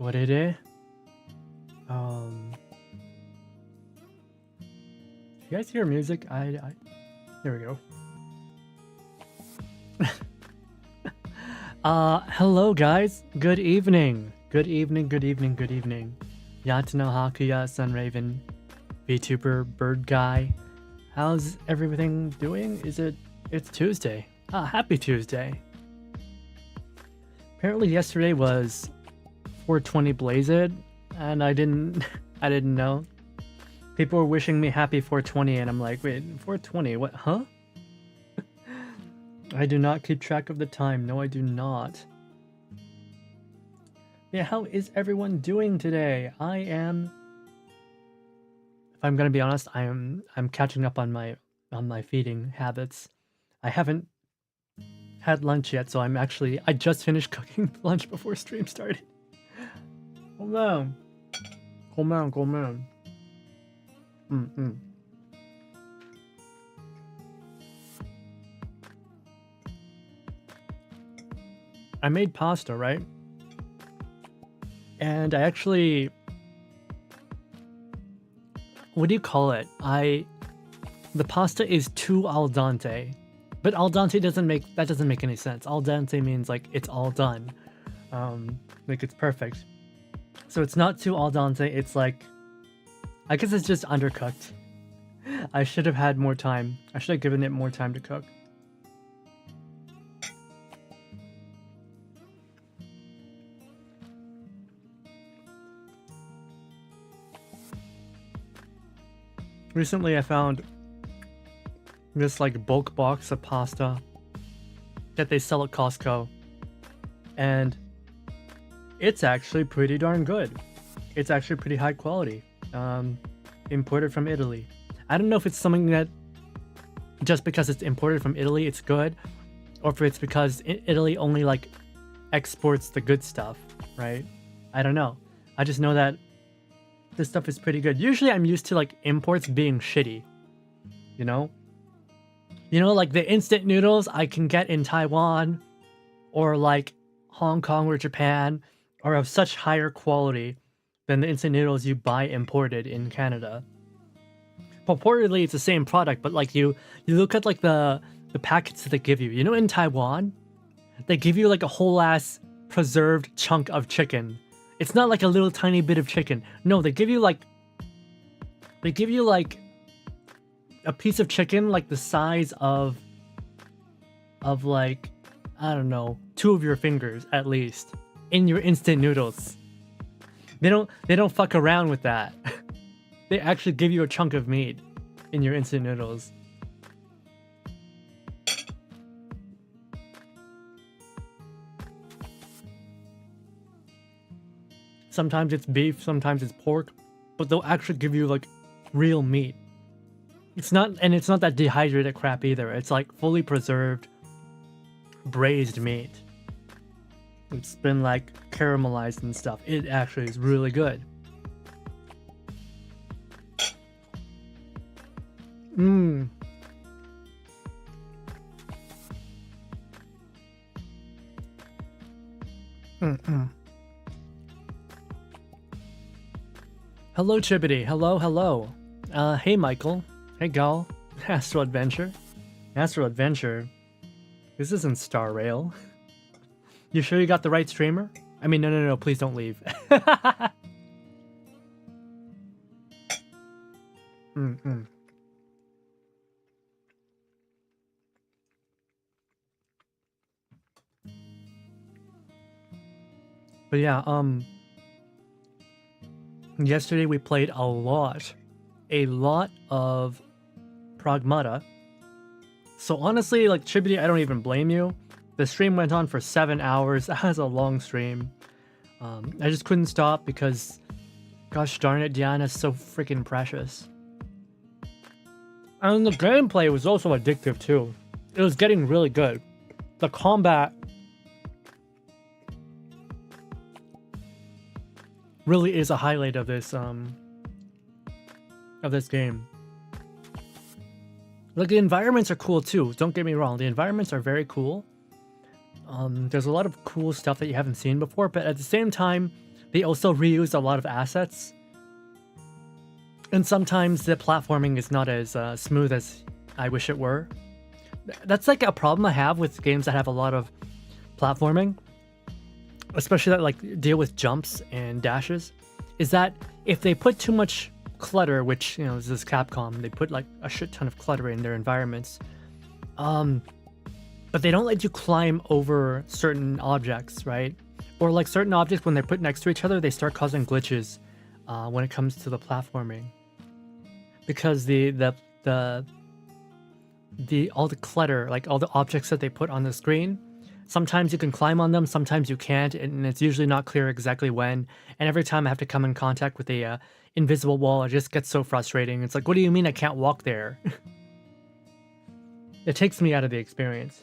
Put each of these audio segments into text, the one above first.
What it is? You guys hear music? There we go. Hello guys. Good evening. Good evening. Good evening. Good evening. Yatano Hakuya, Sunraven, Vtuber, Bird Guy. How's everything doing? It's Tuesday. Happy Tuesday. Apparently yesterday was 420 Blazed, and I didn't know. People were wishing me happy 420, and I'm like, wait, 420? What? Huh? I do not keep track of the time. No, I do not. Yeah, how is everyone doing today? If I'm gonna be honest, I'm catching up on my feeding habits. I haven't had lunch yet, so I just finished cooking lunch before stream started. Oh man. I made pasta, right? And I actually, what do you call it? The pasta is too al dente, but al dente doesn't make any sense. Al dente means like it's all done, like it's perfect. So it's not too al dente. It's like, I guess it's just undercooked. I should have had more time. I should have given it more time to cook. Recently I found this like bulk box of pasta that they sell at Costco, and it's actually pretty darn good. It's actually pretty high quality, imported from Italy. I don't know if it's something that just because it's imported from Italy it's good, or if it's because Italy only like exports the good stuff, right? I don't know. I just know that this stuff is pretty good. Usually I'm used to like imports being shitty, you know? Like the instant noodles I can get in Taiwan or like Hong Kong or Japan are of such higher quality than the instant noodles you buy imported in Canada. Purportedly it's the same product, but like you look at like the packets that they give you. In Taiwan, they give you like a whole ass preserved chunk of chicken. It's not like a little tiny bit of chicken. No, they give you like a piece of chicken like the size of like, I don't know, 2 of your fingers at least in your instant noodles. They don't fuck around with that. They actually give you a chunk of meat in your instant noodles. Sometimes it's beef, sometimes it's pork, but they'll actually give you like real meat. It's not that dehydrated crap either. It's like fully preserved, braised meat. It's been like caramelized and stuff. It actually is really good. Hello, Chibbity. Hello. Hey, Michael. Hey, Gal. Astral Adventure. This isn't Star Rail. You sure you got the right streamer? I mean, no, please don't leave. But yeah, yesterday we played a lot of Pragmata. So honestly, like Chibbity, I don't even blame you. The stream went on for 7 hours. That was a long stream. I just couldn't stop because, gosh darn it, Diana's so freaking precious. And the gameplay was also addictive too. It was getting really good. The combat really is a highlight of this game. Like the environments are cool too. Don't get me wrong. The environments are very cool. There's a lot of cool stuff that you haven't seen before, but at the same time, they also reuse a lot of assets. And sometimes the platforming is not as smooth as I wish it were. That's like a problem I have with games that have a lot of platforming, especially that like deal with jumps and dashes, is that if they put too much clutter, which, you know, this is Capcom, they put like a shit ton of clutter in their environments, but they don't let you climb over certain objects, right? Or like certain objects, when they're put next to each other, they start causing glitches when it comes to the platforming, because all the clutter, like all the objects that they put on the screen, sometimes you can climb on them, sometimes you can't, and it's usually not clear exactly when. And every time I have to come in contact with a invisible wall, it just gets so frustrating. It's like, what do you mean I can't walk there? It takes me out of the experience.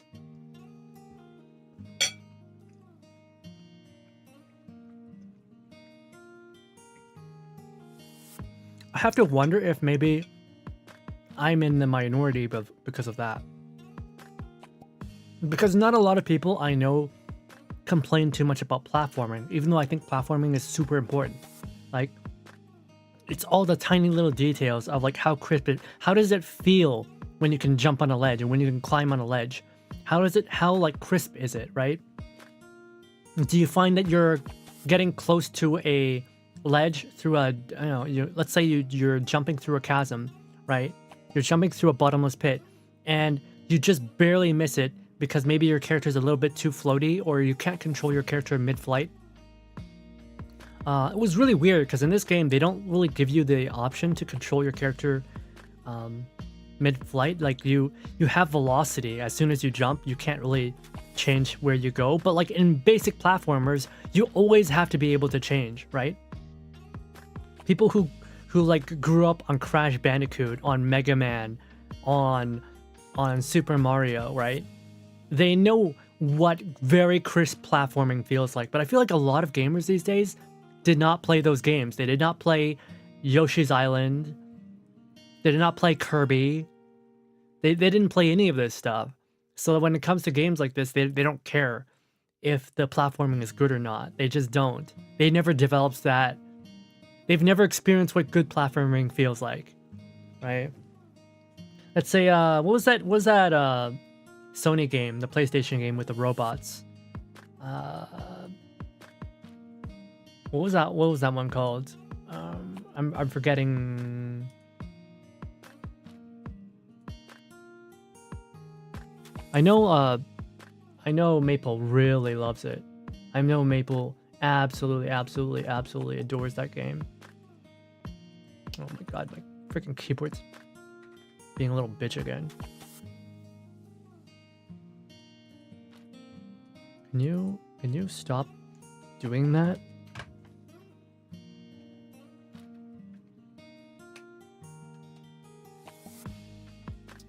I have to wonder if maybe I'm in the minority because of that. Because not a lot of people I know complain too much about platforming, even though I think platforming is super important. Like, it's all the tiny little details of like how crisp how does it feel when you can jump on a ledge and when you can climb on a ledge? How like crisp is it, right? Do you find that you're getting close to a ledge through a, I don't know, let's say you're jumping through a chasm, right? You're jumping through a bottomless pit and you just barely miss it because maybe your character is a little bit too floaty, or you can't control your character mid-flight. It was really weird because in this game they don't really give you the option to control your character mid-flight. Like you have velocity. As soon as you jump, you can't really change where you go, but like in basic platformers you always have to be able to change, right? People who like grew up on Crash Bandicoot, on Mega Man, on Super Mario, right? They know what very crisp platforming feels like. But I feel like a lot of gamers these days did not play those games. They did not play Yoshi's Island. They did not play Kirby. They didn't play any of this stuff. So when it comes to games like this, they don't care if the platforming is good or not. They just don't. They never developed that. They've never experienced what good platforming feels like, right? Let's say, what was that Sony game, the PlayStation game with the robots? What was that one called? I'm forgetting. I know Maple really loves it. I know Maple absolutely adores that game. Oh my god, my freaking keyboard's being a little bitch again. Can you stop doing that?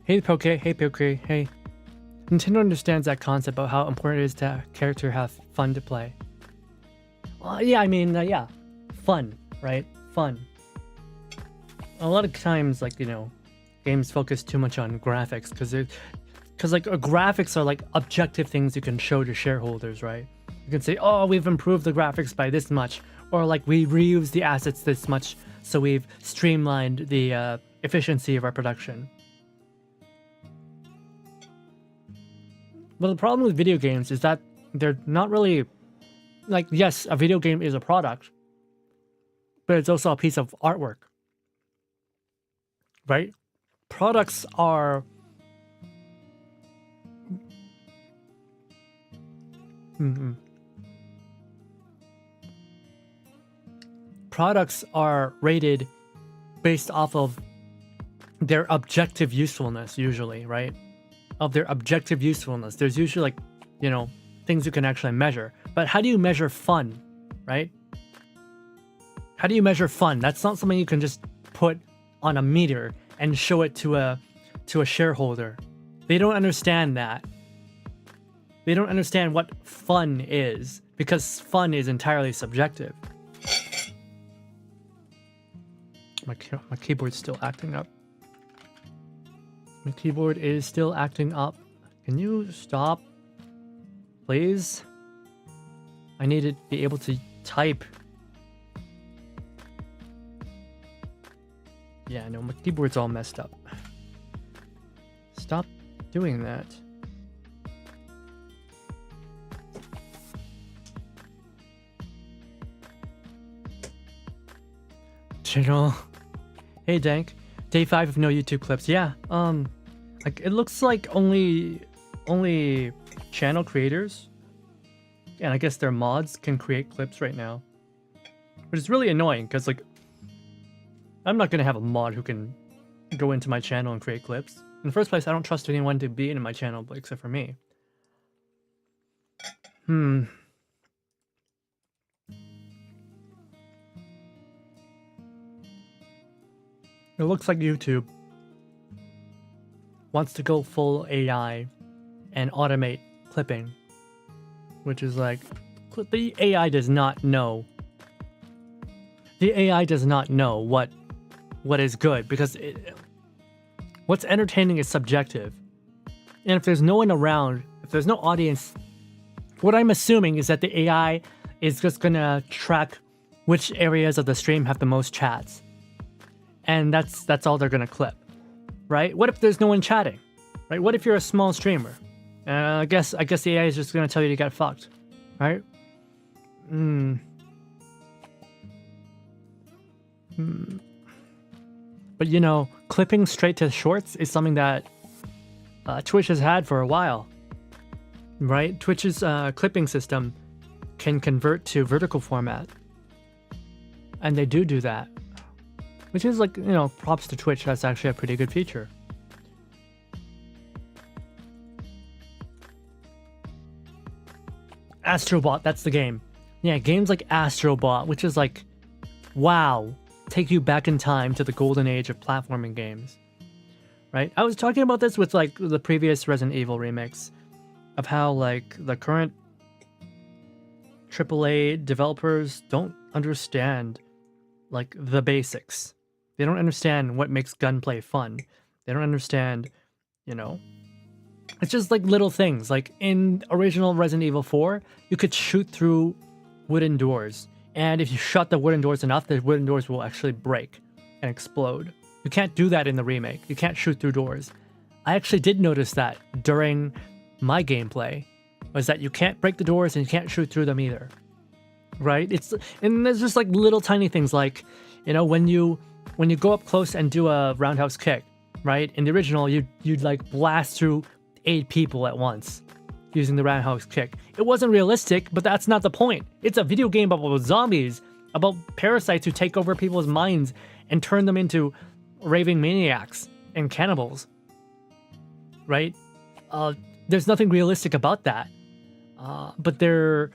Hey Poke, hey. Nintendo understands that concept about how important it is to character have fun to play. Well, yeah, I mean, yeah, fun, right? Fun. A lot of times, like, you know, games focus too much on graphics because like graphics are like objective things you can show to shareholders, right? You can say, oh, we've improved the graphics by this much, or like we reused the assets this much, so we've streamlined the efficiency of our production. But the problem with video games is that they're not really, like, yes, a video game is a product, but it's also a piece of artwork, right? Products are products are rated based off of their objective usefulness, usually, right? Of their objective usefulness. There's usually, like, you know, things you can actually measure. But how do you measure fun, right? How do you measure fun? That's not something you can just put on a meter and show it to a shareholder. They don't understand that. They don't understand what fun is, because fun is entirely subjective. My keyboard's still acting up. My keyboard is still acting up. Can you stop, please? I need to be able to type Yeah, no, my keyboard's all messed up. Stop doing that. Channel. Hey Dank. Day 5 of no YouTube clips. Yeah, like it looks like only channel creators, and I guess their mods can create clips right now. Which is really annoying, because like I'm not gonna have a mod who can go into my channel and create clips. In the first place, I don't trust anyone to be in my channel except for me. It looks like YouTube wants to go full AI and automate clipping, which is like, the AI does not know. The AI does not know what is good, because what's entertaining is subjective. And if there's no one around, if there's no audience, what I'm assuming is that the AI is just gonna track which areas of the stream have the most chats. And that's all they're gonna clip, right? What if there's no one chatting, right? What if you're a small streamer? I guess the AI is just gonna tell you to get fucked, right? But you know, clipping straight to shorts is something that Twitch has had for a while, right? Twitch's clipping system can convert to vertical format, and they do that. Which is like, you know, props to Twitch. That's actually a pretty good feature. Astrobot, that's the game. Yeah, games like Astrobot, which is like, wow, take you back in time to the golden age of platforming games. Right? I was talking about this with like the previous Resident Evil remakes, of how like the current AAA developers don't understand like the basics. They don't understand what makes gunplay fun. They don't understand, you know, it's just like little things. Like in original Resident Evil 4, you could shoot through wooden doors. And if you shut the wooden doors enough, the wooden doors will actually break and explode. You can't do that in the remake. You can't shoot through doors. I actually did notice that during my gameplay, was that you can't break the doors and you can't shoot through them either. Right? And there's just like little tiny things like, you know, when you go up close and do a roundhouse kick, right? In the original, you'd like blast through 8 people at once using the roundhouse kick. It wasn't realistic, but that's not the point. It's a video game about zombies, about parasites who take over people's minds and turn them into raving maniacs and cannibals, right? There's nothing realistic about that. But they're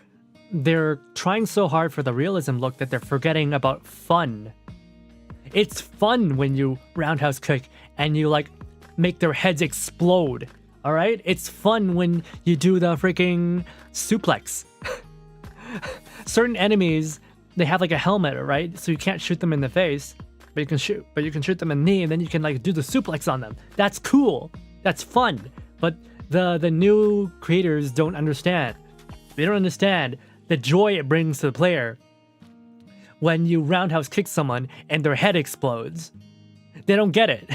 trying so hard for the realism look that they're forgetting about fun. It's fun when you roundhouse kick and you like make their heads explode. All right? It's fun when you do the freaking suplex. Certain enemies, they have like a helmet, right? So you can't shoot them in the face, but you can shoot them in the knee, and then you can like do the suplex on them. That's cool. That's fun. But the new creators don't understand. They don't understand the joy it brings to the player when you roundhouse kick someone and their head explodes. They don't get it.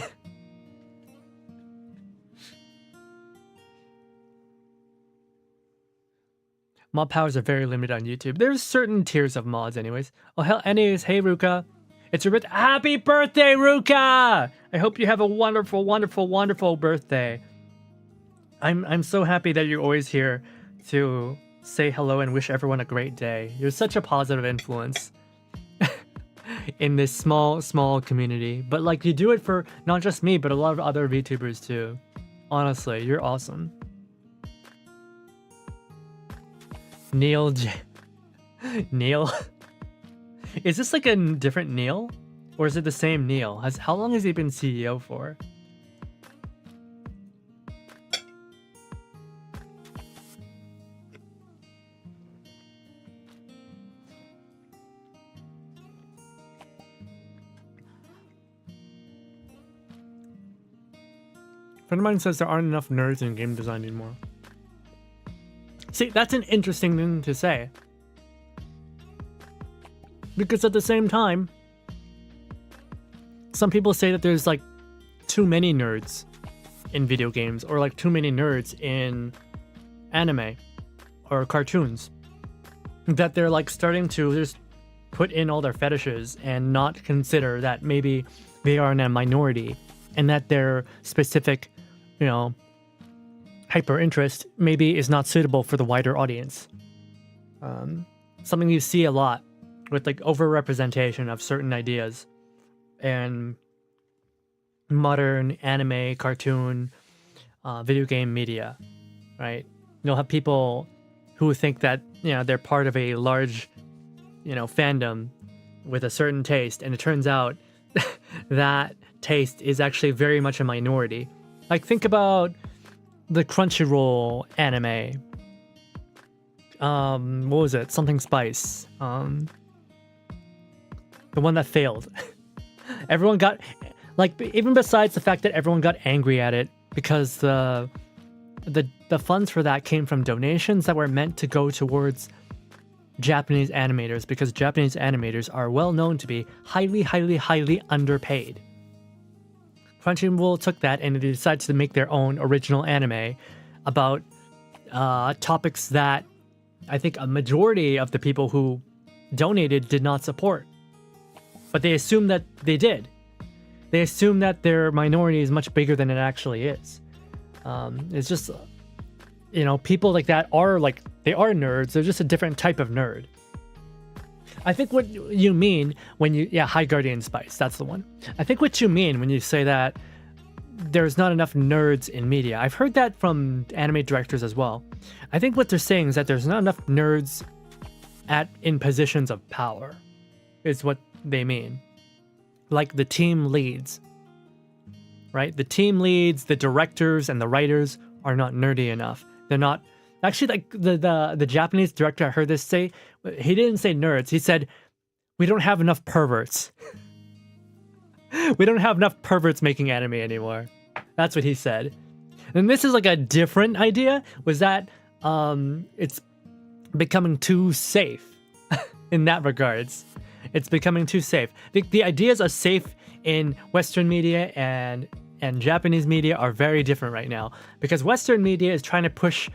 Mod powers are very limited on YouTube. There's certain tiers of mods anyways. Oh hell, anyways, hey Ruka. It's your birthday. Happy birthday, Ruka! I hope you have a wonderful, wonderful, wonderful birthday. I'm so happy that you're always here to say hello and wish everyone a great day. You're such a positive influence in this small community. But like, you do it for not just me, but a lot of other VTubers too. Honestly, you're awesome. Neil J. Neil? Is this like a different Neil? Or is it the same Neil? How long has he been CEO for? A friend of mine says there aren't enough nerds in game design anymore. See, that's an interesting thing to say. Because at the same time, some people say that there's like too many nerds in video games, or like too many nerds in anime or cartoons, that they're like starting to just put in all their fetishes and not consider that maybe they are in a minority, and that their specific, you know, hyper interest maybe is not suitable for the wider audience. Something you see a lot with like overrepresentation of certain ideas and modern anime, cartoon, video game media, right? You'll have people who think that, you know, they're part of a large, you know, fandom with a certain taste, and it turns out that taste is actually very much a minority. Like, think about the Crunchyroll anime. What was it? Something Spice. The one that failed. Everyone got, like, even besides the fact that everyone got angry at it because the funds for that came from donations that were meant to go towards Japanese animators, because Japanese animators are well known to be highly underpaid. Crunchyroll took that and they decided to make their own original anime about topics that I think a majority of the people who donated did not support. But they assume that they did. They assume that their minority is much bigger than it actually is. It's just, you know, people like that are like, they are nerds. They're just a different type of nerd. I think what you mean when you, yeah, High Guardian Spice, that's the one. I think what you mean when you say that there's not enough nerds in media. I've heard that from anime directors as well. I think what they're saying is that there's not enough nerds in positions of power, is what they mean. Like the team leads, right? The team leads, the directors, and the writers are not nerdy enough. They're not. Actually, like the Japanese director, I heard this say, he didn't say nerds. He said, we don't have enough perverts. We don't have enough perverts making anime anymore. That's what he said. And this is like a different idea, was that it's becoming too safe in that regards. It's becoming too safe. The ideas of safe in Western media and Japanese media are very different right now, because Western media is trying to push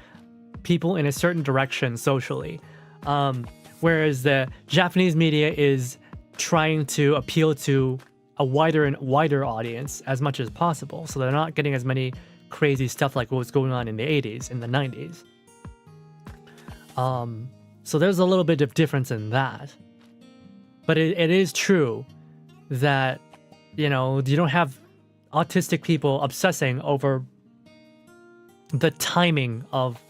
people in a certain direction socially, whereas the Japanese media is trying to appeal to a wider and wider audience as much as possible, so they're not getting as many crazy stuff like what was going on in the 80s and the 90s. So there's a little bit of difference in that, but it is true that, you know, you don't have autistic people obsessing over the timing of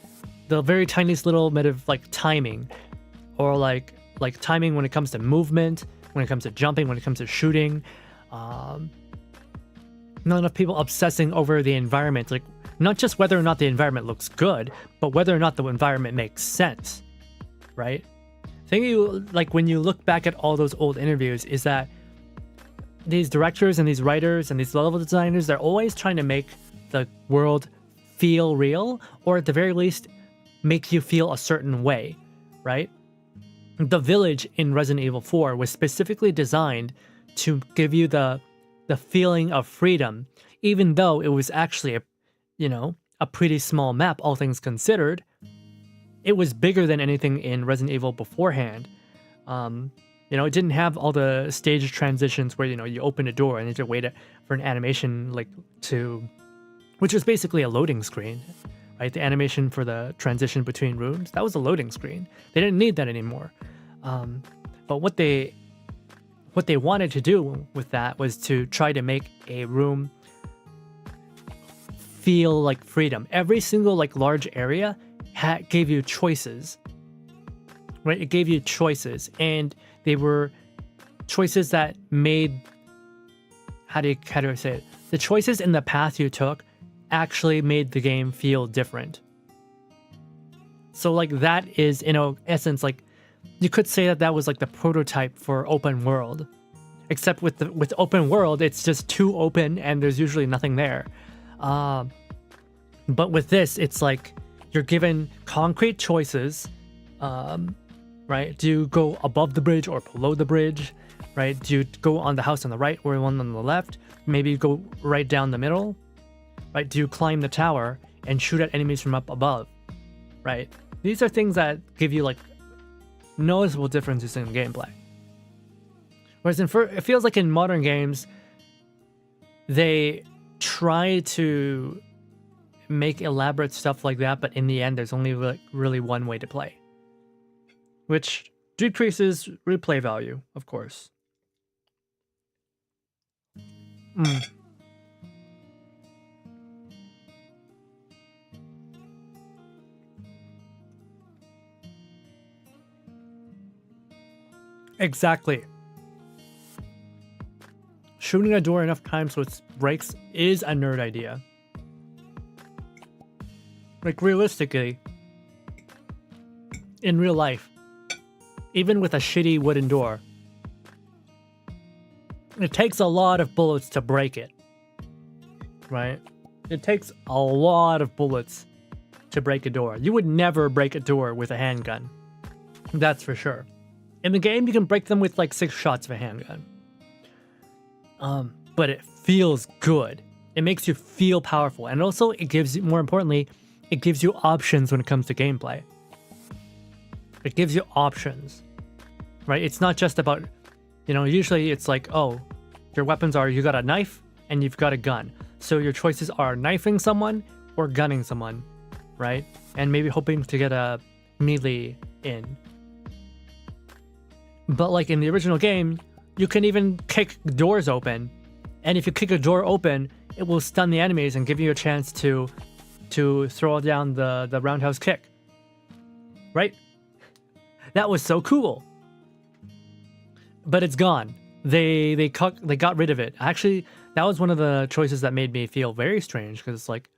the very tiniest little bit of like timing, or like timing when it comes to movement, when it comes to jumping, when it comes to shooting. Not enough people obsessing over the environment, like not just whether or not the environment looks good, but whether or not the environment makes sense, right? I think you, like, when you look back at all those old interviews, is that these directors and these writers and these level designers, they're always trying to make the world feel real, or at the very least make you feel a certain way, right? The village in Resident Evil 4 was specifically designed to give you the feeling of freedom, even though it was actually a pretty small map, all things considered. It was bigger than anything in Resident Evil beforehand. It didn't have all the stage transitions where, you open a door and you have to wait for an animation, which was basically a loading screen, right? The animation for the transition between rooms, that was a loading screen. They didn't need that anymore. But what they wanted to do with that was to try to make a room feel like freedom. Every single large area gave you choices, right? It gave you choices, and they were choices that made, how do I say it? The choices in the path you took actually made the game feel different. So that is, in essence, you could say that was the prototype for open world, except with open world, it's just too open and there's usually nothing there. But with this, it's you're given concrete choices, right? Do you go above the bridge or below the bridge, right? Do you go on the house on the right or one on the left? Maybe go right down the middle, right? Do you climb the tower and shoot at enemies from up above, right? These are things that give you like noticeable differences in gameplay. Whereas it feels like in modern games, they try to make elaborate stuff like that, but in the end, there's only really one way to play, which decreases replay value, of course. Exactly. Shooting a door enough times so it breaks is a nerd idea. Like, realistically, in real life, even with a shitty wooden door, it takes a lot of bullets to break it, right? It takes a lot of bullets to break a door. You would never break a door with a handgun. That's for sure. In the game, you can break them with like 6 shots of a handgun. But it feels good. It makes you feel powerful. And also, it gives you, more importantly, it gives you options when it comes to gameplay. It gives you options, right? It's not just about, you know, usually it's like, oh, your weapons are, you got a knife and you've got a gun. So your choices are knifing someone or gunning someone, right? And maybe hoping to get a melee in. But like in the original game, you can even kick doors open. And if you kick a door open, it will stun the enemies and give you a chance to throw down the roundhouse kick. Right? That was so cool. But it's gone. They got rid of it. Actually, that was one of the choices that made me feel very strange, because it's like,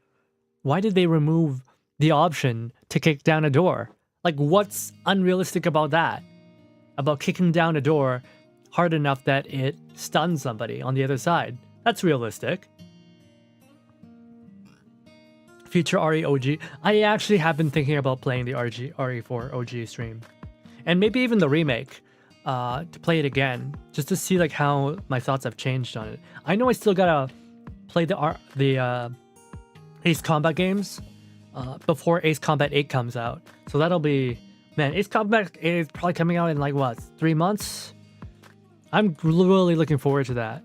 why did they remove the option to kick down a door? Like, what's unrealistic about that? About kicking down a door hard enough that it stuns somebody on the other side. That's realistic. Future RE OG. I actually have been thinking about playing the RE4 OG stream. And maybe even the remake. To play it again. Just to see like how my thoughts have changed on it. I know I still gotta play the Ace Combat games before Ace Combat 8 comes out. So that'll be... Man, Ace Combat 8 is probably coming out in like, what, 3 months? I'm really looking forward to that.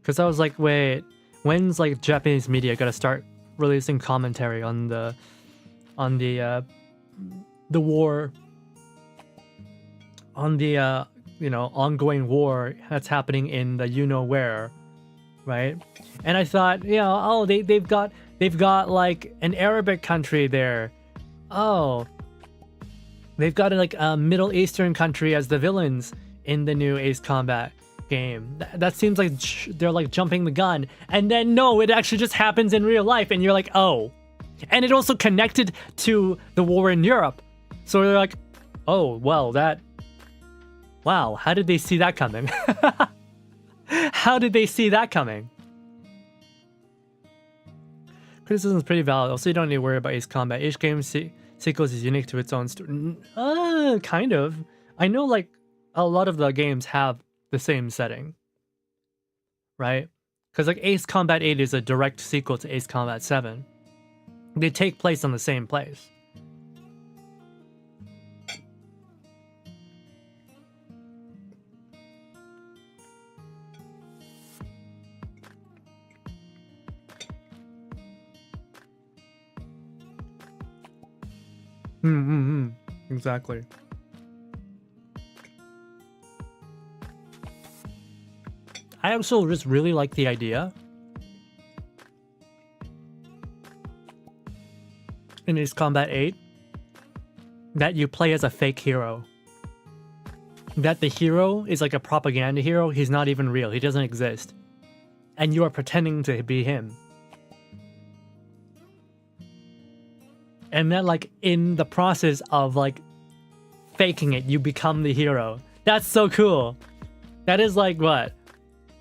Because I was like, wait, when's like Japanese media gonna start releasing commentary on the war, on the you know, ongoing war that's happening in the you-know-where, right? And I thought, you know, oh, they've got like an Arabic country there. Oh, they've got like a Middle Eastern country as the villains in the new Ace Combat game. That seems like they're like jumping the gun. And then no, it actually just happens in real life, and you're like, oh. And it also connected to the war in Europe. So they're like, oh, well, wow, how did they see that coming? How did they see that coming? Criticism is pretty valid. Also, you don't need to worry about Ace Combat. Each game sequels is unique to its own story. Kind of. I know like a lot of the games have the same setting, right? Because like Ace Combat 8 is a direct sequel to Ace Combat 7. They take place on the same place. Exactly. I also just really like the idea in Ace Combat 8 that you play as a fake hero. That the hero is like a propaganda hero. He's not even real. He doesn't exist. And you are pretending to be him. And then like in the process of like faking it, you become the hero. That's so cool. That is like what?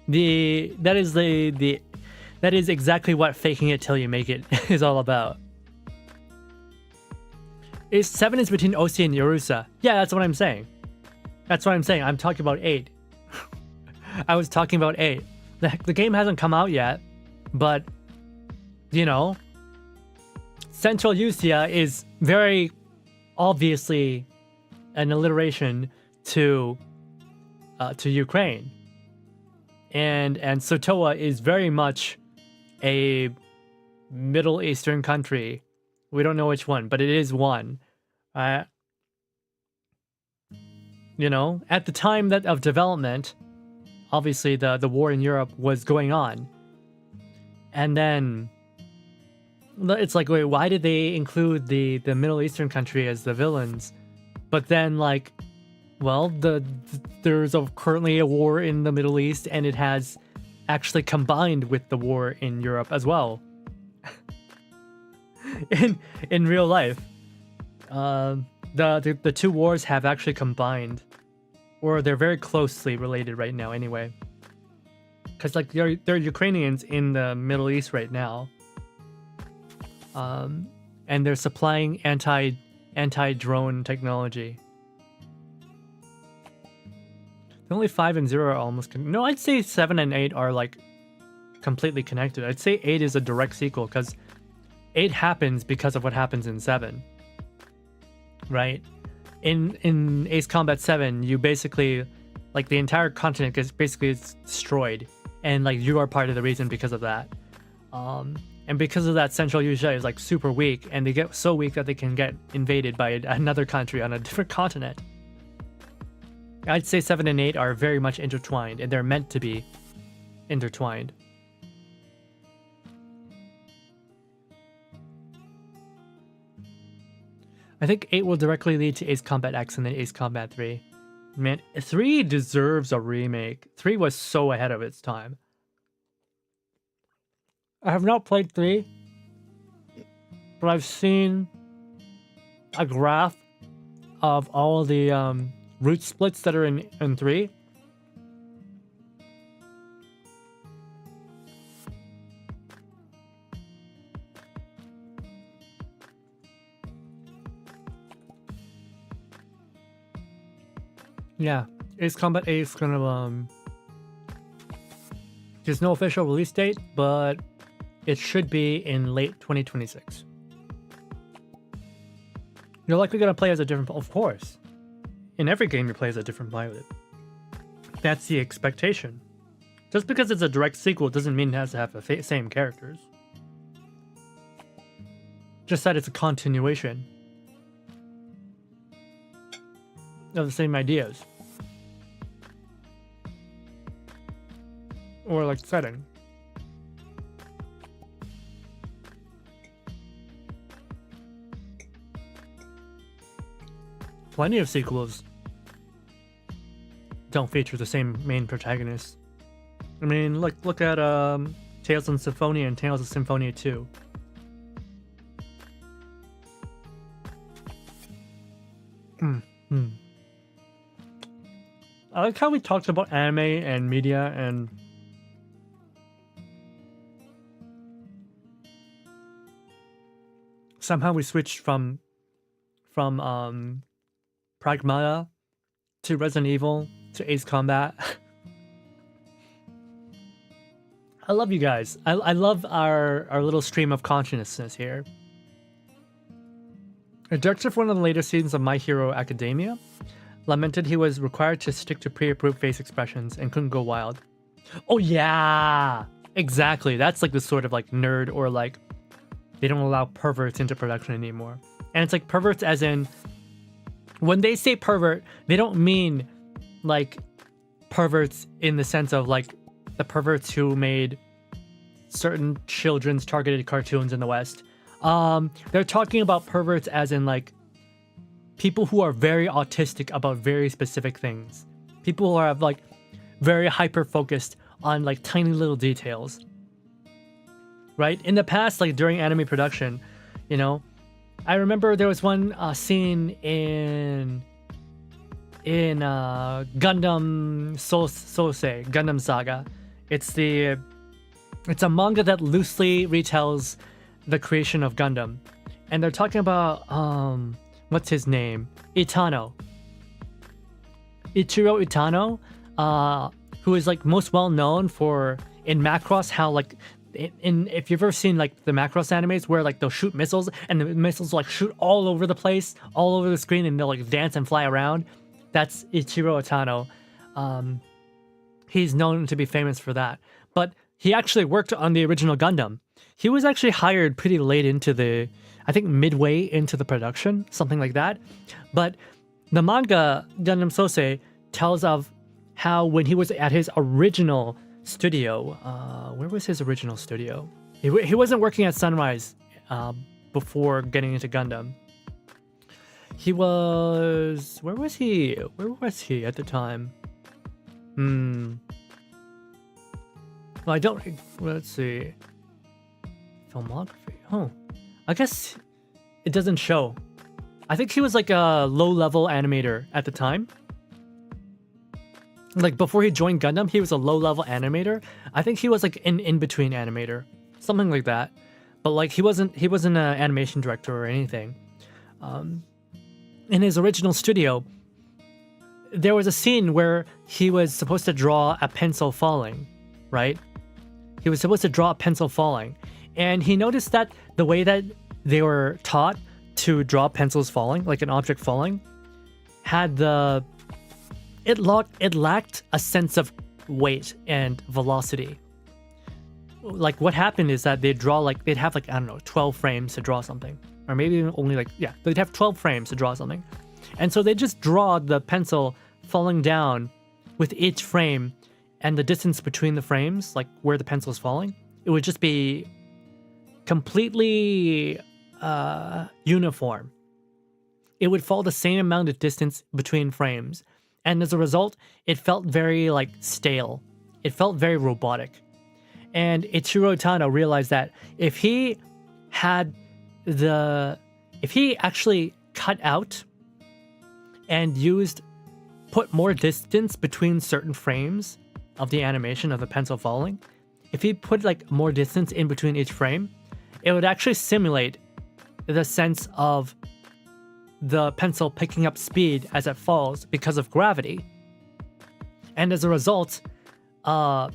That is exactly what faking it till you make it is all about. 7 is between OC and Yorusa. Yeah, that's what I'm saying. That's what I'm saying. I'm talking about 8. I was talking about 8. The game hasn't come out yet, but you know, Central Usia is very obviously an alliteration to Ukraine, and Sotoa is very much a Middle Eastern country. We don't know which one, but it is one. You know, at the time of development, obviously the war in Europe was going on, and then it's like, wait, why did they include the Middle Eastern country as the villains? But then, like, well, there's currently a war in the Middle East, and it has actually combined with the war in Europe as well. in real life, the two wars have actually combined, or they're very closely related right now. Anyway, because like there are Ukrainians in the Middle East right now, and they're supplying anti-drone technology. Only 5 and 0 are almost no, I'd say 7 and 8 are like completely connected. I'd say 8 is a direct sequel because 8 happens because of what happens in 7. Right? In Ace Combat 7, you basically, like, the entire continent gets basically destroyed, and like you are part of the reason because of that. And because of that, Central Asia is like super weak, and they get so weak that they can get invaded by another country on a different continent. I'd say 7 and 8 are very much intertwined, and they're meant to be intertwined. I think 8 will directly lead to Ace Combat X and then Ace Combat 3. Man, 3 deserves a remake. 3 was so ahead of its time. I have not played 3, but I've seen a graph of all the route splits that are in 3. Yeah, Ace Combat 8 is gonna there's no official release date, but it should be in late 2026. You're likely gonna play as a different, of course. In every game you play as a different pilot. That's the expectation. Just because it's a direct sequel doesn't mean it has to have the same characters. Just that it's a continuation of the same ideas. Or like setting. Plenty of sequels don't feature the same main protagonist. I mean, look at Tales of Symphonia and Tales of Symphonia 2. I like how we talked about anime and media, and somehow we switched from Pragmata to Resident Evil to Ace Combat. I love you guys. I love our little stream of consciousness here. A director for one of the later seasons of My Hero Academia lamented he was required to stick to pre-approved face expressions and couldn't go wild. Oh yeah, exactly. That's like the sort of like nerd, or like they don't allow perverts into production anymore. And it's like perverts as in, when they say pervert, they don't mean like perverts in the sense of like the perverts who made certain children's targeted cartoons in the West. They're talking about perverts as in like people who are very autistic about very specific things. People who are like very hyper focused on like tiny little details. Right? In the past, like during anime production, you know, I remember there was one scene in Gundam Sosei, Gundam Saga. It's a manga that loosely retells the creation of Gundam, and they're talking about what's his name? Ichiro Itano, who is like most well known for in Macross, how like if you've ever seen like the Macross animes where like they'll shoot missiles and the missiles like shoot all over the place, all over the screen, and they'll like dance and fly around. That's Ichiro Itano. He's known to be famous for that. But he actually worked on the original Gundam. He was actually hired pretty late into I think midway into the production, something like that. But the manga Gundam Sosei tells of how when he was at his original studio, where was his original studio? He wasn't working at Sunrise before getting into Gundam. He was... Where was he? Where was he at the time? Well, I don't... Let's see. Filmography. Oh. I guess it doesn't show. I think he was like a low-level animator at the time. Like before he joined Gundam, he was a low-level animator. I think he was like an in-between animator. Something like that. But like he wasn't an animation director or anything. In his original studio, there was a scene where he was supposed to draw a pencil falling, right? He was supposed to draw a pencil falling. And he noticed that the way that they were taught to draw pencils falling, like an object falling, had it lacked a sense of weight and velocity. Like what happened is that they'd have like, I don't know, 12 frames to draw something. Or maybe only like, yeah, they'd have 12 frames to draw something. And so they just draw the pencil falling down with each frame, and the distance between the frames, like where the pencil is falling, it would just be completely uniform. It would fall the same amount of distance between frames. And as a result, it felt very like stale. It felt very robotic. And Ichiro Itano realized that if he actually cut out and put more distance between certain frames of the animation of the pencil falling, if he put like more distance in between each frame, it would actually simulate the sense of the pencil picking up speed as it falls because of gravity. And as a result of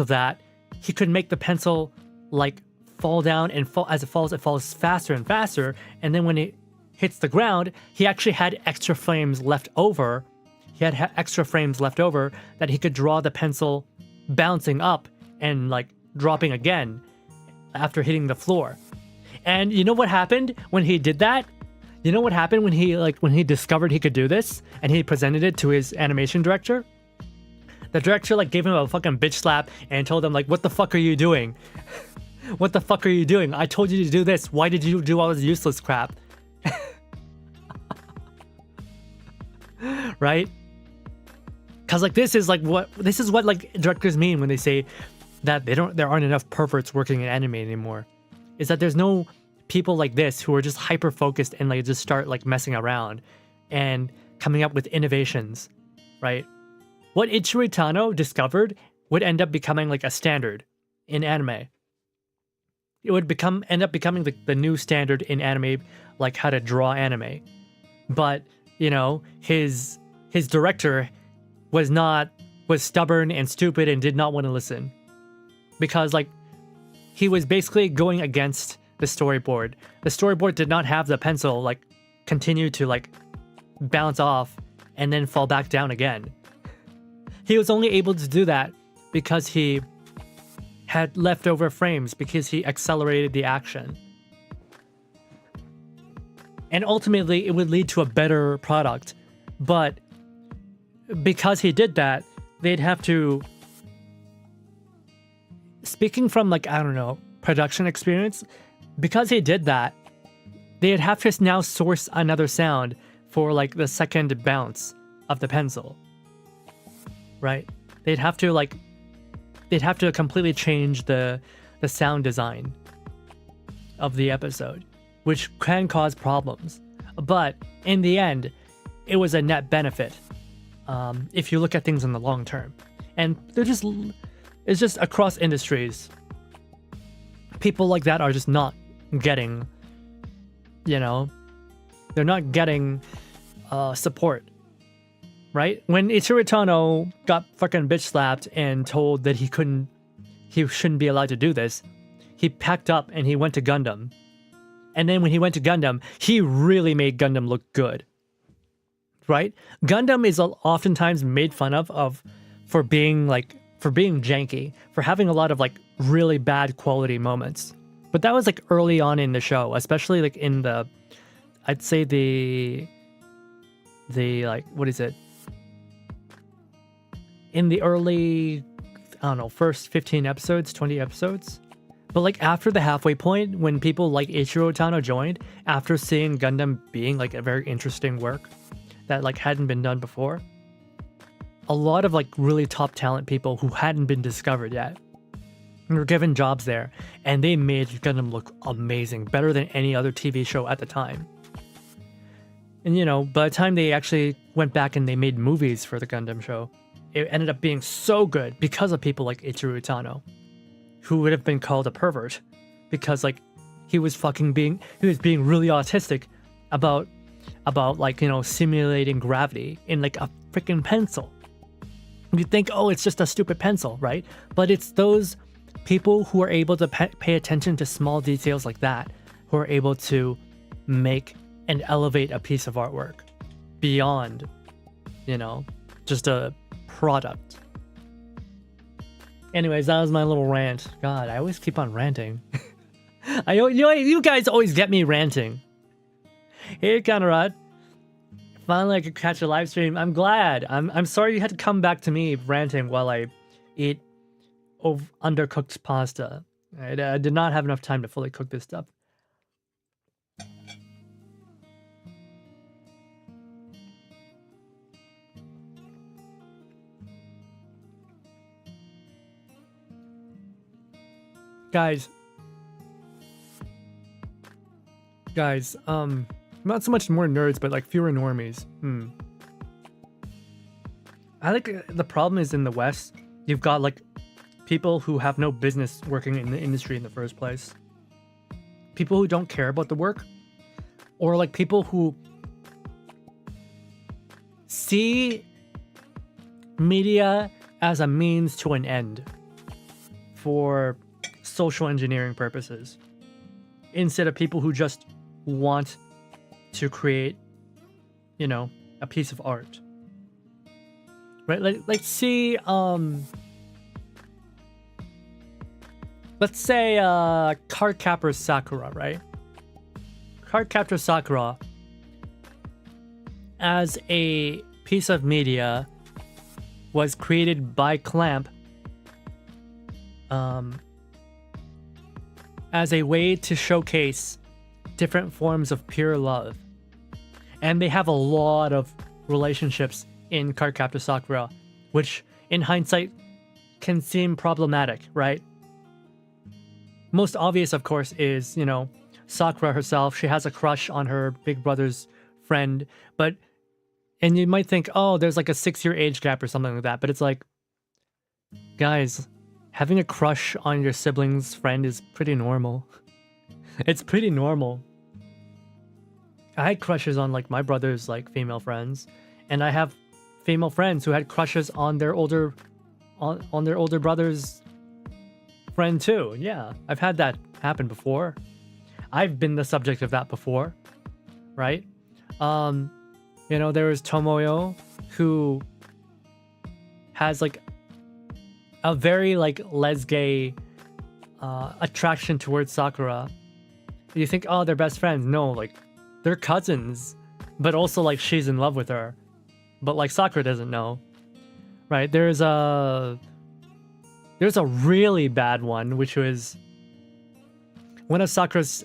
that, he could make the pencil like fall down and fall as it falls faster and faster. And then when it hits the ground, he actually had extra frames left over. He had extra frames left over that he could draw the pencil bouncing up and like dropping again after hitting the floor. And you know what happened when he did that? You know what happened when he discovered he could do this and he presented it to his animation director? The director like gave him a fucking bitch slap and told him like, what the fuck are you doing? What the fuck are you doing? I told you to do this. Why did you do all this useless crap? Right? Cause like this is what like directors mean when they say that there aren't enough perverts working in anime anymore. Is that there's no people like this who are just hyper focused and like just start like messing around and coming up with innovations, right? What Ichiro Itano discovered would end up becoming like a standard in anime. It would end up becoming the new standard in anime, like how to draw anime. But you know, his director was stubborn and stupid and did not want to listen, because like he was basically going against the storyboard. The storyboard did not have the pencil like continue to like bounce off and then fall back down again. He was only able to do that because he had leftover frames, because he accelerated the action. And ultimately, it would lead to a better product. But because he did that, they'd have to... Speaking from, like, I don't know, production experience, because he did that, they'd have to now source another sound for, like, the second bounce of the pencil. Right? They'd have to completely change the sound design of the episode, which can cause problems. But in the end, it was a net benefit if you look at things in the long term. And it's just across industries, people like that are just not getting you know, they're not getting support, right? When Ichiro Tano got fucking bitch slapped and told that he shouldn't be allowed to do this, he packed up and he went to Gundam. And then when he went to Gundam, he really made Gundam look good, right? Gundam is oftentimes made fun of for being janky, for having a lot of like really bad quality moments. But that was like early on in the show, especially like in the, I'd say the like, what is it? In the early, I don't know, first 15 episodes, 20 episodes. But like after the halfway point, when people like Ichiro Tano joined, after seeing Gundam being like a very interesting work that like hadn't been done before, a lot of like really top talent people who hadn't been discovered yet were given jobs there, and they made Gundam look amazing, better than any other TV show at the time. And you know, by the time they actually went back and they made movies for the Gundam show, it ended up being so good because of people like Ichiro Tano, who would have been called a pervert because like he was being really autistic about like, you know, simulating gravity in like a freaking pencil. You think, oh, it's just a stupid pencil, right? But it's those people who are able to pay attention to small details like that, who are able to make and elevate a piece of artwork beyond, you know, just a product. Anyways, that was my little rant. God, I always keep on ranting. You guys always get me ranting. Hey, Conrad. Finally, I could catch a live stream. I'm glad. I'm sorry you had to come back to me ranting while I eat undercooked pasta. I did not have enough time to fully cook this stuff. Guys, not so much more nerds, but like fewer normies. I think the problem is in the West, you've got like people who have no business working in the industry in the first place. People who don't care about the work, or like people who see media as a means to an end for social engineering purposes, instead of people who just want to create, you know, a piece of art, right? Let's see, let's say Cardcaptor Sakura, right? Cardcaptor Sakura as a piece of media was created by Clamp as a way to showcase different forms of pure love. And they have a lot of relationships in Cardcaptor Sakura, which in hindsight can seem problematic, right? Most obvious, of course, is, you know, Sakura herself. She has a crush on her big brother's friend, and you might think, oh, there's like a 6-year age gap or something like that, but it's like, guys, having a crush on your sibling's friend is pretty normal. It's pretty normal. I had crushes on like my brother's like female friends, and I have female friends who had crushes on their older brother's friend too. Yeah, I've had that happen before. I've been the subject of that before, right? You know, there was Tomoyo, who has like a very like les-gay attraction towards Sakura. You think, oh, they're best friends. No, like they're cousins, but also like she's in love with her, but like Sakura doesn't know, right? There's a really bad one, which was one of Sakura's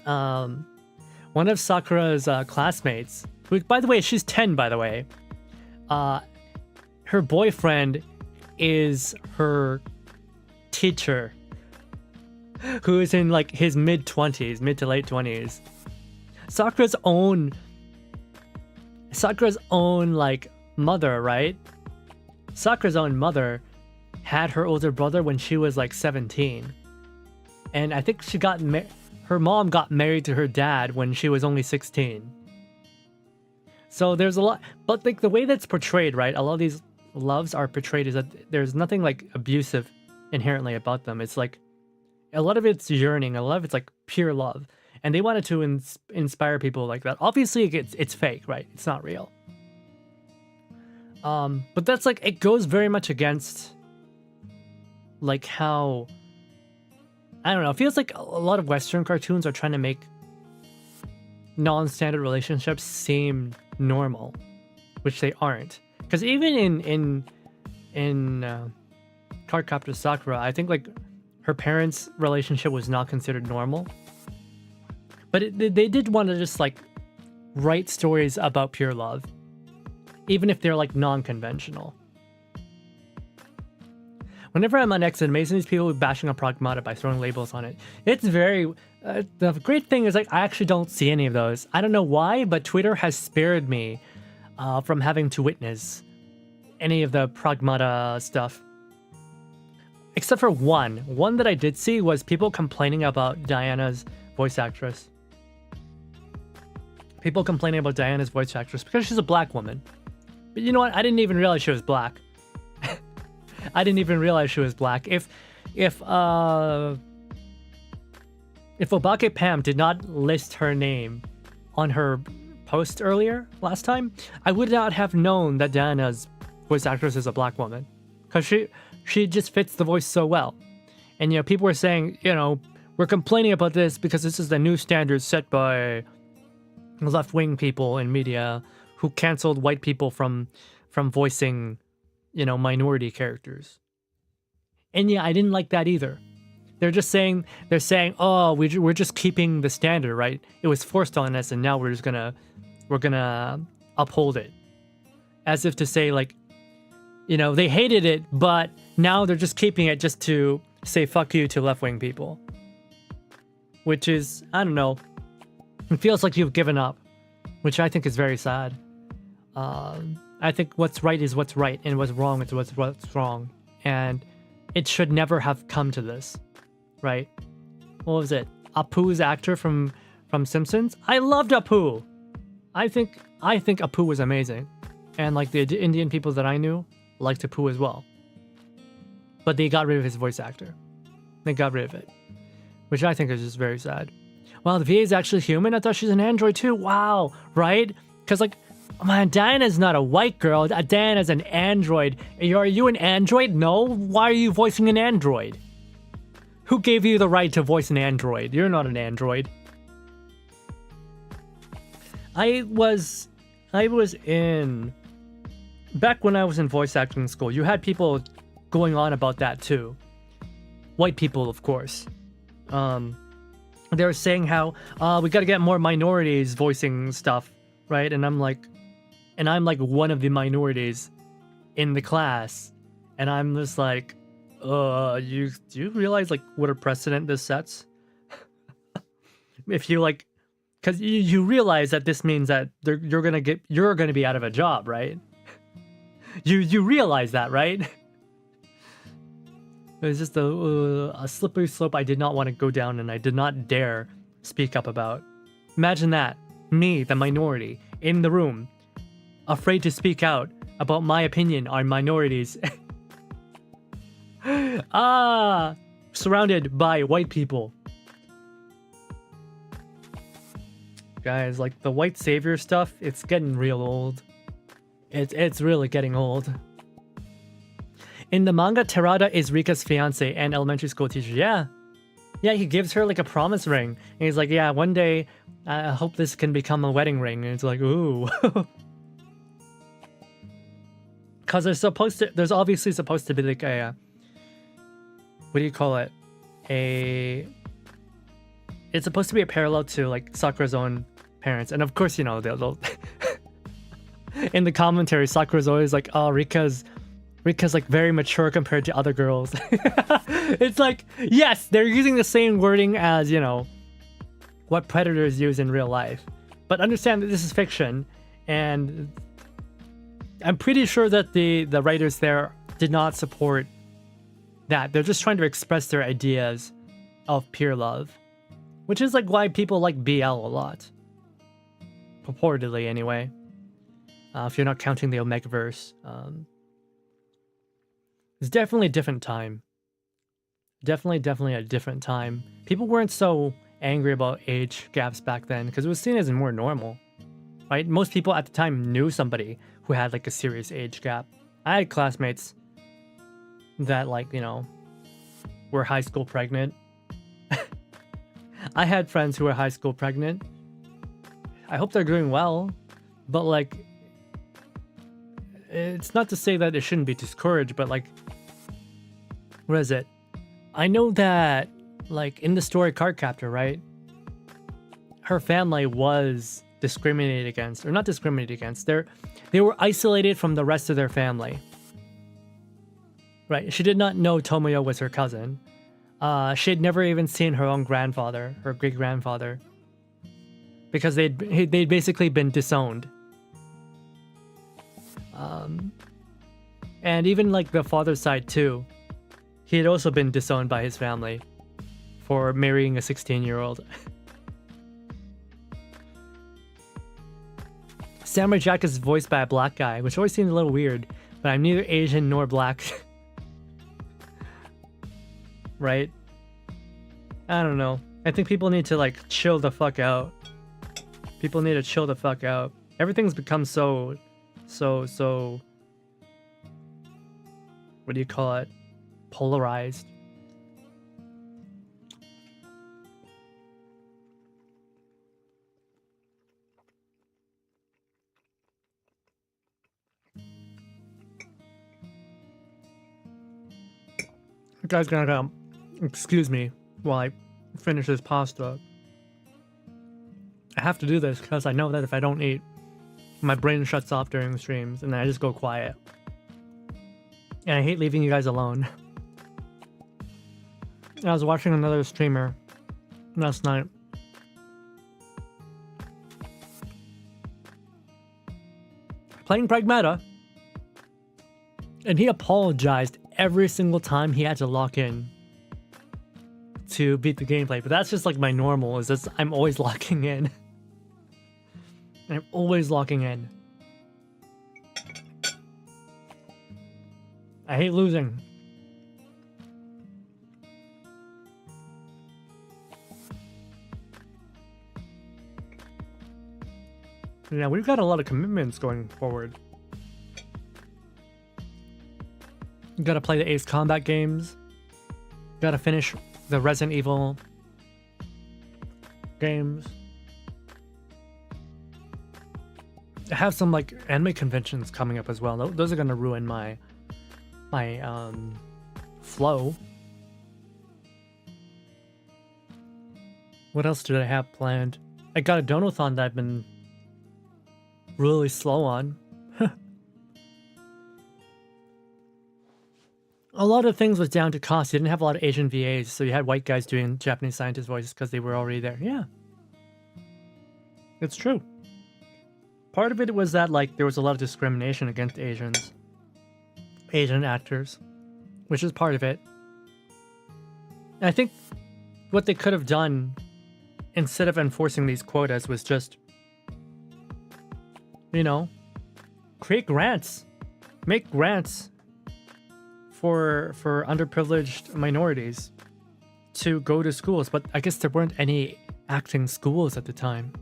classmates, who, by the way, she's 10, by the way. Her boyfriend is her teacher, who is in like his mid to late 20s. Sakura's own like mother, right? Sakura's own mother had her older brother when she was like 17, and I think she got her mom got married to her dad when she was only 16. So there's a lot, but like the way that's portrayed, right? A lot of these loves are portrayed is that there's nothing like abusive inherently about them. It's like a lot of it's yearning, a lot of it's like pure love, and they wanted to inspire people like that. Obviously, it's fake, right? It's not real. But that's like it goes very much against like how I don't know. It feels like a lot of Western cartoons are trying to make non-standard relationships seem normal, which they aren't. Because even in Cardcaptor Sakura, I think like her parents' relationship was not considered normal. But they did want to just like write stories about pure love, even if they're like non-conventional. Whenever I'm on X, it amazes people bashing on Pragmata by throwing labels on it. It's very... the great thing is like I actually don't see any of those. I don't know why, but Twitter has spared me from having to witness any of the Pragmata stuff. Except for one. One that I did see was people complaining about Diana's voice actress. People complaining about Diana's voice actress because she's a black woman. But you know what? I didn't even realize she was black. I didn't even realize she was black. If Obake Pam did not list her name on her post earlier last time, I would not have known that Diana's voice actress is a black woman, because she just fits the voice so well. And you know, people were saying, you know, we're complaining about this because this is the new standard set by left-wing people in media who canceled white people from voicing, you know, minority characters. And yeah, I didn't like that either. They're saying, oh, we're just keeping the standard, right? It was forced on us, and now we're gonna uphold it, as if to say like, you know, they hated it, but now they're just keeping it just to say fuck you to left-wing people, which is, I don't know, it feels like you've given up, which I think is very sad. I think what's right is what's right, and what's wrong is what's wrong, and it should never have come to this, right? What was it? Apu's actor from Simpsons? I loved Apu. I think Apu was amazing, and like the Indian people that I knew liked Apu as well. But they got rid of his voice actor. They got rid of it, which I think is just very sad. Wow, the VA is actually human? I thought she's an android too. Wow, right? Because like, man, Diana's not a white girl. Diana's an android. Are you an android? No? Why are you voicing an android? Who gave you the right to voice an android? You're not an android. I was in... Back when I was in voice acting school, you had people going on about that too. White people, of course. They were saying how, we gotta get more minorities voicing stuff, right? And I'm like one of the minorities in the class, and I'm just like, do you realize like what a precedent this sets? If you like, because you realize that this means that you're gonna be out of a job, right? You realize that, right? It was just a slippery slope I did not want to go down, and I did not dare speak up about. Imagine that, me, the minority, in the room, afraid to speak out about my opinion on minorities. Surrounded by white people. Guys, like the white savior stuff, it's getting real old. It's really getting old. In the manga, Terada is Rika's fiance and elementary school teacher. Yeah, he gives her like a promise ring, and he's like, yeah, one day I hope this can become a wedding ring. And it's like, ooh. Because there's obviously supposed to be like a, what do you call it? It's supposed to be a parallel to like Sakura's own parents. And of course, you know, they'll in the commentary, Sakura's always like, oh, Rika's like very mature compared to other girls. It's like, yes, they're using the same wording as, you know, what predators use in real life. But understand that this is fiction, and I'm pretty sure that the writers there did not support that. They're just trying to express their ideas of pure love. Which is like why people like BL a lot. Purportedly, anyway. If you're not counting the Omegaverse. It's definitely a different time. Definitely a different time. People weren't so angry about age gaps back then because it was seen as more normal. Right? Most people at the time knew somebody who had like a serious age gap. I had classmates that, like, you know, were high school pregnant. I had friends who were high school pregnant. I hope they're doing well, but like, it's not to say that it shouldn't be discouraged, but like, what is it? I know that, like, in the story Cardcaptor, right? Her family was discriminated against, or not discriminated against. They were isolated from the rest of their family. Right, she did not know Tomoyo was her cousin. She had never even seen her own grandfather, her great-grandfather, because they'd basically been disowned. And even like the father's side too, he had also been disowned by his family for marrying a 16-year-old. Samurai Jack is voiced by a black guy, which always seemed a little weird, but I'm neither Asian nor black. Right? I don't know. I think people need to, like, chill the fuck out. People need to chill the fuck out. Everything's become so... What do you call it? Polarized. You guys gotta excuse me while I finish this pasta. I have to do this because I know that if I don't eat, my brain shuts off during the streams and then I just go quiet. And I hate leaving you guys alone. I was watching another streamer last night. Playing Pragmata. And he apologized every single time he had to lock in to beat the gameplay. But that's just like my normal, is just I'm always locking in. I'm always locking in. I hate losing. Yeah, we've got a lot of commitments going forward. Gotta play the Ace Combat games. Gotta finish the Resident Evil games. I have some like anime conventions coming up as well. Those are gonna ruin my flow. What else did I have planned? I got a donathon that I've been really slow on. A lot of things was down to cost. You didn't have a lot of Asian VAs, so you had white guys doing Japanese scientist voices because they were already there. Yeah. It's true. Part of it was that, like, there was a lot of discrimination against Asians. Asian actors. Which is part of it. And I think what they could have done, instead of enforcing these quotas, was just, you know, create grants. Make grants for underprivileged minorities to go to schools, but I guess there weren't any acting schools at the time.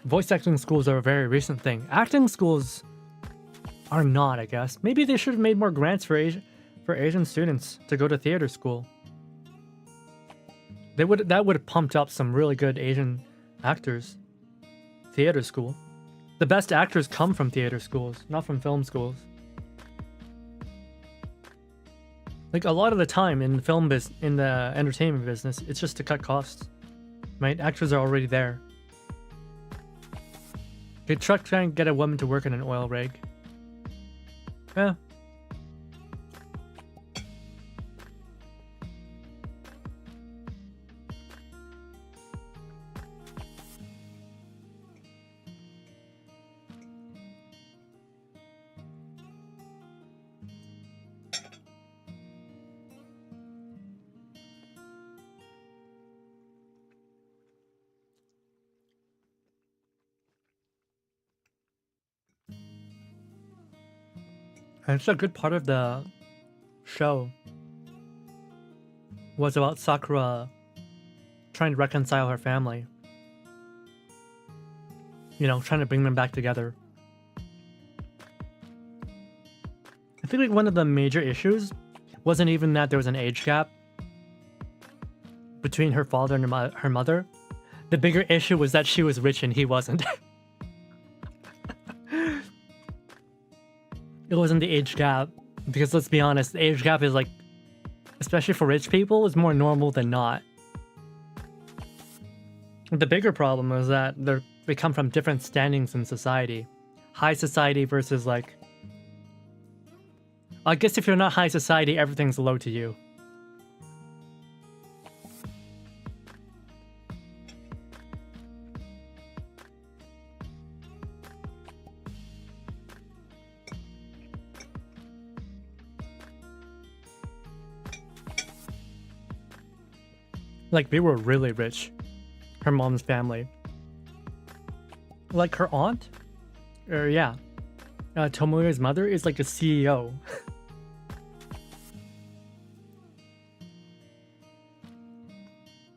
Voice acting schools are a very recent thing. Acting schools are not, I guess. Maybe they should have made more grants for Asian students to go to theater school. That would have pumped up some really good Asian actors. Theater school. The best actors come from theater schools, not from film schools. Like a lot of the time in the entertainment business, it's just to cut costs. Right? Actors are already there. They try and get a woman to work in an oil rig. Yeah. And it's a good part of the show was about Sakura trying to reconcile her family. You know, trying to bring them back together. I think like one of the major issues wasn't even that there was an age gap between her father and her mother. The bigger issue was that she was rich and he wasn't. It wasn't the age gap, because let's be honest, the age gap is like, especially for rich people, is more normal than not. The bigger problem is that they come from different standings in society. High society versus like, I guess if you're not high society, everything's low to you. Like, they were really rich. Her mom's family. Like, her aunt? Yeah. Tomoya's mother is like a CEO.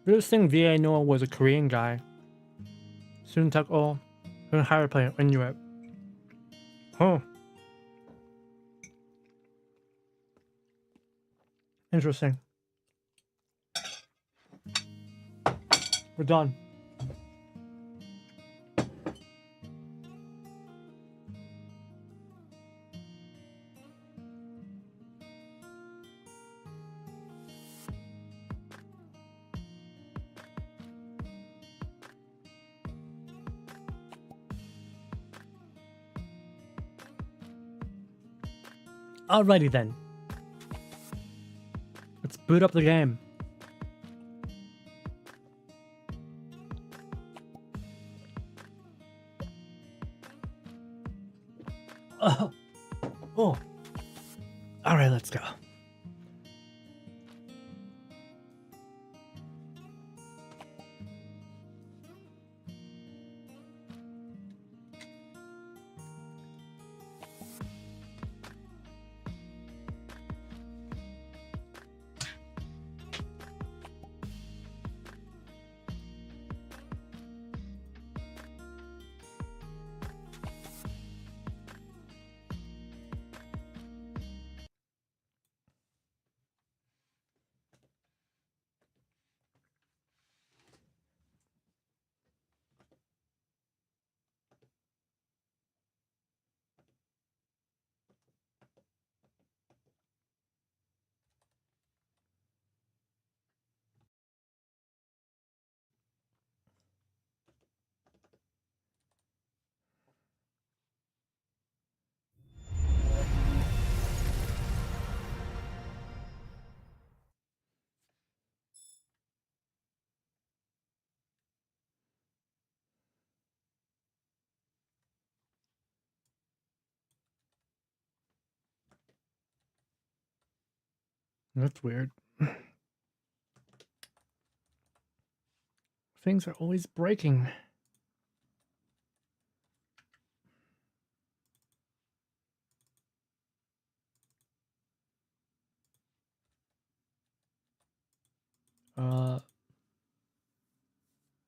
This thing VA Noah was a Korean guy. Soon took all higher play Inuit. Huh. Interesting. We're done. Alrighty then. Let's boot up the game. Oh. Alright, let's go. That's weird. Things are always breaking.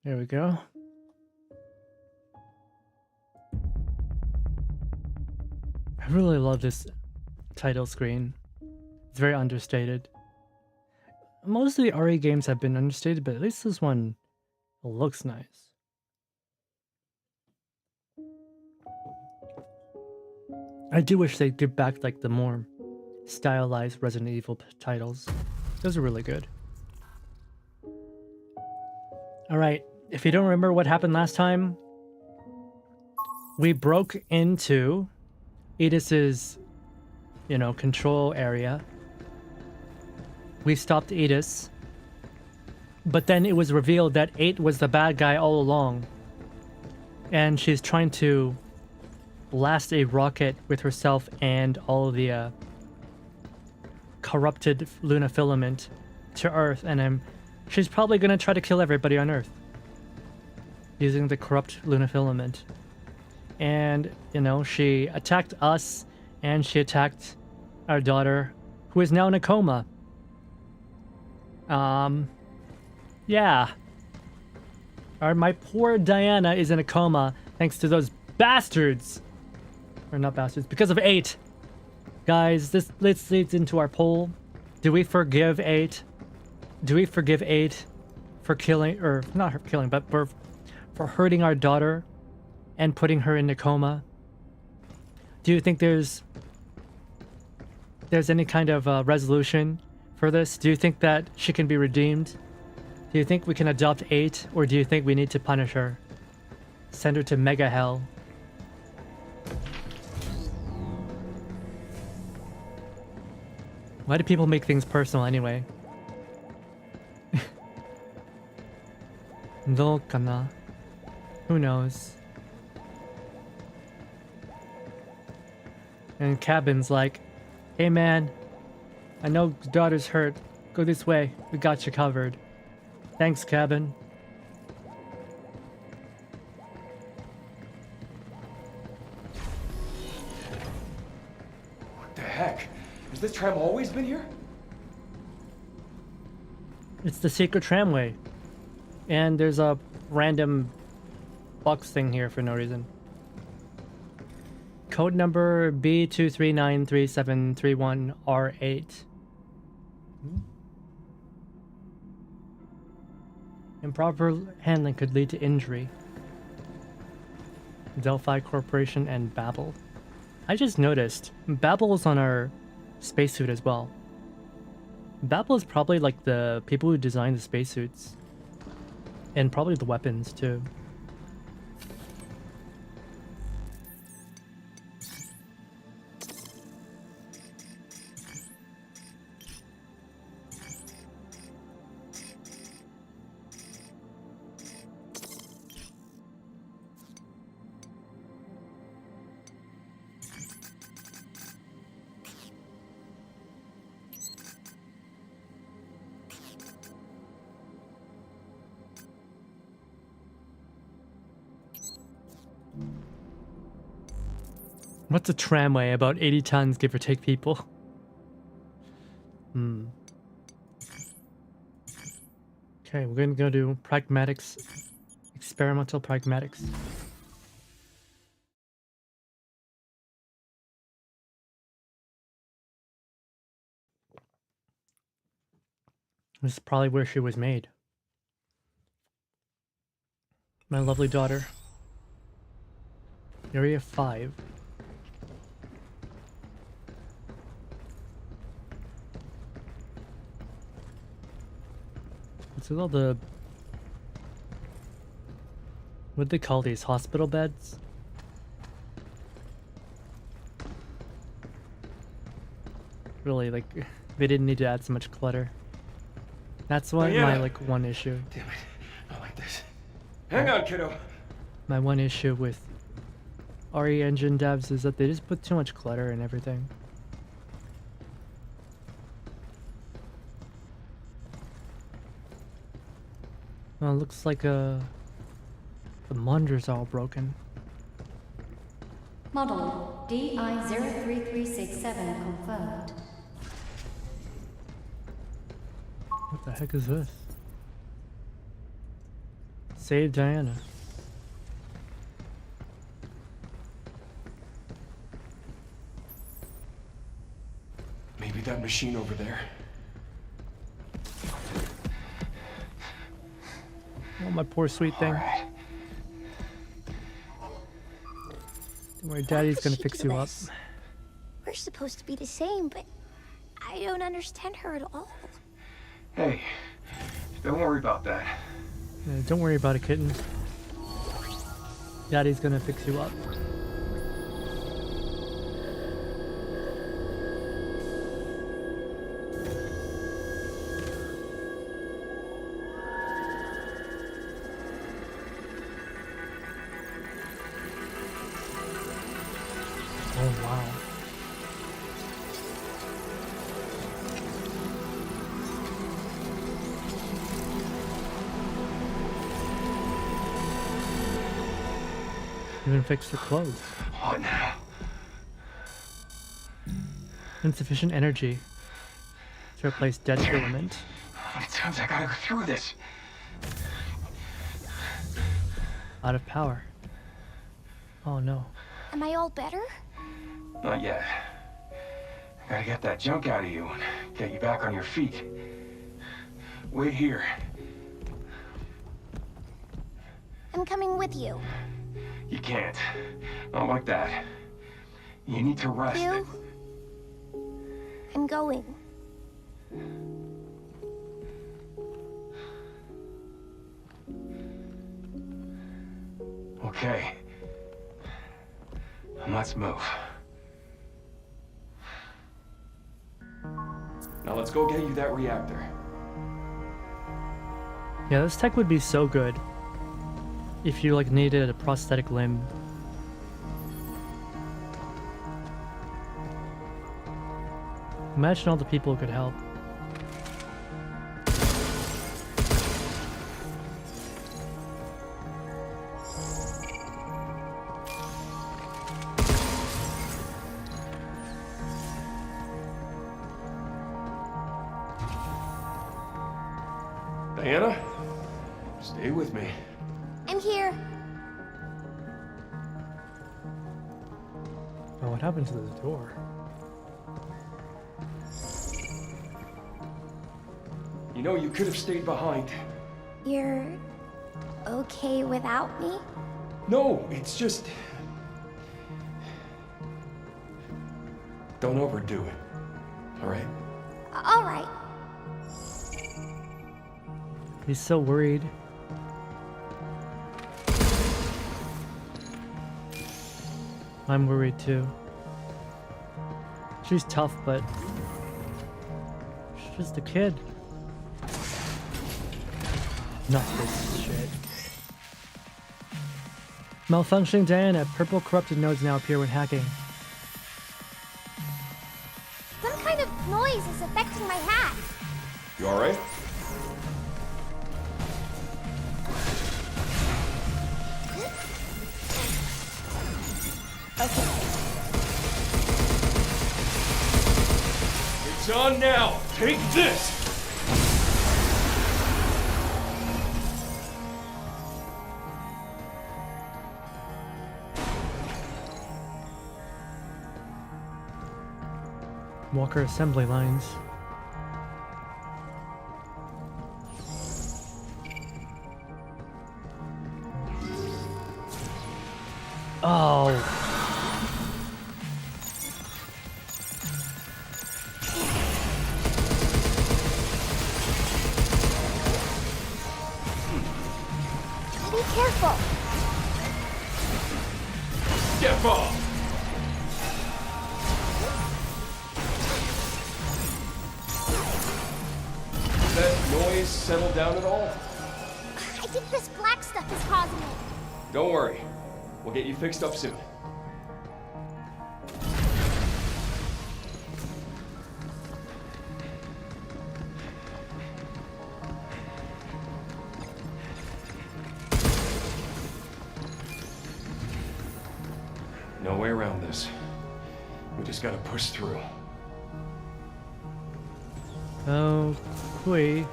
There we go. I really love this title screen. It's very understated. Most of the RE games have been understated, but at least this one looks nice. I do wish they'd give back like the more stylized Resident Evil titles. Those are really good. Alright, if you don't remember what happened last time, we broke into Edis's, control area. We stopped Edis, but then it was revealed that 8 was the bad guy all along, and she's trying to blast a rocket with herself and all of the corrupted Luna filament to Earth, and she's probably gonna try to kill everybody on Earth using the corrupt Luna filament. And she attacked us and she attacked our daughter, who is now in a coma. Yeah. My poor Diana is in a coma thanks to those bastards. Or not bastards, because of 8. Guys, this leads into our poll. Do we forgive 8? Do we forgive 8 for killing, or not her killing, but for hurting our daughter and putting her in a coma? Do you think there's any kind of resolution for this? Do you think that she can be redeemed? Do you think we can adopt 8, or do you think we need to punish her? Send her to mega hell? Why do people make things personal anyway? No kana. Who knows? And Cabin's like, hey man, I know daughter's hurt. Go this way. We got you covered. Thanks, Cabin. What the heck? Has this tram always been here? It's the secret tramway. And there's a random box thing here for no reason. Code number B2393731R8. Improper handling could lead to injury. Delphi Corporation and Babel. I just noticed Babel is on our spacesuit as well. Babel is probably like the people who designed the spacesuits. And probably the weapons too. What's a tramway? About 80 tons, give or take, people. Okay, we're gonna go do pragmatics. Experimental pragmatics. This is probably where she was made. My lovely daughter. Area 5. This is all the... What do they call these? Hospital beds? Really, like, they didn't need to add so much clutter. That's my, like, one issue. Damn it. Not like this. Hang on, kiddo. My one issue with RE Engine devs is that they just put too much clutter and everything. Well, it looks like the monitors are all broken. Model DI03367 confirmed. What the heck is this? Save Diana. Maybe that machine over there. Oh, my poor sweet thing. Right. Don't worry, Daddy's gonna fix you up. We're supposed to be the same, but I don't understand her at all. Hey, don't worry about that. Yeah, don't worry about it, kitten. Daddy's gonna fix you up. Oh, wow. Even fixed her clothes. What now? Insufficient energy to replace dead filament. How many times I gotta go through this? Out of power. Oh no. Am I all better? Not yet. I gotta get that junk out of you and get you back on your feet. Wait here. I'm coming with you. You can't. Not like that. You need to rest. You? I'm going. Okay. Let's move. Now let's go get you that reactor. Yeah, this tech would be so good if you like needed a prosthetic limb. Imagine all the people who could help. Diana, stay with me. I'm here. Oh, what happened to this door? You know, you could have stayed behind. You're okay without me? No, it's just... Don't overdo it, all right? All right. He's so worried. I'm worried too. She's tough, but she's just a kid. Not this shit. Malfunctioning Diana. Purple corrupted nodes now appear when hacking. Some kind of noise is affecting my hat. You all right? Okay. It's on now. Take this. Walker assembly lines. Oh. Be careful. Step off. Did that noise settle down at all? I think this black stuff is causing it. Don't worry. We'll get you fixed up soon. No way around this. We just gotta push through. Oh, quick.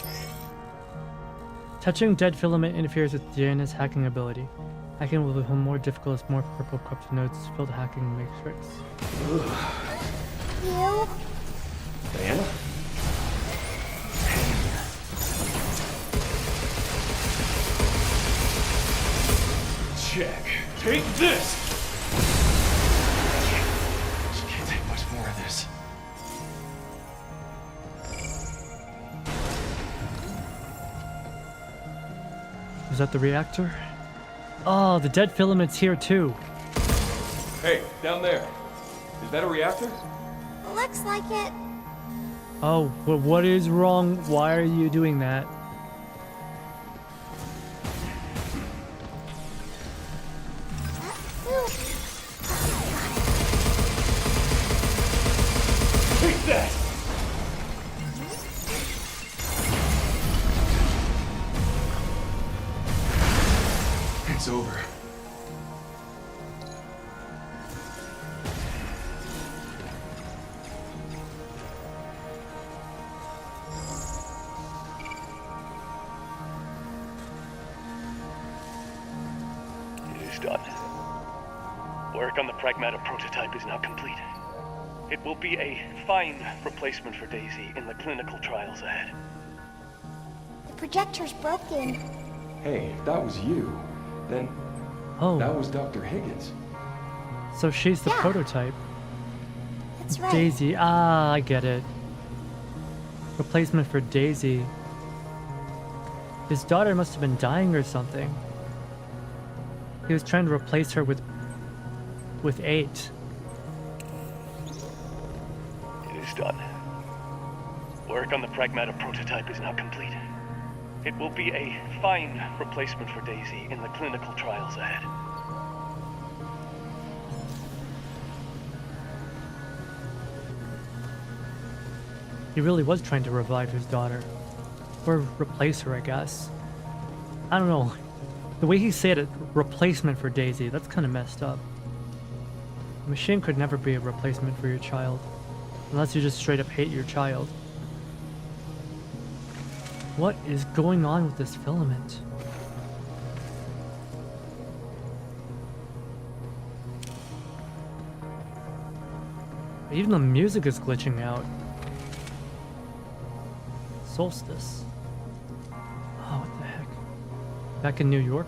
Touching dead filament interferes with Diana's hacking ability. Hacking will become more difficult as more purple corrupted nodes fill the hacking matrix. You? Diana? Check. Take this! She can't take much more of this. Is that the reactor? Oh, the dead filament's here too. Hey, down there. Is that a reactor? Looks like it. Oh, but what is wrong? Why are you doing that? Take that! It's over. Work on the Pragmata prototype is now complete. It will be a fine replacement for Daisy in the clinical trials ahead. The projector's broken. Hey, if that was you, then Oh, that was Dr. Higgins. so she's the Yeah. prototype. That's right. Daisy, I get it. Replacement for Daisy. His daughter must have been dying or something. He was trying to replace her with 8. It is done. Work on the Pragmata prototype is now complete. It will be a fine replacement for Daisy in the clinical trials ahead. He really was trying to revive his daughter. Or replace her, I guess. I don't know. The way he said it, replacement for Daisy, that's kind of messed up. A machine could never be a replacement for your child. Unless you just straight up hate your child. What is going on with this filament? Even the music is glitching out. Solstice. Oh, what the heck? Back in New York?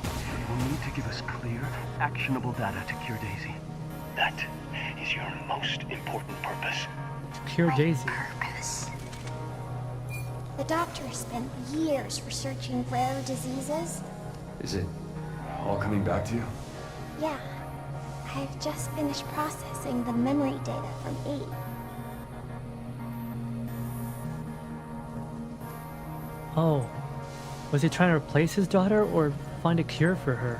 You will need to give us clear, actionable data to cure Daisy. That is your most important purpose. Cure Daisy. Purpose. The doctor spent years researching rare diseases. Is it all coming back to you? Yeah. I've just finished processing the memory data from 8. Oh. Was he trying to replace his daughter or find a cure for her?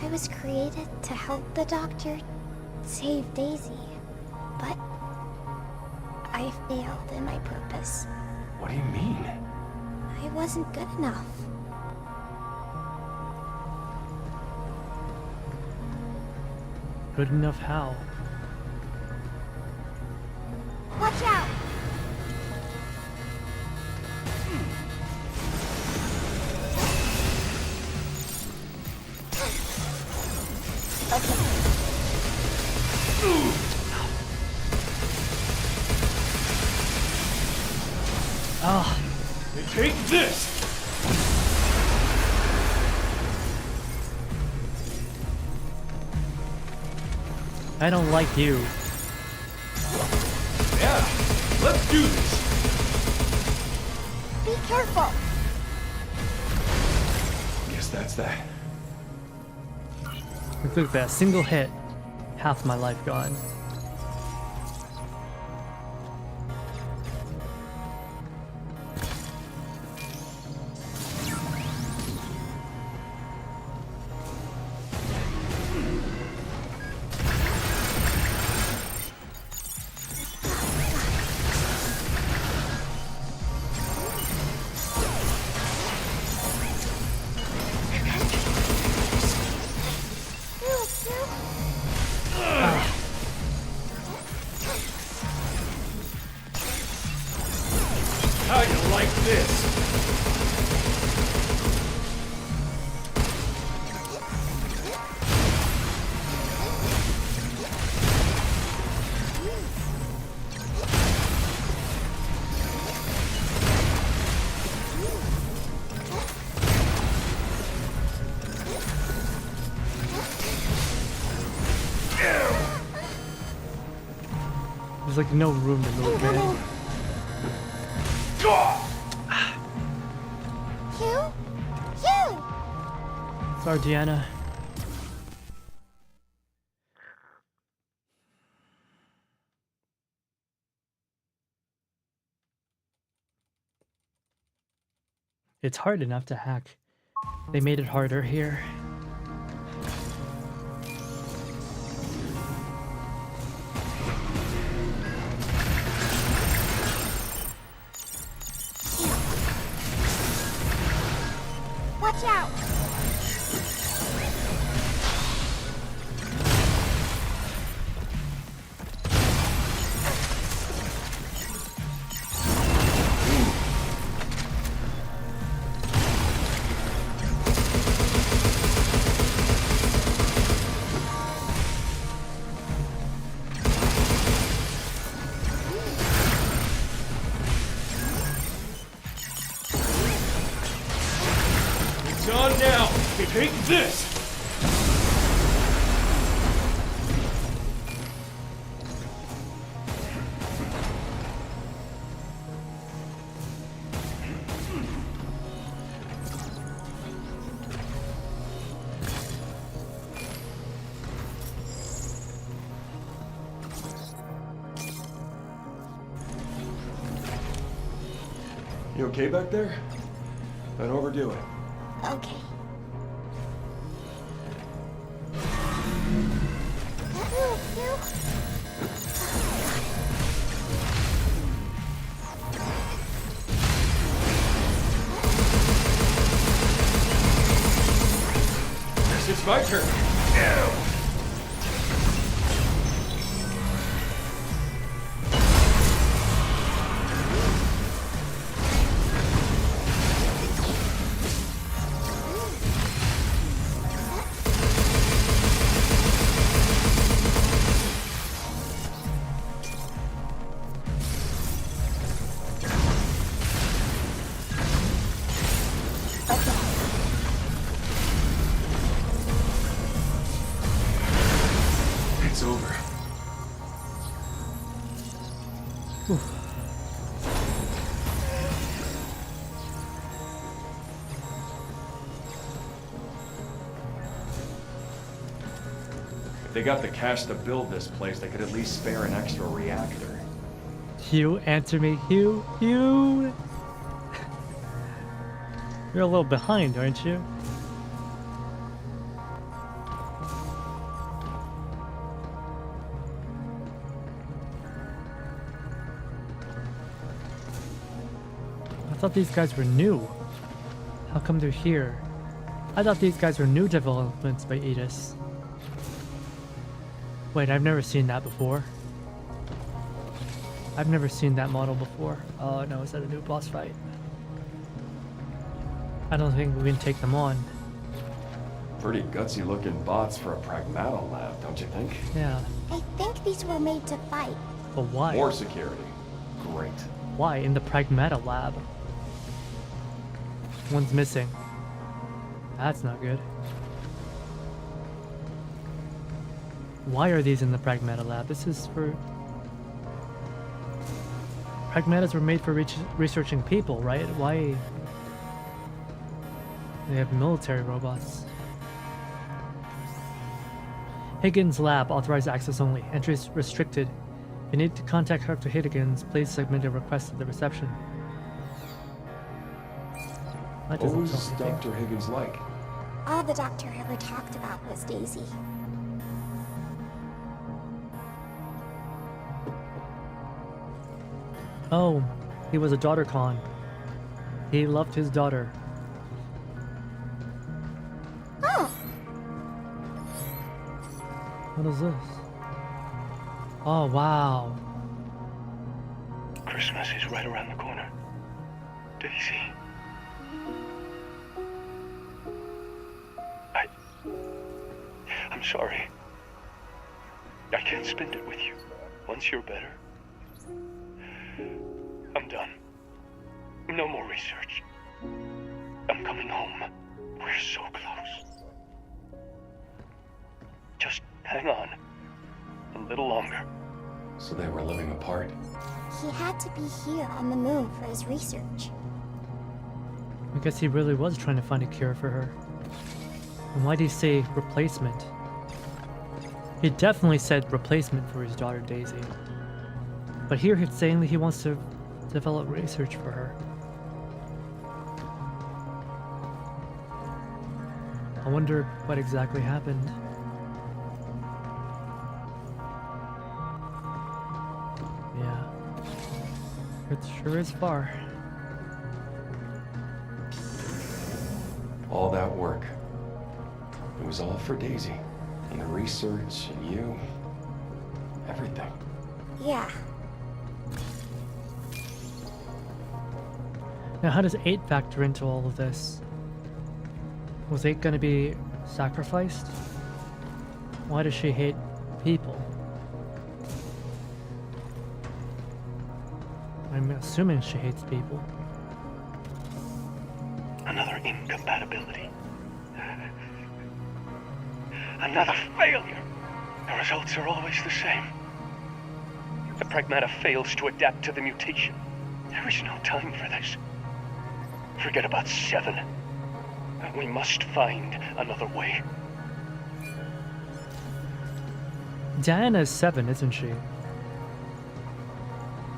I was created to help the doctor save Daisy, but I failed in my purpose. What do you mean? I wasn't good enough. Good enough how? Watch out! Ah, Take this! I don't like you. Yeah, let's do this! Be careful! Guess that's that. Look at that, single hit. Half my life gone. How you like this? There's like no room to move, man. Hugh? Hugh! Sorry, Deanna. It's hard enough to hack. They made it harder here. Take this! You okay back there? Don't overdo it. Okay. Guess it's my turn. It's over. If they got the cash to build this place, they could at least spare an extra reactor. Hugh, answer me, Hugh. Hugh. You're a little behind, aren't you? I thought these guys were new. How come they're here? I thought these guys were new developments by Edis. Wait, I've never seen that before. I've never seen that model before. Oh no, is that a new boss fight? I don't think we can take them on. Pretty gutsy looking bots for a Pragmata lab, don't you think? Yeah, I think these were made to fight. but why? More security. Great. Why in the Pragmata lab? One's missing. That's not good. Why are these in the Pragmata lab? This is for... Pragmatas were made for researching people, right? Why... They have military robots. Higgins Lab, authorized access only. Entry is restricted. If you need to contact Dr. Higgins, please submit a request to the reception. That What doesn't was tell me. Dr. Higgins like? All the doctor ever talked about was Daisy. Oh, he was a daughter con. He loved his daughter. Oh, What is this? Oh, wow. Christmas is right around the corner. Daisy. I'm sorry. I can't spend it with you. Once you're better. I'm done. No more research. I'm coming home. We're so close. Just hang on. A little longer. So they were living apart? he had to be here on the moon for his research. I guess he really was trying to find a cure for her. And why did he say replacement? He definitely said replacement for his daughter Daisy. But here he's saying that he wants to develop research for her. I wonder what exactly happened. Yeah. It sure is far. All that work. It was all for Daisy. And the research, and you. Everything. Yeah. Now how does 8 factor into all of this? Was 8 gonna be sacrificed? Why does she hate people? I'm assuming she hates people. Another incompatibility. Another failure. The results are always the same. The Pragmata fails to adapt to the mutation. There is no time for this. Forget about 7. We must find another way. Diana's 7, isn't she?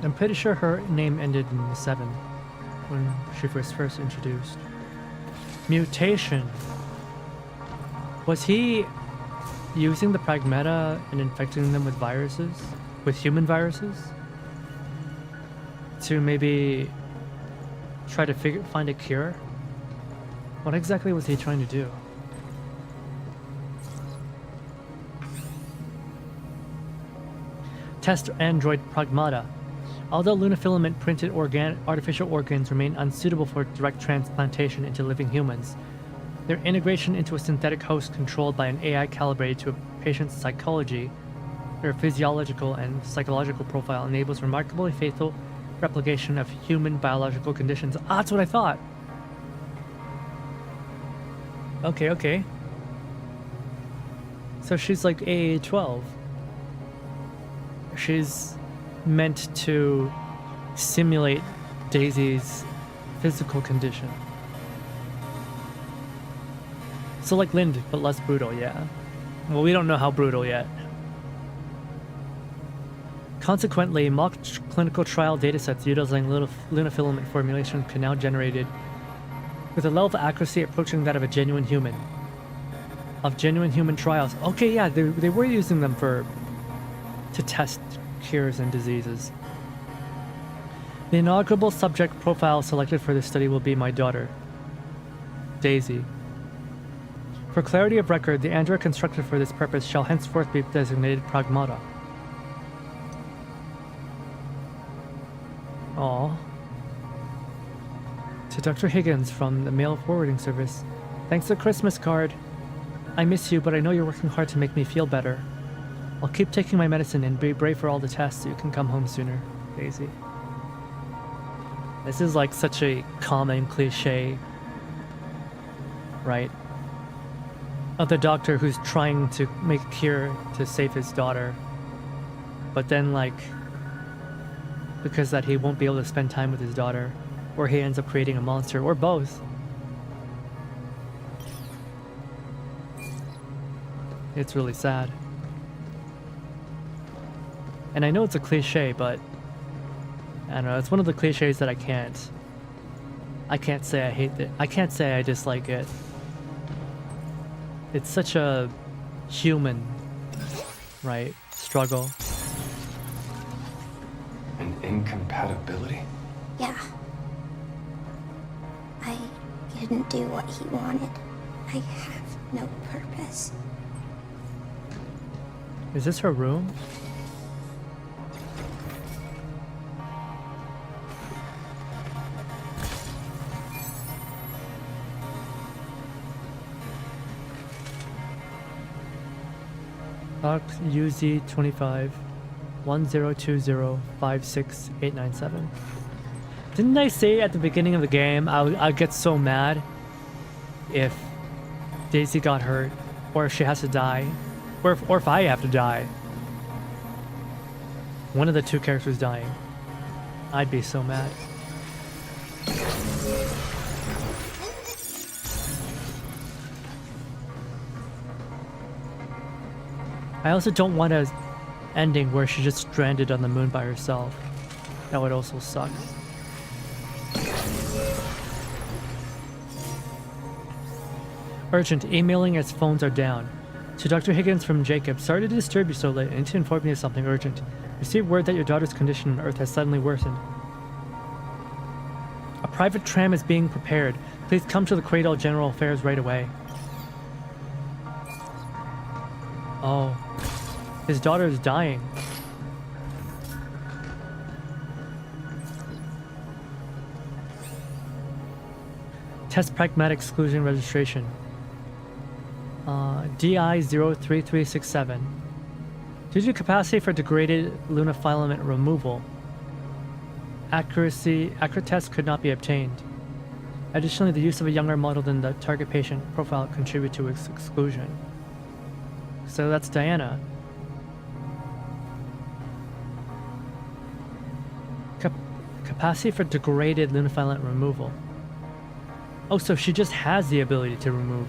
I'm pretty sure her name ended in 7 when she was first introduced. Mutation. Was he using the Pragmata and infecting them with viruses? With human viruses? To maybe try to find a cure? What exactly was he trying to do? Test android Pragmata. Although lunafilament printed artificial organs remain unsuitable for direct transplantation into living humans, their integration into a synthetic host controlled by an AI calibrated to a patient's psychology, their physiological and psychological profile enables remarkably faithful replication of human biological conditions. Ah, that's what I thought! Okay. So she's like AA-12. She's meant to simulate Daisy's physical condition. So like Lind, but less brutal, yeah. Well, we don't know how brutal yet. Consequently, mock clinical trial datasets utilizing lunafilament formulation can now be generated with a level of accuracy approaching that of a genuine human. Of genuine human trials. Okay, yeah, they were using them to test cures and diseases. The inaugural subject profile selected for this study will be my daughter, Daisy. For clarity of record, the android constructed for this purpose shall henceforth be designated Pragmata. Aww. To Dr. Higgins from the mail forwarding service. Thanks for the Christmas card. I miss you, but I know you're working hard to make me feel better. I'll keep taking my medicine and be brave for all the tests so you can come home sooner, Daisy. This is like such a common cliche, right? Of the doctor who's trying to make a cure to save his daughter, but then like, because that he won't be able to spend time with his daughter, or he ends up creating a monster, or both. It's really sad. And I know it's a cliche, but I don't know, it's one of the cliches that I can't say I hate it. I can't say I dislike it. It's such a human, right, struggle. An incompatibility? Yeah. I didn't do what he wanted. I have no purpose. Is this her room? Box UZ25 1020568897. Didn't I say at the beginning of the game I'd get so mad if Daisy got hurt, or if she has to die, or if I have to die? One of the two characters dying. I'd be so mad. I also don't want an ending where she's just stranded on the moon by herself. That would also suck. Urgent, emailing as phones are down. To Dr. Higgins from Jacob, sorry to disturb you so late. I need to inform you of something urgent. Received word that your daughter's condition on Earth has suddenly worsened. A private tram is being prepared. Please come to the Cradle General Affairs right away. Oh. His daughter is dying. Test Pragmatic Exclusion Registration. DI-03367. Due to capacity for degraded lunafilament removal, accurate tests could not be obtained. Additionally, the use of a younger model than the target patient profile contributed to its exclusion. So that's Diana. Capacity for degraded lunafilament removal. Oh, so she just has the ability to remove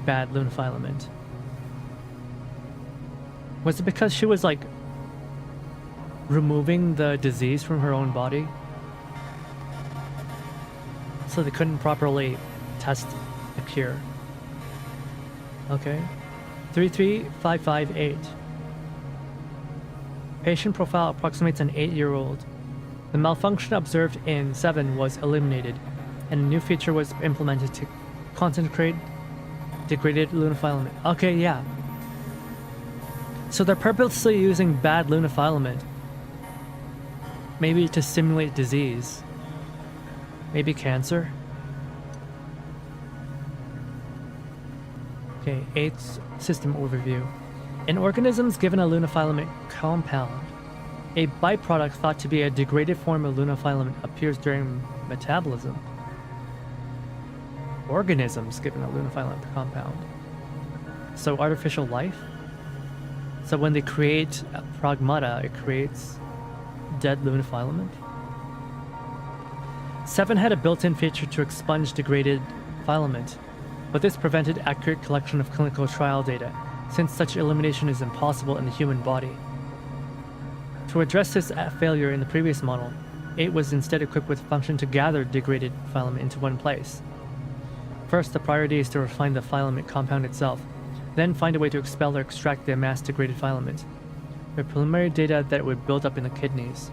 bad lunafilament. Was it because she was like removing the disease from her own body? So they couldn't properly test the cure. Okay. 33558. Patient profile approximates an 8-year-old. The malfunction observed in 7 was eliminated, and a new feature was implemented to concentrate degraded lunafilament. Okay, yeah. So they're purposely using bad lunafilament. Maybe to simulate disease. Maybe cancer. Okay, 8th system overview. In organisms given a lunafilament compound, a byproduct thought to be a degraded form of lunafilament appears during metabolism. Organisms given a lunafilament compound. So artificial life? So when they create a PRAGMATA, it creates dead lunafilament? 7 had a built-in feature to expunge degraded filament, but this prevented accurate collection of clinical trial data, since such elimination is impossible in the human body. To address this failure in the previous model, 8 was instead equipped with a function to gather degraded filament into one place. First, the priority is to refine the filament compound itself, then find a way to expel or extract the amassed degraded filament. With preliminary data that it would build up in the kidneys.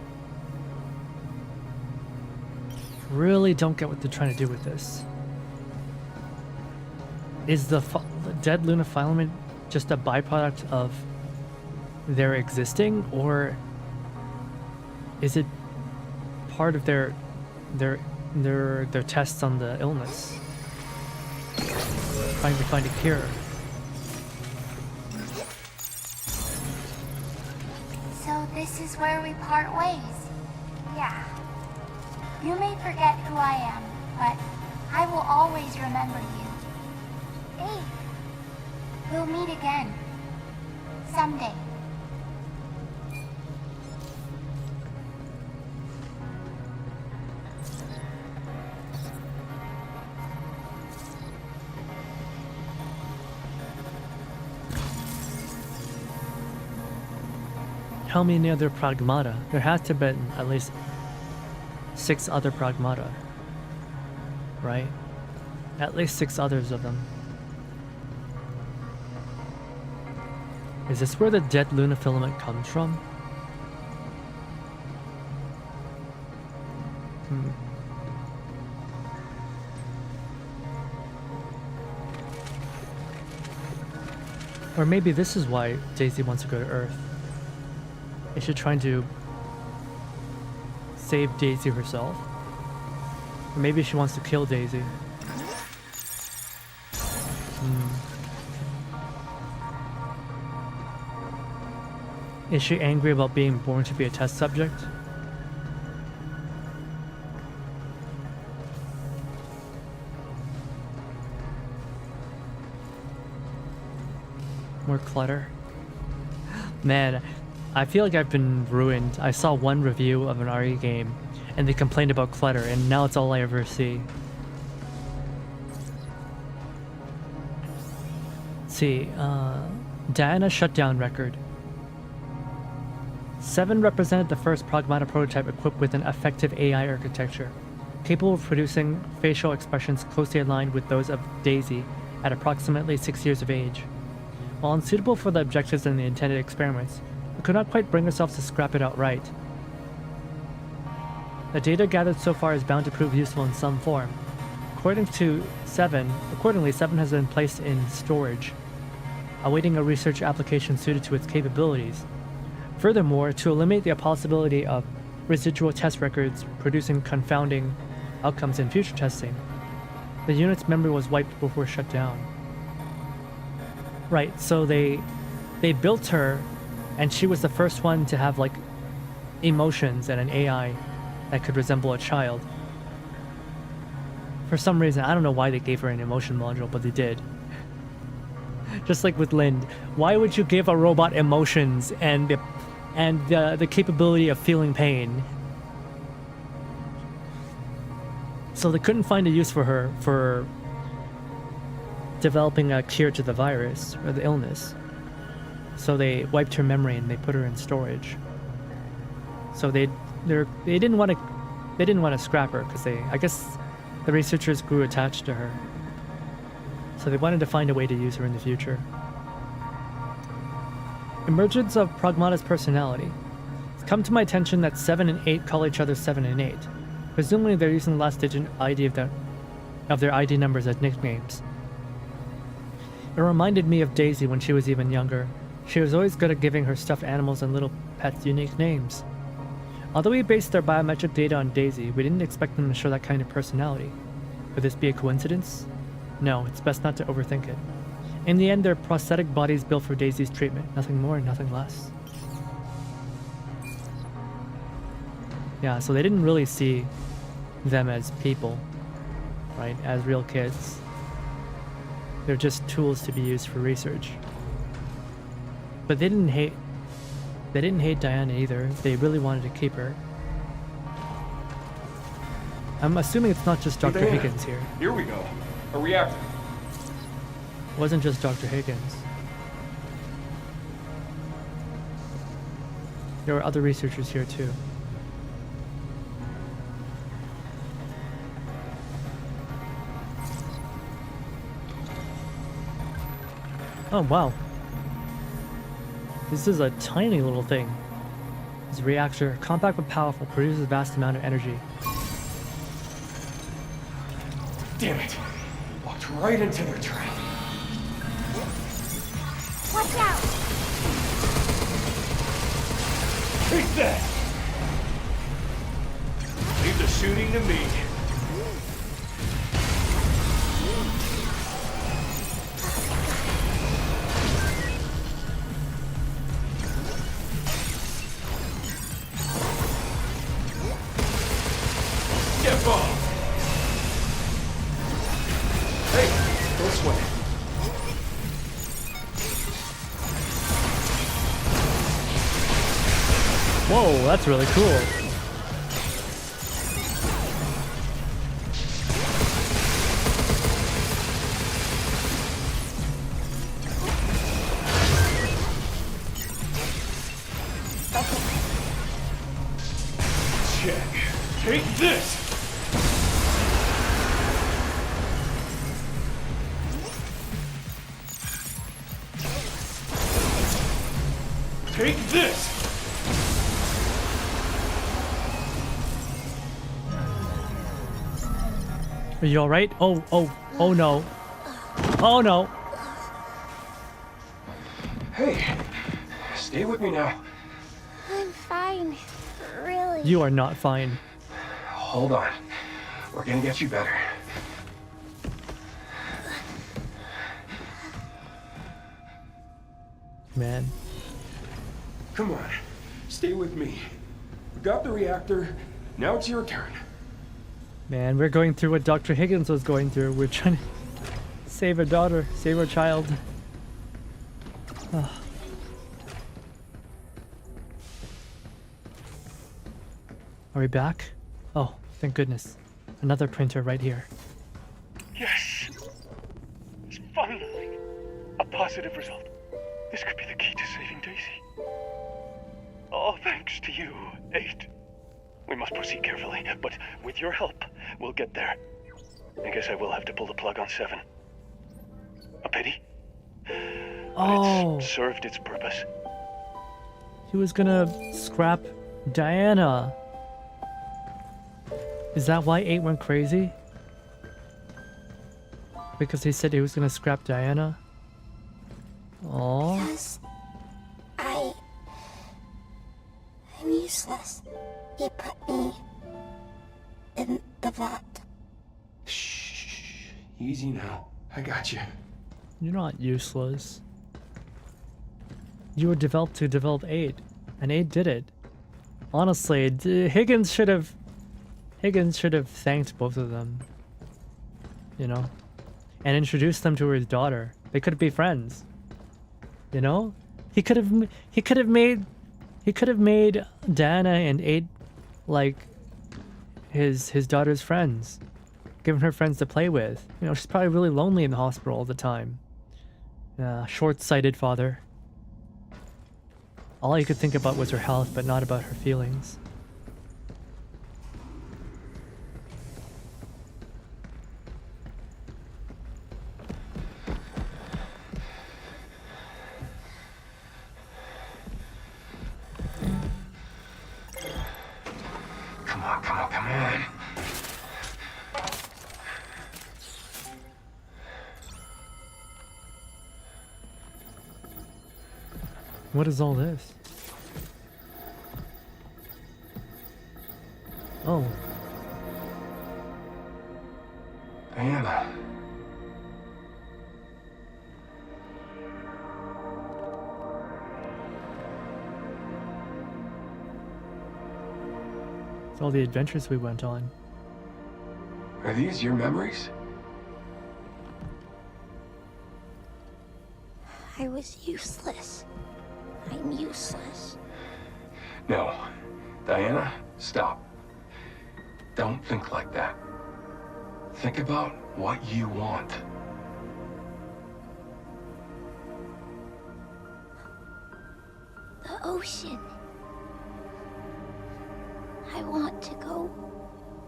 Really don't get what they're trying to do with this. Is the dead lunafilament just a byproduct of their existing, or is it part of their tests on the illness? Trying to find a cure. So this is where we part ways. Yeah. You may forget who I am, but I will always remember you. Hey, we'll meet again. Someday. How many other PRAGMATA? There has to have been at least 6 other PRAGMATA. Right? At least 6 others of them. Is this where the dead lunafilament comes from? Or maybe this is why Daisy wants to go to Earth. Is she trying to save Daisy herself? Or maybe she wants to kill Daisy. Is she angry about being born to be a test subject? More clutter. Man, I feel like I've been ruined. I saw one review of an RE game and they complained about clutter, and now it's all I ever see. Let's see, Diana shutdown record. 7 represented the first PRAGMATA prototype equipped with an effective AI architecture, capable of producing facial expressions closely aligned with those of Daisy at approximately 6 years of age. While unsuitable for the objectives and the intended experiments, we could not quite bring ourselves to scrap it outright. The data gathered so far is bound to prove useful in some form. Accordingly, 7 has been placed in storage, awaiting a research application suited to its capabilities. Furthermore, to eliminate the possibility of residual test records producing confounding outcomes in future testing, the unit's memory was wiped before shutdown. Right, so they built her, and she was the first one to have like emotions and an AI that could resemble a child. For some reason, I don't know why they gave her an emotion module, but they did. Just like with Lind, why would you give a robot emotions and the capability of feeling pain? So they couldn't find a use for her for developing a cure to the virus or the illness. So they wiped her memory and they put her in storage. So they didn't want to scrap her because I guess the researchers grew attached to her. So they wanted to find a way to use her in the future. Emergence of Pragmata's personality. It's come to my attention that 7 and 8 call each other 7 and 8. Presumably they're using the last digit ID of their ID numbers as nicknames. It reminded me of Daisy when she was even younger. She was always good at giving her stuffed animals and little pets unique names. Although we based their biometric data on Daisy, we didn't expect them to show that kind of personality. Could this be a coincidence? No, it's best not to overthink it. In the end, they're prosthetic bodies built for Daisy's treatment. Nothing more, nothing less. Yeah, so they didn't really see them as people, right? As real kids. They're just tools to be used for research. But they didn't hate Diana either. They really wanted to keep her. I'm assuming it's not just Dr. Higgins here. Here we go. A reactor. It wasn't just Dr. Higgins. There were other researchers here too. Oh wow. This is a tiny little thing. This reactor, compact but powerful, produces a vast amount of energy. Damn it. Walked right into their trap. Watch out! Take that! Leave the shooting to me. Get off! Hey, don't sweat it. Whoa, that's really cool. Check. Take this! Take this! Are you alright? Oh no. Oh no. Hey, stay with me now. I'm fine. Really. You are not fine. Hold on. We're gonna get you better. Man. Come on. Stay with me. We got the reactor. Now it's your turn. Man, we're going through what Dr. Higgins was going through. We're trying to save her daughter, save her child. Ah. Are we back? Oh, thank goodness. Another printer right here. Yes! It's finally a positive result. This could be the key to saving Daisy. All thanks to you, 8. We must proceed carefully, but with your help, we'll get there. I guess I will have to pull the plug on 7. A pity. Oh, It's served its purpose. he was gonna scrap Diana. Is that why 8 went crazy? Because he said he was gonna scrap Diana? Oh. Yes. I'm useless. He put me in the vat. Shh. Easy now. I got you. You're not useless. You were developed to develop 8, and 8 did it. Honestly, Higgins should have thanked both of them. You know? And introduced them to his daughter. They could be friends. You know? He could have made Diana and Aid like his daughter's friends. Given her friends to play with. You know, she's probably really lonely in the hospital all the time. Short-sighted father. All he could think about was her health, but not about her feelings. Come on, come on, come on. What is all this? Oh. Diana. It's all the adventures we went on. Are these your memories? I was useless. I'm useless. No. Diana, stop. Don't think like that. Think about what you want. The ocean. I want to go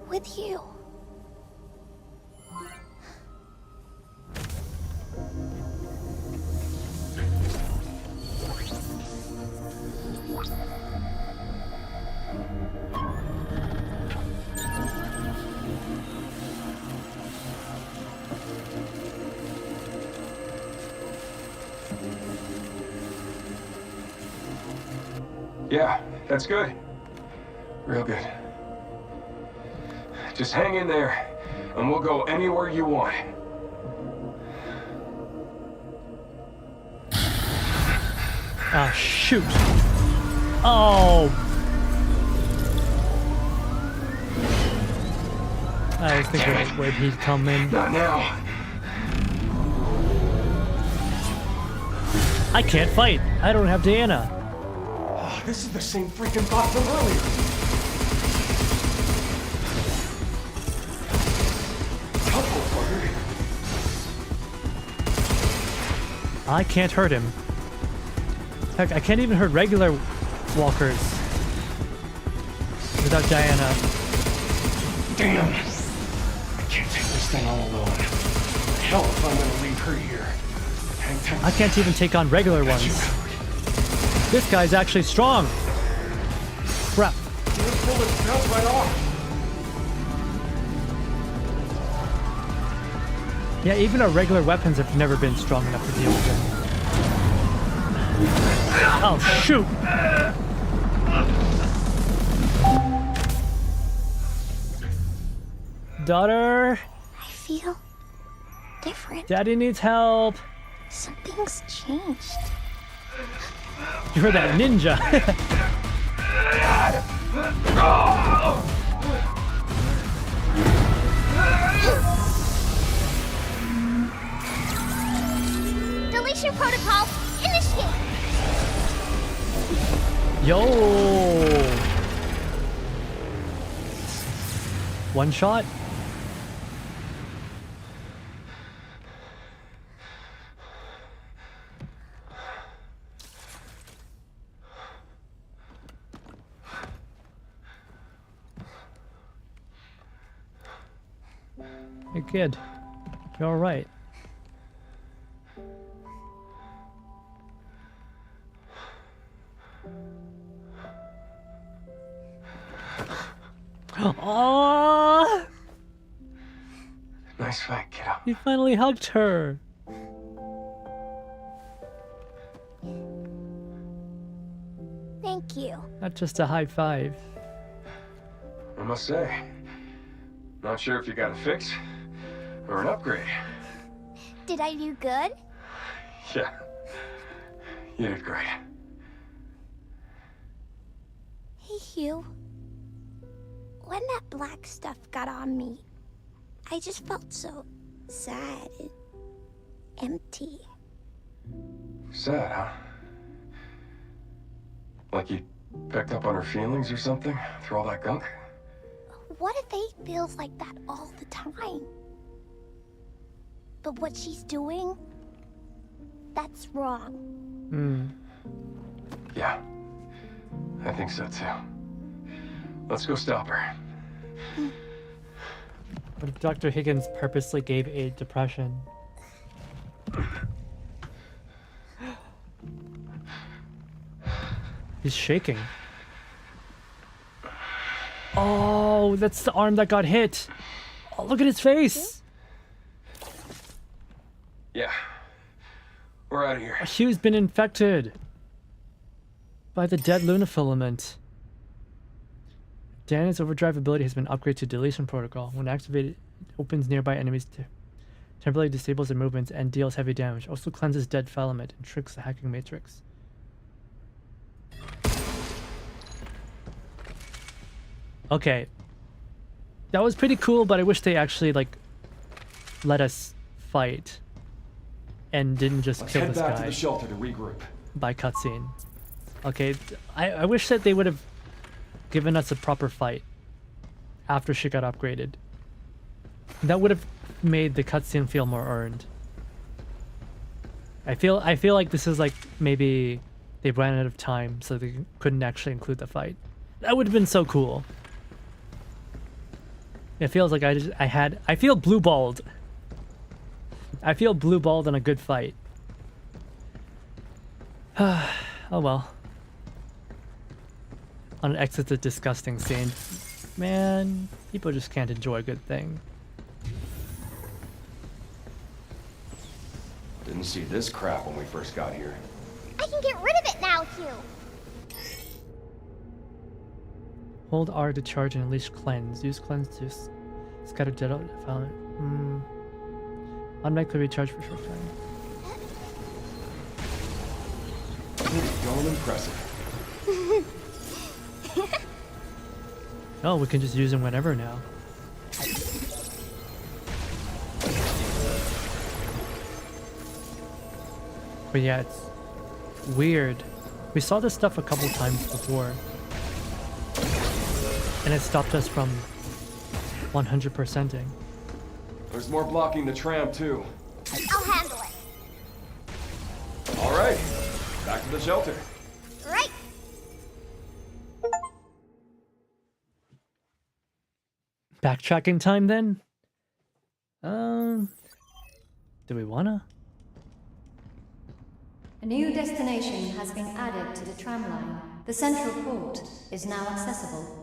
with you. Yeah, that's good. Real good. Just hang in there, and we'll go anywhere you want. Ah, shoot. Oh. I was thinking where he'd come in. Not now. I can't fight. I don't have Diana. Oh, this is the same freaking thought from earlier. I can't hurt him. Heck, I can't even hurt regular walkers without Diana. Damn! I can't take this thing all alone. Hell if I'm gonna leave her here. Hang tight. I can't even take on regular ones. This guy's actually strong. Crap. This bullet bounced right off. Yeah, even our regular weapons have never been strong enough to deal with him. Oh, shoot! Daughter! I feel different. Daddy needs help! Something's changed. You heard that ninja! Deletion protocol, initiate! Yo! One shot? Hey kid, you alright? Aww! Nice fight, kiddo. He finally hugged her. Thank you. Not just a high five. I must say, not sure if you got a fix or an upgrade. Did I do good? Yeah, you did great. Hey, Hugh. When that black stuff got on me, I just felt so sad and empty. Sad, huh? Like you picked up on her feelings or something through all that gunk? What if Faith feels like that all the time? But what she's doing, that's wrong. Yeah, I think so too. Let's go stop her. What if Dr. Higgins purposely gave Aid depression? He's shaking. Oh, that's the arm that got hit. Oh, look at his face. Yeah, we're out of here. Hugh's been infected by the dead Luna filament. Dan's overdrive ability has been upgraded to deletion protocol. When activated, it opens nearby enemies, temporarily disables their movements, and deals heavy damage. Also cleanses dead filament and tricks the hacking matrix. Okay. That was pretty cool, but I wish they actually, like, let us fight. And didn't just kill this guy. Head back to the shelter to regroup. By cutscene. Okay, I wish that they would have given us a proper fight after she got upgraded. That would have made the cutscene feel more earned. I feel like this is like maybe they ran out of time, so they couldn't actually include the fight. That would have been so cool. It feels like I feel blue-balled. I feel blue-balled on a good fight. Oh well. On an exit the disgusting scene. Man, people just can't enjoy a good thing. Didn't see this crap when we first got here. I can get rid of it now, Hugh. Hold R to charge and unleash cleanse. Use cleanse to scatter dead filament. Automatically recharge for a short time. Going impressive. Oh, we can just use them whenever now. But yeah, it's weird. We saw this stuff a couple times before. And it stopped us from 100%ing. There's more blocking the tram, too. I'll handle it. All right, back to the shelter. Right. Backtracking time then? Do we wanna? A new destination has been added to the tram line. The central port is now accessible.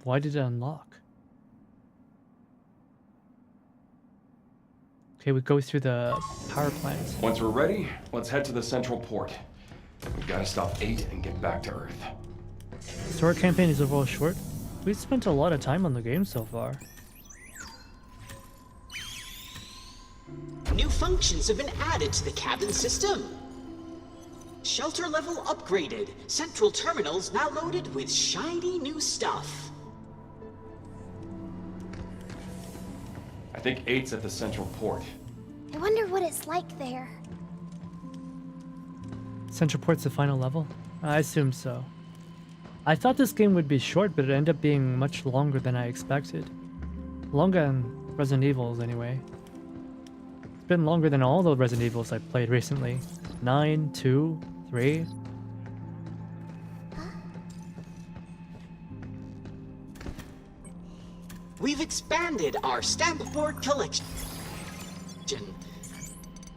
Why did it unlock? Okay, we go through the power plant. Once we're ready, let's head to the central port. We gotta stop 8 and get back to Earth. Story campaign is overall short. We've spent a lot of time on the game so far. New functions have been added to the cabin system. Shelter level upgraded. Central terminals now loaded with shiny new stuff. I think 8's at the central port. I wonder what it's like there. Central Port's the final level? I assume so. I thought this game would be short, but it ended up being much longer than I expected. Longer than Resident Evil's anyway. It's been longer than all the Resident Evils I've played recently. 9, 2, 3. We've expanded our stamp board collection.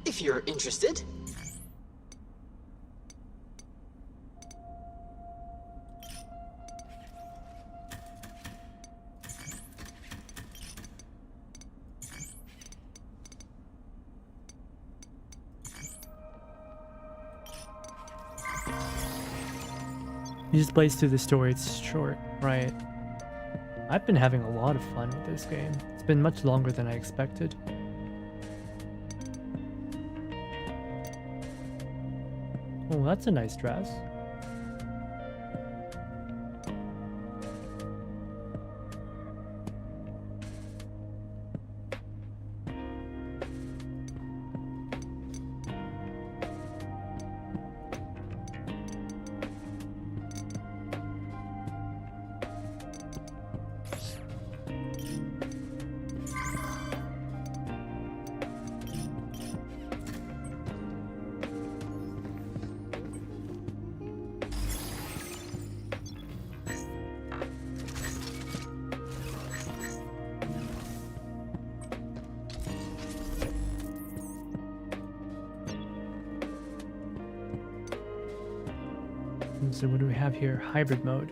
If you're interested. You just blaze through the story, it's short, right? I've been having a lot of fun with this game. It's been much longer than I expected. Oh, that's a nice dress. What And so what do we have here? Hybrid mode.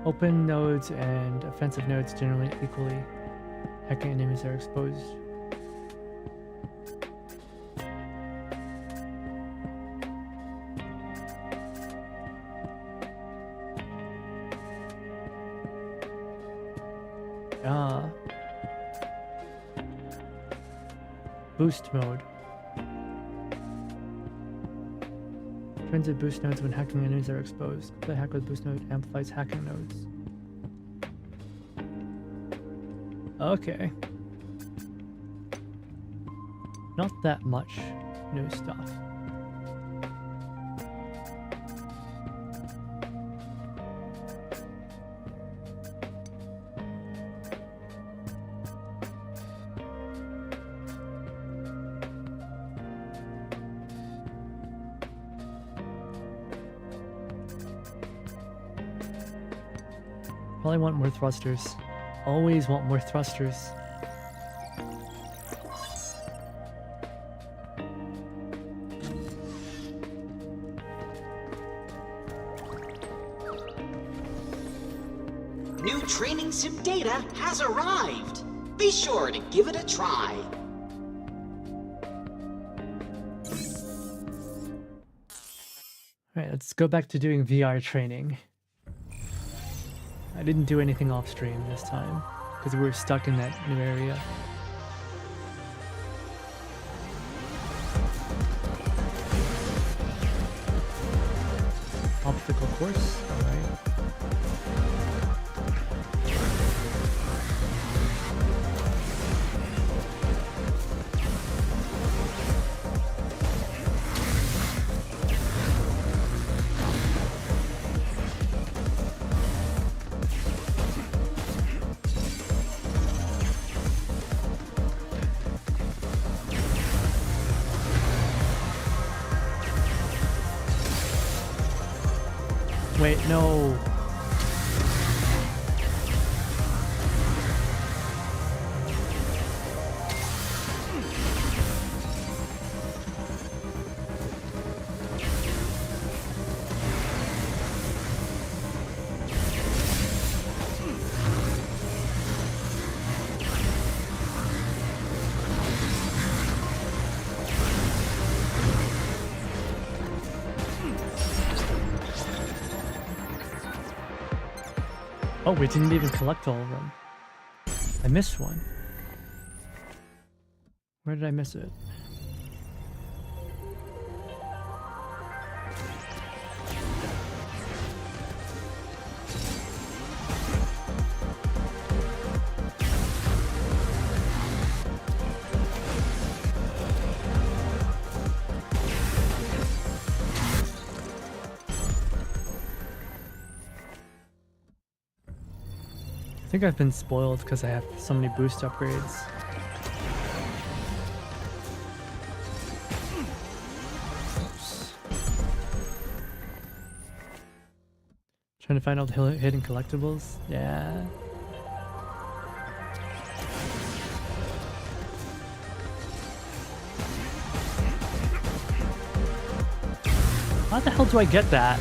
Open nodes and offensive nodes generally equally. Hacking enemies are exposed. Boost mode. Transit boost nodes when hacking enemies are exposed. The hack with boost node amplifies hacking nodes. Okay. Not that much new stuff. Probably want more thrusters. Always want more thrusters. New training sim data has arrived. Be sure to give it a try. Alright, let's go back to doing VR training. I didn't do anything off stream this time because we were stuck in that new area. Obstacle course, alright. Wait, no. Oh, we didn't even collect all of them. I missed one. Where did I miss it? I think I've been spoiled because I have so many boost upgrades. Oops. Trying to find all the hidden collectibles? Yeah. How the hell do I get that?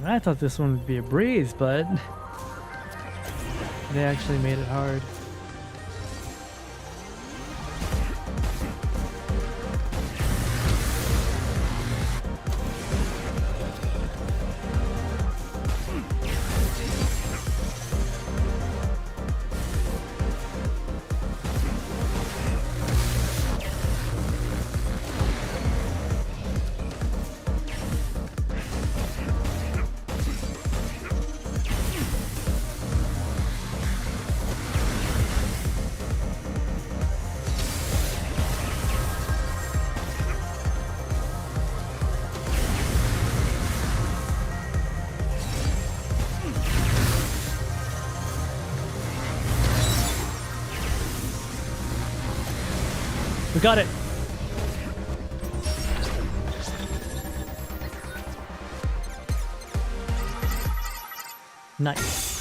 I thought this one would be a breeze, but they actually made it hard. We got it. Nice.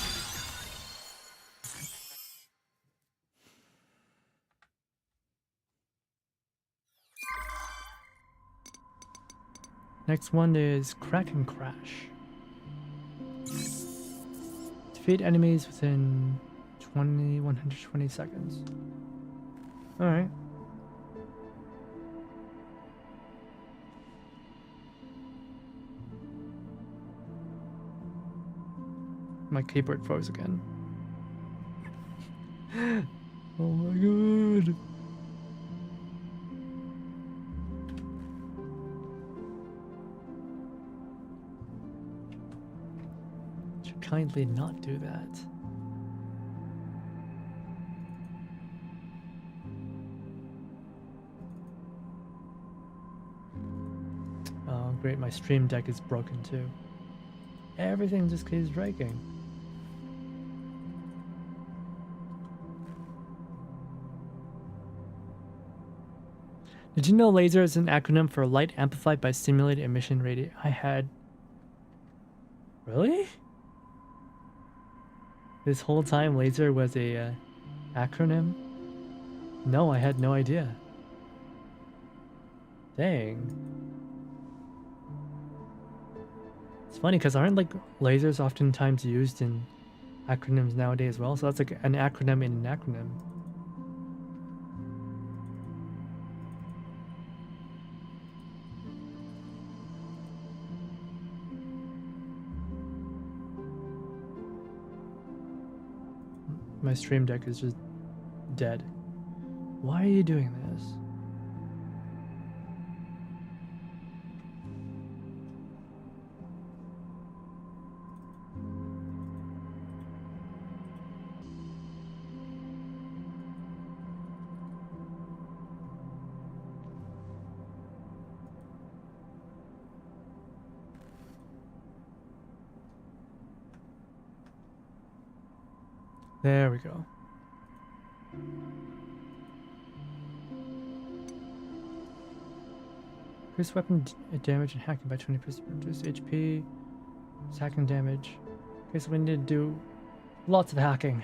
Next one is Crack and Crash. Defeat enemies within 120 seconds. Alright. My keyboard froze again. Oh my god. Should kindly not do that. Oh great, my stream deck is broken too. Everything just keeps breaking. Did you know laser is an acronym for light amplified by stimulated emission radiation? I had... Really? This whole time laser was a acronym? No, I had no idea. Dang. It's funny because aren't like lasers oftentimes used in acronyms nowadays as well? So that's like an acronym in an acronym. My stream deck is just dead. Why are you doing this? There we go. Increase weapon damage and hacking by 20%. Reduce HP. Hacking damage. Okay, so we need to do lots of hacking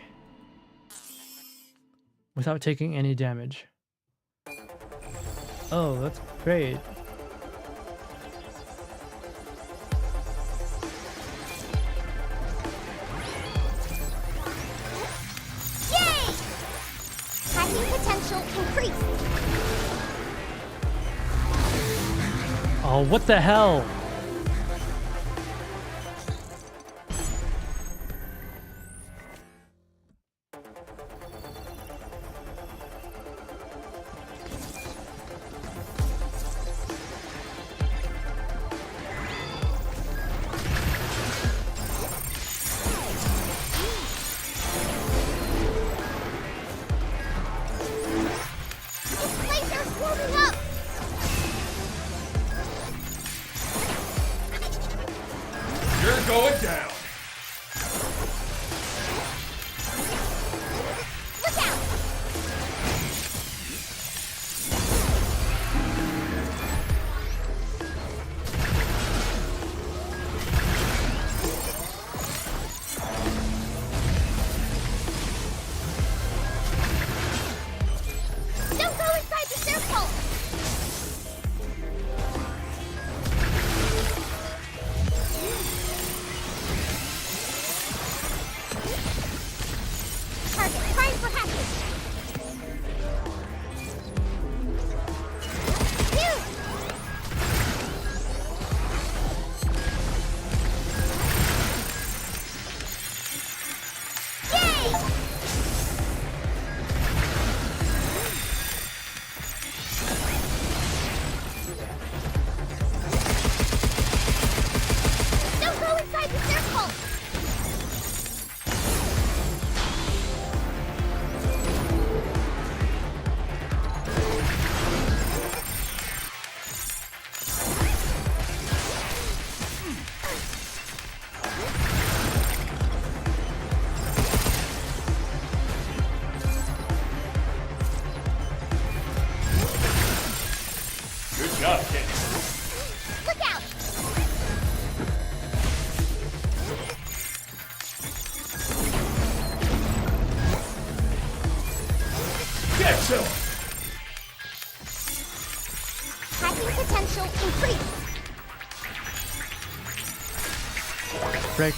without taking any damage. Oh, that's great. Oh, what the hell? yourself. Hacking potential increased. Frick.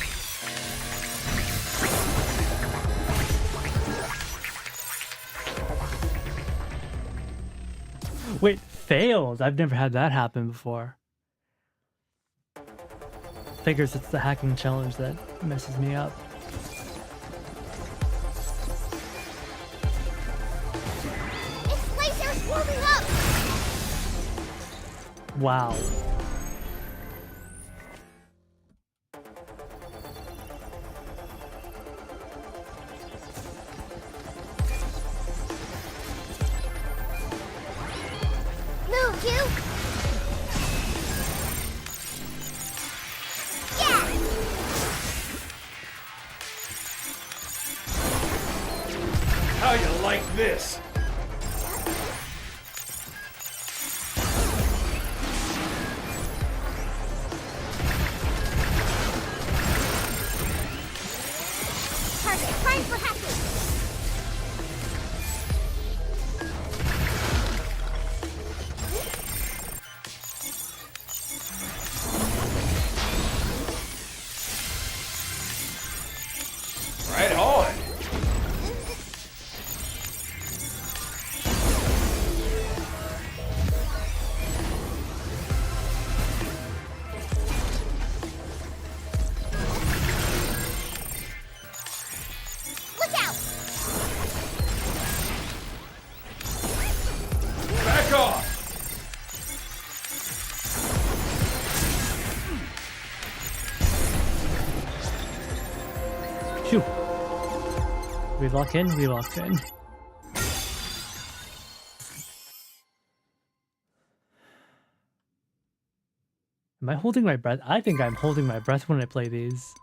Wait, failed? I've never had that happen before. Figures it's the hacking challenge that messes me up. Its laser's warming up. Wow. Move, you. Yeah. How you like this? Target prime for hacking. Right on. Look out. Back off. Phew. We lock in, we lock in. Am I holding my breath? I think I'm holding my breath when I play these.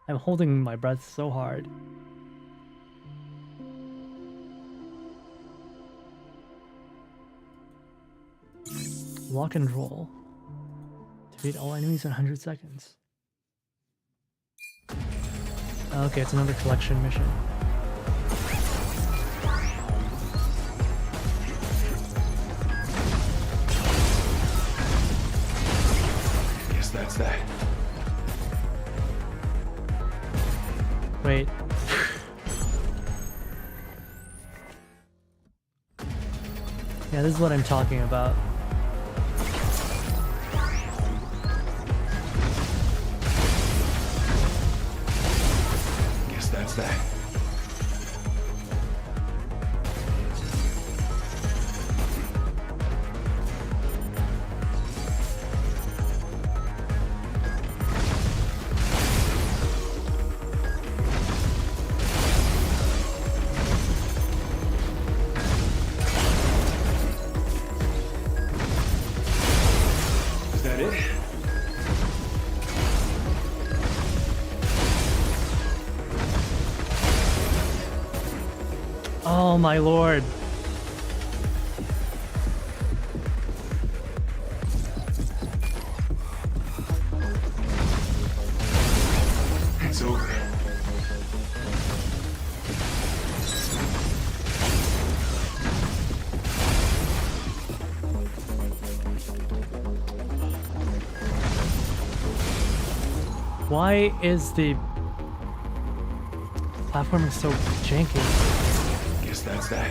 I'm holding my breath so hard. Lock and roll. Defeat all enemies in 100 seconds. Okay, it's another collection mission. Guess that's that. Wait. Yeah, this is what I'm talking about. Guess that's that. Is that it? Oh my lord. It's over. Why is the platforming so janky? Guess that's that.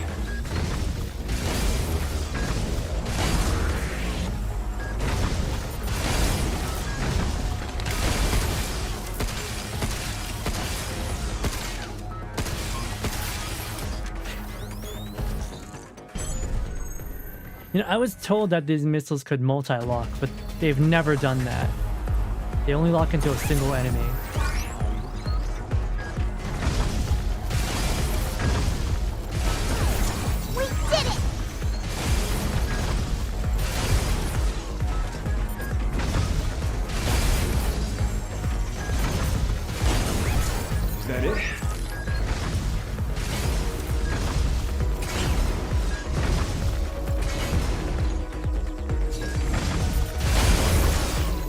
You know, I was told that these missiles could multi-lock, but they've never done that. They only lock into a single enemy. We did it. Is that it?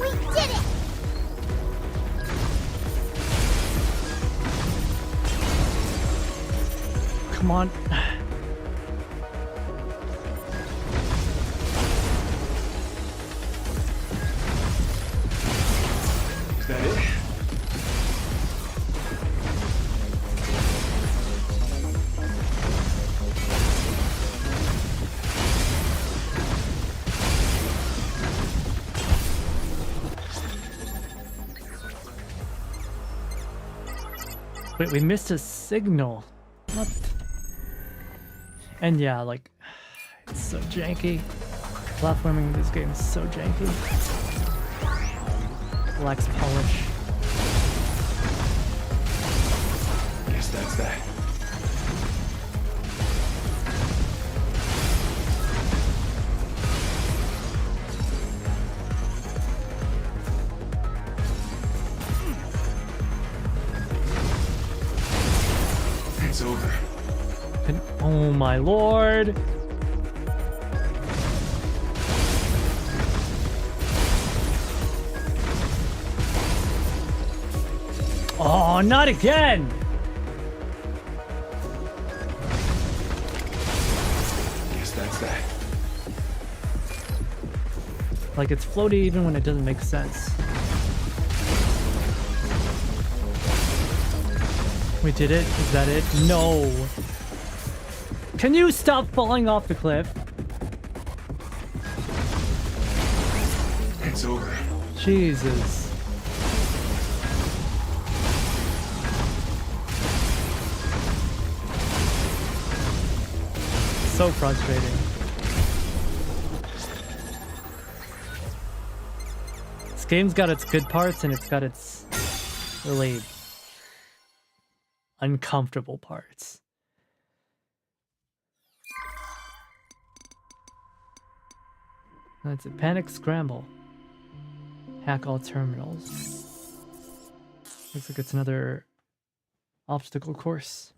We did it. Come on. Wait, we missed a signal. What? And yeah, like, it's so janky. Platforming in this game is so janky. Lacks polish. Guess that's that. It's over. And oh my lord. Oh, not again! Guess that's that. Like, it's floaty even when it doesn't make sense. We did it? Is that it? No! Can you stop falling off the cliff? It's over. Jesus. So frustrating. This game's got its good parts and it's got its really uncomfortable parts. That's a panic scramble. Hack all terminals. Looks like it's another obstacle course.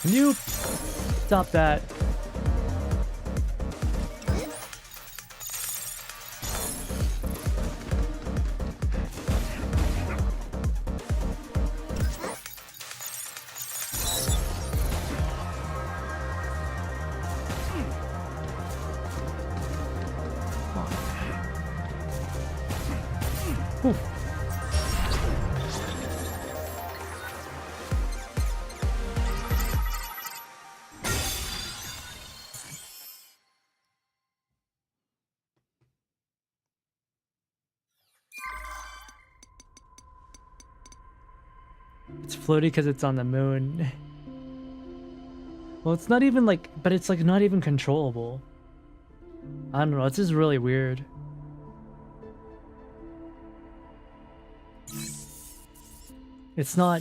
Can you stop that? Whew. It's floaty because it's on the moon. Well, it's not even like, but it's like not even controllable. I don't know, it's just really weird. It's not,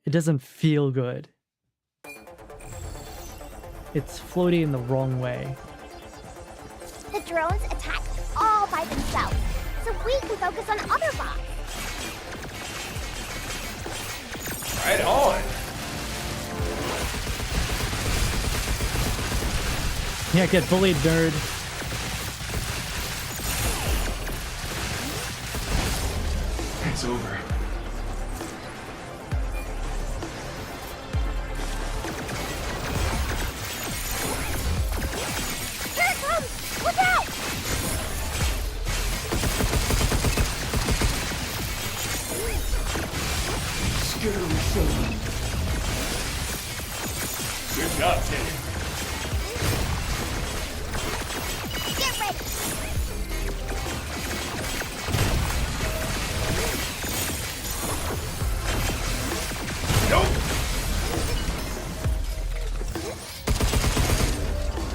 it doesn't feel good. It's floaty in the wrong way. The drones attack all by themselves, so we can focus on other bots. Right on. Yeah, get bullied, nerd. It's over. Here it comes! Look out! Good job, Teddy. Get ready! Nope.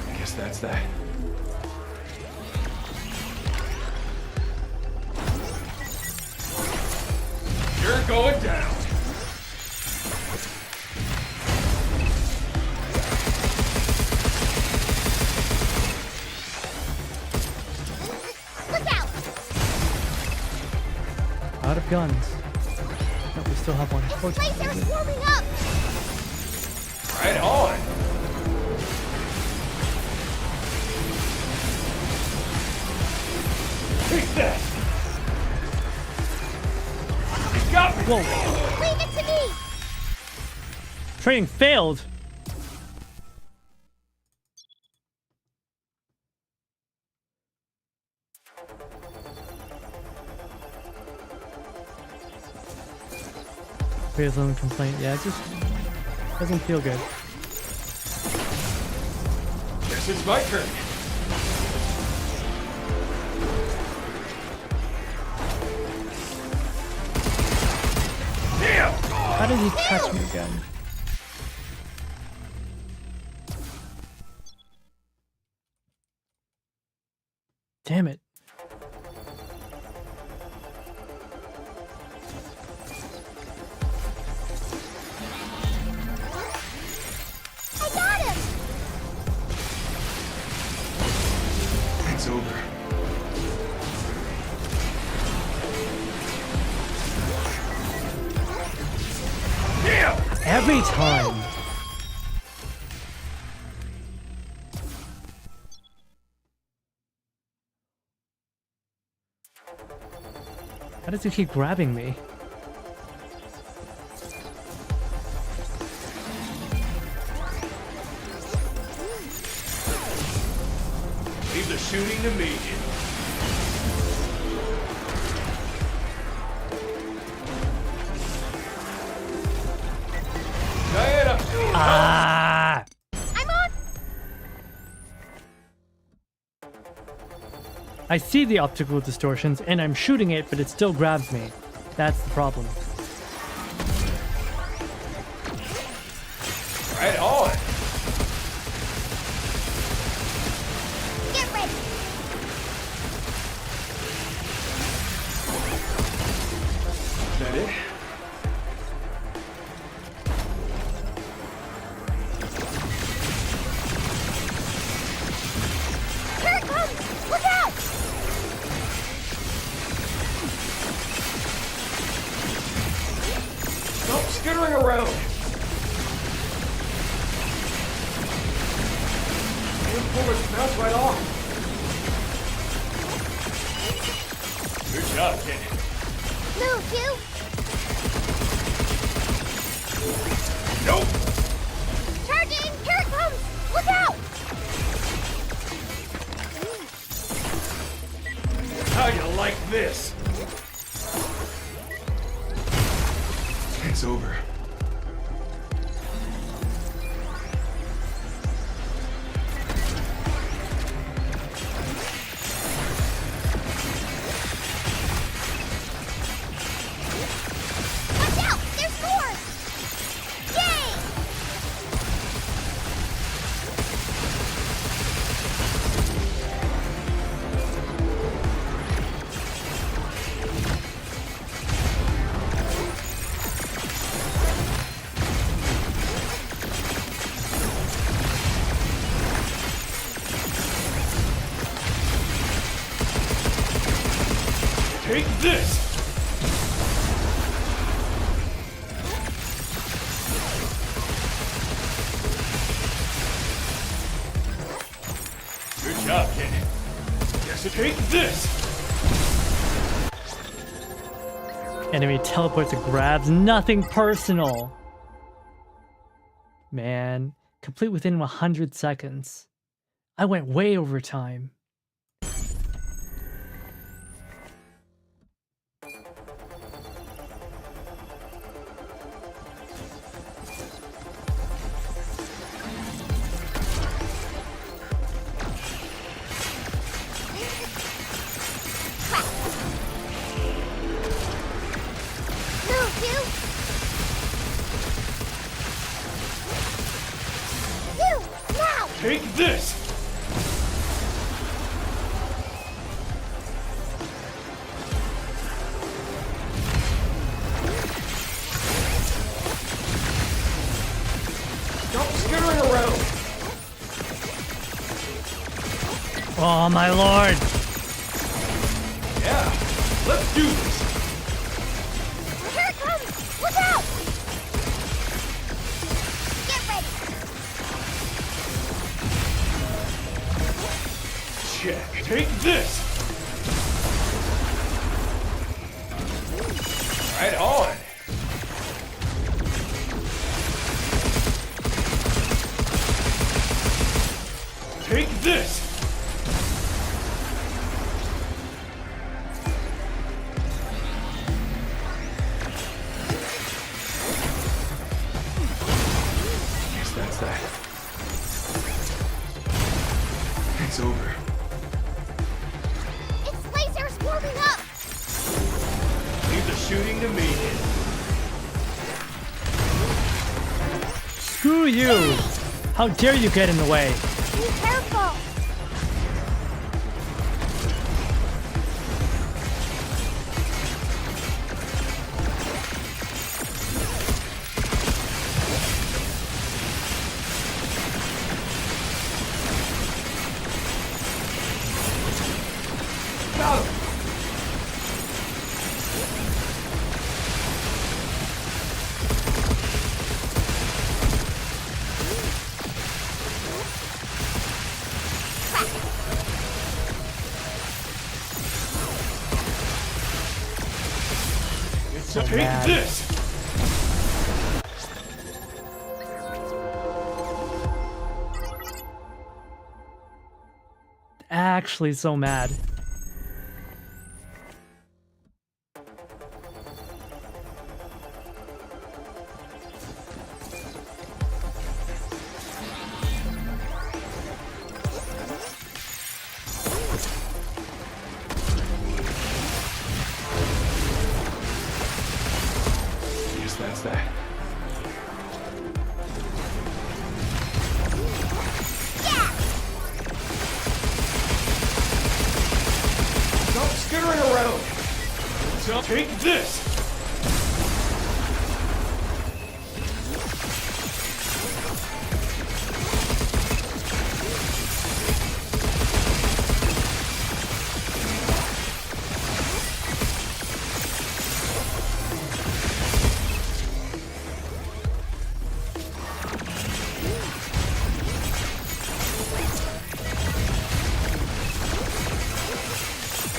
I guess that's that. You're going down. Out of guns. No, we still have one. This place is warming up! Right on. Take that. You got me. Whoa! Leave it to me! Training failed! His own complaint. Yeah, it just doesn't feel good. Guess it's my turn. Damn! How did he catch me again? Damn it. I got him! It's over. Damn! Every time. How does he keep grabbing me? Leave the shooting to me. Diana! Ah! I'm on! I see the optical distortions and I'm shooting it, but it still grabs me. That's the problem. Right on! Get ready! Is that it? Here it comes! Look out! Stop skittering around! You pull his mouth right off! Good job, kid. Move, you! Nope! Charging! Here it comes! Look out! How you like this? It's over. Watch out! There's scores! Yay! Take this! Good job, kid. Guess take this! Enemy teleports and grabs. Nothing personal. Man, complete within 100 seconds. I went way over time. Move, you! You! Now! Take this! Stop skittering around! Oh my lord! Yeah, let's do this! Here it comes! Look out! Get ready! Check. Take this! Right on! Take this! shooting to me. Screw you! How dare you get in the way? Be careful! Got him! So mad. This! Actually so mad. Yes, that's that. Stop skittering around! So take this!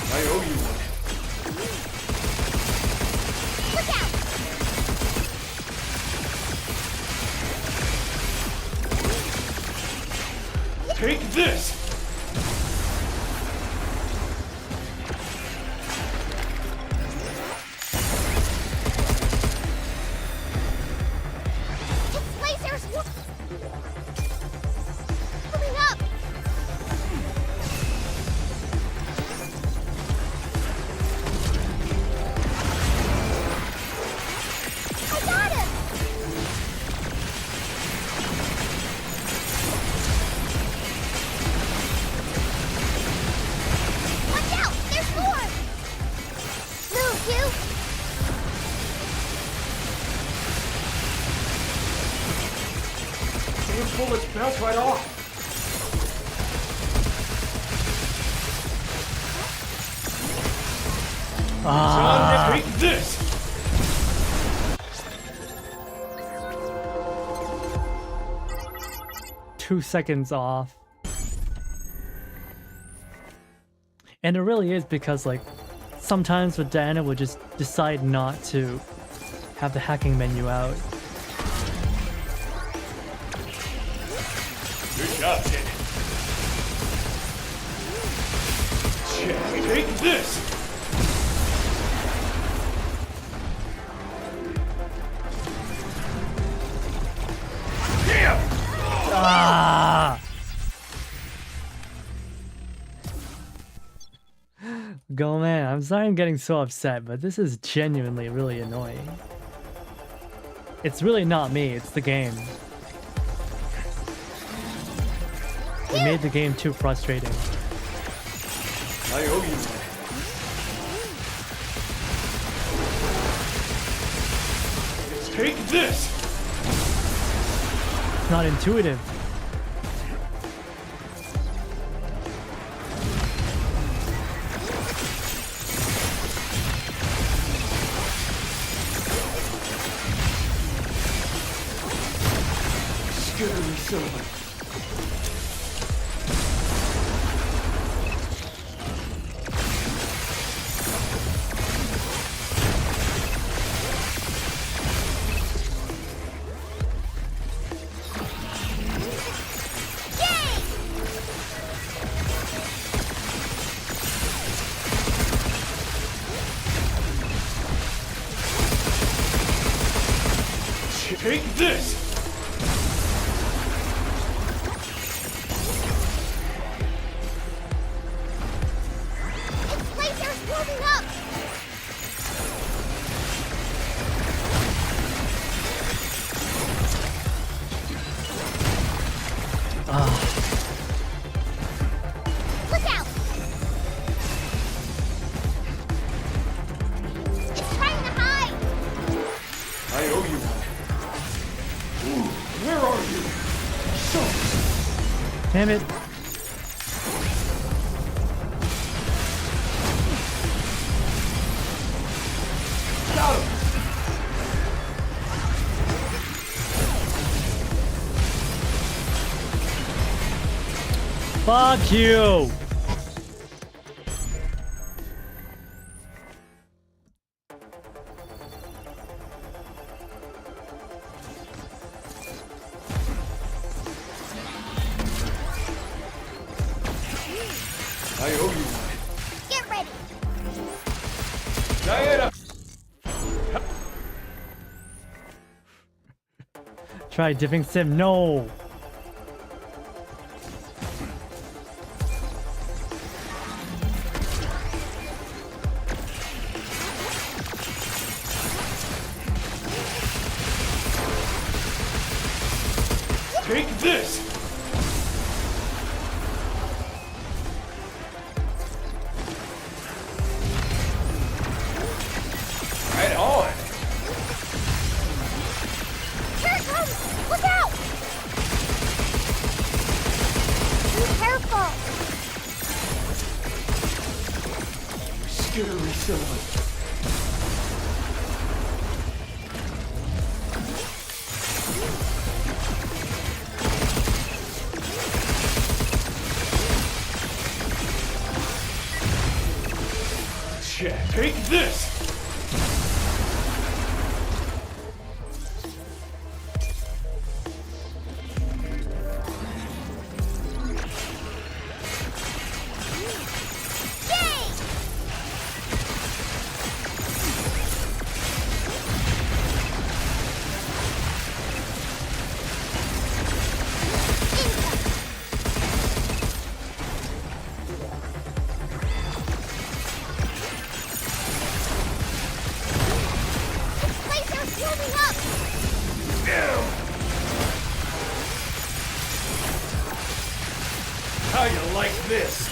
I owe you one. Take this! Its lasers! Coming up! I got him! Watch out! There's more! Move, you! These bullets bounce right off. Ah, Take this! 2 seconds off. And it really is because, like, sometimes with Diana would just decide not to have the hacking menu out. Good job, kid. Take this! Damn! Ah! Go man, I'm sorry I'm getting so upset, but this is genuinely really annoying. It's really not me, it's the game. They made the game too frustrating. I owe you one. Take this! It's not intuitive. Skittery silver. Take this! Its lasers warming up! Damn it. Got him! Fuck you! I owe you one. Get ready. Diana! Try dipping sim. No! Take this! Right on! Here it comes! Look out! Be careful! Scary silly. Shit, take this! Yay! Lasers warming up! How you like this?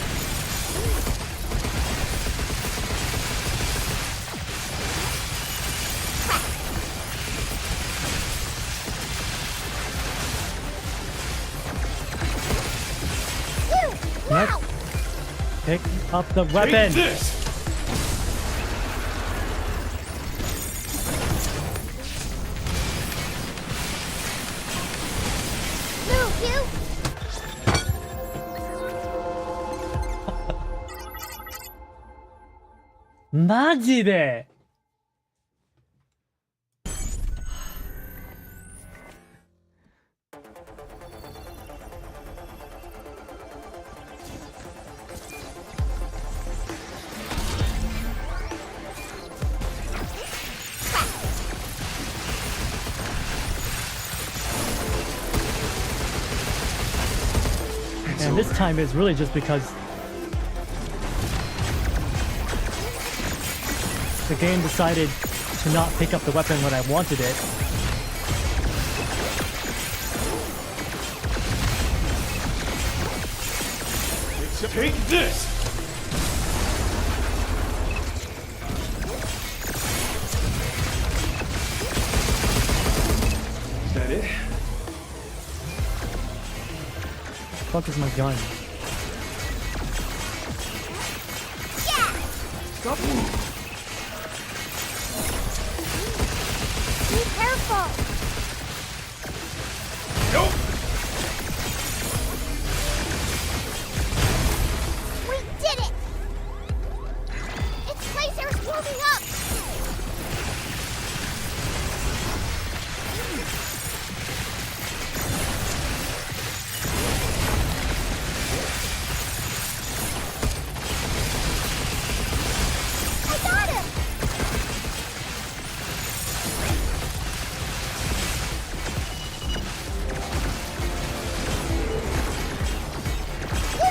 Let's pick up the Take weapon. this! Move, you!マジで And this time is really just because the game decided to not pick up the weapon when I wanted it. Take this! Is that it? Fuck is my gun? Stop moving! Be careful! Nope! We did it! Its lasers warming up! I got him!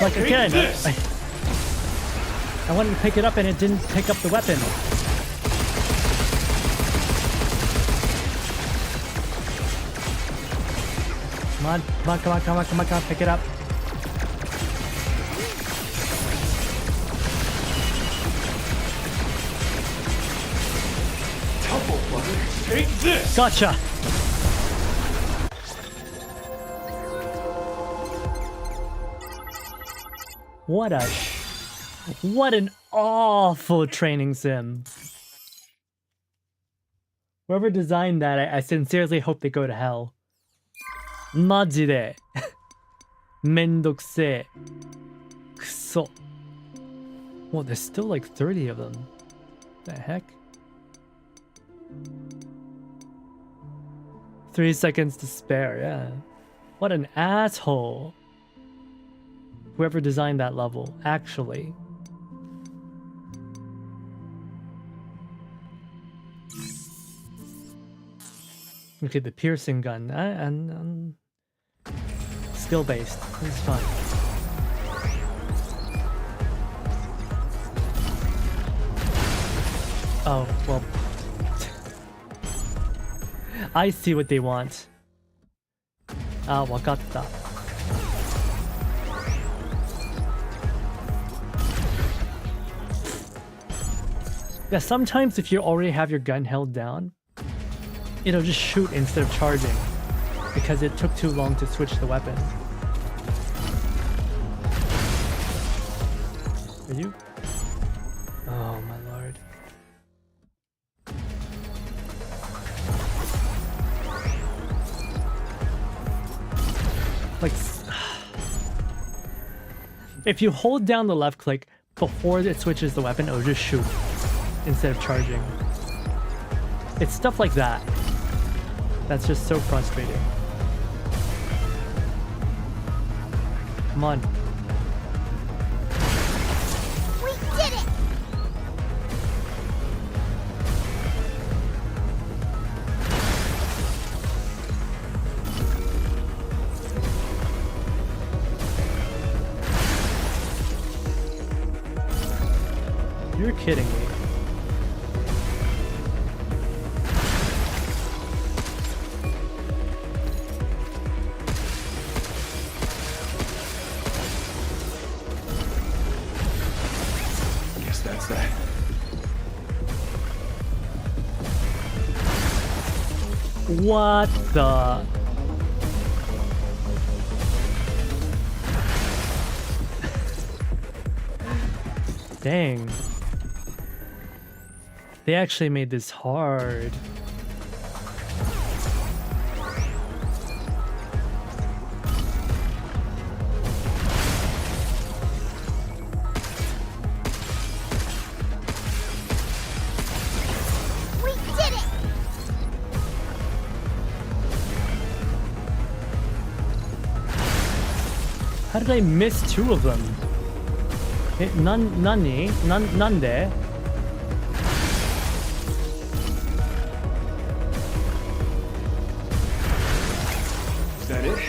Like again, this. I wanted to pick it up and it didn't pick up the weapon. Come on, come on, come on, come on, come on, come on, pick it up. Double butter! Take this! What an awful training sim. Whoever designed that, I sincerely hope they go to hell. マジでめんどくせえ。くそ。Well, there's still like 30 of them. The heck? 3 seconds to spare, yeah. What an asshole. Whoever designed that level, actually. Okay, the piercing gun, and skill-based. This is fun. Oh, well. I see what they want. Ah, wakatta. Yeah, sometimes if you already have your gun held down, it'll just shoot instead of charging because it took too long to switch the weapon. Are you? Oh my lord. Like, if you hold down the left click before it switches the weapon, it'll just shoot instead of charging. It's stuff like that that's just so frustrating. Come on. We did it! You're kidding me. Guess that's that. What the? Dang. They actually made this hard. We did it! How did I miss 2 of them? Nani? Nande? Is that it?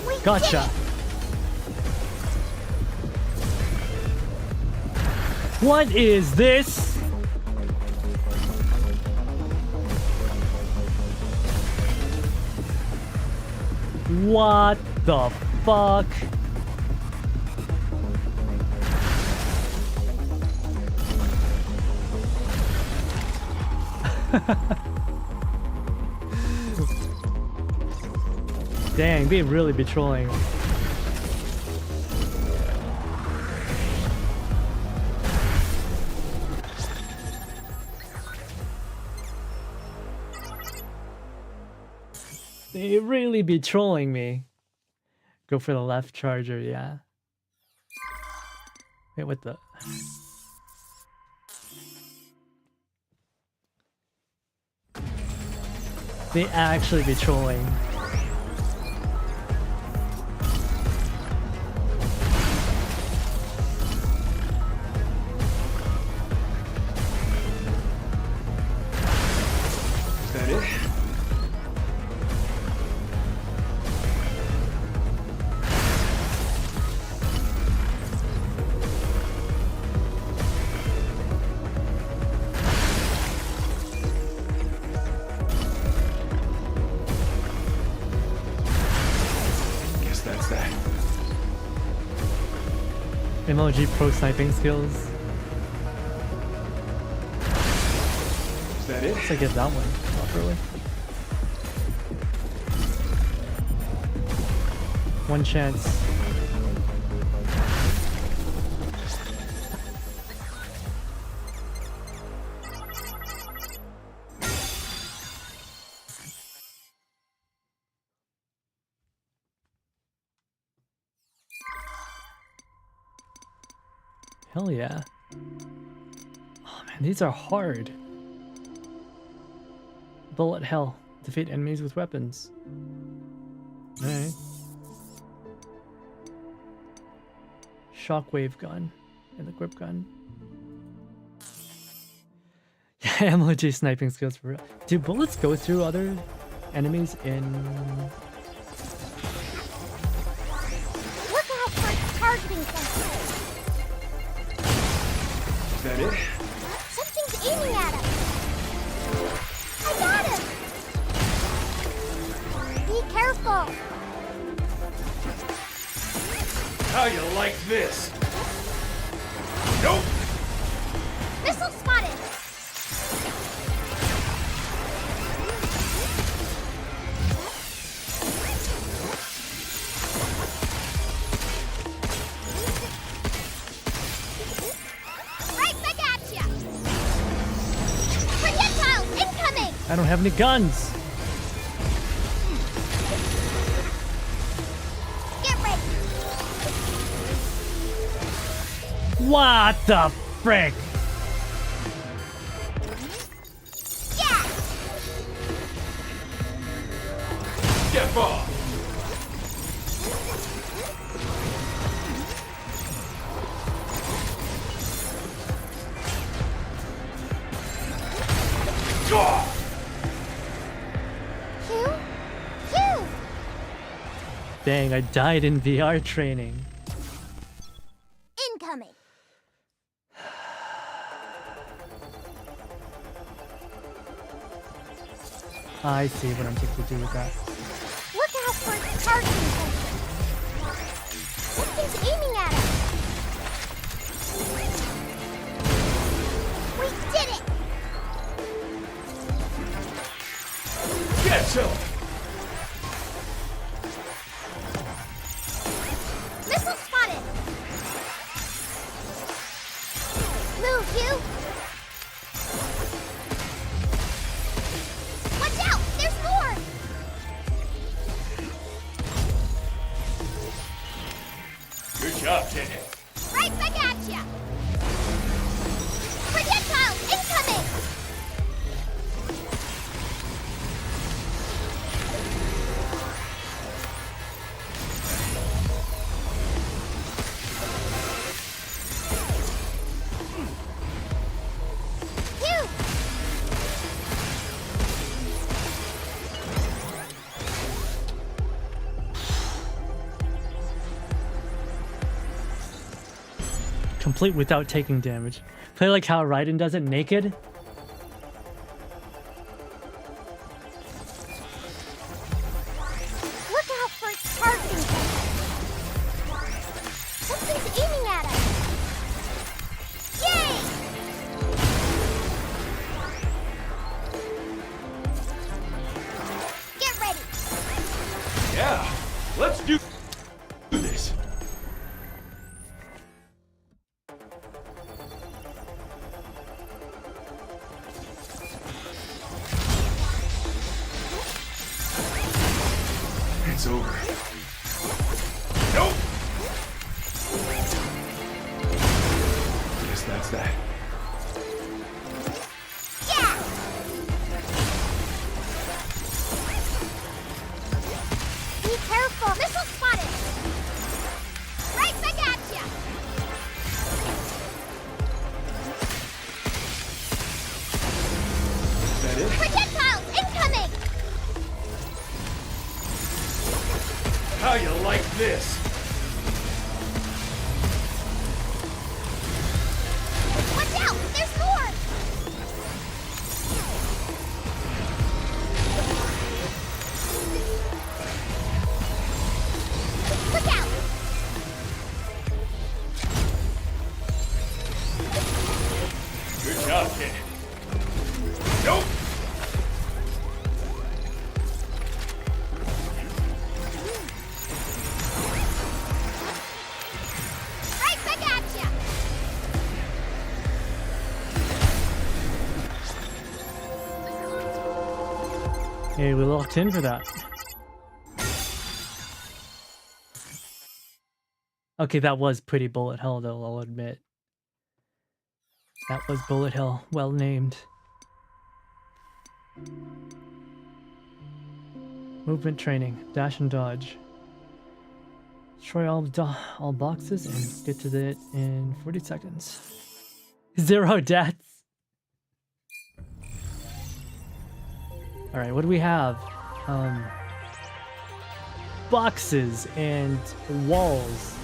We did Gotcha. it! What is this? What the fuck? Dang, they really be trolling. They really be trolling me. Go for the left charger, yeah. Wait, what the? They actually be trolling. Is that it? Guess that's that. Emoji pro sniping skills. Is that it? Looks like it's that one. Not really. One chance. Hell yeah. Oh man, these are hard. Bullet hell. Defeat enemies with weapons. Alright. Shockwave gun and the grip gun. Yeah, MLG sniping skills for real. Do bullets go through other enemies in... Look out for its targeting sensor. Is that it? Something's aiming at us. I got him. Be careful. How you like this? Nope! Missile spotted. Right back at ya. Projectiles incoming. I don't have any guns! Get ready. What the frick? Yeah. Get off! Q. Q. Dang, I died in VR training. Incoming. I see what I'm supposed to do with that. Look out for its targeting sensor. Something's aiming at us. We did it. Get some! Missile spotted. Move, you. Watch out! There's more. Good job, Teddy. Right back at ya. Projectiles incoming. Phew. Complete without taking damage. Play like how Raiden does it naked. Look out for its targeting sensor. Something's aiming at us. Yay! Get ready. Yeah, let's do this. It's over. Nope! Guess that's that. Yeah! Be careful. Missile spotted. Right back at ya. Is that it? Projectiles incoming. How you like this? Watch Hey, we locked in for that. Okay, that was pretty bullet hell though, I'll admit. That was bullet hell, well named. Movement training, dash and dodge. Destroy all boxes and get to it in 40 seconds. 0 deaths. Alright, what do we have? Boxes and walls.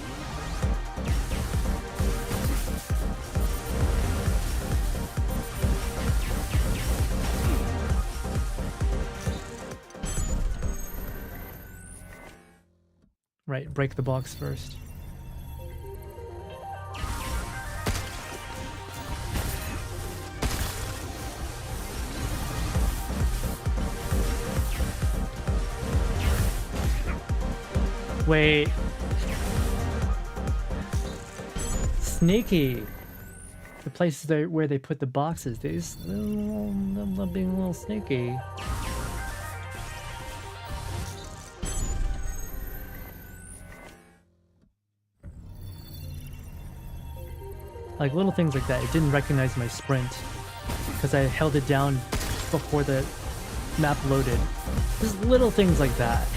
Right, break the box first. Wait. Sneaky. The places where they put the boxes, they're being a little sneaky. Like little things like that. It didn't recognize my sprint because I held it down before the map loaded. Just little things like that.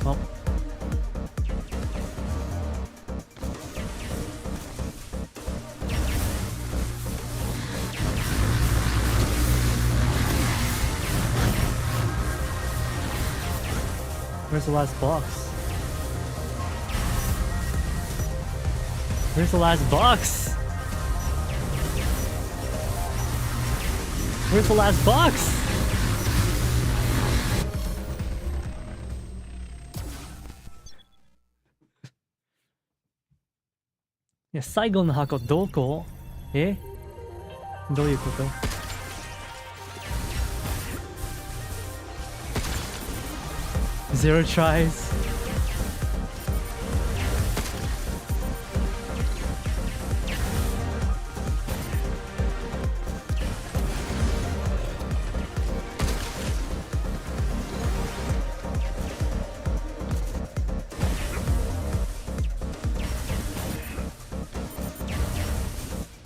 Well. Where's the last box? Where's the last box? Where's the last box? Yeah, 最後の箱どこ？え？どういうこと？ 0 tries.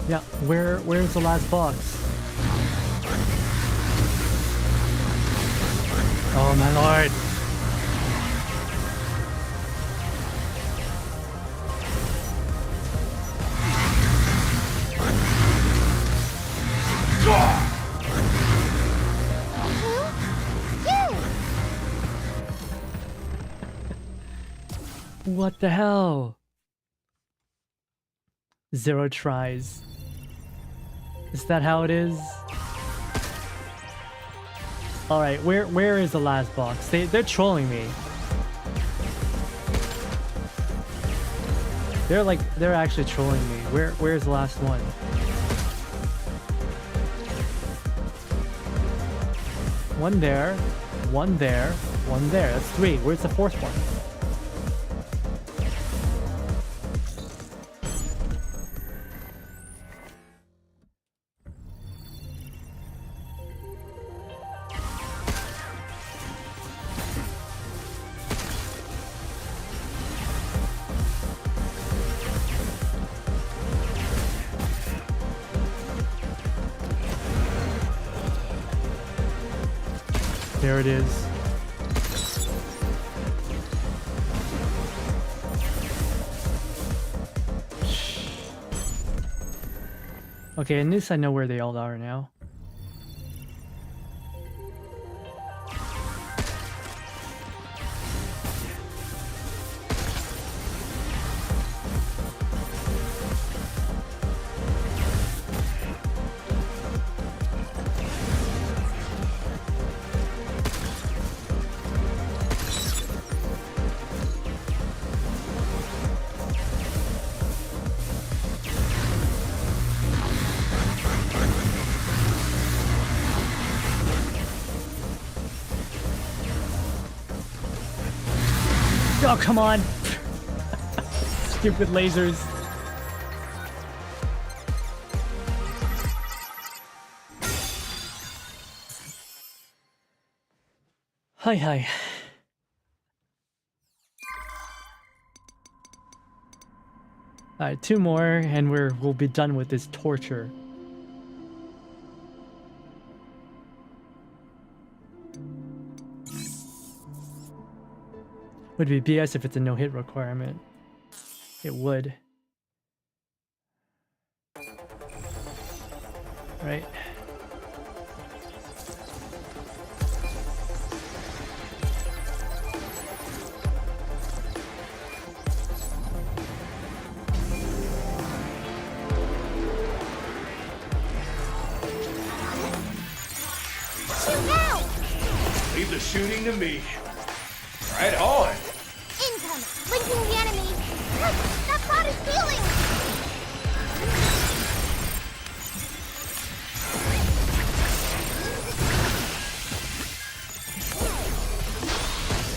Yeah, where's the last box? Oh my lord. What the hell? 0 tries. Is that how it is? Alright, where is the last box? They're trolling me. They're actually trolling me. Where's the last one? One there, one there, one there. That's 3. Where's the 4th one? There it is. Okay, at least I know where they all are now. Oh, come on. Stupid lasers. Hi. Alright, 2 more and we'll be done with this torture. Would be BS if it's a no-hit requirement. It would. Right. Leave the shooting to me. Right on. Incoming! Linking the enemy! Look! That bot is healing!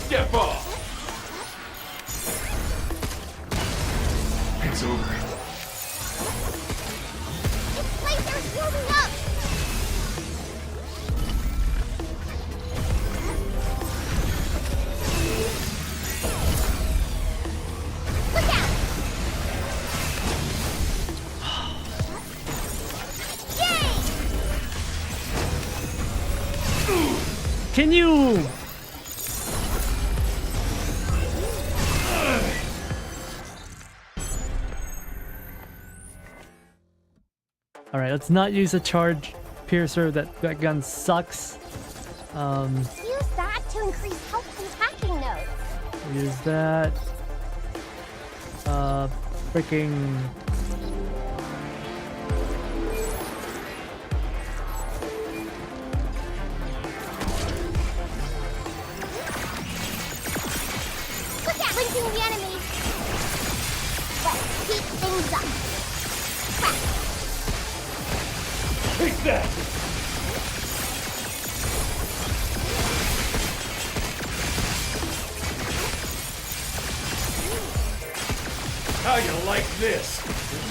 Step off. It's over. Its laser's warming up! Look out! Yay! Can you? Alright, let's not use a charge piercer. That gun sucks. Use that to increase health and hacking nodes. Use that. Freaking. Look out! Linking the enemy! Let's heat things up. Crack! Take that. How you like this?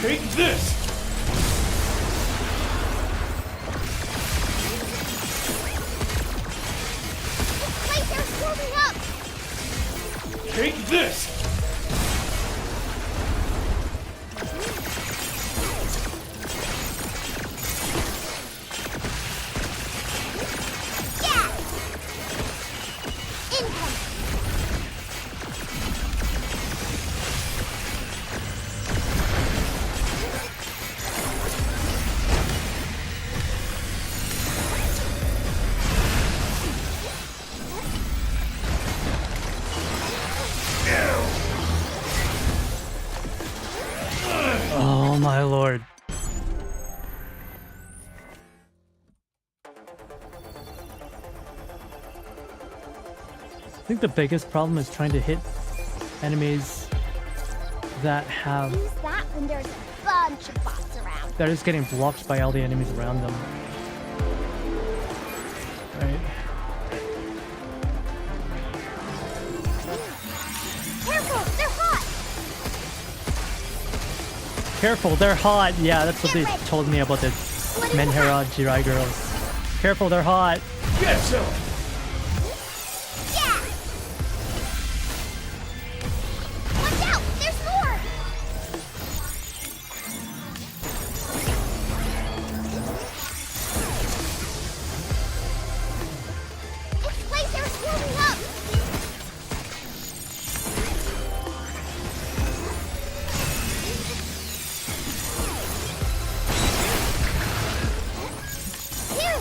Take this. Its laser's warming up! Take this. Yeah! Incoming! Oh my lord. I think the biggest problem is trying to hit enemies that have Use that when there's a bunch of bots around. that are just getting blocked by all the enemies around them. Right. Careful! They're hot! Careful, they're hot. Yeah, that's what they told me about the Menhera Jirai girls. Careful, they're hot. Get some. Yeah! Watch out! There's more! Its laser's warming up! Here!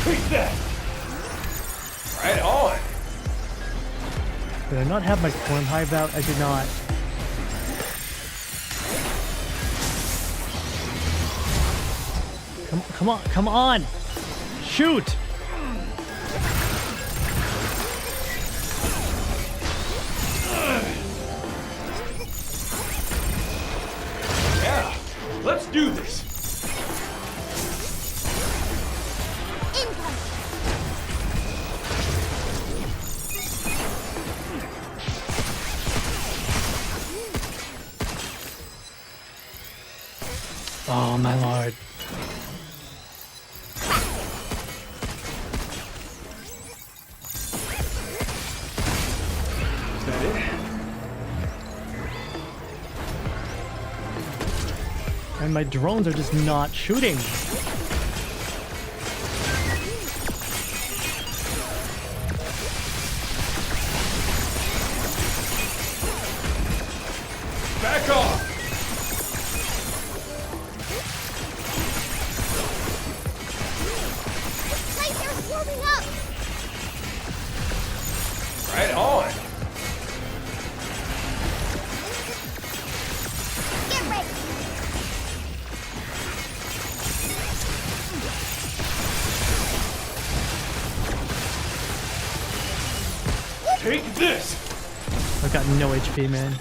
Take that. Right on. Did I not have my form hive out? I did not. Come on! Shoot! Yeah. Let's do this. Oh my lord. Is that it? And my drones are just not shooting. Back off! Lasers warming up! Right on! Get ready! Take this! I've got no HP, man.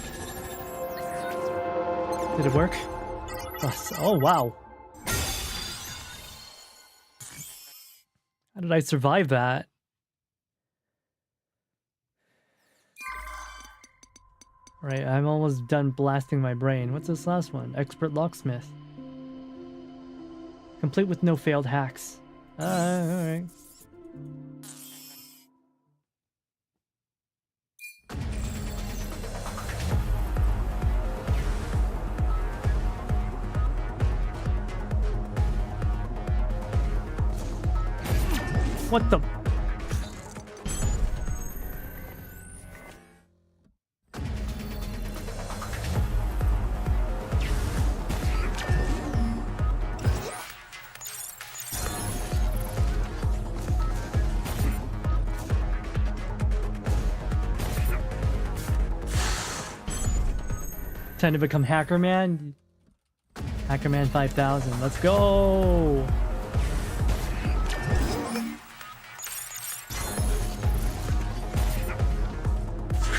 Did it work? Oh, wow. How did I survive that? Right, I'm almost done blasting my brain. What's this last one? Expert locksmith. Complete with no failed hacks. Alright. What the? Time to become Hacker Man? Hacker Man 5000. Let's go!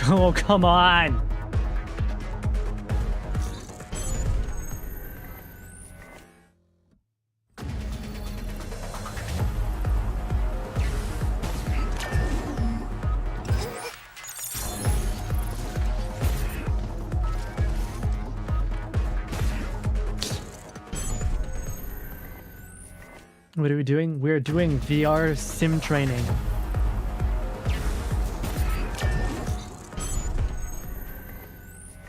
Oh, come on! What are we doing? We're doing VR sim training.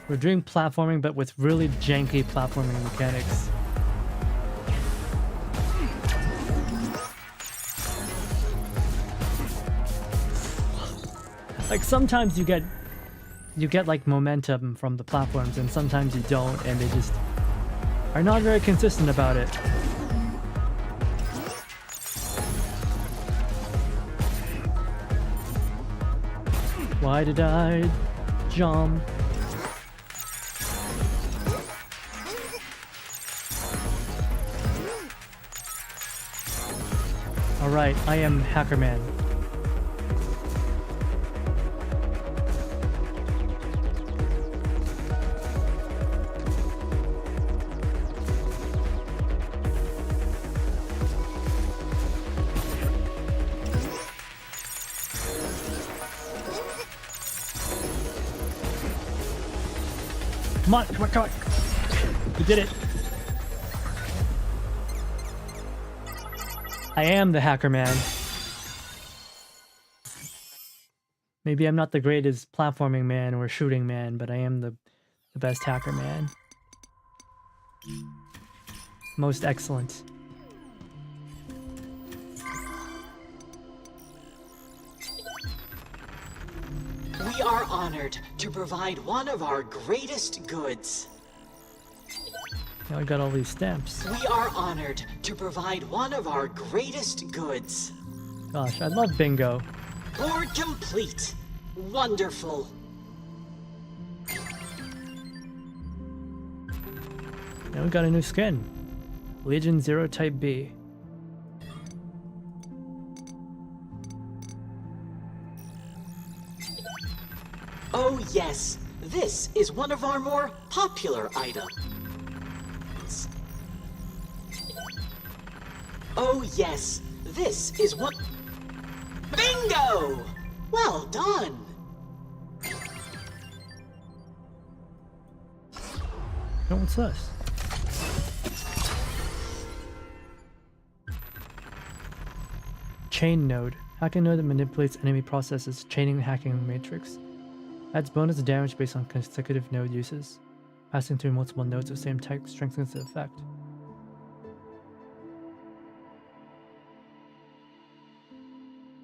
We're doing platforming, but with really janky platforming mechanics. Like sometimes you get like momentum from the platforms, and sometimes you don't, and they just are not very consistent about it. Why did I jump? Alright, I am Hacker Man. Come on, come on, come on. You did it. I am the Hacker Man. Maybe I'm not the greatest platforming man or shooting man, but I am the best Hacker Man. Most excellent. We are honored to provide one of our greatest goods. Now I got all these stamps. We are honored to provide one of our greatest goods. Gosh, I love bingo. Board complete. Wonderful. Now we got a new skin. Legion 0 Type B. Oh yes, this is one of our more popular items. Oh yes, this is one... Bingo! Well done! Oh, what's this? chain node. Hacking node that manipulates enemy processes, chaining the hacking matrix. Adds bonus damage based on consecutive node uses. Passing through multiple nodes of same type strengthens the effect.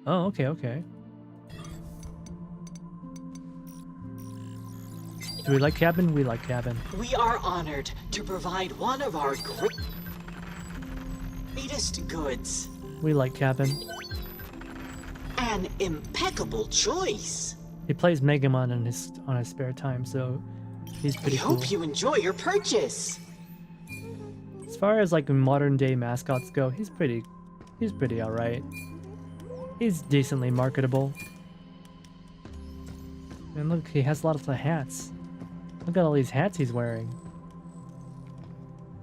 Oh, okay. Do we like cabin? We like cabin. We are honored to provide one of our greatest goods. We like cabin. An impeccable choice. He plays Mega Man on his spare time, so he's pretty cool. Hope you enjoy your purchase. As far as like modern day mascots go, he's pretty alright. He's decently marketable. And look, he has lots of hats. Look at all these hats he's wearing.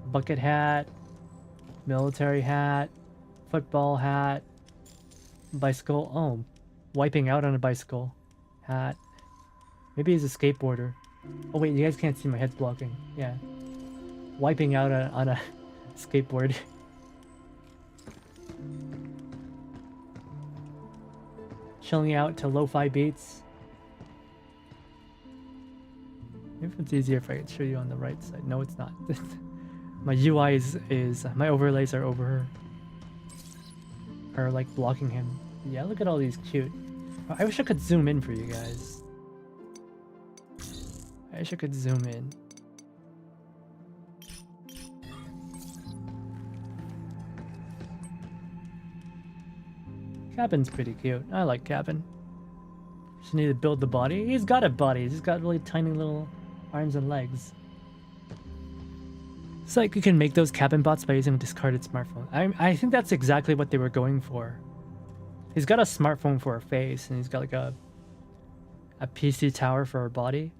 Bucket hat, military hat, football hat, bicycle. Oh, wiping out on a bicycle hat. Maybe he's a skateboarder. Oh wait, you guys can't see my head's blocking. Yeah. Wiping out on a skateboard. Chilling out to lo-fi beats. Maybe it's easier if I could show you on the right side. No, it's not. My UI is my overlays are over are like blocking him. Yeah, look at all these cute. I wish I could zoom in for you guys. I wish I could zoom in. Cabin's pretty cute. I like Cabin. Just need to build the body. He's got a body. He's got really tiny little arms and legs. It's like you can make those cabin bots by using a discarded smartphone. I think that's exactly what they were going for. He's got a smartphone for a face, and he's got like a PC tower for a body.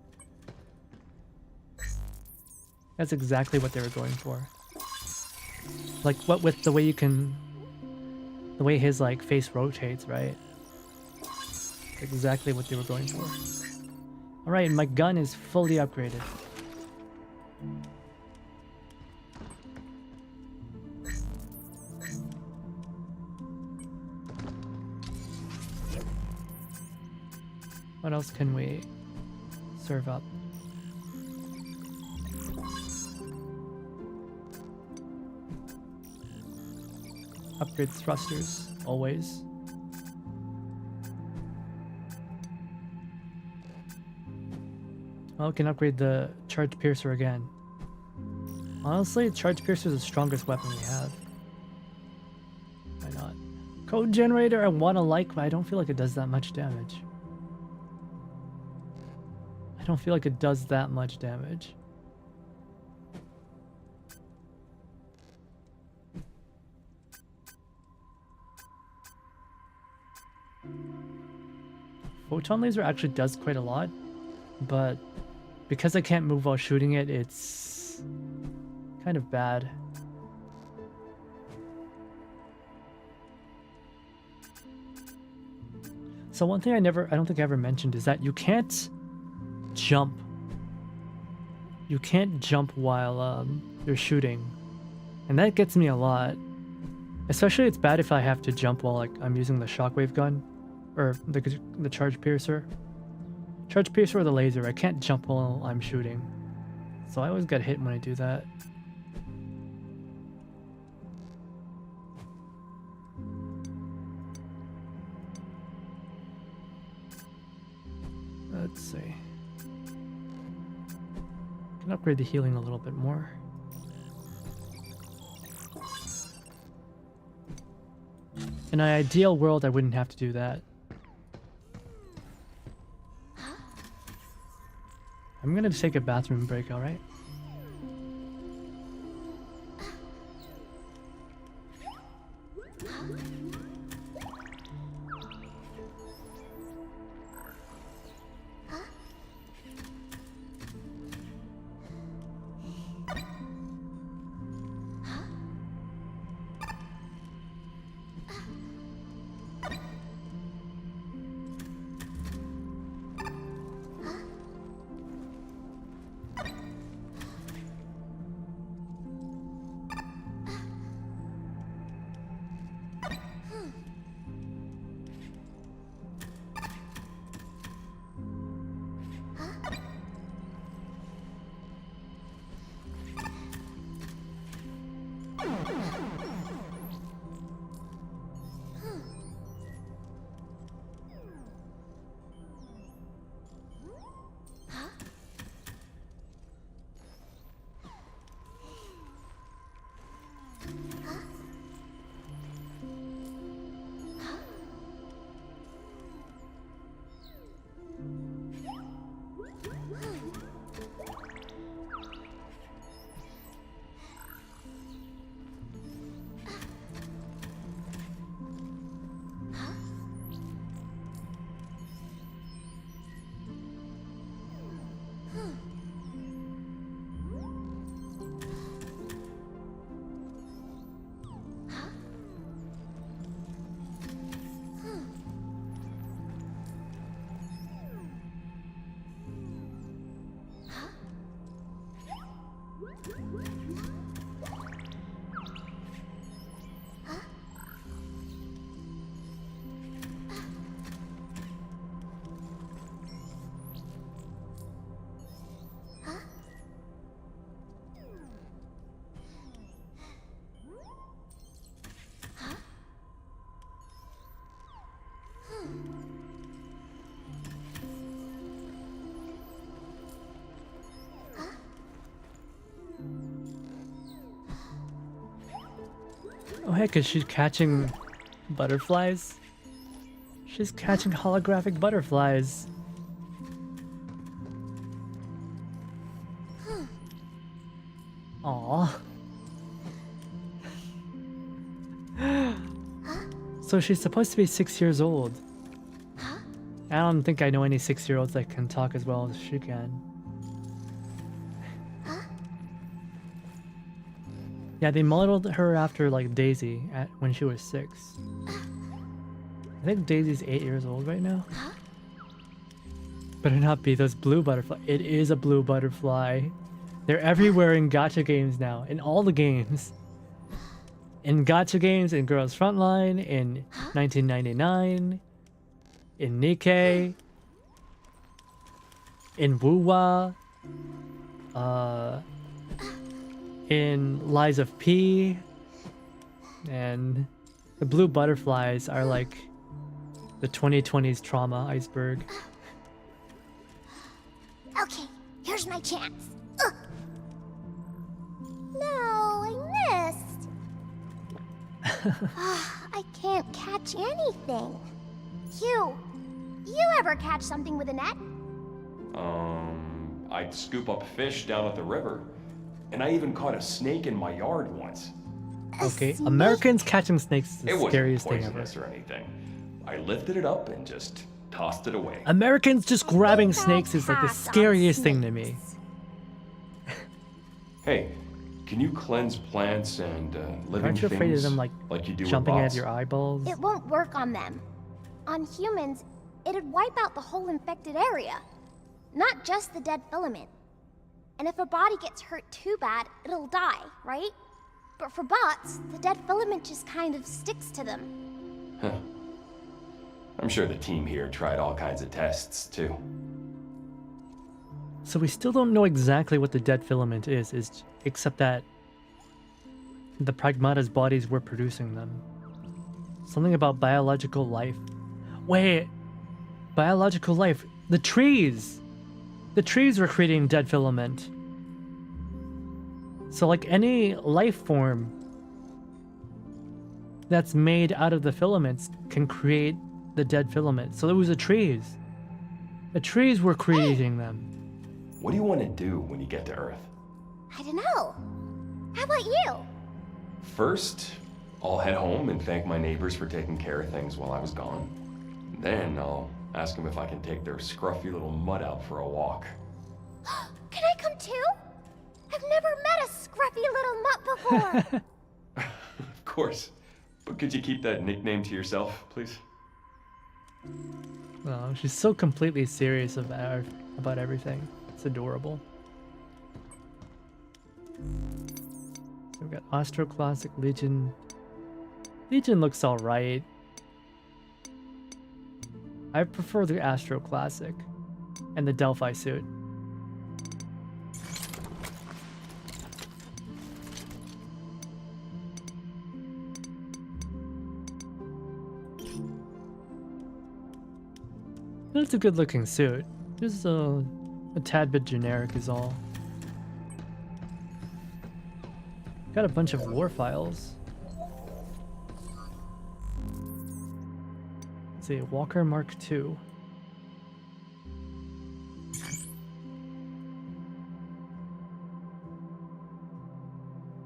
That's exactly what they were going for. Like what with the way you can, the way his like face rotates, right? Exactly what they were going for. All right, my gun is fully upgraded. What else can we serve up? Upgrade thrusters, always. Well, we can upgrade the Charge Piercer again. Honestly, Charge Piercer is the strongest weapon we have. Why not? Code Generator I wanna like, but I don't feel like it does that much damage. I don't feel like it does that much damage. Photon laser actually does quite a lot, but because I can't move while shooting it, it's kind of bad. So one thing I don't think I ever mentioned is that you can't jump. You can't jump while you're shooting, and that gets me a lot. Especially it's bad if I have to jump while like I'm using the shockwave gun, or the Charge Piercer. Charge Piercer or the laser. I can't jump while I'm shooting, so I always get hit when I do that. Let's see. I can upgrade the healing a little bit more. In an ideal world, I wouldn't have to do that. I'm gonna take a bathroom break, alright? heck, is she catching butterflies? She's catching holographic butterflies. Aww. So she's supposed to be 6 years old. I don't think I know any 6-year-olds that can talk as well as she can. Yeah, they modeled her after like Daisy when she was 6. I think Daisy's 8 years old right now. Better not be those blue butterfly. It is a blue butterfly. They're everywhere in gacha games now, in all the games. In gacha games, in Girls Frontline, in 1999, in Nikkei, in Wuwa, in Lies of P, and the blue butterflies are like the 2020s trauma iceberg. Okay, here's my chance. No, I missed. I can't catch anything. You ever catch something with a net? I'd scoop up fish down at the river. And I even caught a snake in my yard once. Okay, Americans catching snakes is the scariest thing ever. It wasn't poisonous or anything. I lifted it up and just tossed it away. Americans just grabbing snakes is like the scariest thing to me. Hey, can you cleanse plants and living Aren't you things afraid of them like you do jumping with at bots? your eyeballs? It won't work on them. On humans, it'd wipe out the whole infected area. Not just the dead filament. And if a body gets hurt too bad, it'll die, right? But for bots, the dead filament just kind of sticks to them. Huh. I'm sure the team here tried all kinds of tests, too. So we still don't know exactly what the dead filament is except that the Pragmata's bodies were producing them. Something about biological life. Wait! Biological life. The trees! The trees were creating dead filament. So like any life form that's made out of the filaments can create the dead filament. So it was the trees. The trees were creating them. What do you want to do when you get to Earth? I don't know. How about you? First, I'll head home and thank my neighbors for taking care of things while I was gone. Then I'll ask them if I can take their scruffy little mutt out for a walk. Can I come too? I've never met a scruffy little mutt before. Of course. But could you keep that nickname to yourself, please? Oh, she's so completely serious about everything. It's adorable. So we've got Astro Classic, Legion. Legion looks alright. I prefer the Astro Classic and the Delphi suit. It's a good looking suit. Just a tad bit generic is all. Got a bunch of war files. Let's see, Walker Mark II.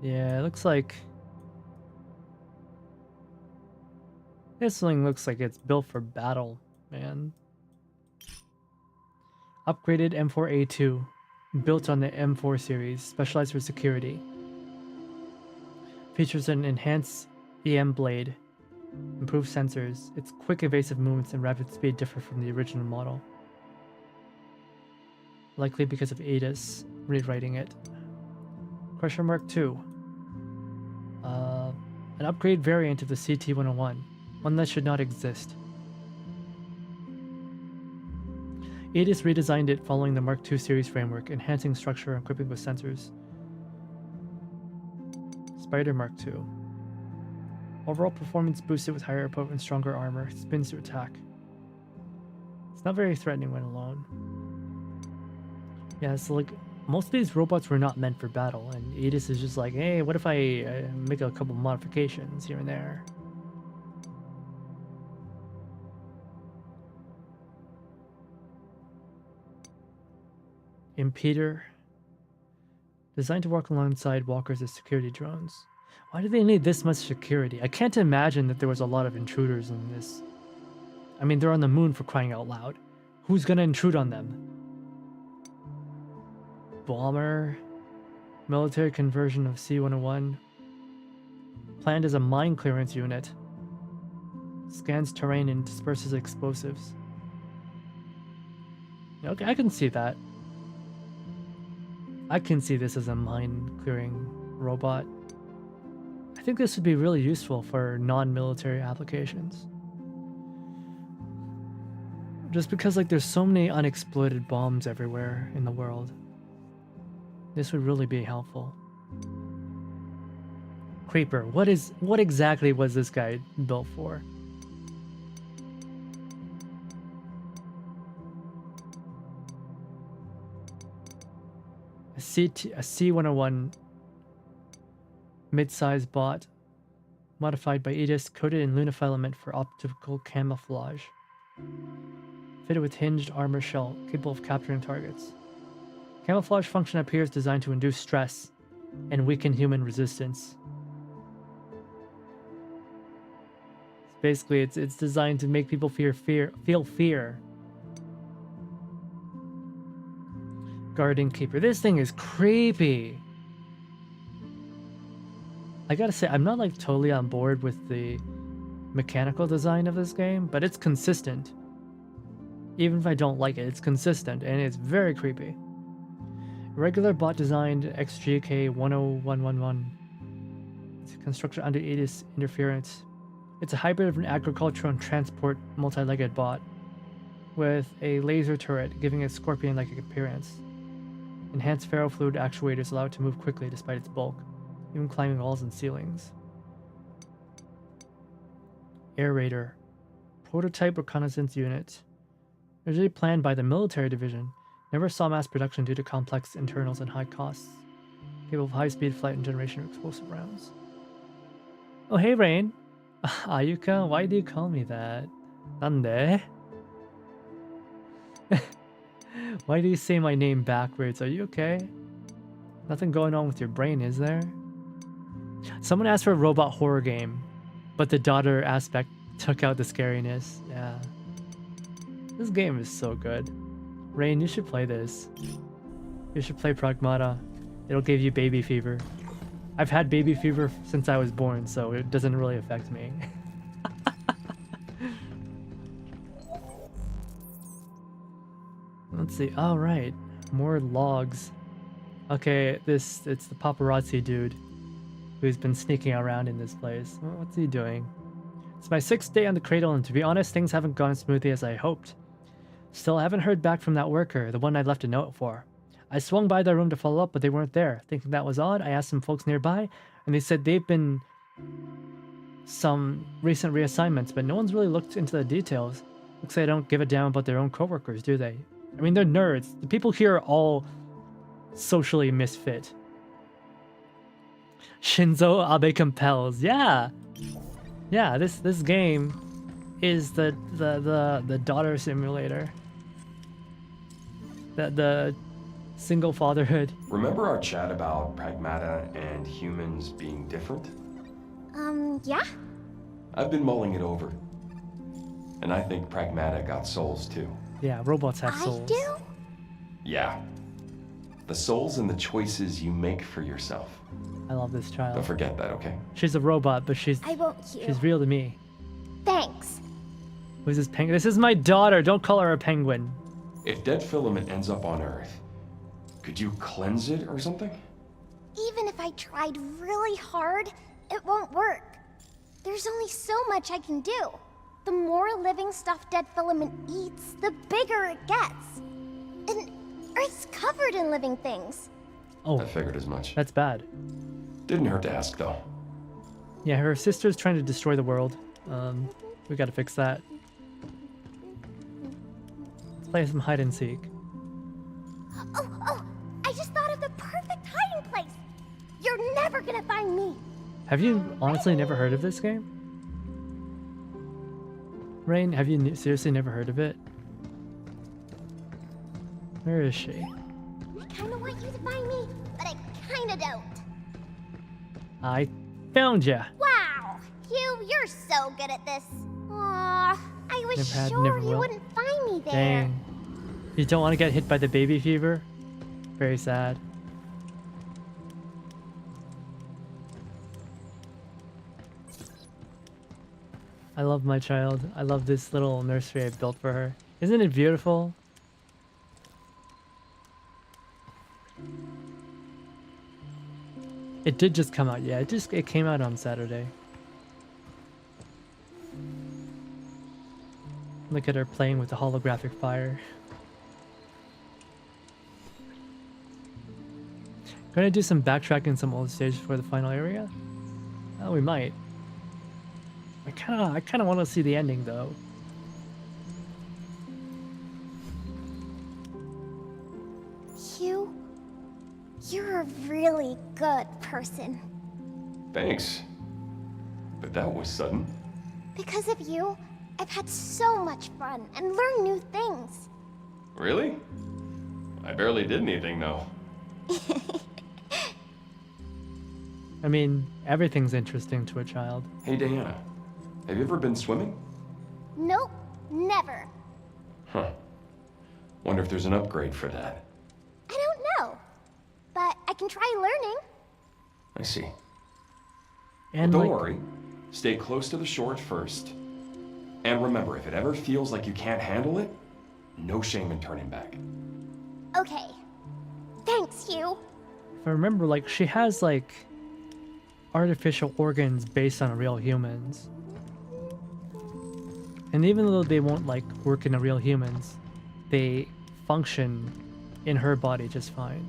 Yeah, it looks like this thing looks like it's built for battle, man. Upgraded M4A2, built on the M4 series, specialized for security. Features an enhanced EM blade, improved sensors. Its quick evasive movements and rapid speed differ from the original model. Likely because of ADAS rewriting it. Crusher Mark II. An upgrade variant of the CT-101, one that should not exist. ADAS redesigned it following the Mark II series framework, enhancing structure and equipping with sensors. Spider Mark II. Overall performance boosted with higher output and stronger armor, spins to attack. It's not very threatening when alone. Yeah, so like most of these robots were not meant for battle, and Edis is just like, hey, what if I make a couple modifications here and there? Impeder. Designed to walk alongside walkers as security drones. Why do they need this much security? I can't imagine that there was a lot of intruders in this. I mean, they're on the moon for crying out loud. Who's gonna intrude on them? Bomber. Military conversion of C-101. Planned as a mine clearance unit. Scans terrain and disperses explosives. Okay, I can see that. I can see this as a mine clearing robot. I think this would be really useful for non-military applications. Just because like there's so many unexploded bombs everywhere in the world. This would really be helpful. Creeper. What exactly was this guy built for? A C-101 mid-sized bot modified by Edis, coated in lunafilament for optical camouflage. Fitted with hinged armor shell, capable of capturing targets. Camouflage function appears designed to induce stress and weaken human resistance. Basically, it's designed to make people feel fear. Guardian Keeper. This thing is creepy. I gotta say, I'm not like totally on board with the mechanical design of this game, but it's consistent. Even if I don't like it, it's consistent and it's very creepy. Regular bot designed XGK 10111. It's constructed under Edis interference. It's a hybrid of an agricultural and transport multi-legged bot with a laser turret giving it scorpion-like appearance. Enhanced ferrofluid actuators allow it to move quickly despite its bulk, even climbing walls and ceilings. Air Raider. Prototype reconnaissance unit. Originally planned by the military division, never saw mass production due to complex internals and high costs. Capable of high-speed flight and generation of explosive rounds. Oh hey Rain! Ayuka, why do you call me that? Nande? Why do you say my name backwards? Are you okay? Nothing going on with your brain, is there? Someone asked for a robot horror game, but the daughter aspect took out the scariness. Yeah. This game is so good. Rain, you should play this. You should play Pragmata. It'll give you baby fever. I've had baby fever since I was born, so it doesn't really affect me. Let's see. All right, more logs. Okay, it's the paparazzi dude who's been sneaking around in this place. What's he doing? It's my 6th day on the cradle, and to be honest, things haven't gone smoothly as I hoped. Still, I haven't heard back from that worker, the one I left a note for. I swung by their room to follow up, but they weren't there. Thinking that was odd, I asked some folks nearby, and they said they've been some recent reassignments, but no one's really looked into the details. Looks like they don't give a damn about their own coworkers, do they? I mean, they're nerds. The people here are all socially misfit. Shinzo Abe compels. Yeah. Yeah, this game is the daughter simulator. The single fatherhood. Remember our chat about Pragmata and humans being different? Yeah? I've been mulling it over. And I think Pragmata got souls too. Yeah, robots have souls. I do? Yeah. The souls and the choices you make for yourself. I love this child. Don't forget that, okay? She's a robot, but she's real to me. Thanks. Who's this penguin? This is my daughter. Don't call her a penguin. If dead filament ends up on Earth, could you cleanse it or something? Even if I tried really hard, it won't work. There's only so much I can do. The more living stuff dead filament eats, the bigger it gets. And Earth's covered in living things. Oh, I figured as much. That's bad. Didn't hurt to ask, though. Yeah, her sister's trying to destroy the world. We gotta fix that. Let's play some hide and seek. Oh, I just thought never gonna find me. Have you honestly never heard of this game? Rain, have you seriously never heard of it? Where is she? I kinda want you to find me, but I kinda don't. I found ya. Wow, you're so good at this. Aw, I was Never had, sure never you will. wouldn't find me there. Dang. You don't want to get hit by the baby fever? Very sad. I love my child. I love this little nursery I built for her. Isn't it beautiful? It did just come out. Yeah, it came out on Saturday. Look at her playing with the holographic fire. Gonna do some backtracking some old stages for the final area? Oh, we might. I kinda want to see the ending though. You're a really good person. Thanks. But that was sudden. Because of you, I've had so much fun and learned new things. Really? I barely did anything though. I mean, everything's interesting to a child. Hey Diana, have you ever been swimming? Nope, never. Huh. Wonder if there's an upgrade for that. I don't know. But I can try learning. I see. And Well, don't like, worry. Stay close to the shore at first. And remember, if it ever feels like you can't handle it, no shame in turning back. Okay. Thanks, Hugh. if I remember, like, she has like artificial organs based on real humans. And even though they won't like work in real humans, they function in her body just fine.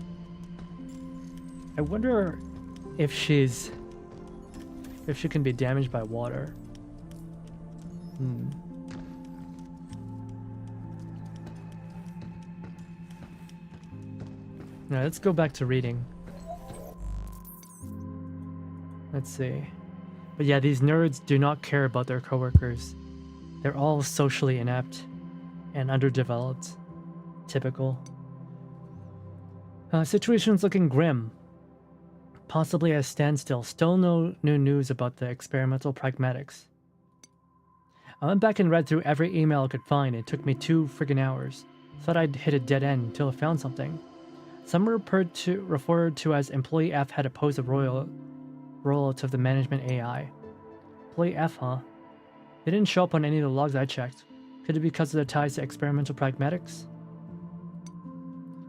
I wonder if she can be damaged by water. Now let's go back to reading. Let's see. But yeah, these nerds do not care about their coworkers. They're all socially inept and underdeveloped. Typical. Situation's looking grim. Possibly a standstill. Still no new news about the experimental pragmatics. I went back and read through every email I could find. It took me 2 friggin' hours. Thought I'd hit a dead end until I found something. Some were referred to as Employee F had opposed the rollout of the management AI. Employee F, huh? They didn't show up on any of the logs I checked. Could it be because of their ties to experimental pragmatics?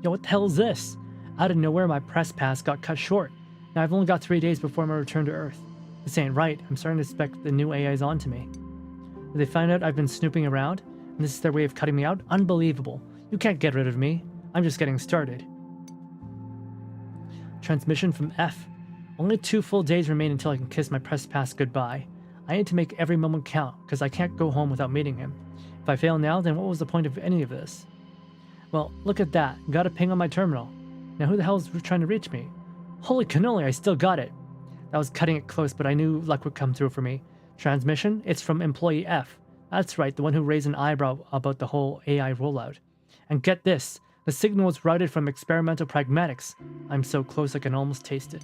Yo, what the hell is this? Out of nowhere, my press pass got cut short. Now I've only got 3 days before my return to Earth. This ain't right. I'm starting to suspect the new AI's onto me. Did they find out I've been snooping around? And this is their way of cutting me out? Unbelievable. You can't get rid of me. I'm just getting started. Transmission from F. Only 2 full days remain until I can kiss my press pass goodbye. I need to make every moment count, because I can't go home without meeting him. If I fail now, then what was the point of any of this? Well, look at that. Got a ping on my terminal. Now who the hell is trying to reach me? Holy cannoli, I still got it. That was cutting it close, but I knew luck would come through for me. Transmission? It's from Employee F. That's right, the one who raised an eyebrow about the whole AI rollout. And get this, the signal was routed from experimental pragmatics. I'm so close I can almost taste it.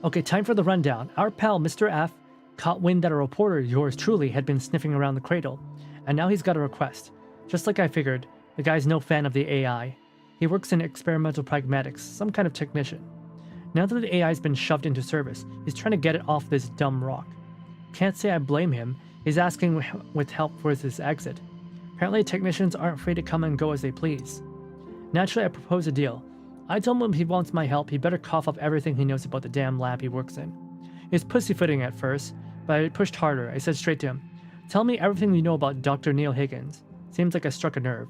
Okay, time for the rundown. Our pal, Mr. F, caught wind that a reporter, yours truly, had been sniffing around the cradle. And now he's got a request. Just like I figured, the guy's no fan of the AI. He works in experimental pragmatics, some kind of technician. Now that the AI's been shoved into service, he's trying to get it off this dumb rock. Can't say I blame him. He's asking with help for his exit. Apparently technicians aren't free to come and go as they please. Naturally, I propose a deal. I told him if he wants my help, he better cough up everything he knows about the damn lab he works in. He was pussyfooting at first, but I pushed harder. I said straight to him, "Tell me everything you know about Dr. Neil Higgins." Seems like I struck a nerve.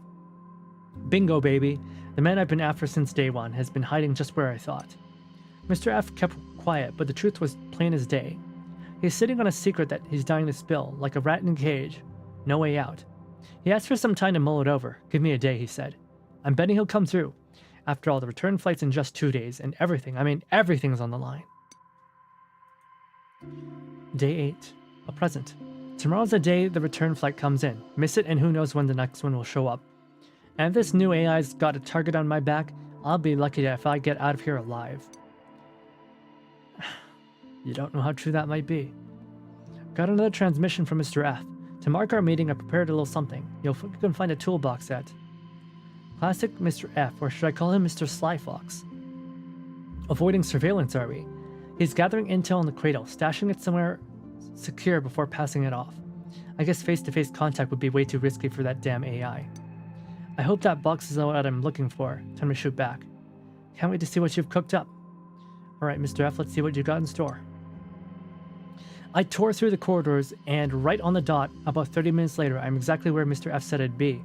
Bingo, baby. The man I've been after since day one has been hiding just where I thought. Mr. F kept quiet, but the truth was plain as day. He's sitting on a secret that he's dying to spill, like a rat in a cage. No way out. He asked for some time to mull it over. Give me a day, he said. I'm betting he'll come through. After all, the return flight's in just 2 days, and everything, I mean everything's on the line. Day 8. A present. Tomorrow's the day the return flight comes in. Miss it and who knows when the next one will show up. And if this new AI's got a target on my back, I'll be lucky if I get out of here alive. You don't know how true that might be. Got another transmission from Mr. F. To mark our meeting, I prepared a little something. You can find a toolbox at Classic Mr. F, or should I call him Mr. Sly Fox? Avoiding surveillance, are we? He's gathering intel in the cradle, stashing it somewhere secure before passing it off. I guess face-to-face contact would be way too risky for that damn AI. I hope that box is what I'm looking for. Time to shoot back. Can't wait to see what you've cooked up. Alright, Mr. F, let's see what you got in store. I tore through the corridors, and right on the dot, about 30 minutes later, I'm exactly where Mr. F said I'd be.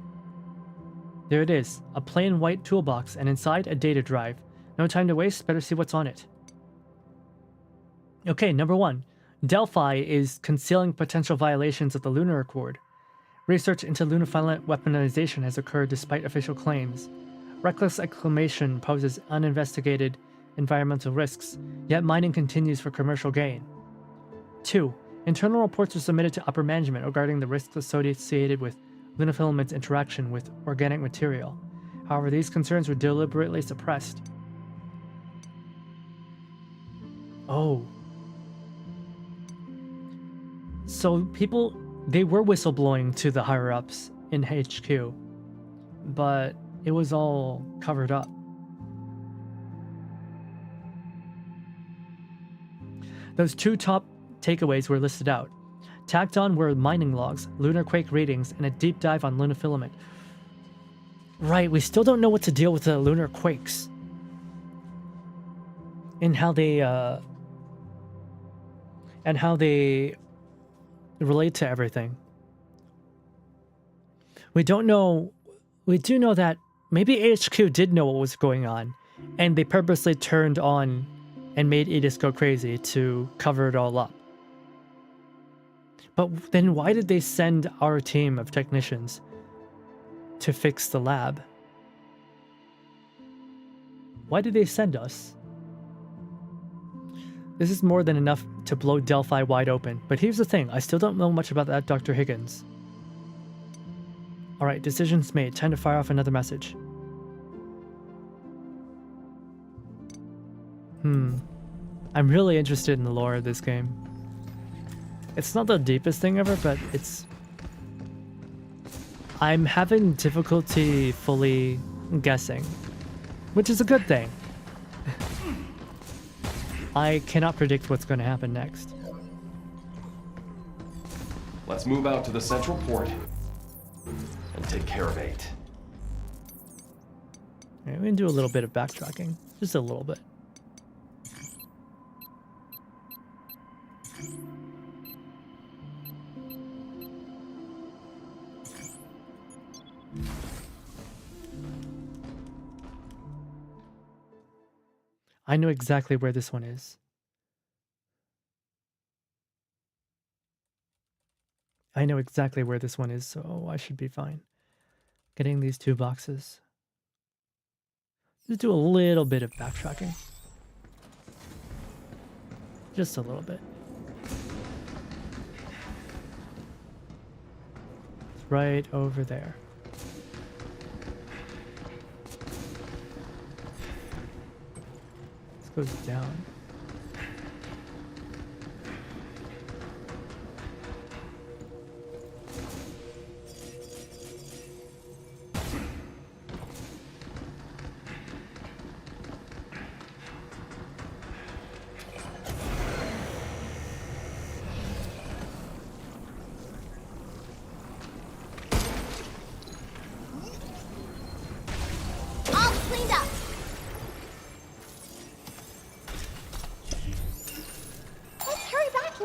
There it is, a plain white toolbox, and inside a data drive. No time to waste, better see what's on it. Okay, number 1. Delphi is concealing potential violations of the Lunar Accord. Research into lunar weaponization has occurred despite official claims. Reckless exclamation poses uninvestigated environmental risks, yet mining continues for commercial gain. 2. Internal reports are submitted to upper management regarding the risks associated with lunafilament's interaction with organic material. However, these concerns were deliberately suppressed. Oh. So people, they were whistleblowing to the higher-ups in HQ, but it was all covered up. Those 2 top takeaways were listed out. Tacked on were mining logs, lunar quake ratings, and a deep dive on lunafilament. Right, we still don't know what to deal with the lunar quakes. And how they relate to everything. We do know that maybe HQ did know what was going on, and they purposely turned on and made Edis go crazy to cover it all up. But then why did they send our team of technicians to fix the lab? Why did they send us? This is more than enough to blow Delphi wide open. But here's the thing, I still don't know much about that Dr. Higgins. Alright, decisions made. Time to fire off another message. I'm really interested in the lore of this game. It's not the deepest thing ever, but I'm having difficulty fully guessing, which is a good thing. I cannot predict what's going to happen next. Let's move out to the central port and take care of 8. Okay, we can do a little bit of backtracking, just a little bit. I know exactly where this one is. I know exactly where this one is, so I should be fine. Getting these 2 boxes. Just do a little bit of backtracking. Just a little bit. It's right over there. Goes down. All cleaned up.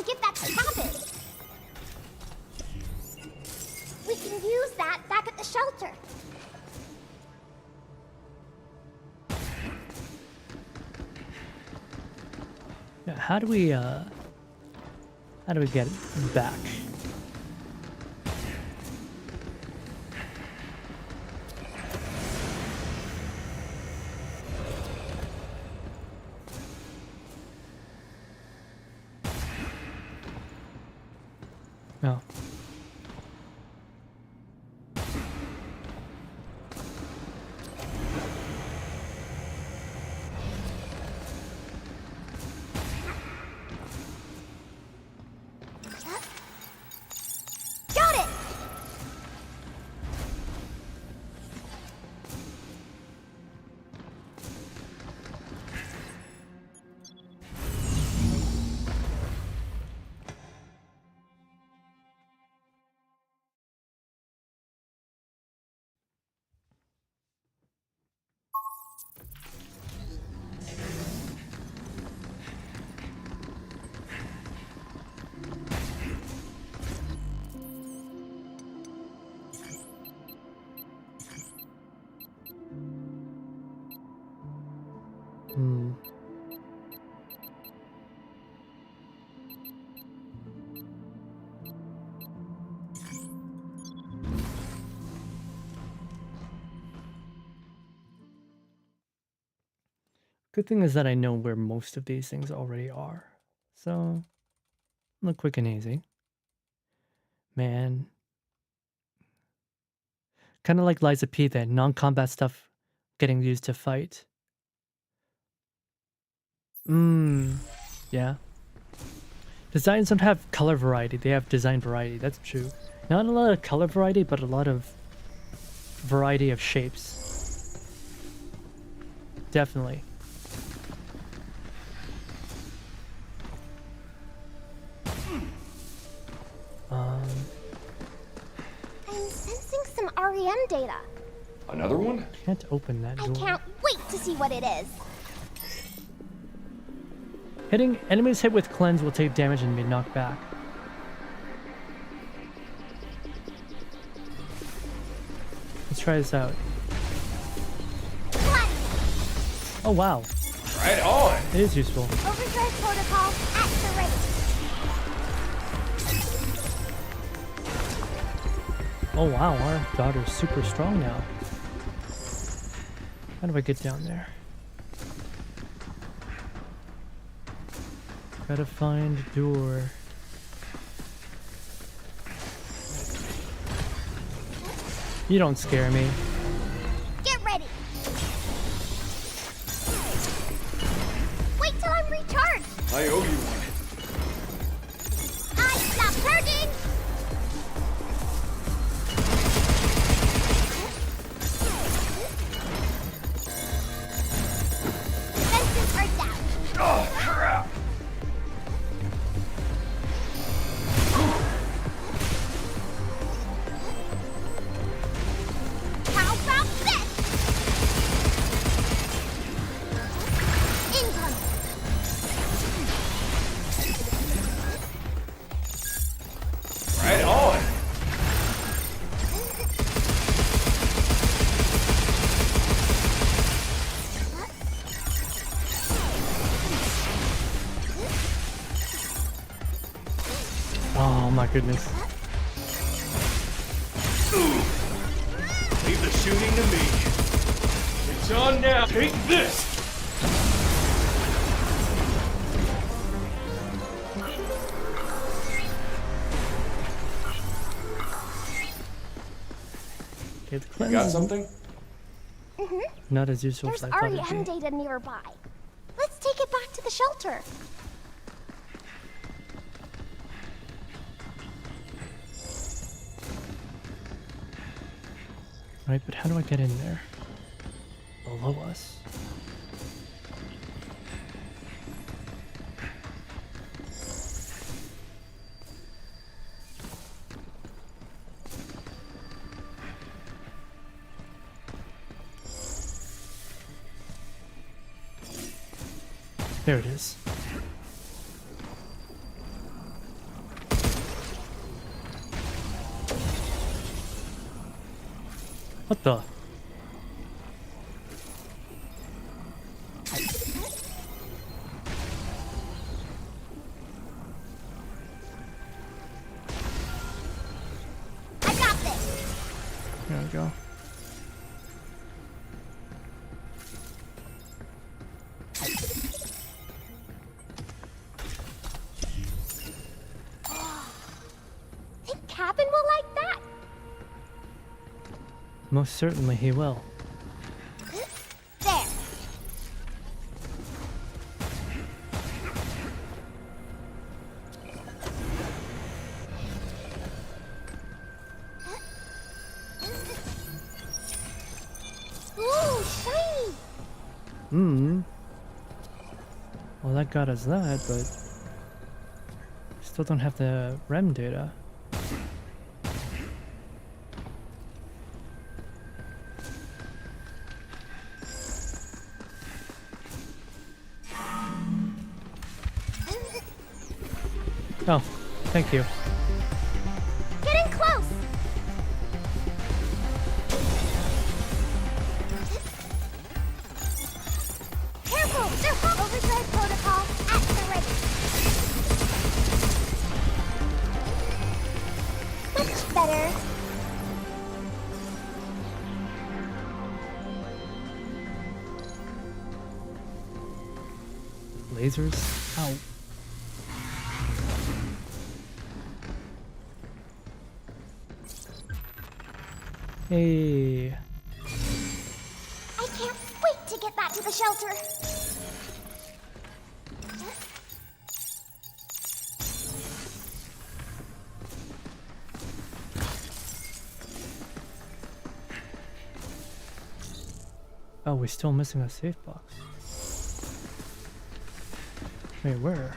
Get that cabin. We can use that back at the shelter. Now, how do we get it back? Good thing is that I know where most of these things already are. So, look quick and easy. Man. Kind of like Liza P then, non-combat stuff getting used to fight. Yeah. Designs don't have color variety, they have design variety, that's true. Not a lot of color variety, but a lot of variety of shapes. Definitely. I'm sensing some REM data. Another one? Can't open that door. I can't wait to see what it is. Hitting enemies hit with cleanse will take damage and be knocked back. Let's try this out. Oh wow. Right on! It is useful. Overdrive protocol activate. Oh wow, our daughter's super strong now. How do I get down there? Gotta find a door. You don't scare me. Get ready. Wait till I'm recharged. I owe you one. I stop purging. Defenses are down. Oh, crap! How about this? Incoming. Right on! Oh my goodness. Leave the shooting to me. It's on now. Take this! Okay, the You cleanse got is something? not as useful There's as I thought it'd REM be. data nearby. Let's take it back to the shelter. Right, but how do I get in there? Below us. There it is. What the? I got this. There we go. Think Cabin will like that? Most certainly he will. There. Ooh, shiny. Well, that got us that, but still don't have the REM data. Oh, thank you. Getting close. Careful, they're hot. Overdrive protocol at the ready. Much better. Lasers? Ow. Hey. I can't wait to get back to the shelter. Oh, we're still missing a safe box. Wait, where?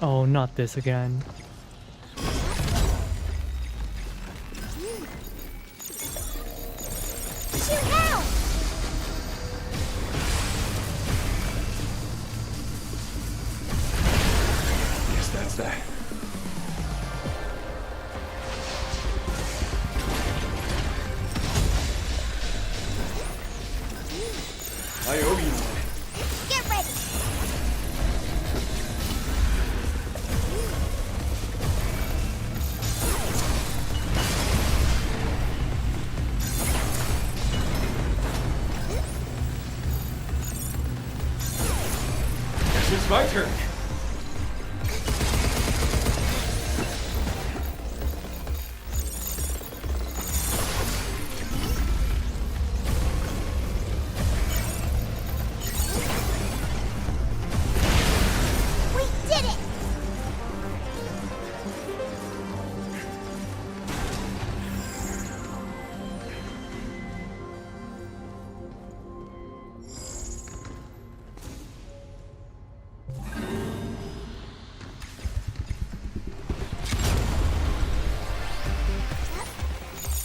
Oh, not this again. Shoot now! Guess that's that. I owe you one. Get ready. Guess it's my turn. We did it!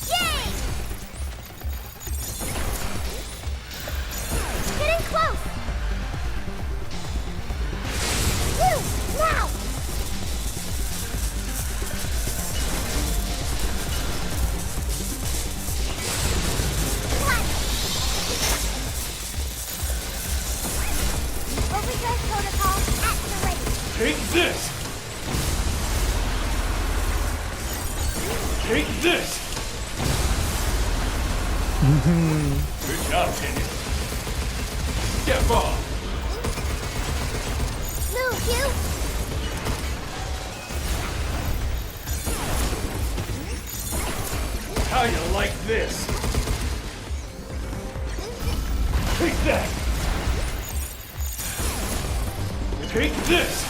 Yay! Getting close! You, now! Overdrive protocol at the ready. Take this! Take this! Good job, Kenny. Step off! Move, you! How you like this? Take that! Take this!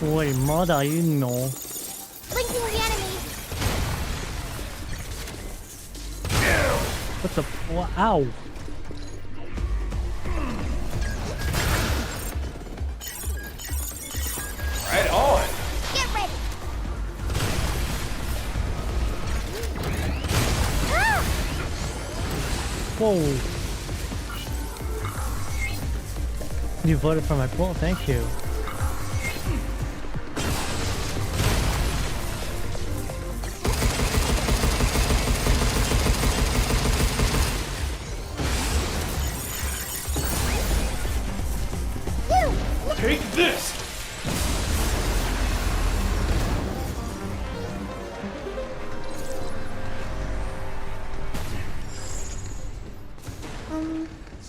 Wait, まだいんの? Blinking the enemy. What the? Ow! Right on! Get ready. Ah! Whoa! You voted for my pull, thank you. Take this!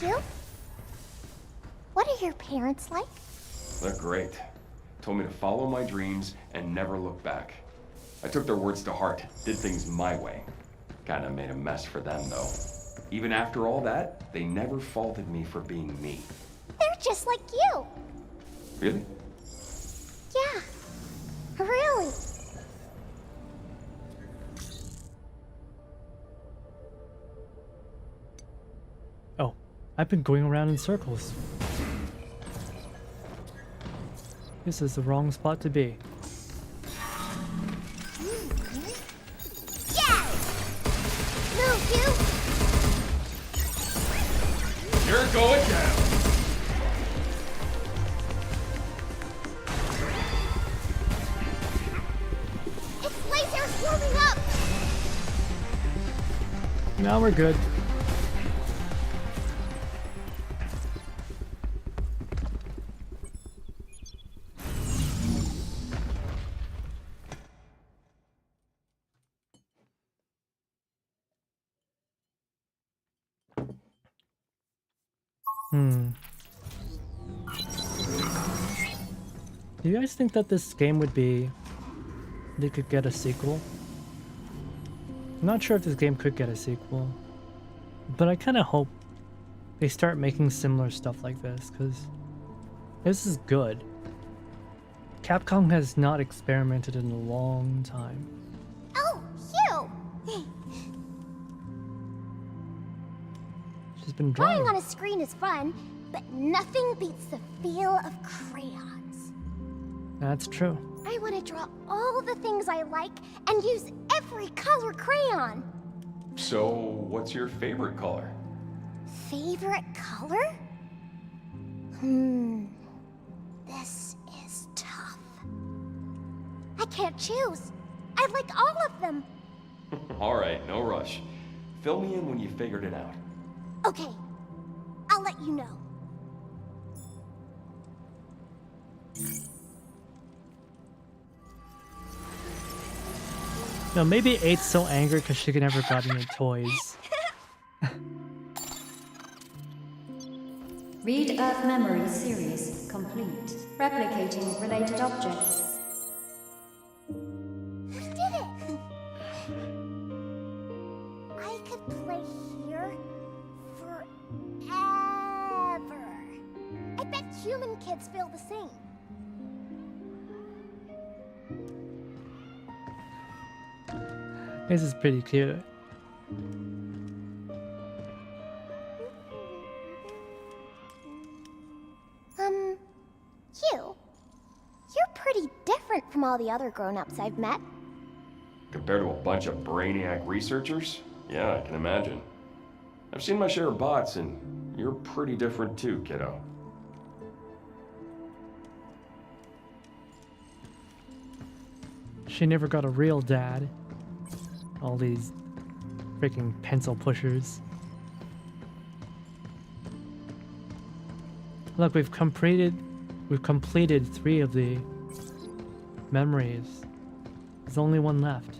You? What are your parents like? They're great. Told me to follow my dreams and never look back. I took their words to heart, did things my way. Kinda made a mess for them, though. Even after all that, they never faulted me for being me. They're just like you. Really? Yeah. Really. Oh, I've been going around in circles. This is the wrong spot to be. Yeah! Move, you! You're going down! Its lasers warming up! Now we're good. Do you guys think that this game would be... they could get a sequel? I'm not sure if this game could get a sequel, but I kind of hope they start making similar stuff like this, because this is good. Capcom has not experimented in a long time. Oh, Hugh! She's been Drawing drawing. on a screen is fun, but nothing beats the feel of crayons. That's true. I want to draw all the things I like and use every color crayon. So, what's your favorite color? Favorite color? This is tough. I can't choose. I like all of them. Alright, no rush. Fill me in when you figured it out. Okay, I'll let you know. No, maybe 8's so angry because she never got any toys. Read Earth Memory series complete. Replicating related objects. We did it! I could play here forever. I bet human kids feel the same. This is pretty cute. You're pretty different from all the other grown-ups I've met. Compared to a bunch of brainiac researchers? Yeah, I can imagine. I've seen my share of bots, and you're pretty different too, kiddo. She never got a real dad. All these freaking pencil pushers. Look, we've completed 3 of the memories. There's only one left.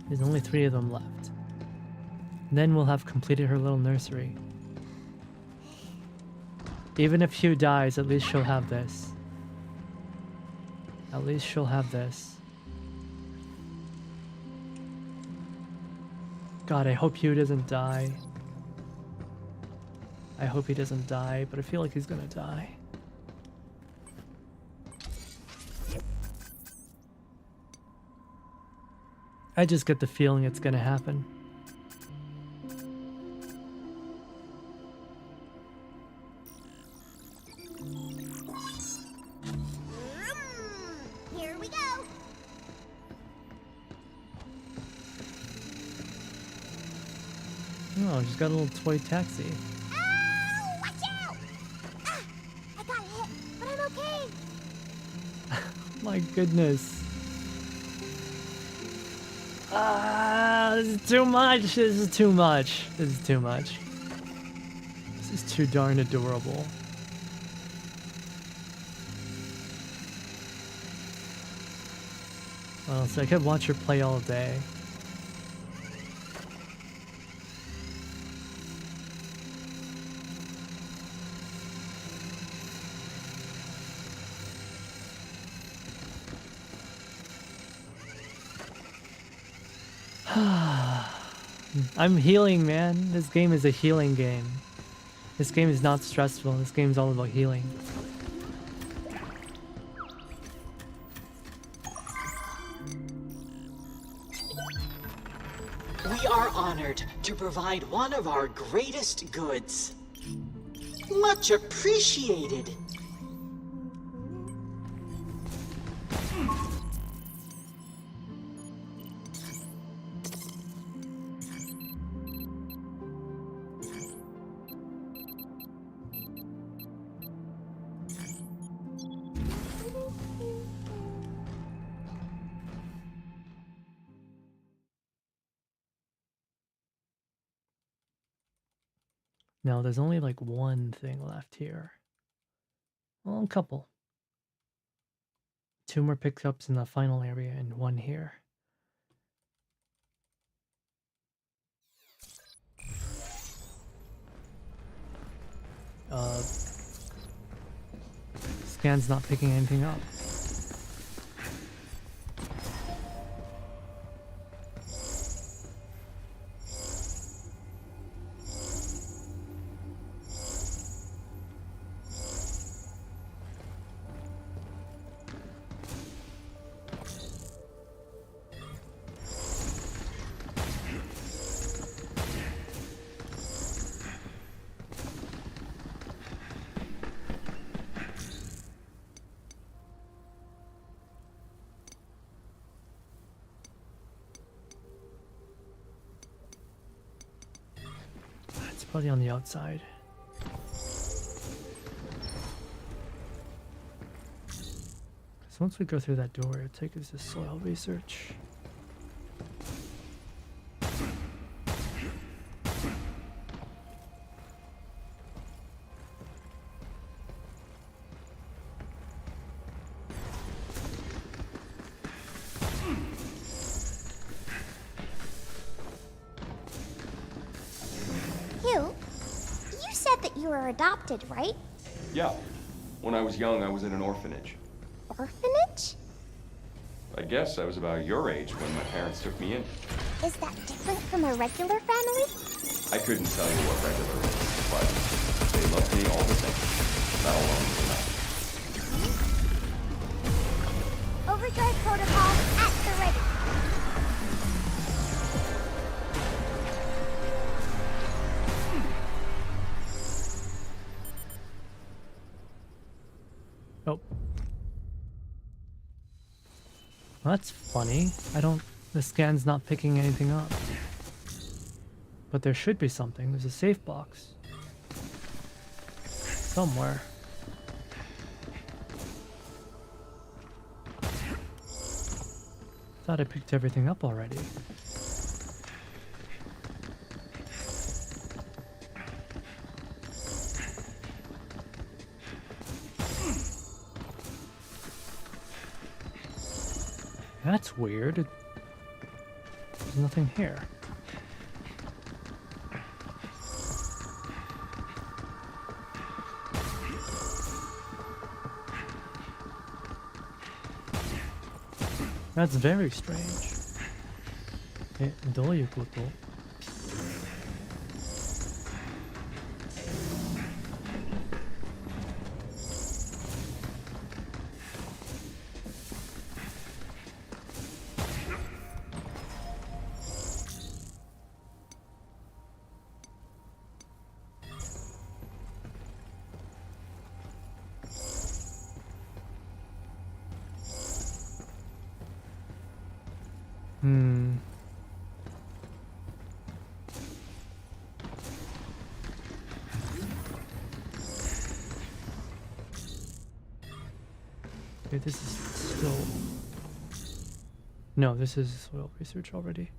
There's only 3 of them left. Then we'll have completed her little nursery. Even if Hugh dies, at least she'll have this. At least she'll have this. God, I hope Hugh doesn't die. I hope he doesn't die, but I feel like he's gonna die. I just get the feeling it's gonna happen. Here we go. Oh, she's got a little toy taxi. Ow! Watch out! Ah, I got hit, but I'm okay. My goodness. This is too much. This is too much. This is too much. This is too darn adorable. Well, so I could watch her play all day. I'm healing, man. This game is a healing game. This game is not stressful. This game is all about healing. We are honored to provide one of our greatest goods. Much appreciated. Now there's only like one thing left here. Well, a couple. 2 more pickups in the final area and 1 here. Scan's not picking anything up. Probably on the outside. So once we go through that door, it'll take us to soil research. You were adopted, right? Yeah. When I was young, I was in an orphanage. Orphanage? I guess I was about your age when my parents took me in. Is that different from a regular family? I couldn't tell you what regular is, but they loved me all the same. That alone was enough. Overdrive protocol at the ready. Oh. Well, that's funny. The scan's not picking anything up. But there should be something. There's a safe box. Somewhere. Thought I picked everything up already. That's weird. There's nothing here. That's very strange. どういうこと? Okay, this is still... No, this is soil research already.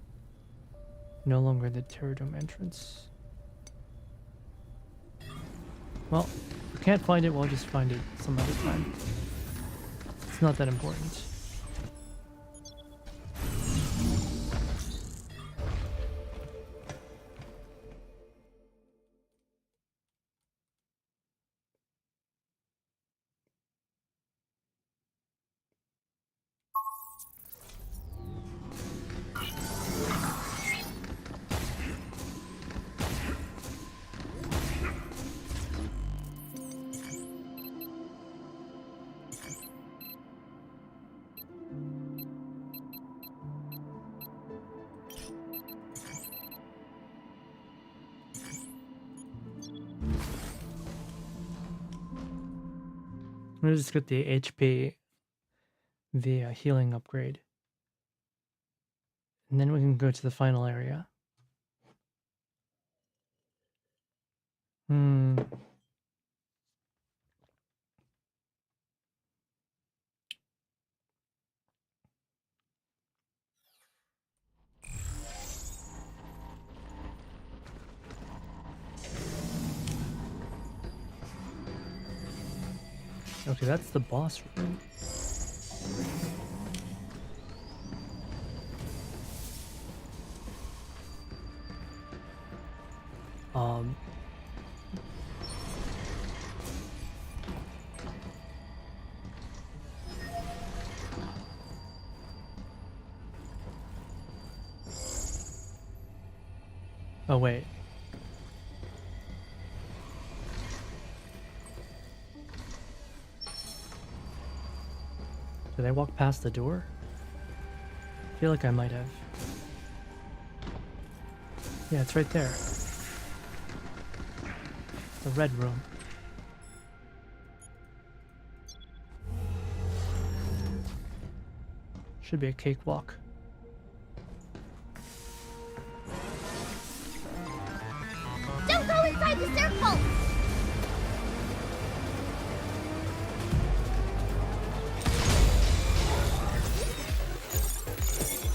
No longer the Terradome entrance. Well, if we can't find it, we'll just find it some other time. It's not that important. Let me just get the HP, the healing upgrade. And then we can go to the final area. Okay, that's the boss room. Oh, wait. Did I walk past the door? I feel like I might have. Yeah, it's right there. The red room. Should be a cakewalk. Don't go inside the circle!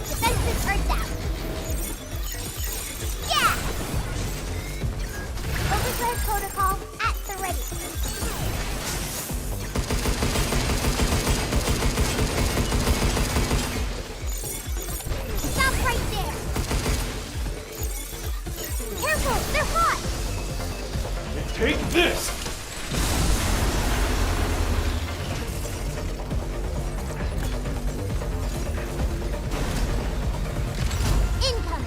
Defenses are down. Yeah! Overdrive protocol at the ready. Stop right there! Careful, they're hot! Take this! Incoming!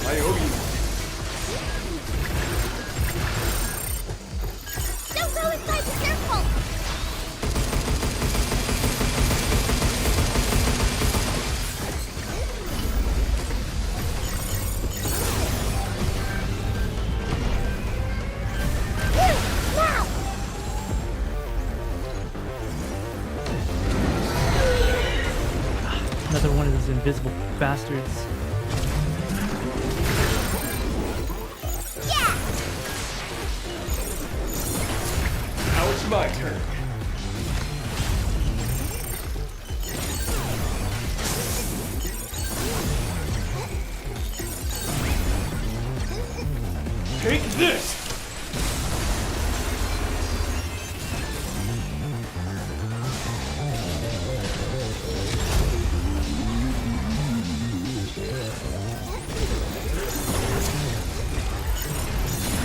I owe you. Don't go inside the circle! Now! Another one of those invisible bastards. Yeah! Now it's my turn. Take this!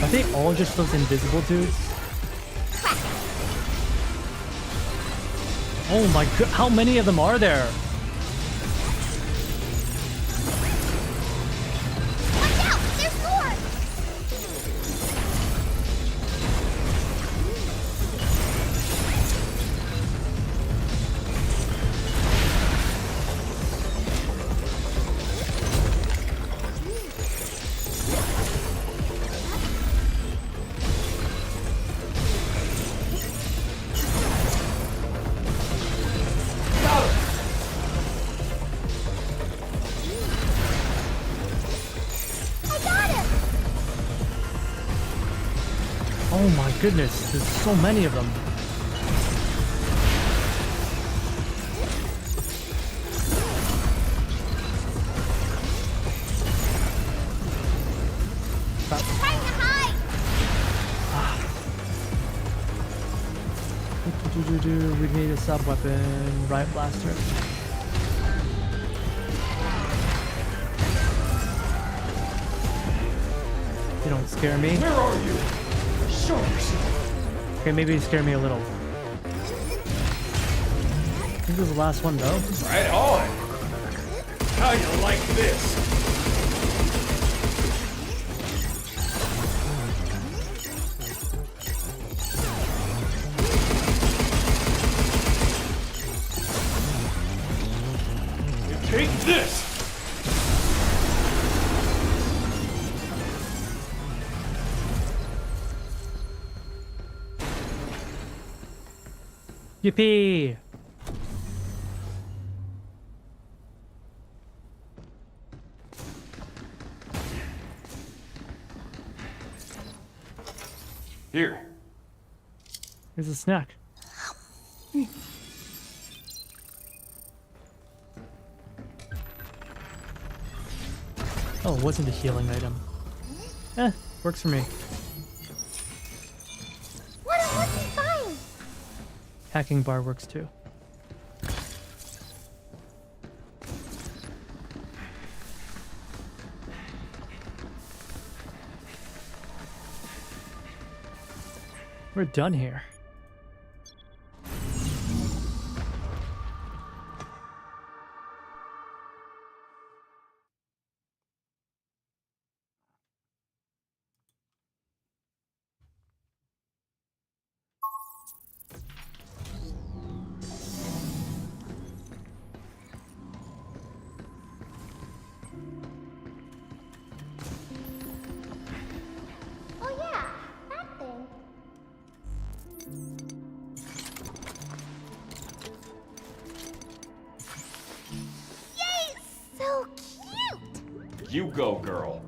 Are they all just those invisible dudes? Oh my god, how many of them are there? Watch out! There's more! I got him! Oh my goodness, there's so many of them. Trying to hide! We need a sub weapon, riot blaster. You don't scare me. Where are you? Show yourself. Okay, maybe you scare me a little. I think this is the last one though. Right on. How you like this? You take this. Yippee! Here. Here's a snack. Oh, it wasn't a healing item. Works for me. What a lucky find! Hacking bar works too. We're done here. Oh yeah, that thing. Yay! So cute! You go, girl.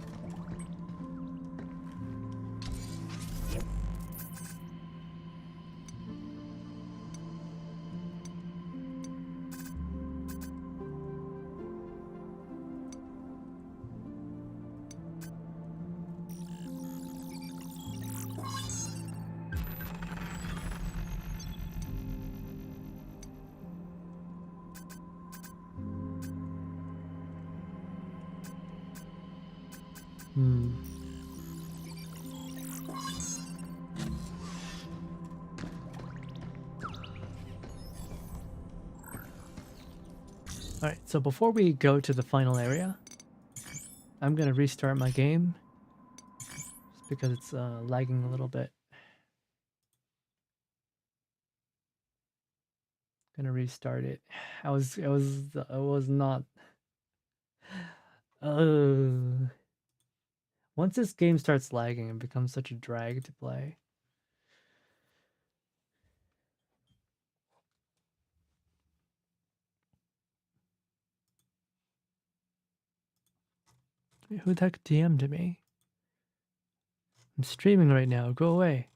Alright, so before we go to the final area, I'm gonna restart my game just because it's lagging a little bit. Gonna restart it. I was not. Once this game starts lagging, it becomes such a drag to play. Wait, who the heck DM'd me? I'm streaming right now. Go away.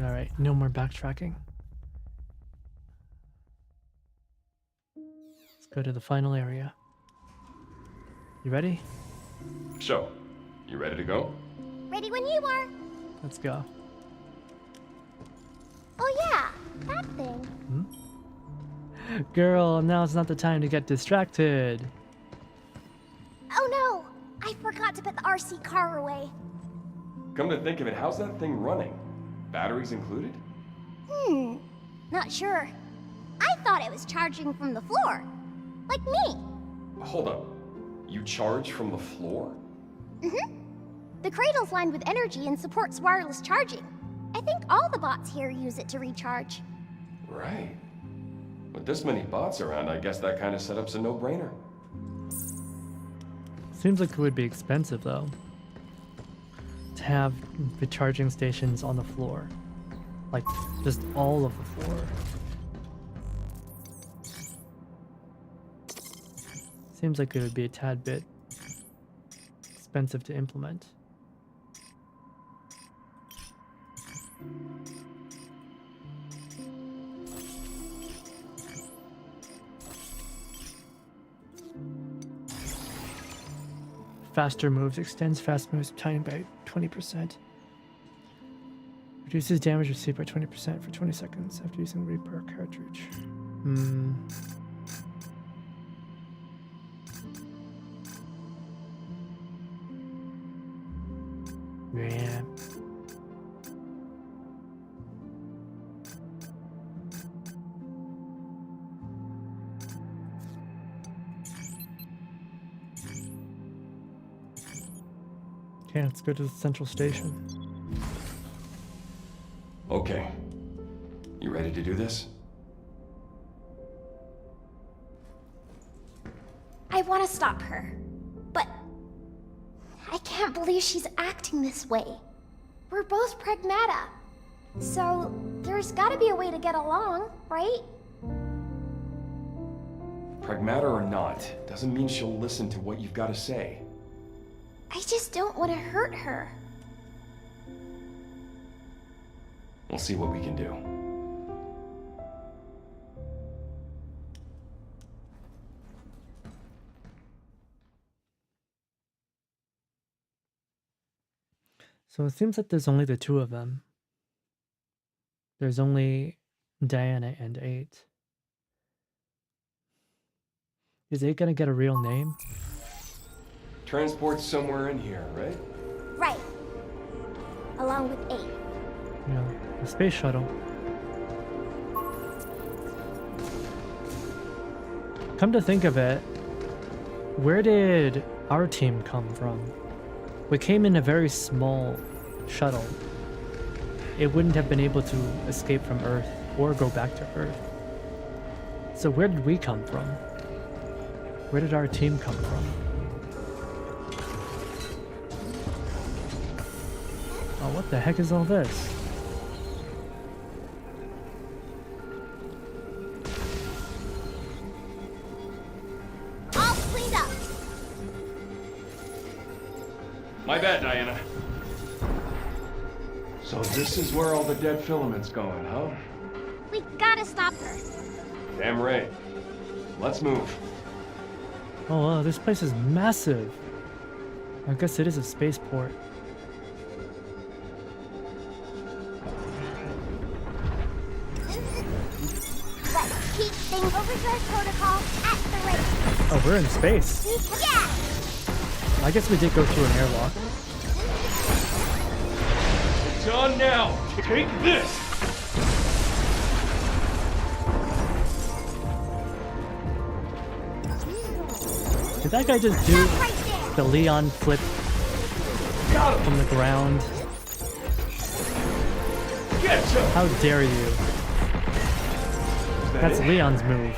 Alright, no more backtracking. Let's go to the final area. You ready? So, you ready to go? Ready when you are. Let's go. Oh yeah, that thing. Girl, now's not the time to get distracted. Oh no, I forgot to put the RC car away. Come to think of it, how's that thing running? Batteries included? Not sure. I thought it was charging from the floor. Like me. Hold up. You charge from the floor? The cradle's lined with energy and supports wireless charging. I think all the bots here use it to recharge. Right. With this many bots around, I guess that kind of setup's a no-brainer. Seems like it would be expensive though, to have the charging stations on the floor. Like, just all of the floor. Seems like it would be a tad bit expensive to implement. Faster moves extends fast moves time by 20%. Reduces damage received by 20% for 20 seconds after using repair cartridge. Yeah. Okay, let's go to the central station. Okay. You ready to do this? I want to stop her, but I can't believe she's acting this way. We're both Pragmata, so there's gotta be a way to get along, right? Pragmata or not, doesn't mean she'll listen to what you've got to say. I just don't want to hurt her. We'll see what we can do. So it seems like there's only the two of them. There's only Diana and 8. Is 8 gonna get a real name? Transport's somewhere in here, right? Right. Along with 8. Yeah, the space shuttle. Come to think of it, where did our team come from? We came in a very small shuttle. It wouldn't have been able to escape from Earth or go back to Earth. So where did we come from? Where did our team come from? Oh, what the heck is all this? All cleaned up. My bad, Diana. So this is where all the dead filament's going, huh? We gotta stop her. Damn right. Let's move. Oh, wow, this place is massive. I guess it is a spaceport. Let's keep things overdrive protocol at the rate. Oh, we're in space. Yeah! I guess we did go through an airlock. It's on now. Take this. Did that guy just do the Leon flip from the ground? How dare you? That's Leon's move.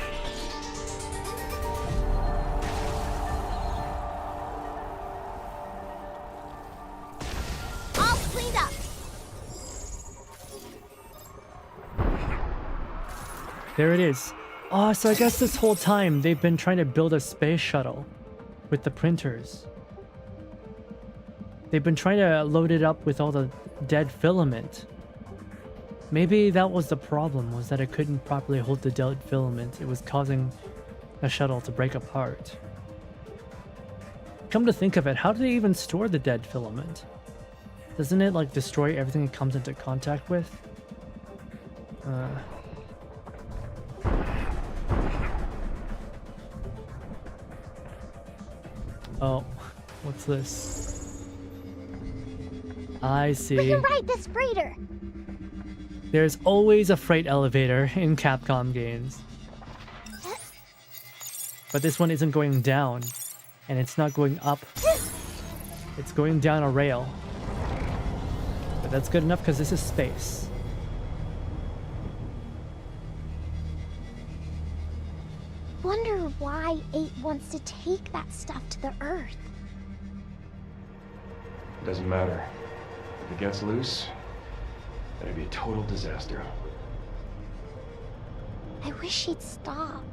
All cleaned up. There it is. Oh, so I guess this whole time they've been trying to build a space shuttle with the printers. They've been trying to load it up with all the dead filament. Maybe that was the problem, was that it couldn't properly hold the dead filament. It was causing the shuttle to break apart. Come to think of it, how do they even store the dead filament? Doesn't it like destroy everything it comes into contact with? Oh, what's this? I see. We can ride this freighter. There's always a freight elevator in Capcom games. But this one isn't going down, and it's not going up. It's going down a rail. But that's good enough because this is space. Wonder why 8 wants to take that stuff to the Earth. Doesn't matter. If it gets loose, that'd be a total disaster. I wish she'd stop.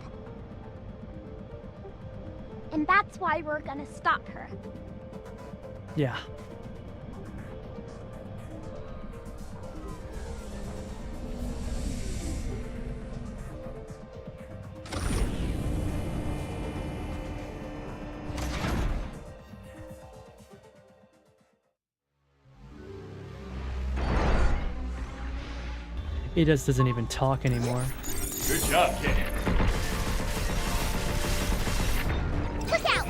And that's why we're gonna stop her. Yeah. He just doesn't even talk anymore. Good job, kid. Look out!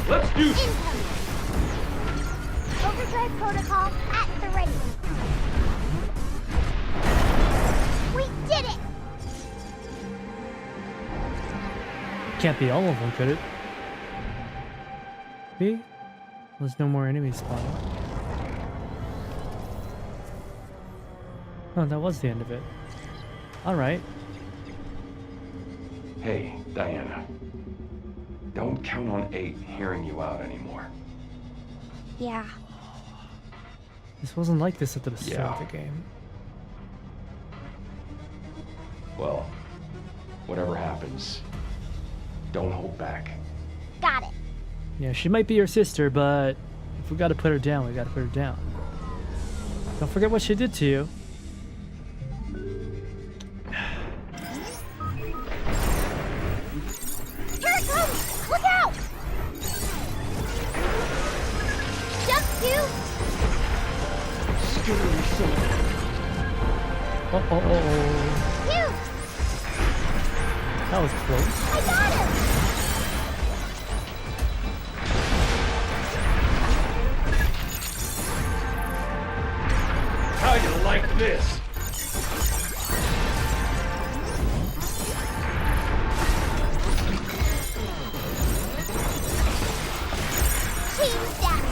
Let's do this! Incoming! Overdrive protocol at the ready. We did it! Can't be all of them, could it? Be? There's no more enemies spawning. Oh, that was the end of it. Alright. Hey, Diana. Don't count on 8 hearing you out anymore. Yeah. This wasn't like this at the start Yeah. of the game. Well, whatever happens, don't hold back. Got it. Yeah, she might be your sister, but if we gotta put her down, we gotta put her down. Don't forget what she did to you. Here it comes! Look out! Jump, Q! Oh. Q! That was close. I got him! How you like this? Team down!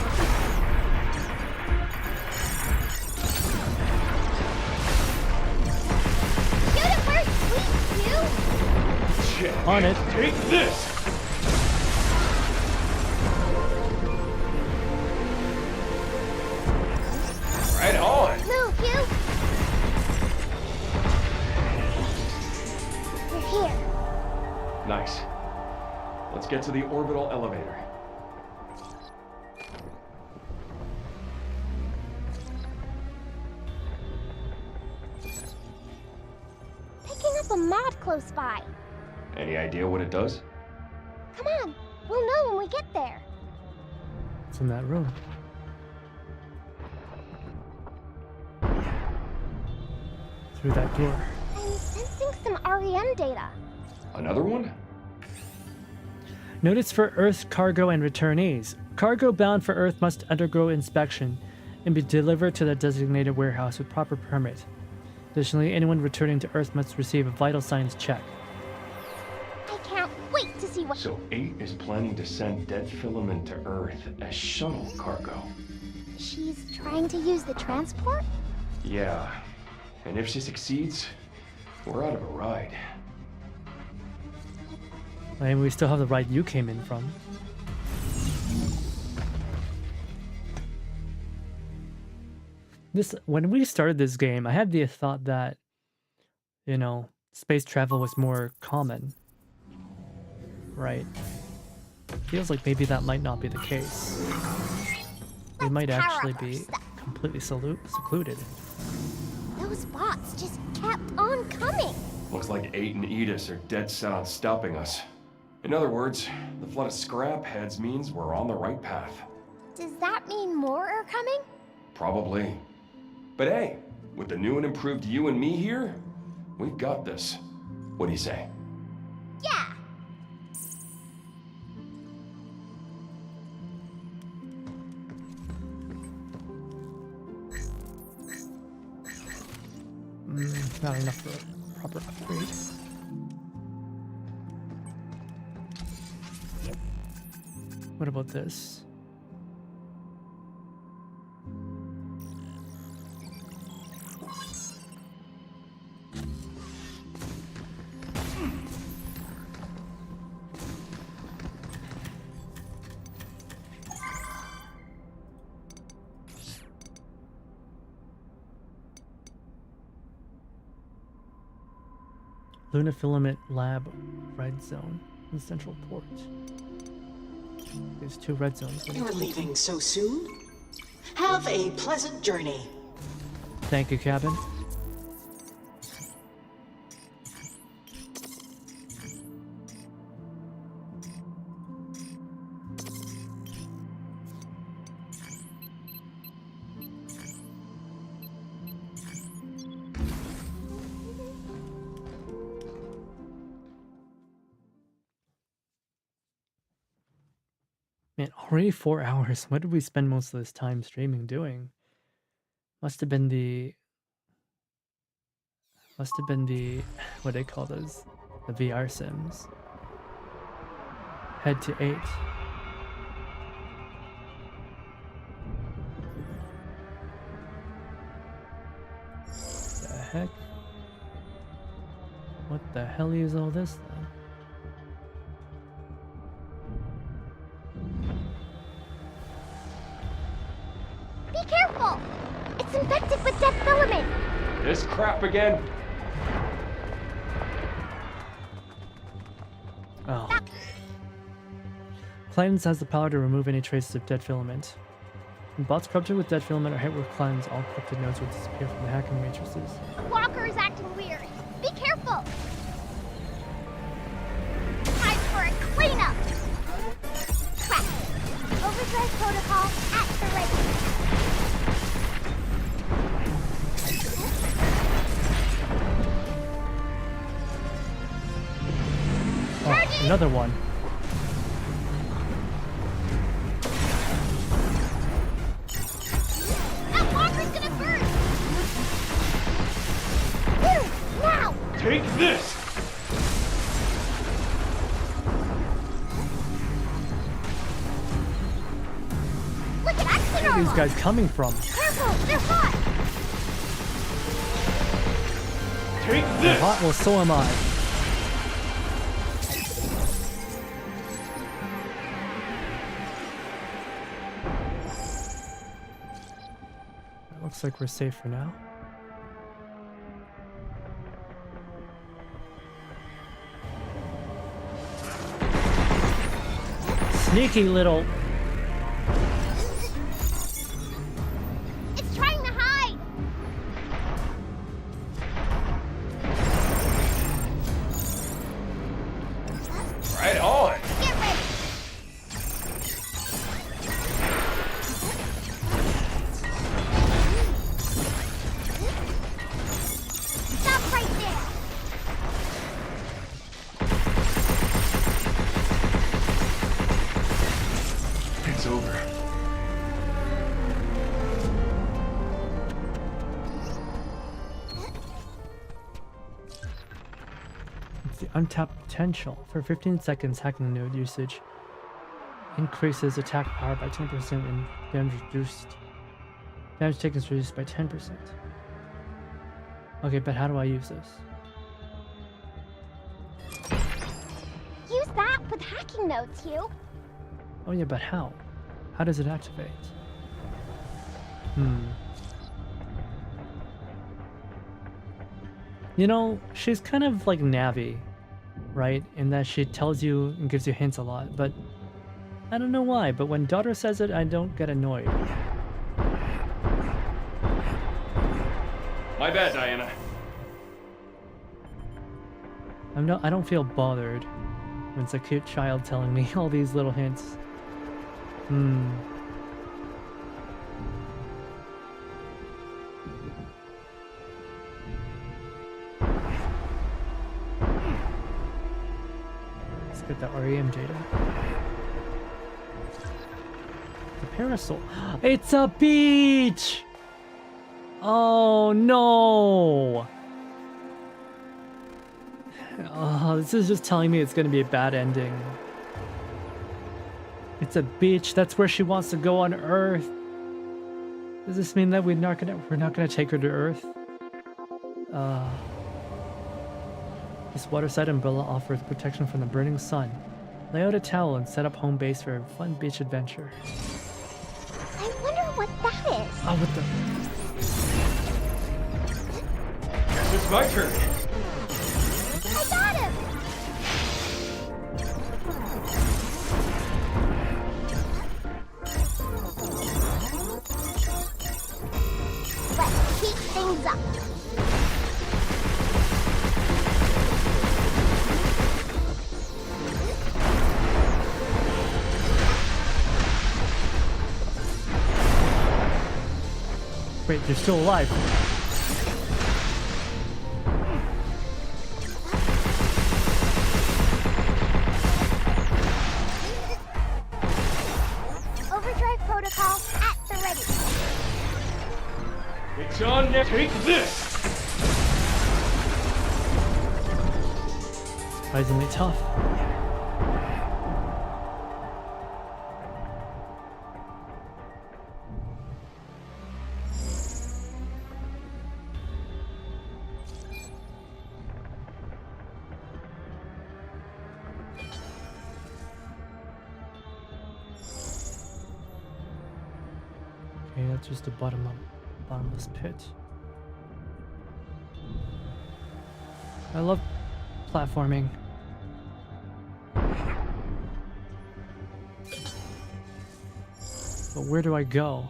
Shoot it first, sweet Q! Check. On it. Take this! Right on! Move, Q! You're here. Nice. Let's get to the orbital elevator. Picking up a mod close by. Any idea what it does? Come on, we'll know when we get there. It's in that room. Through that door. I'm sensing some REM data. Another one? Notice for Earth cargo and returnees. Cargo bound for Earth must undergo inspection and be delivered to the designated warehouse with proper permit. Additionally, anyone returning to Earth must receive a vital signs check. I can't wait to see what. So 8 is planning to send dead filament to Earth as shuttle cargo. She's trying to use the transport? Yeah. And if she succeeds, we're out of a ride. And we still have the ride you came in from. When we started this game, I had the thought that, you know, space travel was more common. Right? Feels like maybe that might not be the case. We might actually be completely secluded. Those bots just kept on coming. Looks like 8 and Edis are dead set on stopping us. In other words, the flood of scrap heads means we're on the right path. Does that mean more are coming? Probably. But hey, with the new and improved you and me here, we've got this. What do you say? Yeah. Not enough for a proper upgrade. What about this? Luna Filament Lab Red Zone in Central Port. There's 2 red zones. You're leaving so soon? Have a pleasant journey. Thank you, Cabin. Man, already 4 hours. What did we spend most of this time streaming doing? Must have been the what they call those, the VR sims. Head to 8. The heck? What the hell is all this then? Be careful! It's infected with death filament! This crap again? Oh. Cleanse has the power to remove any traces of dead filament. When bots corrupted with dead filament are hit with cleanse, all corrupted nodes will disappear from the hacking matrices. The walker is acting weird. Be careful! Time for a cleanup! Crap! Overdrive protocol at the ready. Oh, another one. That walker's gonna burn! Now! Take this! Look at accident! Where are these guys coming from? Careful! They're hot! Take They're this! hot? Well, so am I. Looks like we're safe for now. Sneaky little. It's trying to hide! Right on! Get ready! Stop right there! It's over. It's the untapped potential. For 15 seconds, hacking node usage increases attack power by 10% and damage reduced. Damage taken is reduced by 10%. Okay, but how do I use this? Use that with hacking notes, Hugh. Oh yeah, but how? How does it activate? You know, she's kind of like Navi, right? In that she tells you and gives you hints a lot, but I don't know why, but when daughter says it, I don't get annoyed. My bad, Diana. I don't feel bothered when it's a cute child telling me all these little hints. Let's get the REM data. The parasol. It's a beach! Oh no! Oh, this is just telling me it's gonna be a bad ending. It's a beach. That's where she wants to go on Earth. Does this mean that we're not gonna take her to Earth? This waterside umbrella offers protection from the burning sun. Lay out a towel and set up home base for a fun beach adventure. I wonder what that is. Oh, what the? Guess it's my turn. I got him! Let's heat things up. Wait, you're still alive. Take this! Surprisingly tough. Okay, that's just the bottomless pit. I love platforming. But where do I go?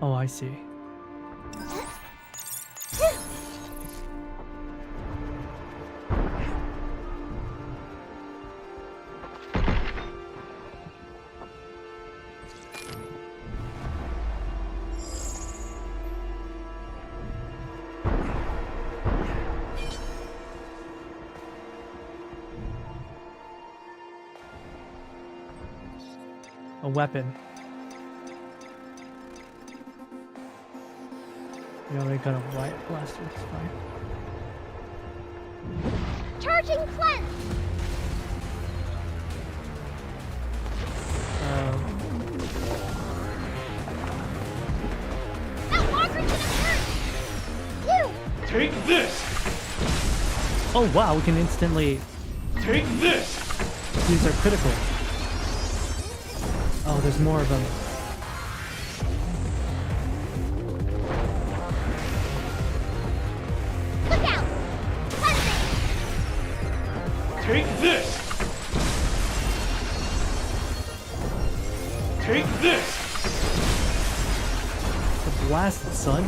Oh, I see. A weapon. We already got a riot blaster, it's fine. Charging cleanse! That longer didn't hurt! You! Take this! Oh wow, we can instantly Take this! use our critical. Oh, there's more of them. Look out! Cleansing! Take this! Take this! The blasted son.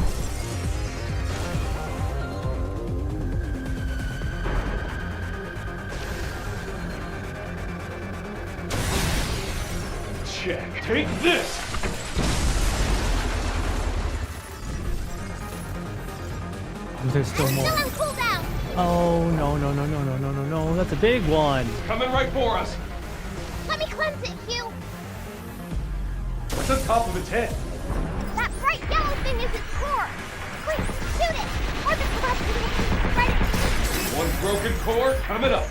Check. Take this! There's still more. Still on cooldown! Oh no no no no no no no no! That's a big one. Coming right for us! Let me cleanse it, Hugh! What's on top of its head? That bright yellow thing is its core! Quick, shoot it! Orbit velocity right. One broken core coming up.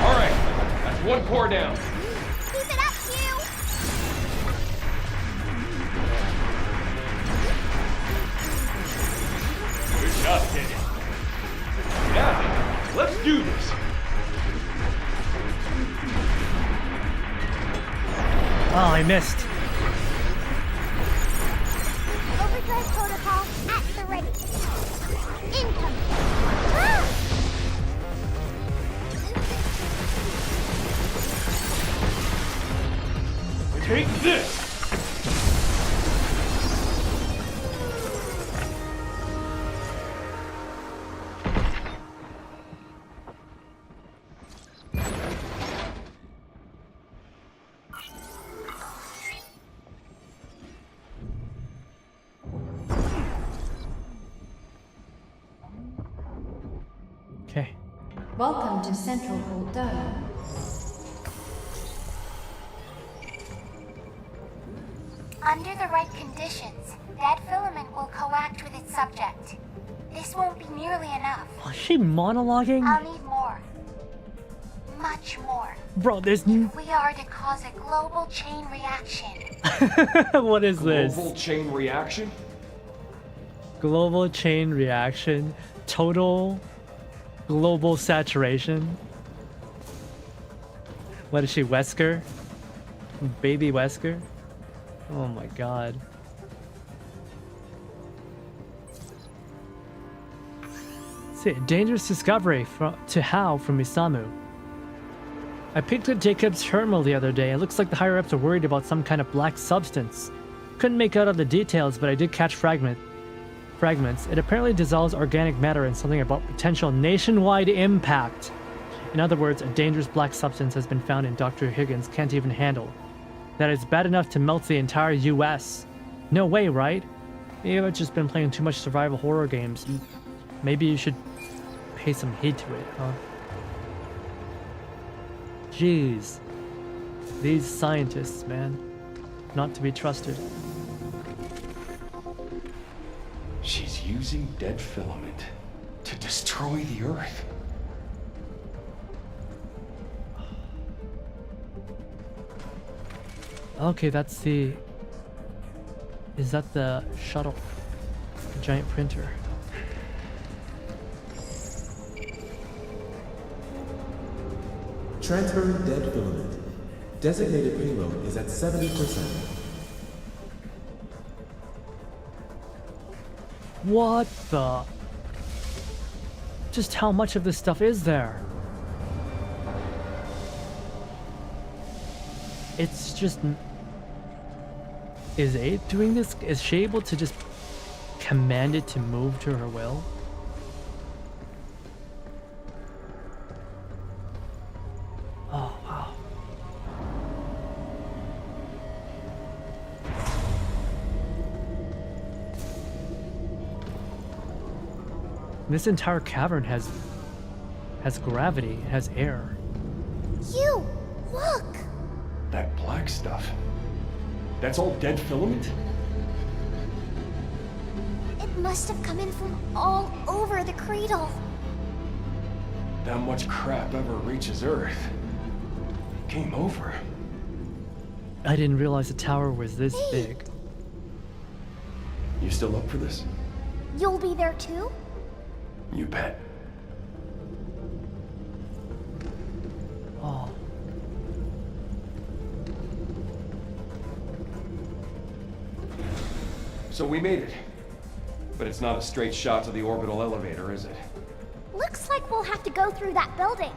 Alright, that's one core down. Keep it up, Hugh! Good job, kid. Now, let's do this. Oh, I missed. Overdrive protocol at the ready. Incoming! Ah! Take this! Okay. Welcome to Central Vault Dome. Under the right conditions, that filament will coact with its subject. This won't be nearly enough. Was she monologuing? I'll need more. Much more. Bro, there's We are to cause a global chain reaction. what is this? Global chain reaction? Global chain reaction. Total global saturation. What is she, Wesker? Baby Wesker? Oh my god. See, dangerous discovery to Hao from Isamu. I picked up Jacob's terminal the other day. It looks like the higher-ups are worried about some kind of black substance. Couldn't make out all the details, but I did catch fragments. It apparently dissolves organic matter and something about potential nationwide impact. In other words, a dangerous black substance has been found in Dr. Higgins can't even handle. That is bad enough to melt the entire US. No way, right? Maybe I've just been playing too much survival horror games. Maybe you should pay some heed to it, huh? Jeez. These scientists, man. Not to be trusted. She's using dead filament to destroy the Earth. Okay, that's the... Is that the shuttle? The giant printer. Transferring dead filament. Designated payload is at 70%. What the? Just how much of this stuff is there? It's just... Is Abe doing this? Is she able to just command it to move to her will? Oh, wow. This entire cavern has gravity, it has air. You! Look! That black stuff. That's all dead filament? It must have come in from all over the cradle. That much crap ever reaches Earth. Game over. I didn't realize the tower was this big. You still up for this? You'll be there too? You bet. Oh. So we made it. But it's not a straight shot to the orbital elevator, is it? Looks like we'll have to go through that building.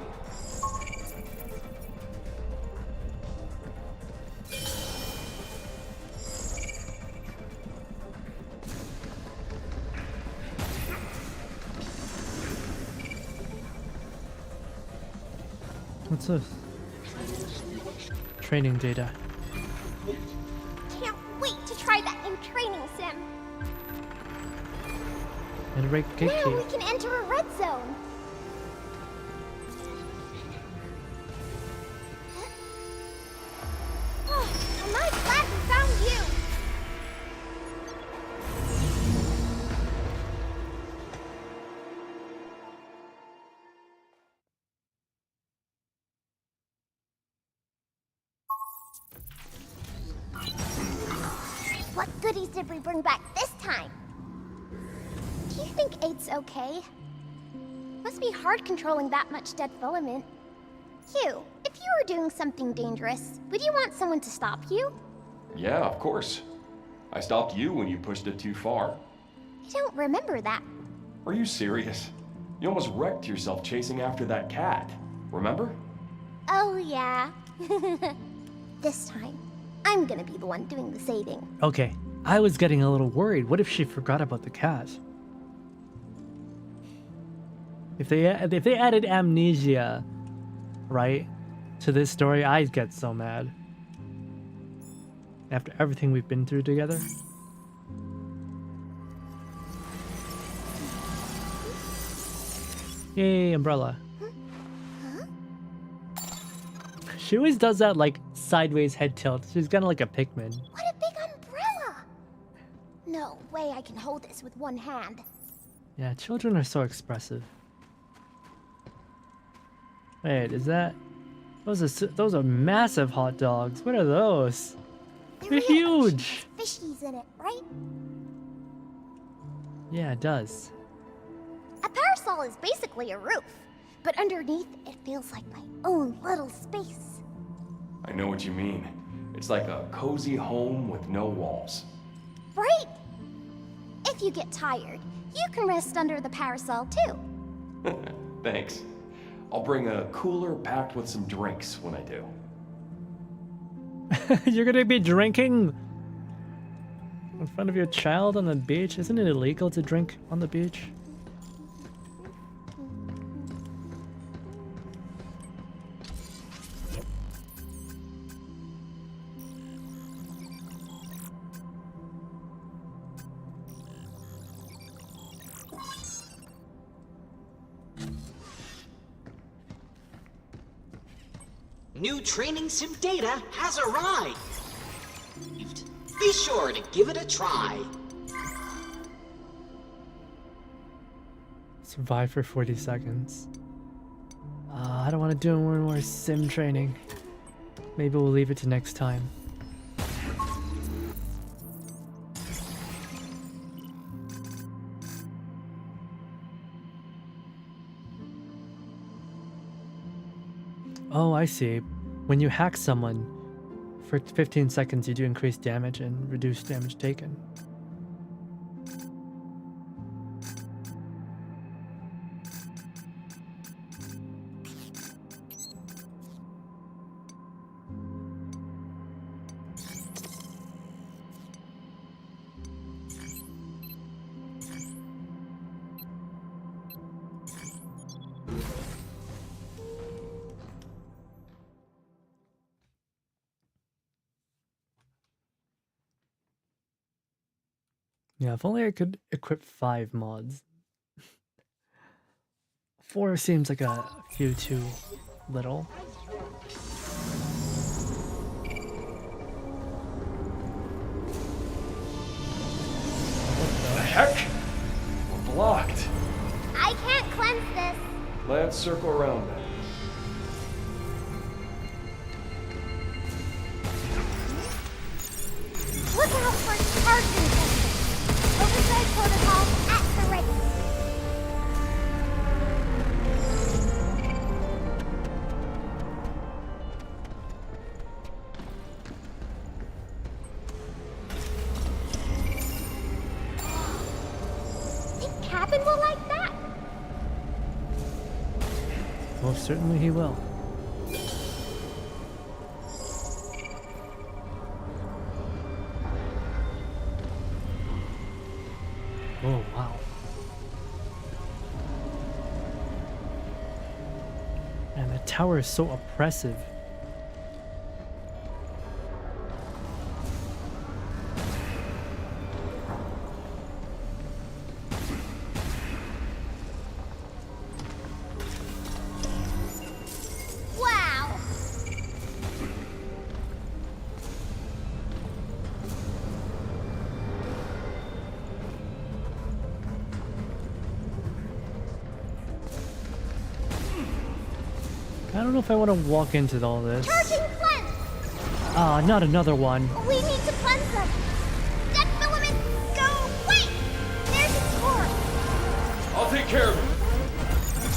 What's this? Training data. Can't wait to try that new training sim. And right gate Now we key. can enter a red zone. Oh, am I glad we found you? What goodies did we bring back this time? Do you think 8's okay? Must be hard controlling that much dead filament. Hugh, if you were doing something dangerous, would you want someone to stop you? Yeah, of course. I stopped you when you pushed it too far. I don't remember that. Are you serious? You almost wrecked yourself chasing after that cat. Remember? Oh, yeah. This time, I'm gonna be the one doing the saving. Okay, I was getting a little worried. What if she forgot about the cat? If they added amnesia, right, to this story, I'd get so mad. After everything we've been through together. Yay, umbrella. She always does that, like, sideways head tilt. She's kind of like a Pikmin. What a big umbrella! No way I can hold this with one hand. Yeah, children are so expressive. Wait, is that... Those are massive hot dogs. What are those? They're huge! Fishies in it, right? Yeah, it does. A parasol is basically a roof, but underneath it feels like my own little space. I know what you mean. It's like a cozy home with no walls. Right? If you get tired, you can rest under the parasol too. Thanks. I'll bring a cooler packed with some drinks when I do. You're gonna be drinking in front of your child on the beach? Isn't it illegal to drink on the beach? New training sim data has arrived. Be sure to give it a try. Survive for 40 seconds. I don't want to do more sim training. Maybe we'll leave it to next time. Oh, I see. When you hack someone, for 15 seconds you do increase damage and reduce damage taken. Yeah, if only I could equip 5 mods. 4 seems like a few too little. What the heck? We're blocked. I can't cleanse this. Let's circle around then. Look out for charging things. Oversight protocol at the ready. Think Cabin will like that? Most certainly he will. Oh, wow. And the tower is so oppressive. Wow. I don't know if I want to walk into all this. Charging cleanse. Ah, not another one. We need to cleanse them. Dead filament, go. Wait. There's a torch. I'll take care of it.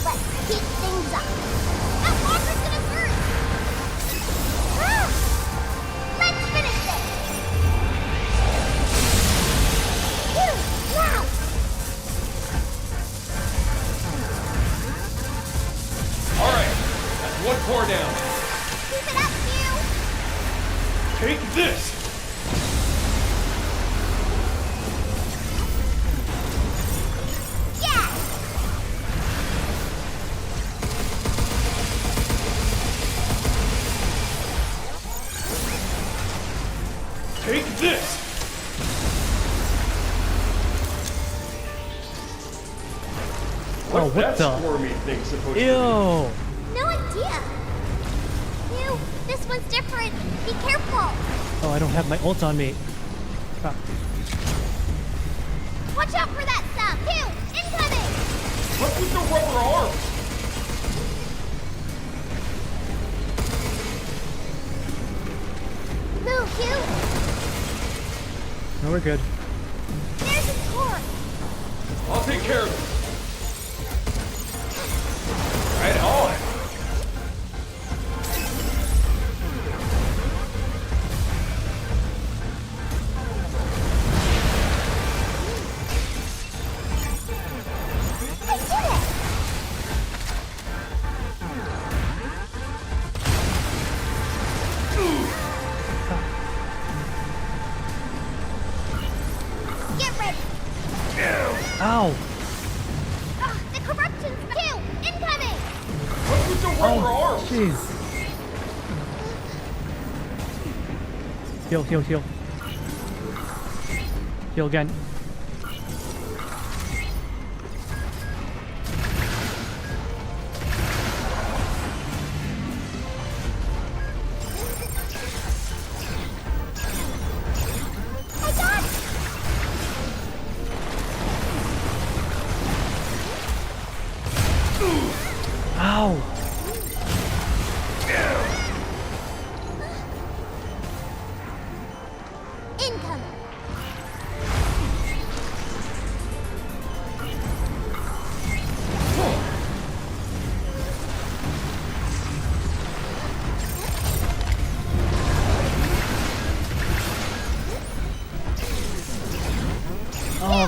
Let's keep things up. That walker's gonna burn. Ah! Let's finish this. Phew, now. All right, that's one core down. Keep it up, Hugh. Take this. Yeah. Take this. Oh, What's what that the? squirmy thing supposed to Ew! No idea. Hugh, this one's different. Be careful. Oh, I don't have my ult on me. Crap. Watch out for that stuff. Hugh, incoming. be? What's with the rubber arms? Move, Hugh. No, we're good. There's a torch. I'll take care of it. Right on. I did it. Get ready. Ow! The corruption's Hugh, incoming. What's with the rubber Oh, arms? jeez. Heal, heal, heal. Heal again.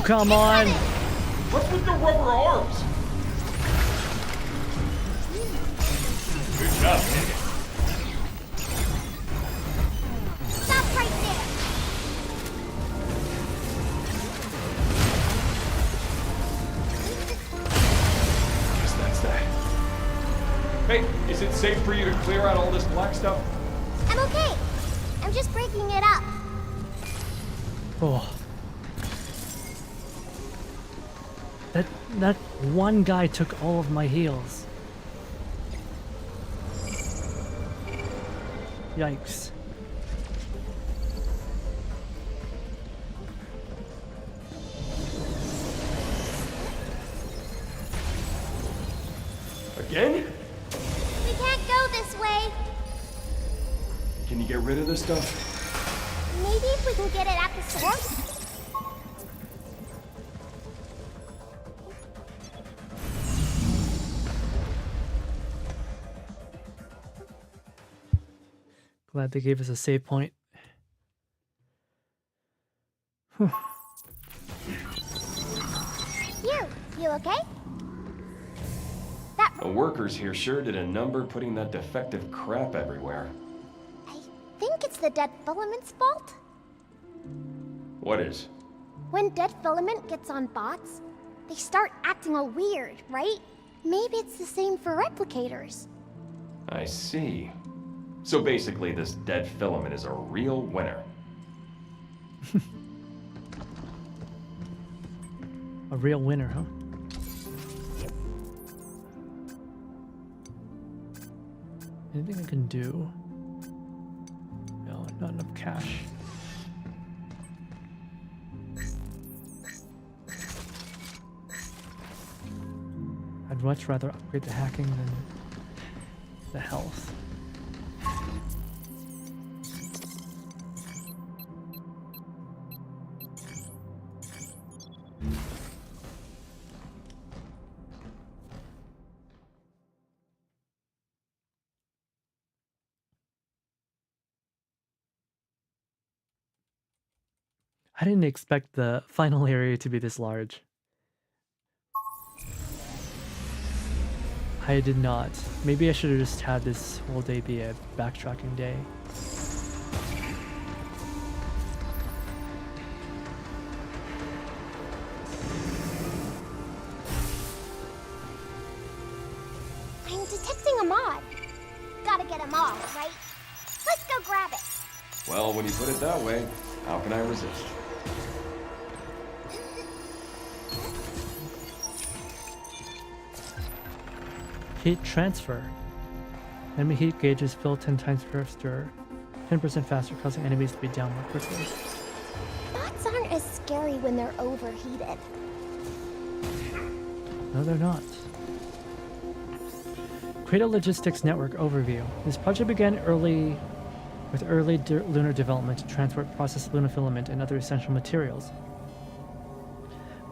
Oh, come on! What's with the rubber arms? Good job, Nick. Stop right there! Guess that's that. Hey, is it safe for you to clear out all this black stuff? I'm okay. I'm just breaking it up. Oh. That one guy took all of my heals. Yikes. Again? We can't go this way. Can you get rid of this stuff? Maybe if we can get it at the source? Glad they gave us a save point. Whew. You okay? The workers here sure did a number putting that defective crap everywhere. I think it's the dead filament's fault. What is? When dead filament gets on bots, they start acting all weird, right? Maybe it's the same for replicators. I see. So basically, this dead filament is a real winner. A real winner, huh? Anything I can do? No, not enough cash. I'd much rather upgrade the hacking than the health. I didn't expect the final area to be this large. I did not. Maybe I should have just had this whole day be a backtracking day. I'm detecting a mod. Gotta get them all, right? Let's go grab it. Well, when you put it that way, how can I resist? Heat transfer. Enemy heat gauges fill 10 times faster, 10% faster, causing enemies to be down more quickly. Bots aren't as scary when they're overheated. No, they're not. Cradle Logistics Network overview. This project began with early lunar development to transport processed lunar filament and other essential materials.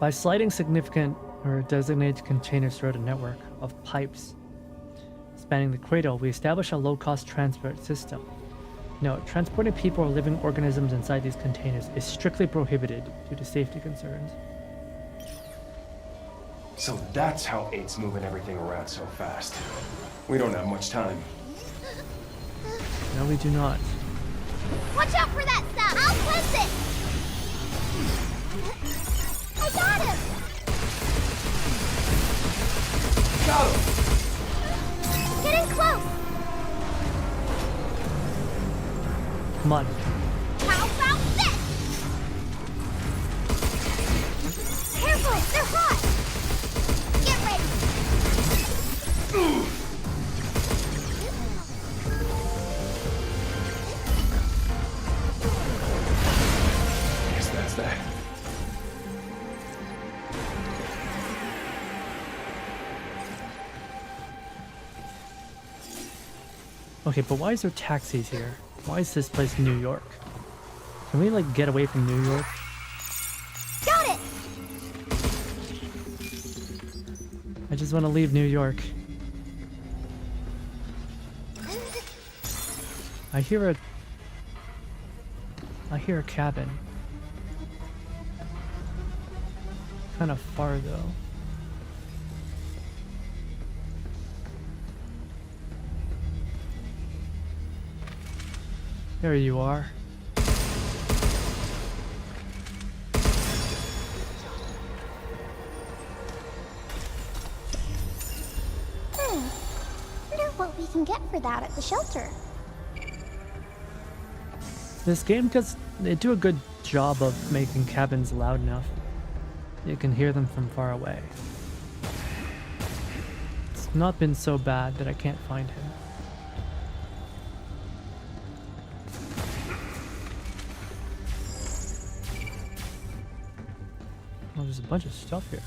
By sliding significant or designated containers throughout a network of pipes spanning the cradle, we establish a low-cost transport system. Note, transporting people or living organisms inside these containers is strictly prohibited due to safety concerns. So that's how 8's moving everything around so fast. We don't have much time. No, we do not. Watch out for that stuff! I'll cleanse it! I got him! Got him! Get in close! Come on. How about this? Careful, they're hot! Get ready! Guess that's that. Okay, but why is there taxis here? Why is this place New York? Can we, like, get away from New York? Got it! I just want to leave New York. I hear a cabin. kind of far though. There you are. Wonder what we can get for that at the shelter. This game they do a good job of making cabins loud enough. You can hear them from far away. It's not been so bad that I can't find him. Oh, there's a bunch of stuff here.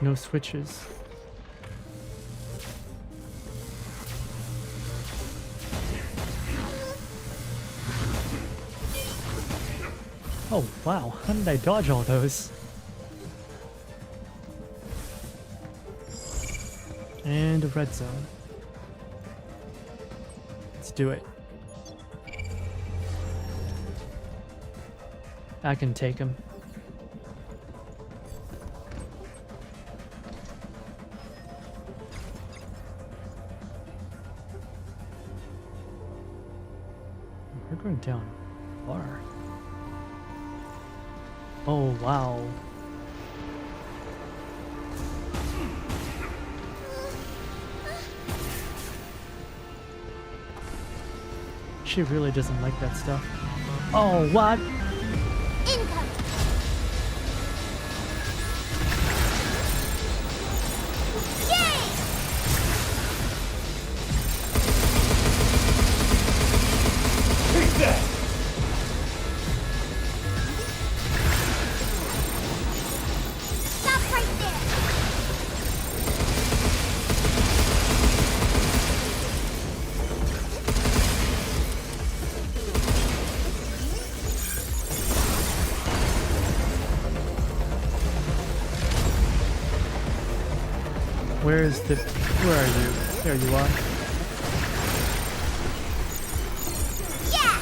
No switches. Oh wow, how did I dodge all those? And a red zone. Let's do it. I can take him. We're going down far. Oh wow. She really doesn't like that stuff. Oh, what? Income! Yay! Take that! Stop right there! Where are you? There you are. Yeah!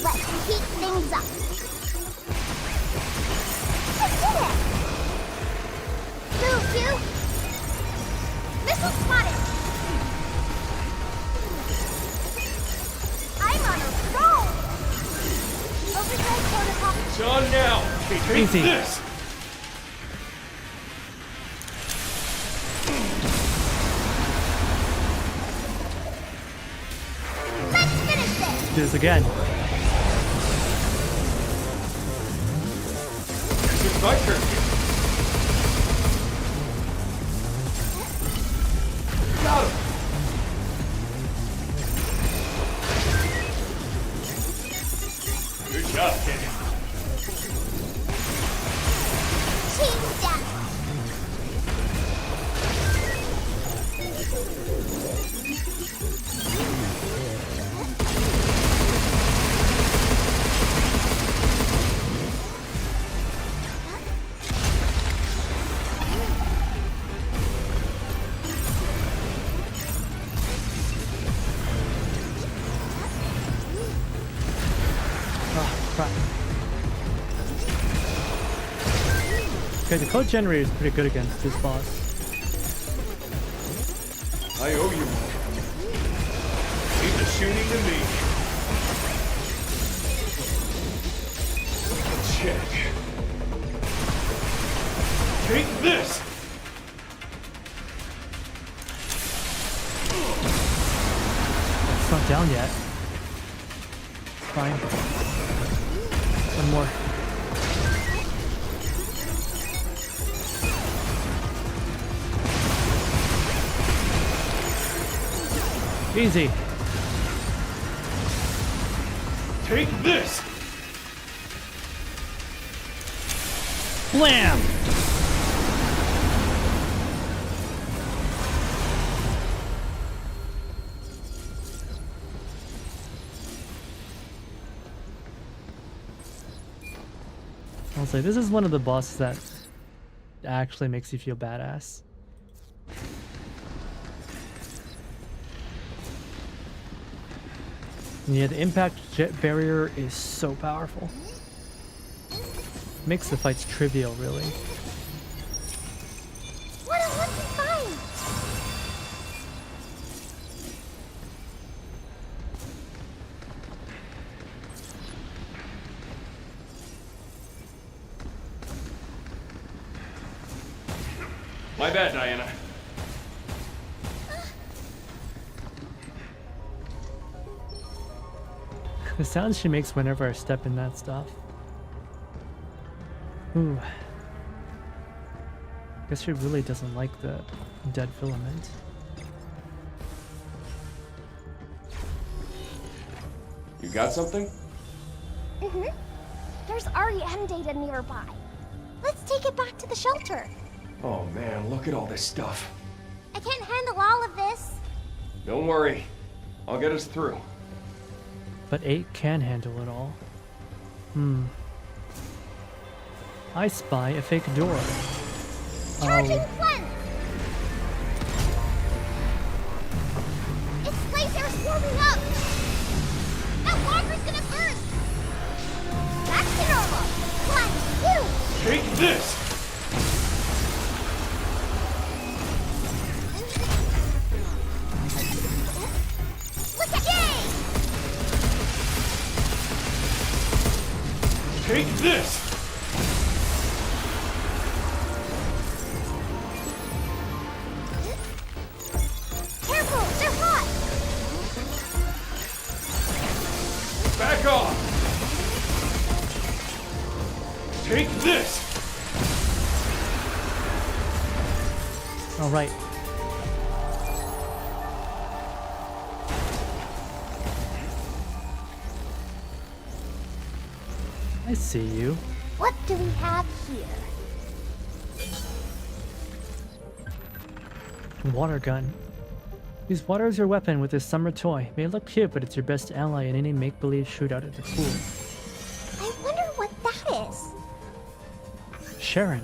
Let's heat things up. I did it! Move, you! Missile spotted! I'm on a roll! Overdrive protocol. It's on now! Take Easy. this! Let's finish this! Do this again. It's my turn. Got him! Good job, kid. Team down! Oh, crap. Okay, the code generator is pretty good against this boss. I owe you. Leave the shooting to me. Check. Take this! It's not down yet. It's fine. One more. Easy. Take this! Blam! I'll say this is one of the bosses that actually makes you feel badass. And yeah, the impact jet barrier is so powerful. Makes the fights trivial, really. What a lucky find! My bad, Diana. The sounds she makes whenever I step in that stuff. Ooh. Guess she really doesn't like the dead filament. You got something? Mm-hmm. There's REM data nearby. Let's take it back to the shelter. Oh man, look at all this stuff. I can't handle all of this. Don't worry. I'll get us through. But 8 can handle it all. I spy a fake door. Charging Oh, Flint! Its laser's warming up! That walker's gonna burst! Back to normal! 1, 2! Take this! Look at yay! Take this! Careful, they're hot! Back off! Take this! all right. I see you. What do we have here? Water gun. Use water as your weapon with this summer toy. May look cute, but it's your best ally in any make-believe shootout at the pool. I wonder what that is. Sharon.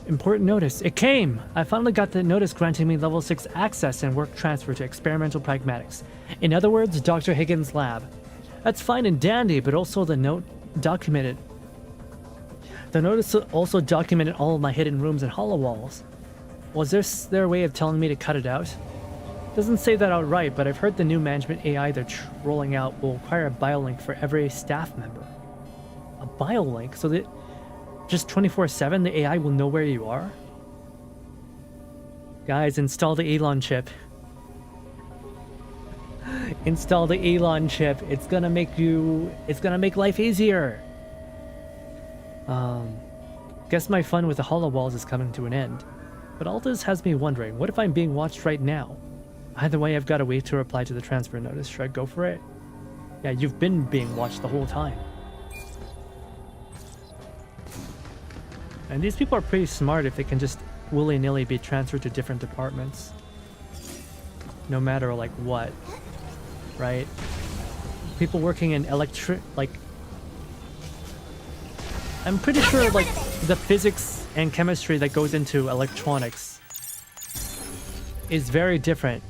Important notice. It came! I finally got the notice granting me level 6 access and work transfer to experimental pragmatics. In other words, Dr. Higgins' lab. That's fine and dandy, but also the note documented. The notice also documented all of my hidden rooms and hollow walls. Was this their way of telling me to cut it out? Doesn't say that outright, but I've heard the new management AI they're rolling out will require a biolink for every staff member. A biolink? So that just 24/7 the AI will know where you are? Guys, install the Elon chip. Install the Elon chip. It's gonna make life easier. Guess my fun with the hollow walls is coming to an end. But all this has me wondering, what if I'm being watched right now? Either way, I've got to wait to reply to the transfer notice. Should I go for it? Yeah, you've been being watched the whole time. And these people are pretty smart if they can just willy-nilly be transferred to different departments. No matter like what, right? People working in I'm pretty sure like the physics and chemistry that goes into electronics is very different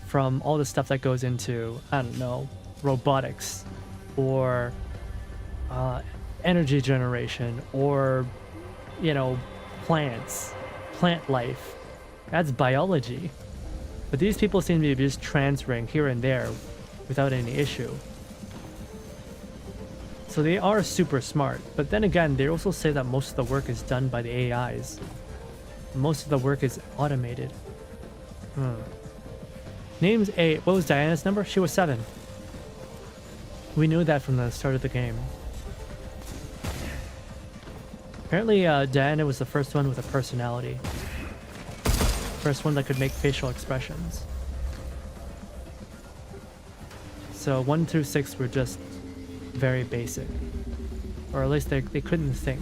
from all the stuff that goes into, I don't know, robotics or energy generation or, you know, plant life. That's biology. But these people seem to be just transferring here and there without any issue. So they are super smart, but then again, they also say that most of the work is done by the AIs. Most of the work is automated. Name's 8. What was Diana's number? She was 7. We knew that from the start of the game. Apparently, Diana was the first one with a personality. First one that could make facial expressions. So 1 through 6 were just very basic. Or at least they couldn't think.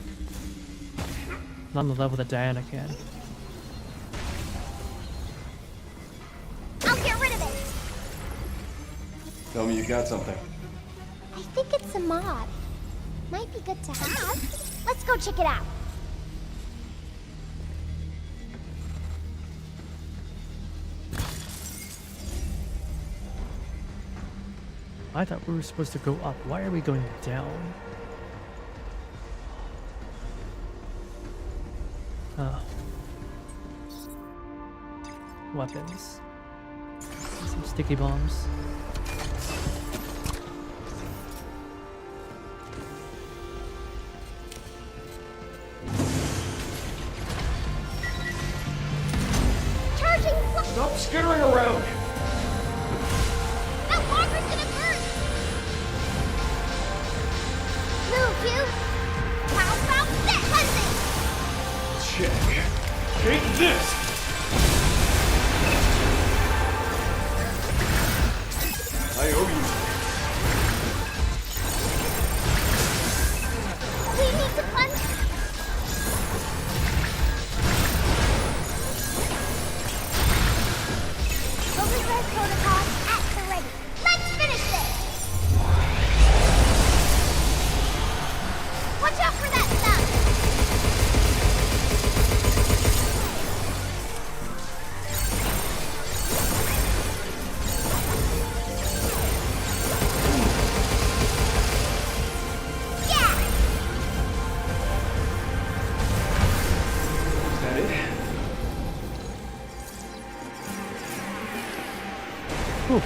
Not on the level that Diana can. I'll get rid of it! Tell me you got something. I think it's a mod. Might be good to have. Let's go check it out. I thought we were supposed to go up. Why are we going down? Weapons. Some sticky bombs. Stop skittering around! That walker's gonna burn! Move, you! How about that hunting? Check. Take this! I owe you. We need to punch. Overdrive protocol at the ready. Let's finish this! Watch out for that stuff! Yeah! Is that it? Whew.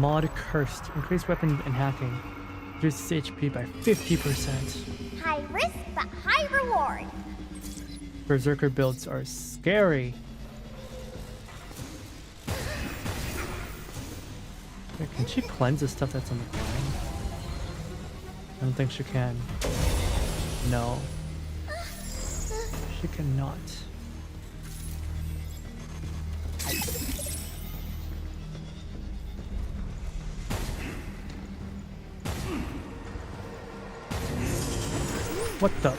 Mod cursed. Increase weapon and hacking. Reduces HP by 50%. High risk, but high reward. Berserker builds are scary. Wait, can she cleanse the stuff that's on the ground? I don't think she can. No. She cannot. What the?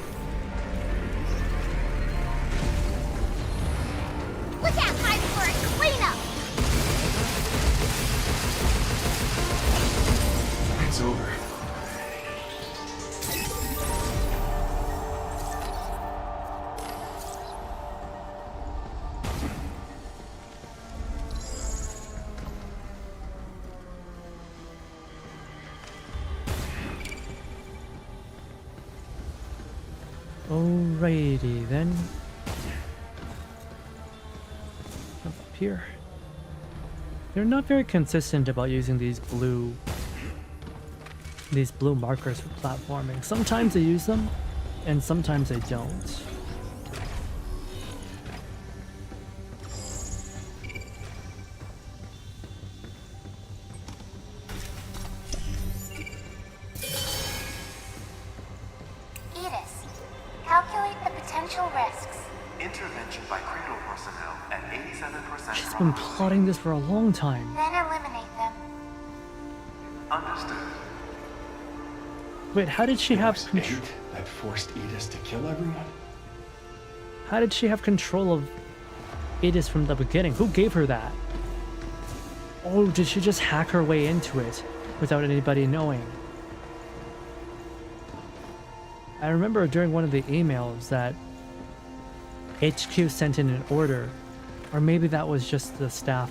Look out, time for a cleanup! It's over. Alrighty then. Up here. They're not very consistent about using these blue markers for platforming. Sometimes they use them, and sometimes they don't. Calculate the potential risks. Intervention by cradle personnel at 87%. She's been plotting this for a long time. Then eliminate them. Understood. Wait, how did she have control? That forced Edis to kill everyone? How did she have control of Edis from the beginning? Who gave her that? Oh, did she just hack her way into it without anybody knowing? I remember during one of the emails that HQ sent in an order, or maybe that was just the staff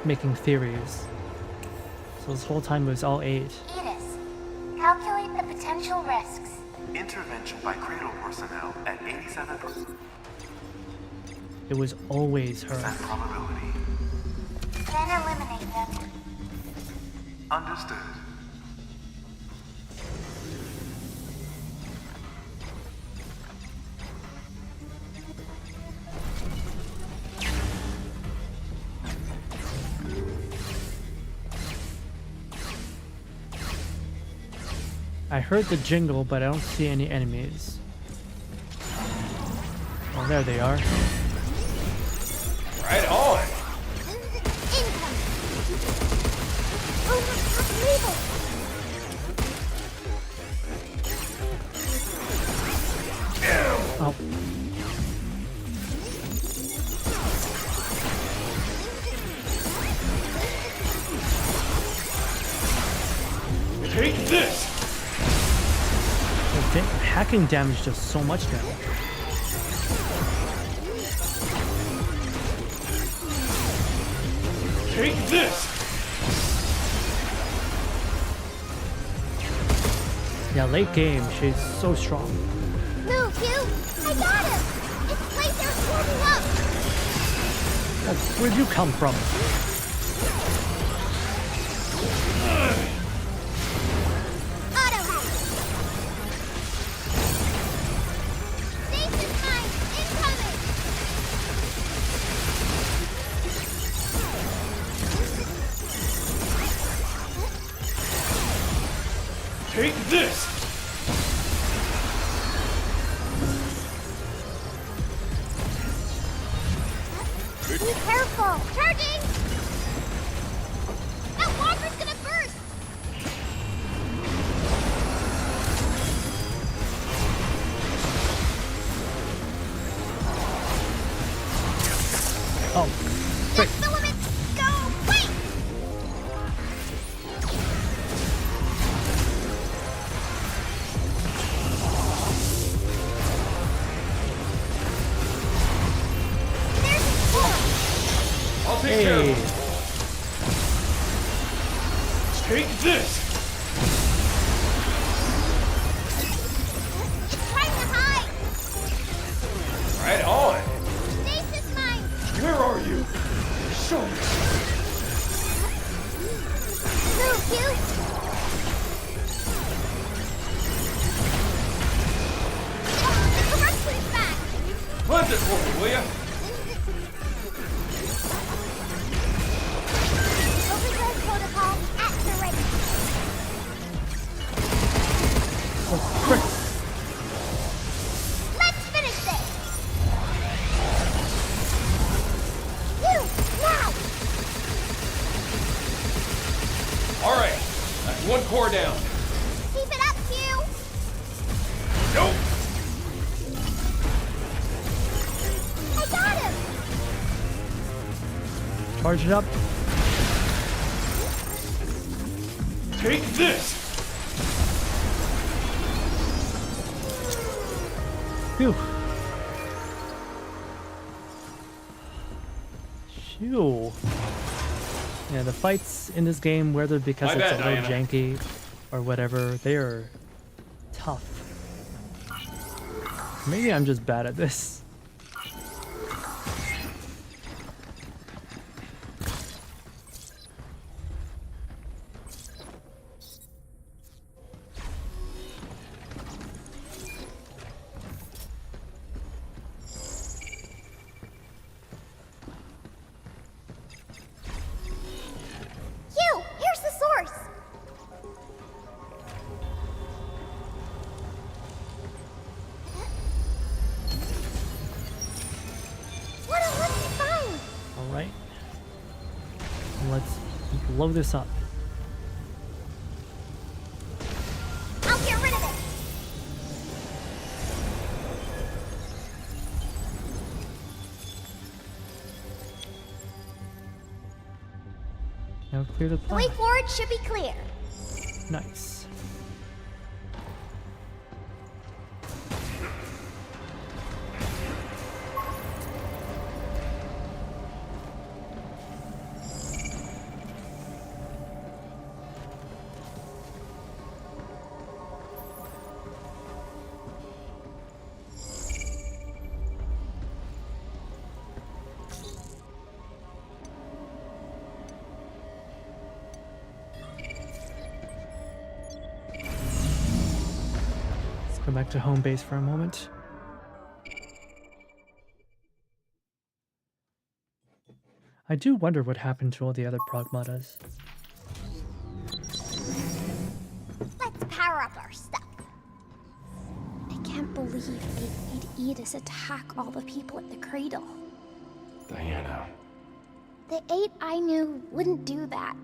making theories. So this whole time it was all 8. Edis, calculate the potential risks. Intervention by cradle personnel at 87%. It was always her. Probability. Then eliminate them. Understood. I heard the jingle, but I don't see any enemies. Oh, there they are. Right on! Incoming! Overpass label! Oh. Take this! Hacking damage does so much damage. Take this! Yeah, late game, she's so strong. Move, you! I got him! It's like they're swarming up! Where'd you come from? Auto hack! Stasis mine incoming! Take this! Be careful! Charging! That walker's gonna burst! Oh, Let filaments go! Wait! There's the swarm! I'll take care of hey. it. Take this! It's trying to hide! Right on! Stasis mine! Where are you? Show me! Move, you! The corruption's back! Cleanse it for me, will ya? Overdrive protocol at the ready. Let's finish this! You, now! Alright, that's one core down. Keep it up, Hugh! Nope! I got him! Charge it up. Take this! Phew. Phew. Yeah, the fights in this game, whether because My it's bad, a little Diana. janky or whatever, they are tough. Maybe I'm just bad at this. Hugh, here's the source! What a lucky find! Alright. Let's blow this up. I'll get rid of it! Now clear the The way planet. forward should be clear. Nice. Let's go back to home base for a moment. I do wonder what happened to all the other pragmatas. Let's power up our stuff. I can't believe they made Edis attack all the people at the cradle. Diana. The 8 I knew wouldn't do that.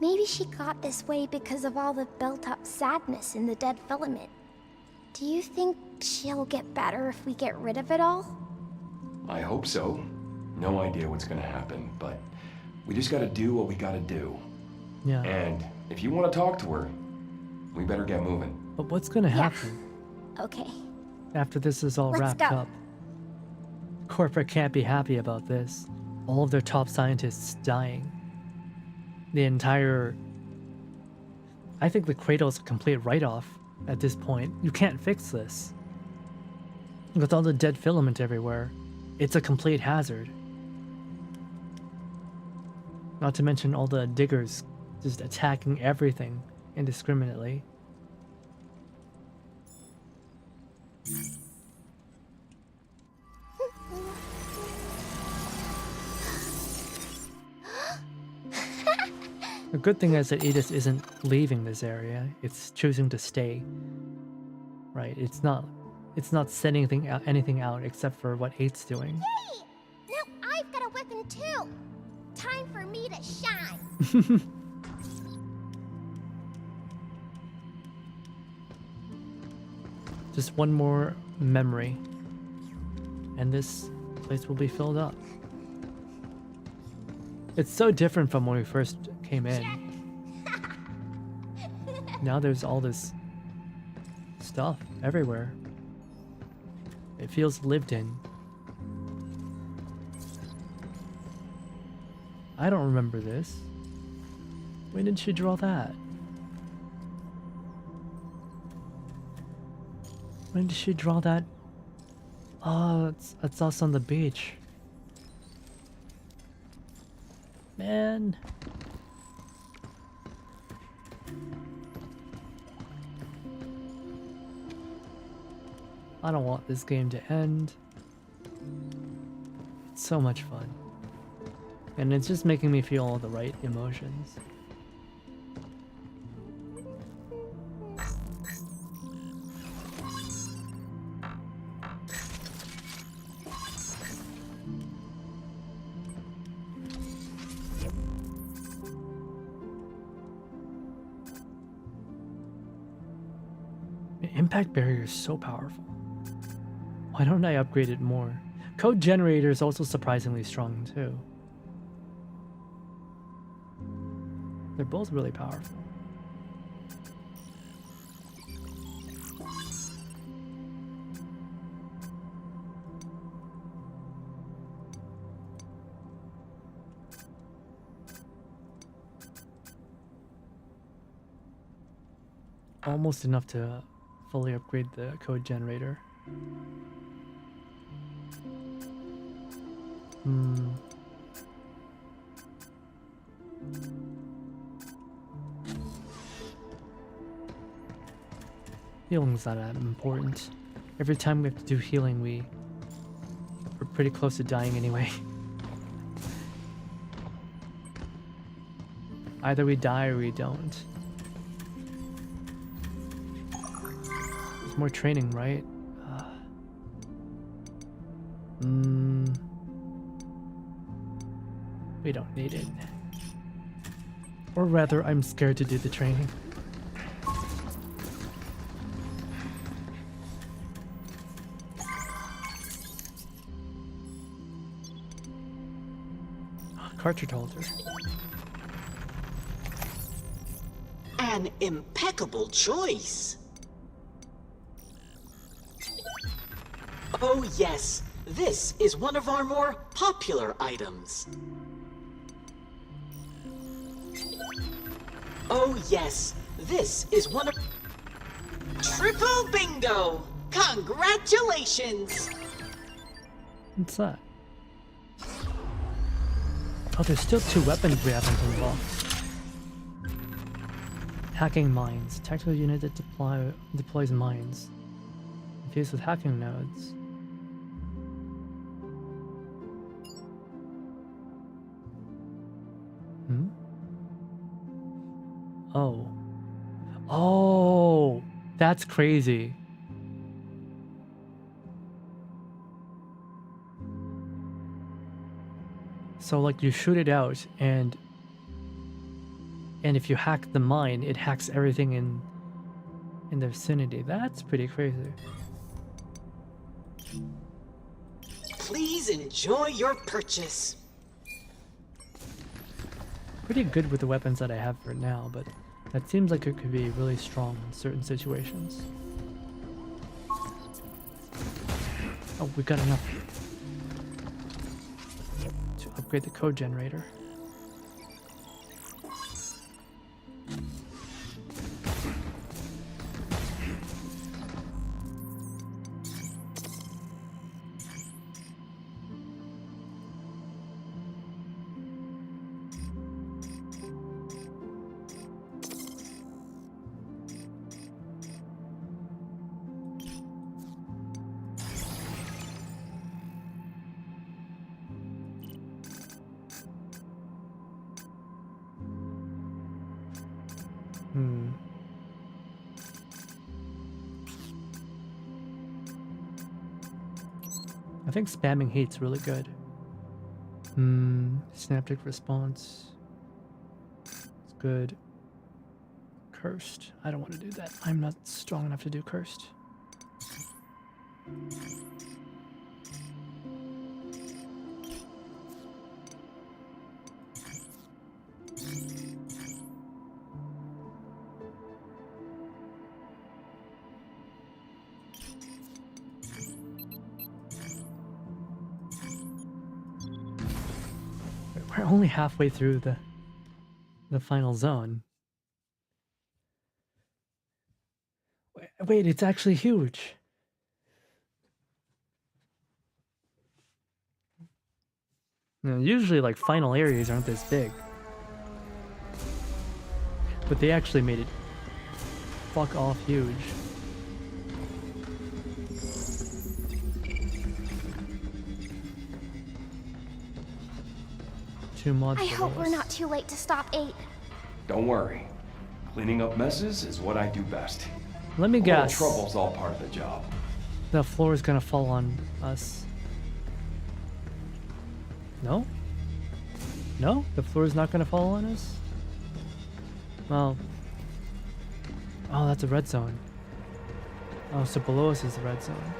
Maybe she got this way because of all the built-up sadness in the dead filament. Do you think she'll get better if we get rid of it all? I hope so. No idea what's gonna happen, but we just gotta do what we gotta do. Yeah. And if you want to talk to her, we better get moving. But what's gonna happen Okay. after this is all Let's wrapped go. up? Corporate can't be happy about this. All of their top scientists dying. the entire... I think the cradle is a complete write-off at this point. You can't fix this. With all the dead filament everywhere, it's a complete hazard. Not to mention all the diggers just attacking everything indiscriminately. The good thing is that Edith isn't leaving this area, it's choosing to stay. Right, it's not setting anything out except for what 8's doing. Yay! Now I've got a weapon too! Time for me to shine! Just one more memory, and this place will be filled up. It's so different from when we first came in. Now there's all this stuff everywhere. It feels lived in. I don't remember this. When did she draw that? When did she draw that? Oh, it's us on the beach. Man. I don't want this game to end. It's so much fun. And it's just making me feel all the right emotions. The impact barrier is so powerful. Why don't I upgrade it more? Code generator is also surprisingly strong too. They're both really powerful. Almost enough to fully upgrade the code generator. Healing's not that important. Every time we have to do healing, we're pretty close to dying anyway. Either we die or we don't. There's more training, right? We don't need it. Or rather, I'm scared to do the training. Cartridge holder. An impeccable choice. Oh yes, this is one of our more popular items. Oh yes, this is one of... Triple bingo! Congratulations! What's that? Oh, there's still 2 weapons we haven't unlocked. Hacking mines. Tactical unit that deploys mines. Infused with hacking nodes. Oh. Oh! That's crazy. So like you shoot it out and if you hack the mine, it hacks everything in the vicinity. That's pretty crazy. Please enjoy your purchase. Pretty good with the weapons that I have for now, but that seems like it could be really strong in certain situations. Oh, we got enough to upgrade the code generator. I think spamming hate's really good. Synaptic response. It's good. Cursed. I don't want to do that. I'm not strong enough to do cursed. We're only halfway through the final zone. Wait, it's actually huge. Usually, like, final areas aren't this big. But they actually made it fuck off huge. I hope we're not too late to stop 8. Don't worry. Cleaning up messes is what I do best. Let me guess. Trouble's all part of the job. The floor is gonna fall on us. No? No? The floor is not gonna fall on us? Well... Oh, that's a red zone. Oh, so below us is the red zone.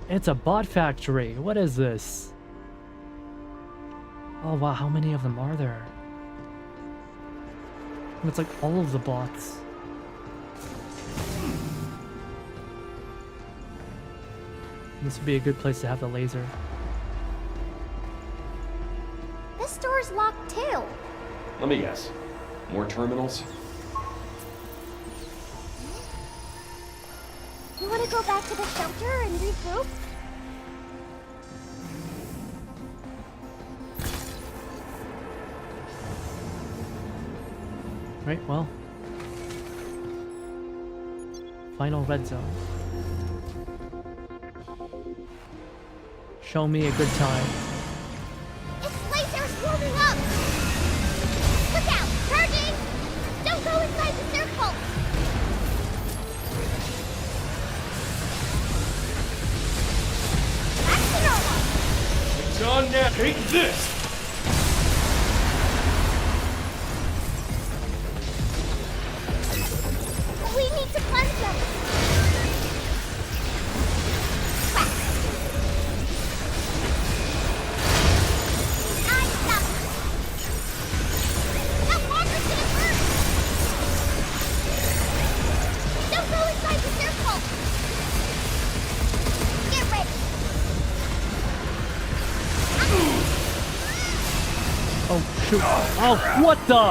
It's a bot factory. What is this? Oh wow, how many of them are there? It's like all of the bots. This would be a good place to have the laser. This door's locked too. Let me guess. More terminals? You want to go back to the shelter and regroup? Right, well. Final red zone. Show me a good time. Its laser's warming up! Look out! Charging! Don't go inside the circle! Back to normal! It's on now! Take this! We need to cleanse them! Crap! I'm stuck! That water's gonna burn! Don't go inside the circle! Get ready! Oh shoot. Oh, what the?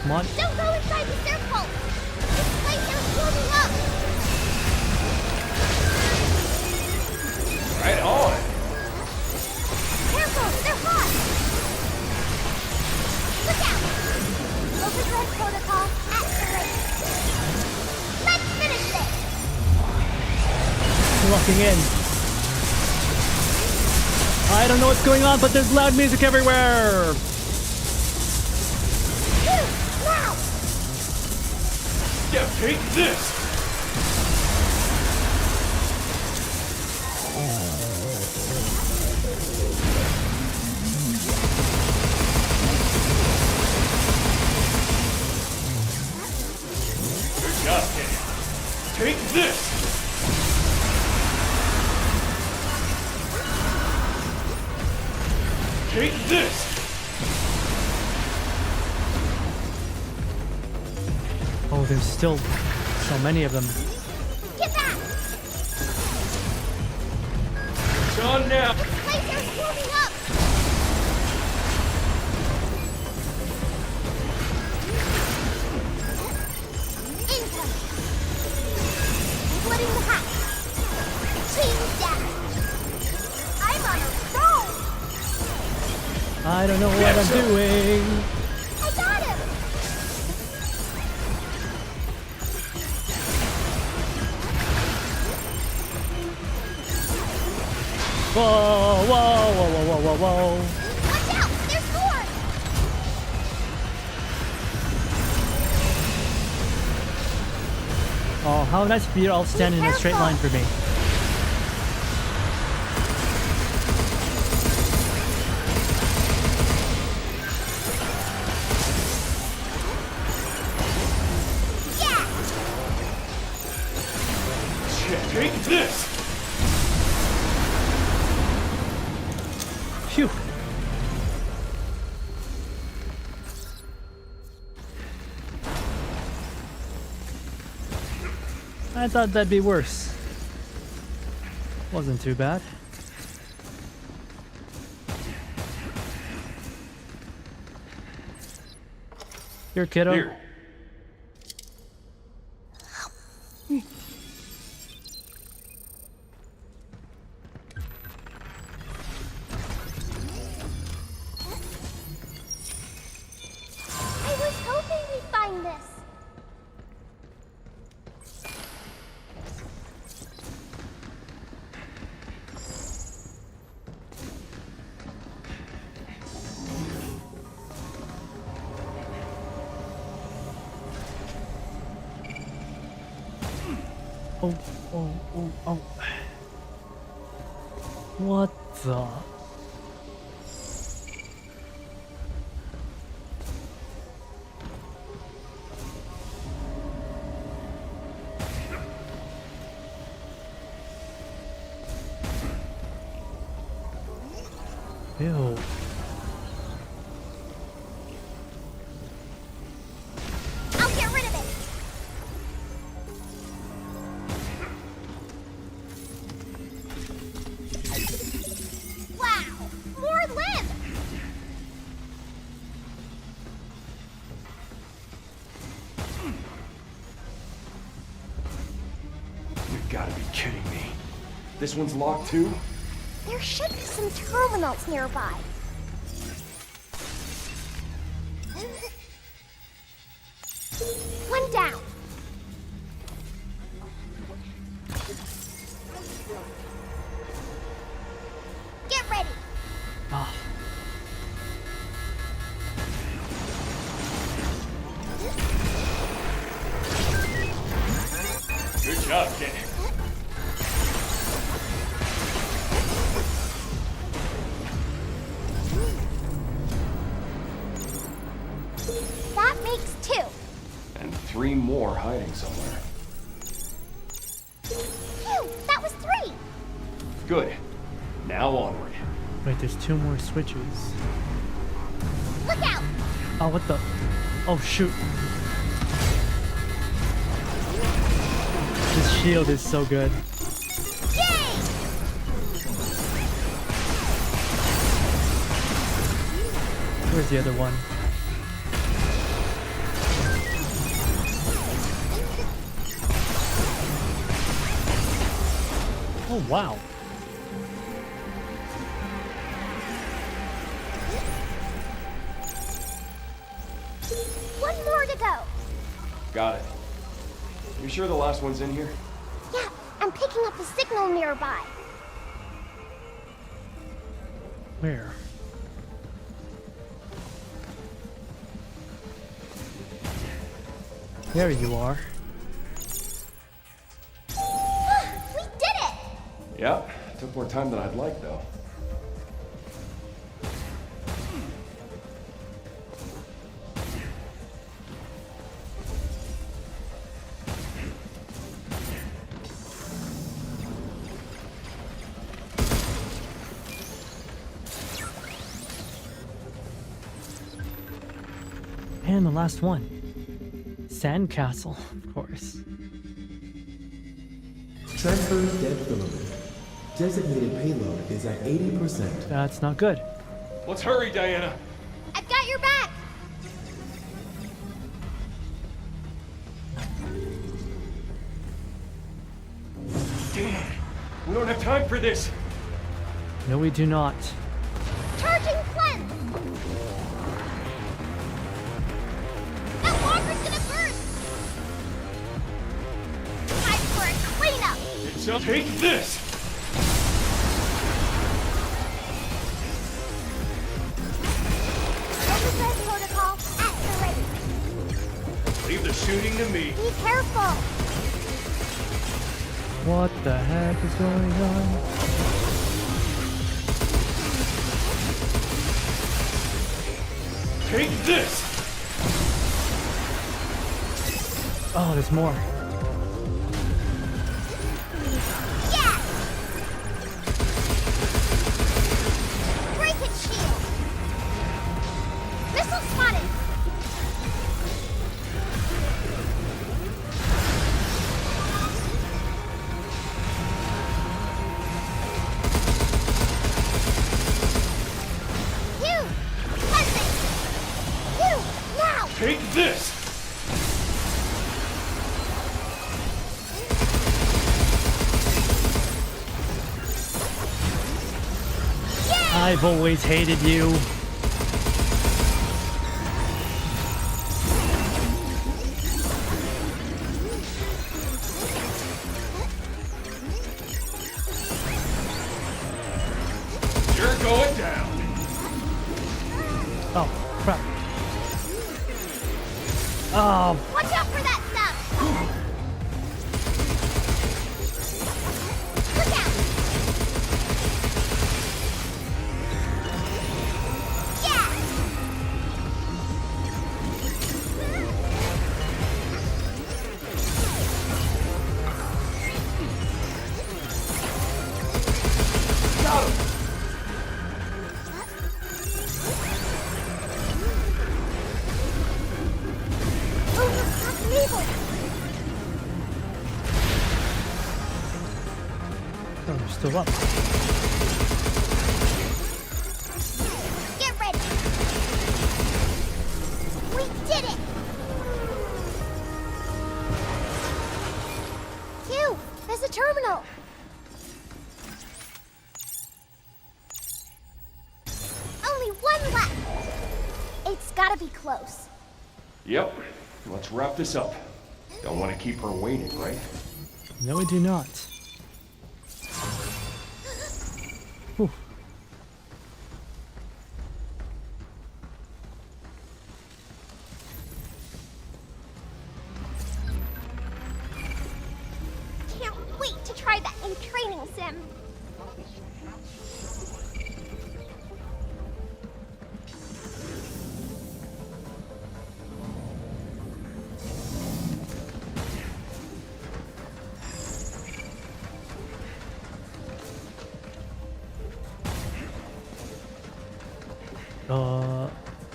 Come on. Don't go inside the circle! This laser's warming up! Right on! Careful, they're hot! Look out! Overdrive protocol activate! Let's finish this! Locking in. I don't know what's going on, but there's loud music everywhere! Now! Yeah, take this! Good job, kid. Take this! Take this! Oh, there's still so many of them. Get back! It's on now! This laser's warming up! Incoming! Splitting the hatch! Chains down! I'm on a roll! I don't know what I'm doing. I got him! Whoa, whoa, whoa, whoa, whoa, whoa. Watch out! There's more! Oh, how nice for you to all stand in a straight line for me. Yeah! Take this! Phew. I thought that'd be worse. Wasn't too bad. Here, kiddo. Here. I was hoping we'd find this. Oh, oh, oh, oh. What the? Ew. I'll get rid of it. Wow! More limb! You've got to be kidding me. This one's locked too? There should be some terminals nearby. One down. Get ready. Ah. Good job, kid. That makes 2. And 3 more hiding somewhere. Phew, that was 3. Good. Now onward. Wait, there's 2 more switches. Look out! Oh, what the? Oh, shoot. This shield is so good. Yay! Where's the other one? Oh, wow. One more to go. Got it. You sure the last one's in here? Yeah, I'm picking up a signal nearby. Where? There you are. We did it! Yeah. Took more time than I'd like, though. And the last one. Sandcastle, of course. Transferring dead filament. Designated payload is at 80%. That's not good. Let's hurry, Diana. I've got your back! Damn. We don't have time for this. No, we do not. Charging cleanse! wipers gonna burst! Time for a cleanup! So take this! Overtime protocol at the ready. Leave the shooting to me. Be careful! What the heck is going on? Take this! Oh, there's more. Yeah! Break it, shield! Missile spotted! You! Husband! You! Now! Take this! I've always hated you. You're going down. Oh, crap. Oh, Watch out for that stuff! Look out! Yeah! Got him. Evil! oh, you're still up. Get ready! We did it! Q, there's a terminal! Only one left! It's gotta be close. Yep. Let's wrap this up. Don't want to keep her waiting, right? No, I do not. Whew. Can't wait to try that in training sim.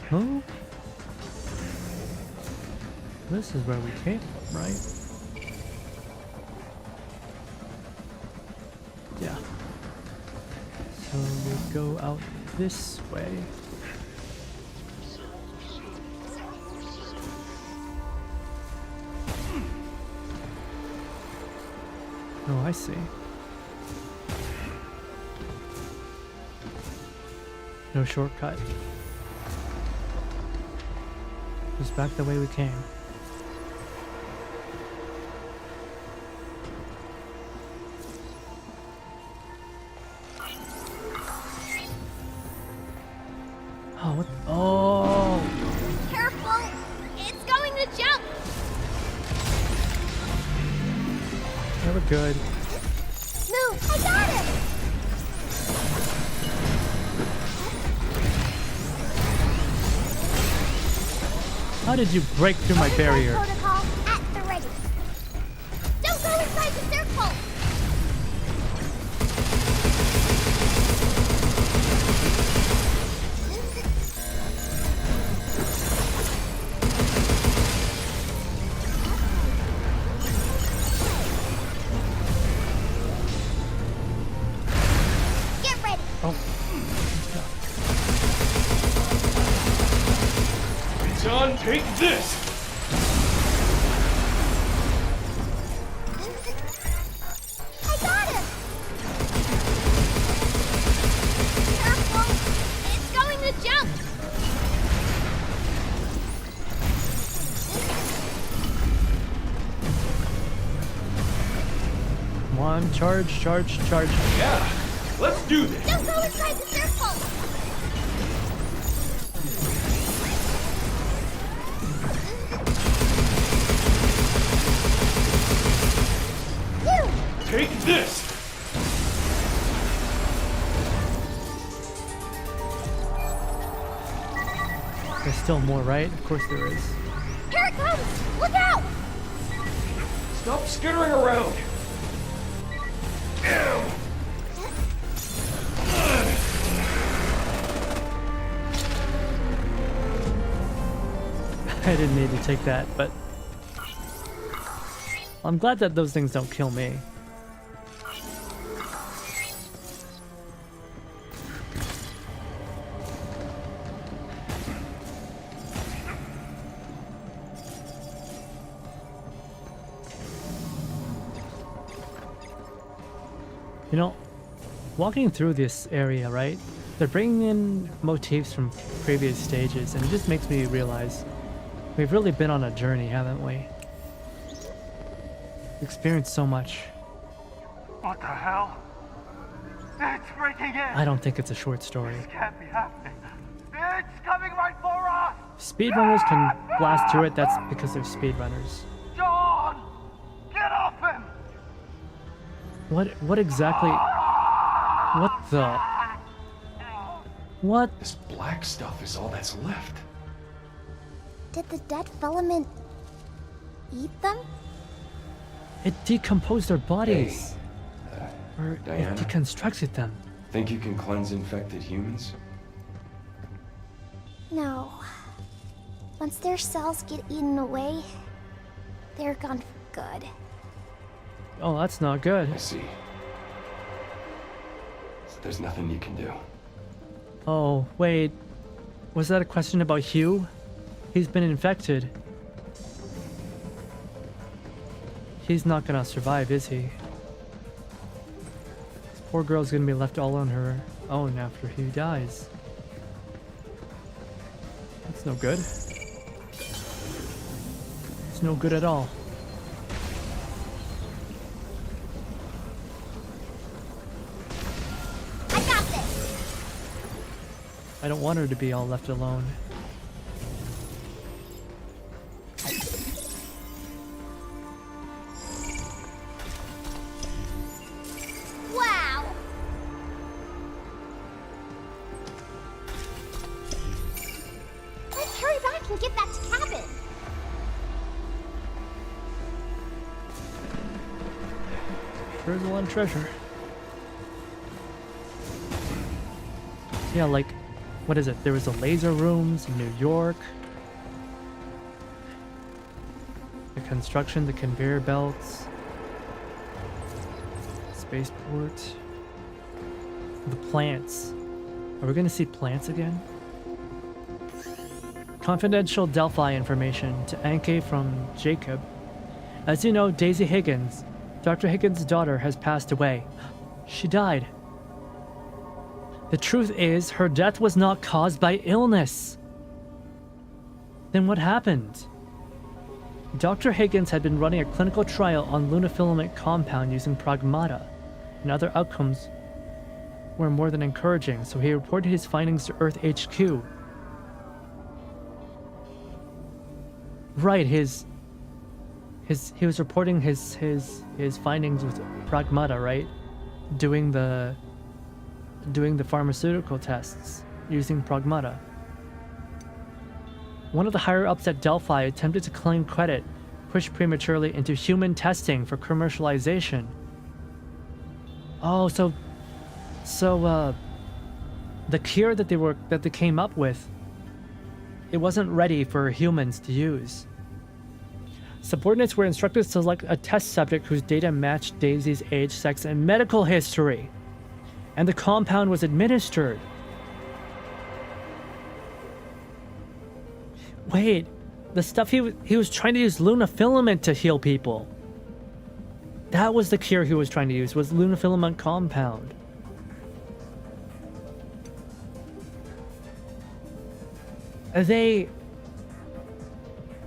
Huh? This is where we came from, right? Yeah. So we go out this way. Oh, I see. No shortcut. Just back the way we came. Oh, what? Oh! Careful! It's going to jump! Yeah, we're good. Move! I got him! How did you break through my barrier? Protocol at the ready. Don't go inside the circle! Get ready! Oh. John, take this! I got him! Careful! It's going to jump! Charge, charge, charge. Yeah, let's do this. Don't go inside the circle! Take this. There's still more, right? Of course there is. Here it comes! Look out! Stop skittering around. I didn't need to take that, but I'm glad that those things don't kill me. You know, walking through this area, right? They're bringing in motifs from previous stages, and it just makes me realize we've really been on a journey, haven't we? Experienced so much. What the hell? It's breaking in! I don't think it's a short story. This can't be happening. It's coming right for us! Speedrunners can blast through it, that's because they're speedrunners. John! Get off him! What exactly? What the? What? This black stuff is all that's left. Did the dead filament eat them? It decomposed their bodies. Or Diana? it deconstructed them. Think you can cleanse infected humans? No. Once their cells get eaten away, they're gone for good. Oh, that's not good. I see. So there's nothing you can do. Oh, wait. Was that a question about Hugh? He's been infected. He's not gonna survive, is he? This poor girl's gonna be left all on her own after he dies. That's no good. It's no good at all. I got this! I don't want her to be all left alone. Wow! Let's hurry back and get back to cabin! There's a lot of treasure. Yeah, like, what is it? There was the laser rooms in New York. The construction, the conveyor belts. Spaceport. The plants. Are we gonna see plants again? Confidential Delphi information to Anke from Jacob. As you know, Daisy Higgins, Dr. Higgins' daughter, has passed away. She died. The truth is, her death was not caused by illness. Then what happened? Dr. Higgins had been running a clinical trial on lunafilament compound using PRAGMATA, and other outcomes were more than encouraging, so he reported his findings to Earth HQ. Right, he was reporting his findings with PRAGMATA, right? Doing the pharmaceutical tests using PRAGMATA. One of the higher-ups at Delphi attempted to claim credit, pushed prematurely into human testing for commercialization. Oh, so the cure that they came up with, it wasn't ready for humans to use. Subordinates were instructed to select a test subject whose data matched Daisy's age, sex, and medical history, and the compound was administered. Wait, the stuff he was trying to use lunafilament to heal people. That was the cure he was trying to use, was lunafilament compound.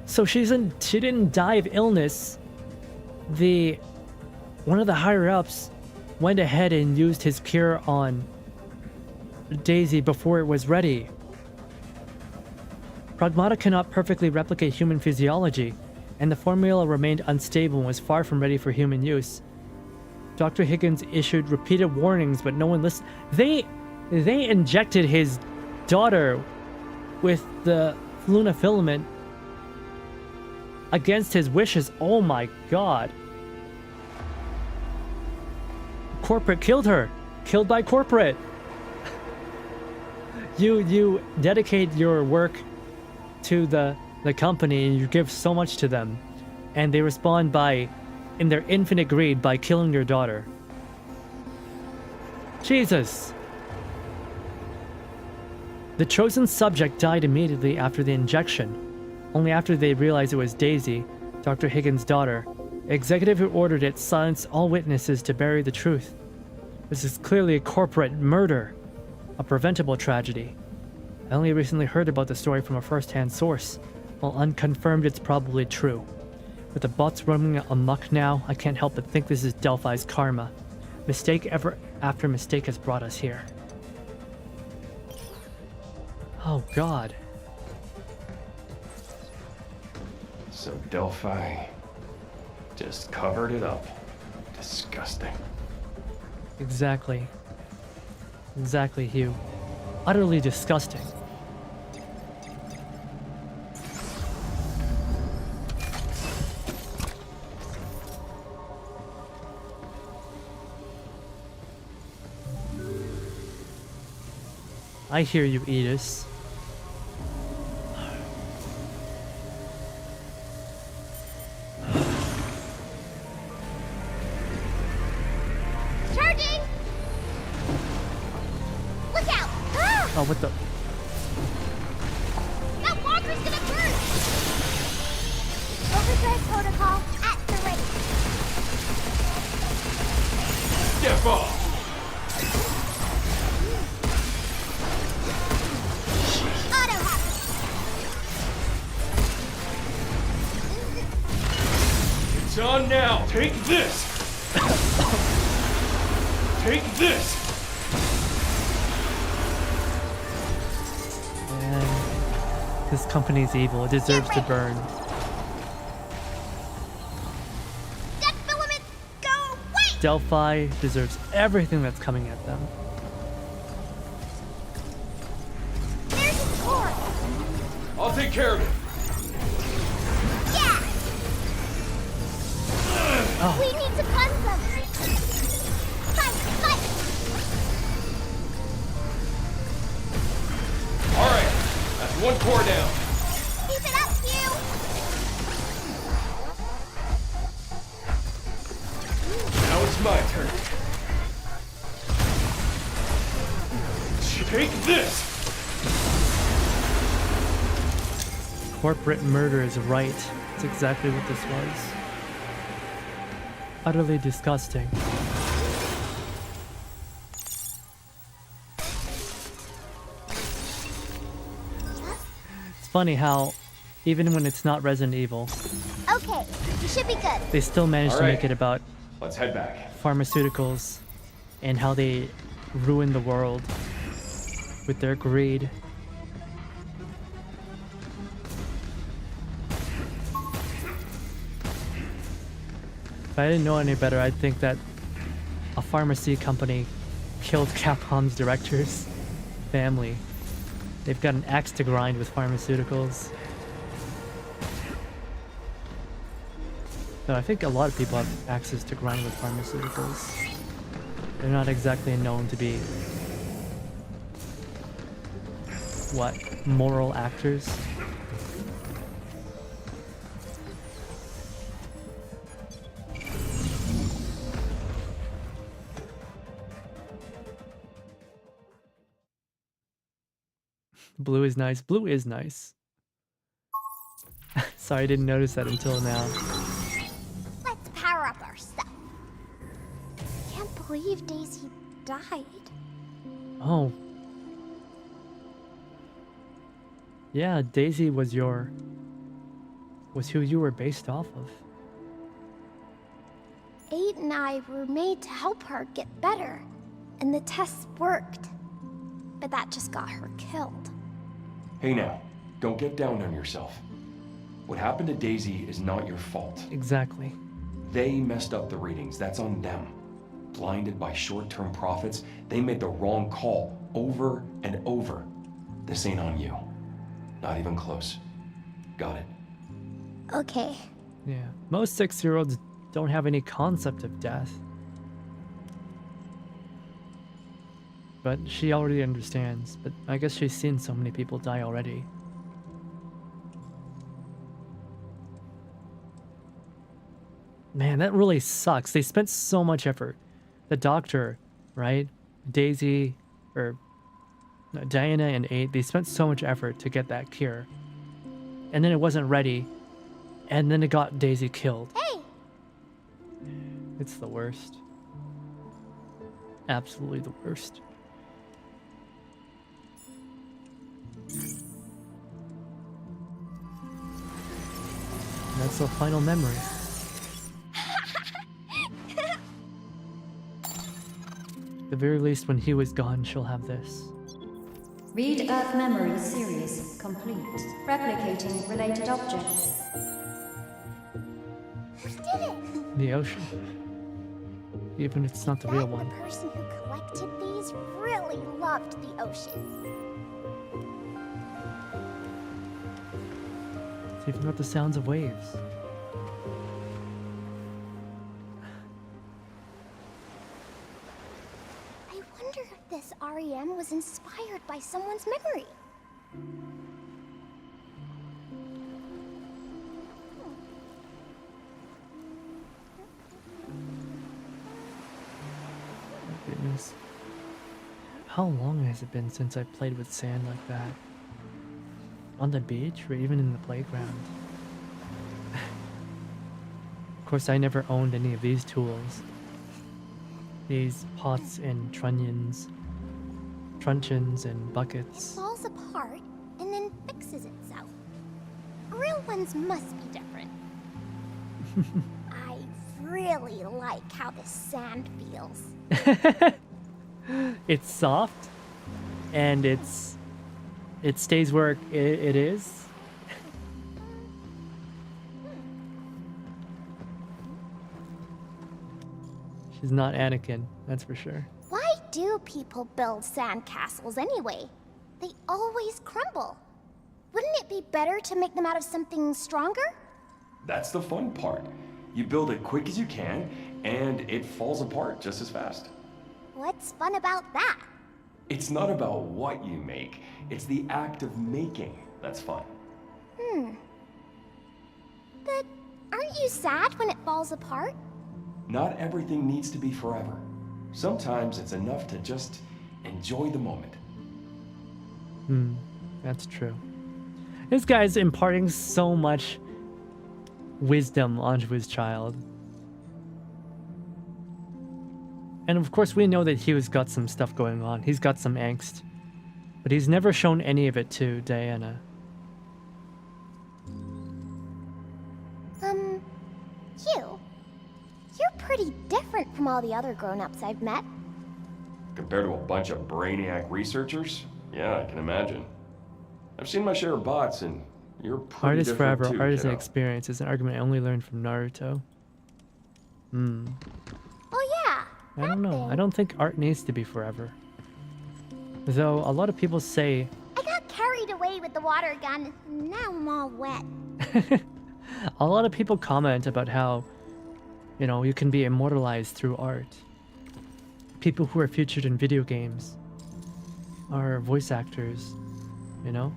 So she didn't die of illness. One of the higher ups went ahead and used his cure on Daisy before it was ready. Pragmata cannot perfectly replicate human physiology, and the formula remained unstable and was far from ready for human use. Dr. Higgins issued repeated warnings, but no one listened. They injected his daughter with the Luna filament against his wishes. Oh my god. Corporate killed her. Killed by corporate. You dedicate your work to the company and you give so much to them, and they respond by, in their infinite greed, by killing your daughter. Jesus. The chosen subject died immediately after the injection. Only after they realized it was Daisy, Dr. Higgins' daughter. The executive who ordered it silenced all witnesses to bury the truth. This is clearly a corporate murder, a preventable tragedy. I only recently heard about the story from a first-hand source. While unconfirmed, it's probably true. With the bots roaming amok now, I can't help but think this is Delphi's karma. Mistake ever after mistake has brought us here. Oh god. So Delphi just covered it up. Disgusting. Exactly. Exactly, Hugh. Utterly disgusting. I hear you, Edis. Charging! Look out! Ah! Oh, what the? That walker's gonna burst! Overdrive protocol at the rate. Step off! Auto hack. It's on now! Take this! Take this! Man, this company's evil. It deserves to burn. That filament, go away! Delphi deserves everything that's coming at them. There's his core. I'll take care of it. Yeah! Oh. We need to cleanse them. Fight, fight! Alright, that's one core down. Keep it up, Hugh! Now it's my turn. Take this! Corporate murder is right. It's exactly what this was. Utterly disgusting. It's funny how, even when it's not Resident Evil, Okay, you should be good. they still manage to make it about Let's head back. pharmaceuticals and how they ruin the world with their greed. If I didn't know any better, I'd think that a pharmacy company killed Capcom's director's family. They've got an axe to grind with pharmaceuticals. Though I think a lot of people have axes to grind with pharmaceuticals. They're not exactly known to be, what, moral actors? Blue is nice. Blue is nice. Sorry, I didn't notice that until now. Let's power up our stuff. Can't believe Daisy died. Oh. Yeah, Daisy was who you were based off of. 8 and I were made to help her get better, and the tests worked. But that just got her killed. Hey now, don't get down on yourself. What happened to Daisy is not your fault. Exactly. They messed up the readings, that's on them. Blinded by short-term profits, they made the wrong call over and over. This ain't on you. Not even close. Got it? Okay. Yeah. Most 6-year-olds don't have any concept of death. But she already understands. But I guess she's seen so many people die already. Man, that really sucks. They spent so much effort. The doctor, right? Daisy, or no, Diana and 8, they spent so much effort to get that cure. And then it wasn't ready. And then it got Daisy killed. Hey! It's the worst. Absolutely the worst. That's the final memory. At the very least, when he was gone, she'll have this. Read Earth Memory Series complete. Replicating related objects. We did it! The ocean. Even if it's not the real one. The person who collected these really loved the ocean. It's even got the sounds of waves. I wonder if this REM was inspired by someone's memory. Goodness. How long has it been since I played with sand like that? On the beach or even in the playground? Of course, I never owned any of these tools. These pots and truncheons and buckets. It falls apart and then fixes itself. Real ones must be different. I really like how the sand feels. It's soft and it stays where it is. She's not Anakin, that's for sure. Why do people build sandcastles anyway? They always crumble. Wouldn't it be better to make them out of something stronger? That's the fun part. You build it quick as you can, and it falls apart just as fast. What's fun about that? It's not about what you make, it's the act of making that's fun. But aren't you sad when it falls apart? Not everything needs to be forever. Sometimes it's enough to just enjoy the moment. That's true. This guy's imparting so much wisdom onto his child. And of course we know that Hugh's got some stuff going on. He's got some angst. But he's never shown any of it to Diana. Hugh, you're pretty different from all the other grown-ups I've met. Compared to a bunch of brainiac researchers? Yeah, I can imagine. I've seen my share of bots, and you're pretty Art is different forever, too, art is an kiddo. experience. It's an argument I only learned from Naruto. Oh yeah, I don't know. I don't think art needs to be forever. Though a lot of people say... I got carried away with the water gun. Now I'm all wet. A lot of people comment about how, you know, you can be immortalized through art. People who are featured in video games are voice actors, you know?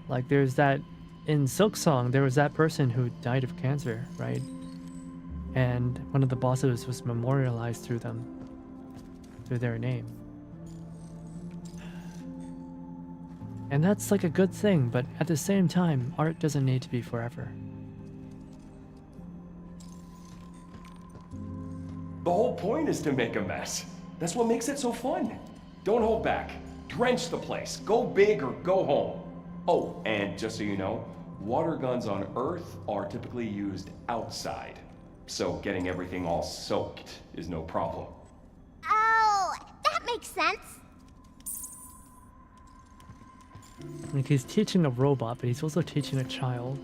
Like there's that, in Silksong, there was that person who died of cancer, right? And one of the bosses was memorialized through them, through their name. And that's like a good thing, but at the same time, art doesn't need to be forever. The whole point is to make a mess. That's what makes it so fun. Don't hold back. Drench the place. Go big or go home. Oh, and just so you know, water guns on Earth are typically used outside. so getting everything all soaked is no problem. Oh, that makes sense. Like, he's teaching a robot, but he's also teaching a child.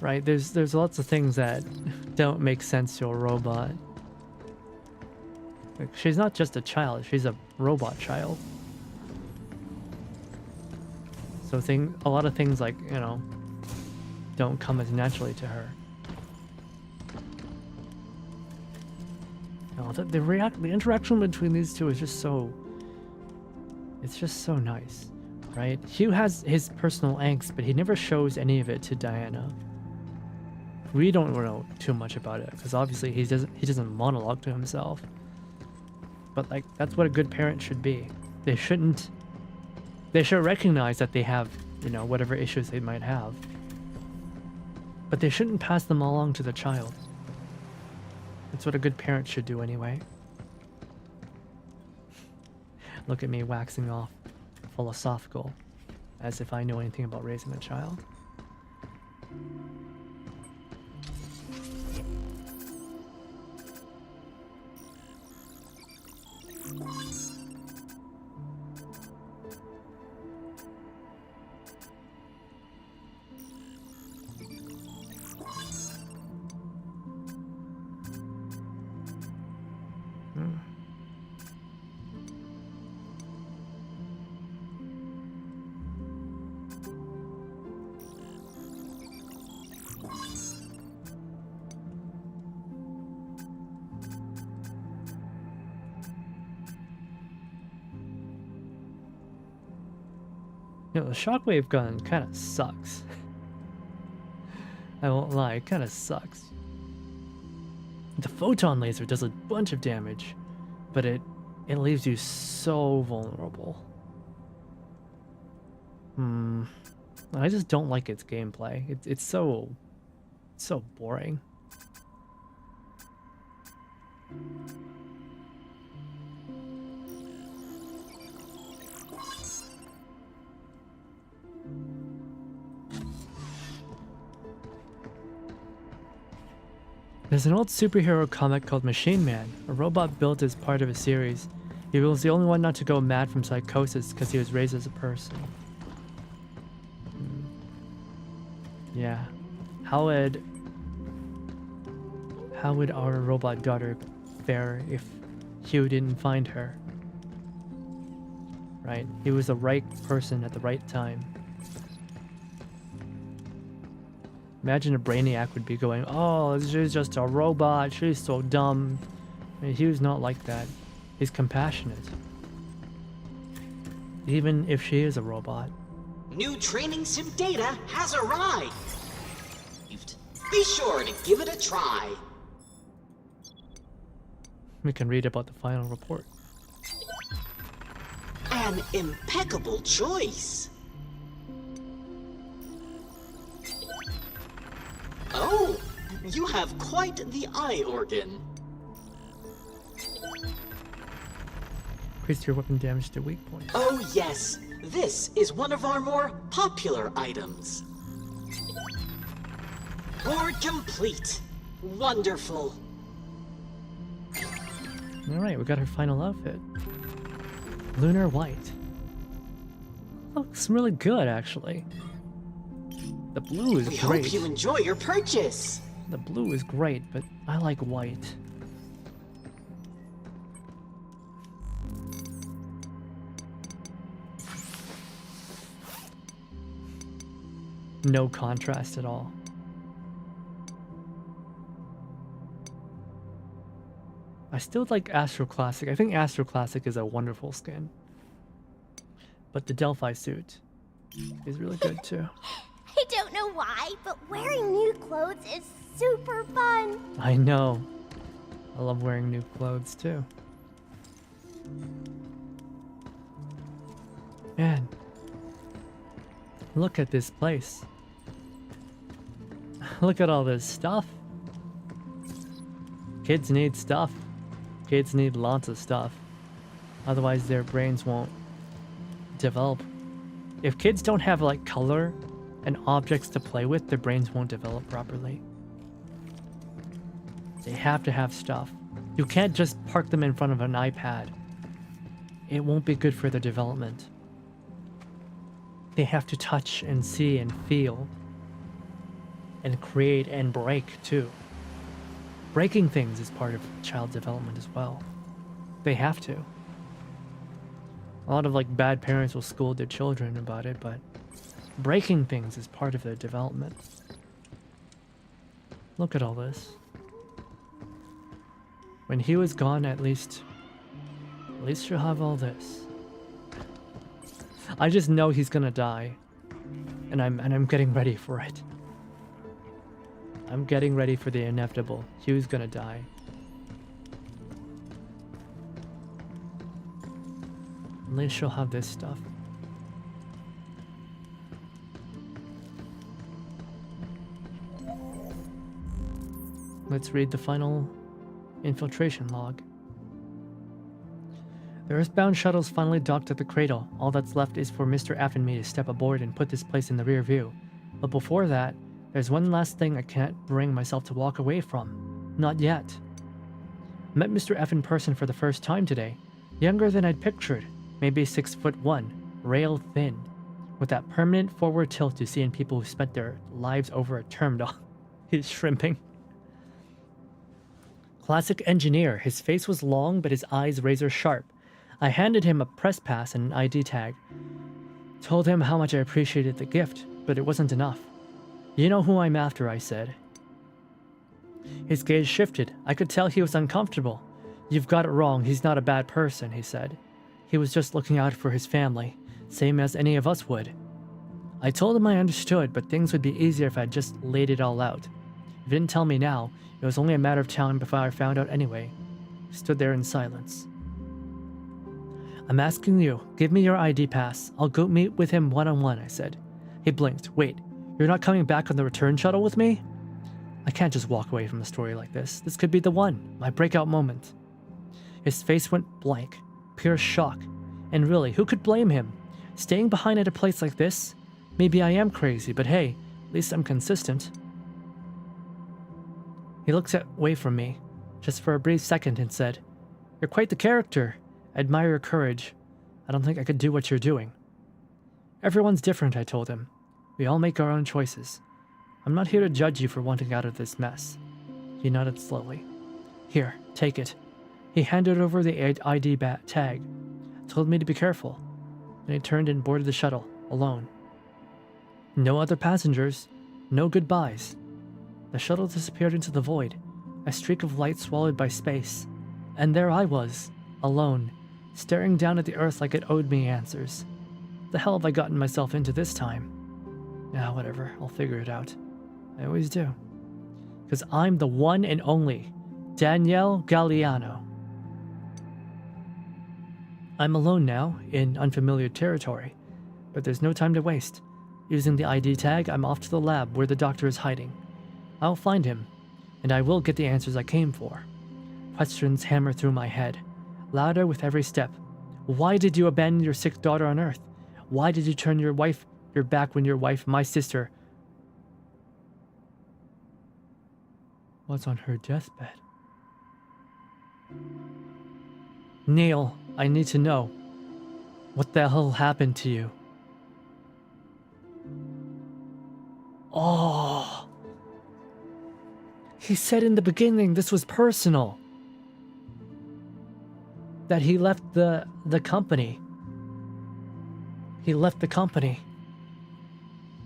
Right? There's lots of things that don't make sense to a robot. Like, she's not just a child, she's a robot child. So a lot of things, like, you know, don't come as naturally to her. No, the interaction between these two is just so... It's just so nice, right? Hugh has his personal angst, but he never shows any of it to Diana. We don't know too much about it, because obviously he doesn't monologue to himself. But, like, that's what a good parent should be. They should recognize that they have, you know, whatever issues they might have. But they shouldn't pass them along to the child. That's what a good parent should do anyway. Look at me waxing off philosophical, as if I know anything about raising a child. You know, the shockwave gun kind of sucks. I won't lie, it kind of sucks. The photon laser does a bunch of damage, but it leaves you so vulnerable. I just don't like its gameplay. It's so boring. There's an old superhero comic called Machine Man, a robot built as part of a series. He was the only one not to go mad from psychosis because he was raised as a person. Yeah. How would our robot daughter fare if Hugh didn't find her? Right? He was the right person at the right time. Imagine a brainiac would be going, oh, she's just a robot, she's so dumb. I mean, Hugh's not like that. He's compassionate. Even if she is a robot. New training sim data has arrived. Be sure to give it a try. We can read about the final report. An impeccable choice. Oh, you have quite the eye organ. Increase your weapon damage to weak points. Oh yes, this is one of our more popular items. Board complete. Wonderful. Alright, we got her final outfit. Lunar white. Looks really good, actually. The blue is We great. hope you enjoy your purchase. The blue is great, but I like white. No contrast at all. I still like Astro Classic. I think Astro Classic is a wonderful skin. But the Delphi suit is really good too. I don't know why, but wearing new clothes is super fun. I know. I love wearing new clothes too. Man, look at this place. Look at all this stuff. Kids need stuff. Kids need lots of stuff. Otherwise their brains won't develop. If kids don't have like color and objects to play with, their brains won't develop properly. They have to have stuff. You can't just park them in front of an iPad. It won't be good for their development. They have to touch and see and feel and create and break too. Breaking things is part of child development as well. They have to. A lot of like bad parents will scold their children about it, but breaking things is part of their development. Look at all this. When he was gone, at least you'll have all this. I just know he's gonna die, and I'm getting ready for it. I'm getting ready for the inevitable. Hugh's gonna die. At least she'll have this stuff. Let's read the final infiltration log. The Earthbound shuttle's finally docked at the cradle. All that's left is for Mr. F and me to step aboard and put this place in the rear view. But before that, there's one last thing I can't bring myself to walk away from. Not yet. Met Mr. F in person for the first time today. Younger than I'd pictured. Maybe 6'1", rail thin, with that permanent forward tilt you see in people who spent their lives over a term dog. He's shrimping. Classic engineer. His face was long, but his eyes razor sharp. I handed him a press pass and an ID tag. Told him how much I appreciated the gift, but it wasn't enough. You know who I'm after, I said. His gaze shifted. I could tell he was uncomfortable. You've got it wrong. He's not a bad person, he said. He was just looking out for his family, same as any of us would. I told him I understood, but things would be easier if I just laid it all out. If he didn't tell me now, it was only a matter of time before I found out anyway. He stood there in silence. I'm asking you, give me your ID pass. I'll go meet with him one-on-one, I said. He blinked. Wait, you're not coming back on the return shuttle with me? I can't just walk away from a story like this. This could be the one, my breakout moment. His face went blank, pure shock. And really, who could blame him? Staying behind at a place like this? Maybe I am crazy, but hey, at least I'm consistent. He looked away from me, just for a brief second, and said, You're quite the character. I admire your courage. I don't think I could do what you're doing. Everyone's different, I told him. We all make our own choices. I'm not here to judge you for wanting out of this mess. He nodded slowly. Here, take it. He handed over the ID tag, told me to be careful, and he turned and boarded the shuttle, alone. No other passengers, no goodbyes. The shuttle disappeared into the void, a streak of light swallowed by space, and there I was, alone, staring down at the earth like it owed me answers. The hell have I gotten myself into this time? Ah, whatever, I'll figure it out. I always do. Because I'm the one and only Danielle Galliano. I'm alone now, in unfamiliar territory, but there's no time to waste. Using the ID tag, I'm off to the lab where the doctor is hiding. I'll find him, and I will get the answers I came for. Questions hammer through my head, louder with every step. Why did you abandon your sick daughter on Earth? Why did you turn your back when your wife, my sister, was on her deathbed? Neil, I need to know. What the hell happened to you? Oh. He said in the beginning this was personal. That he left the company. He left the company.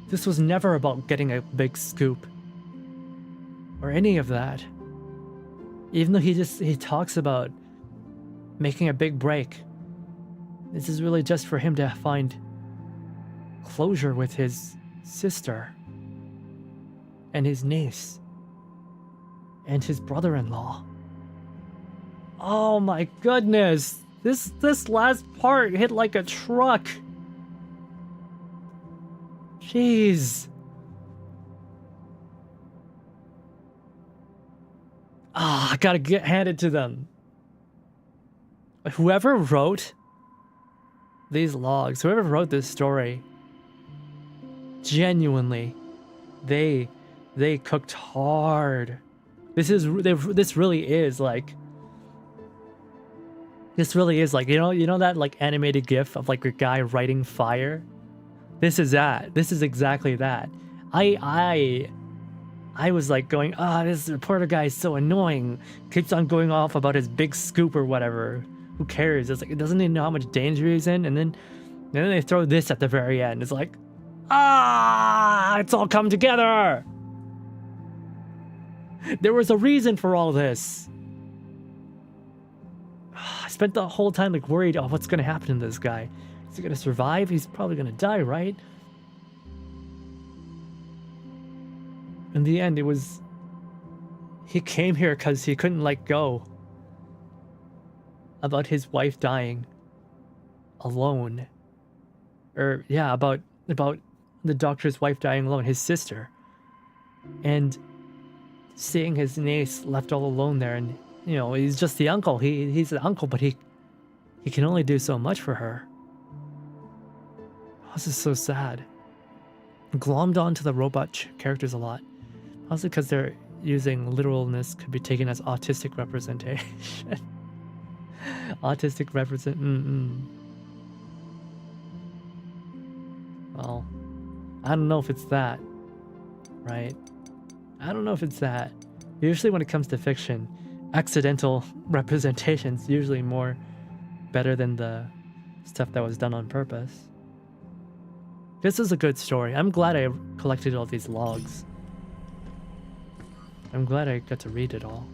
This was never about getting a big scoop. Or any of that. Even though he talks about making a big break. This is really just for him to find closure with his sister. And his niece. And his brother-in-law. Oh my goodness! This last part hit like a truck. Jeez. I gotta hand it to them. Whoever wrote these logs, whoever wrote this story, genuinely, they cooked hard This really is like you know that like animated GIF of like a guy writing fire. This is that. This is exactly that. I was like going, this reporter guy is so annoying. Keeps on going off about his big scoop or whatever. Who cares? It's like, doesn't he know how much danger he's in? And then they throw this at the very end. It's like, it's all come together. There was a reason for all this. I spent the whole time like worried, what's gonna happen to this guy? Is he gonna survive? He's probably gonna die, right? In the end, he came here because he couldn't let go about his wife dying alone. Or yeah, about the doctor's wife dying alone, his sister. And seeing his niece left all alone there, and you know, he's just the uncle. He's the uncle, but he can only do so much for her. This is so sad. Glommed onto the robot characters a lot. Also because they're using literalness could be taken as autistic representation. Autistic represent. Well, I don't know if it's that, right? I don't know if it's that. Usually when it comes to fiction, accidental representation's usually more better than the stuff that was done on purpose. This is a good story. I'm glad I collected all these logs. I'm glad I got to read it all.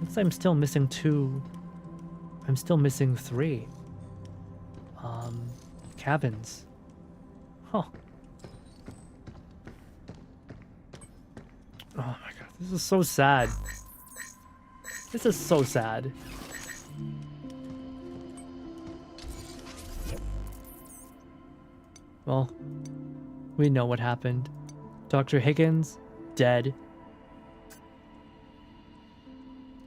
Looks like I'm still missing 2. I'm still missing 3. Cabins. Huh. Oh my god, this is so sad. This is so sad. Well, we know what happened. Dr. Higgins, dead.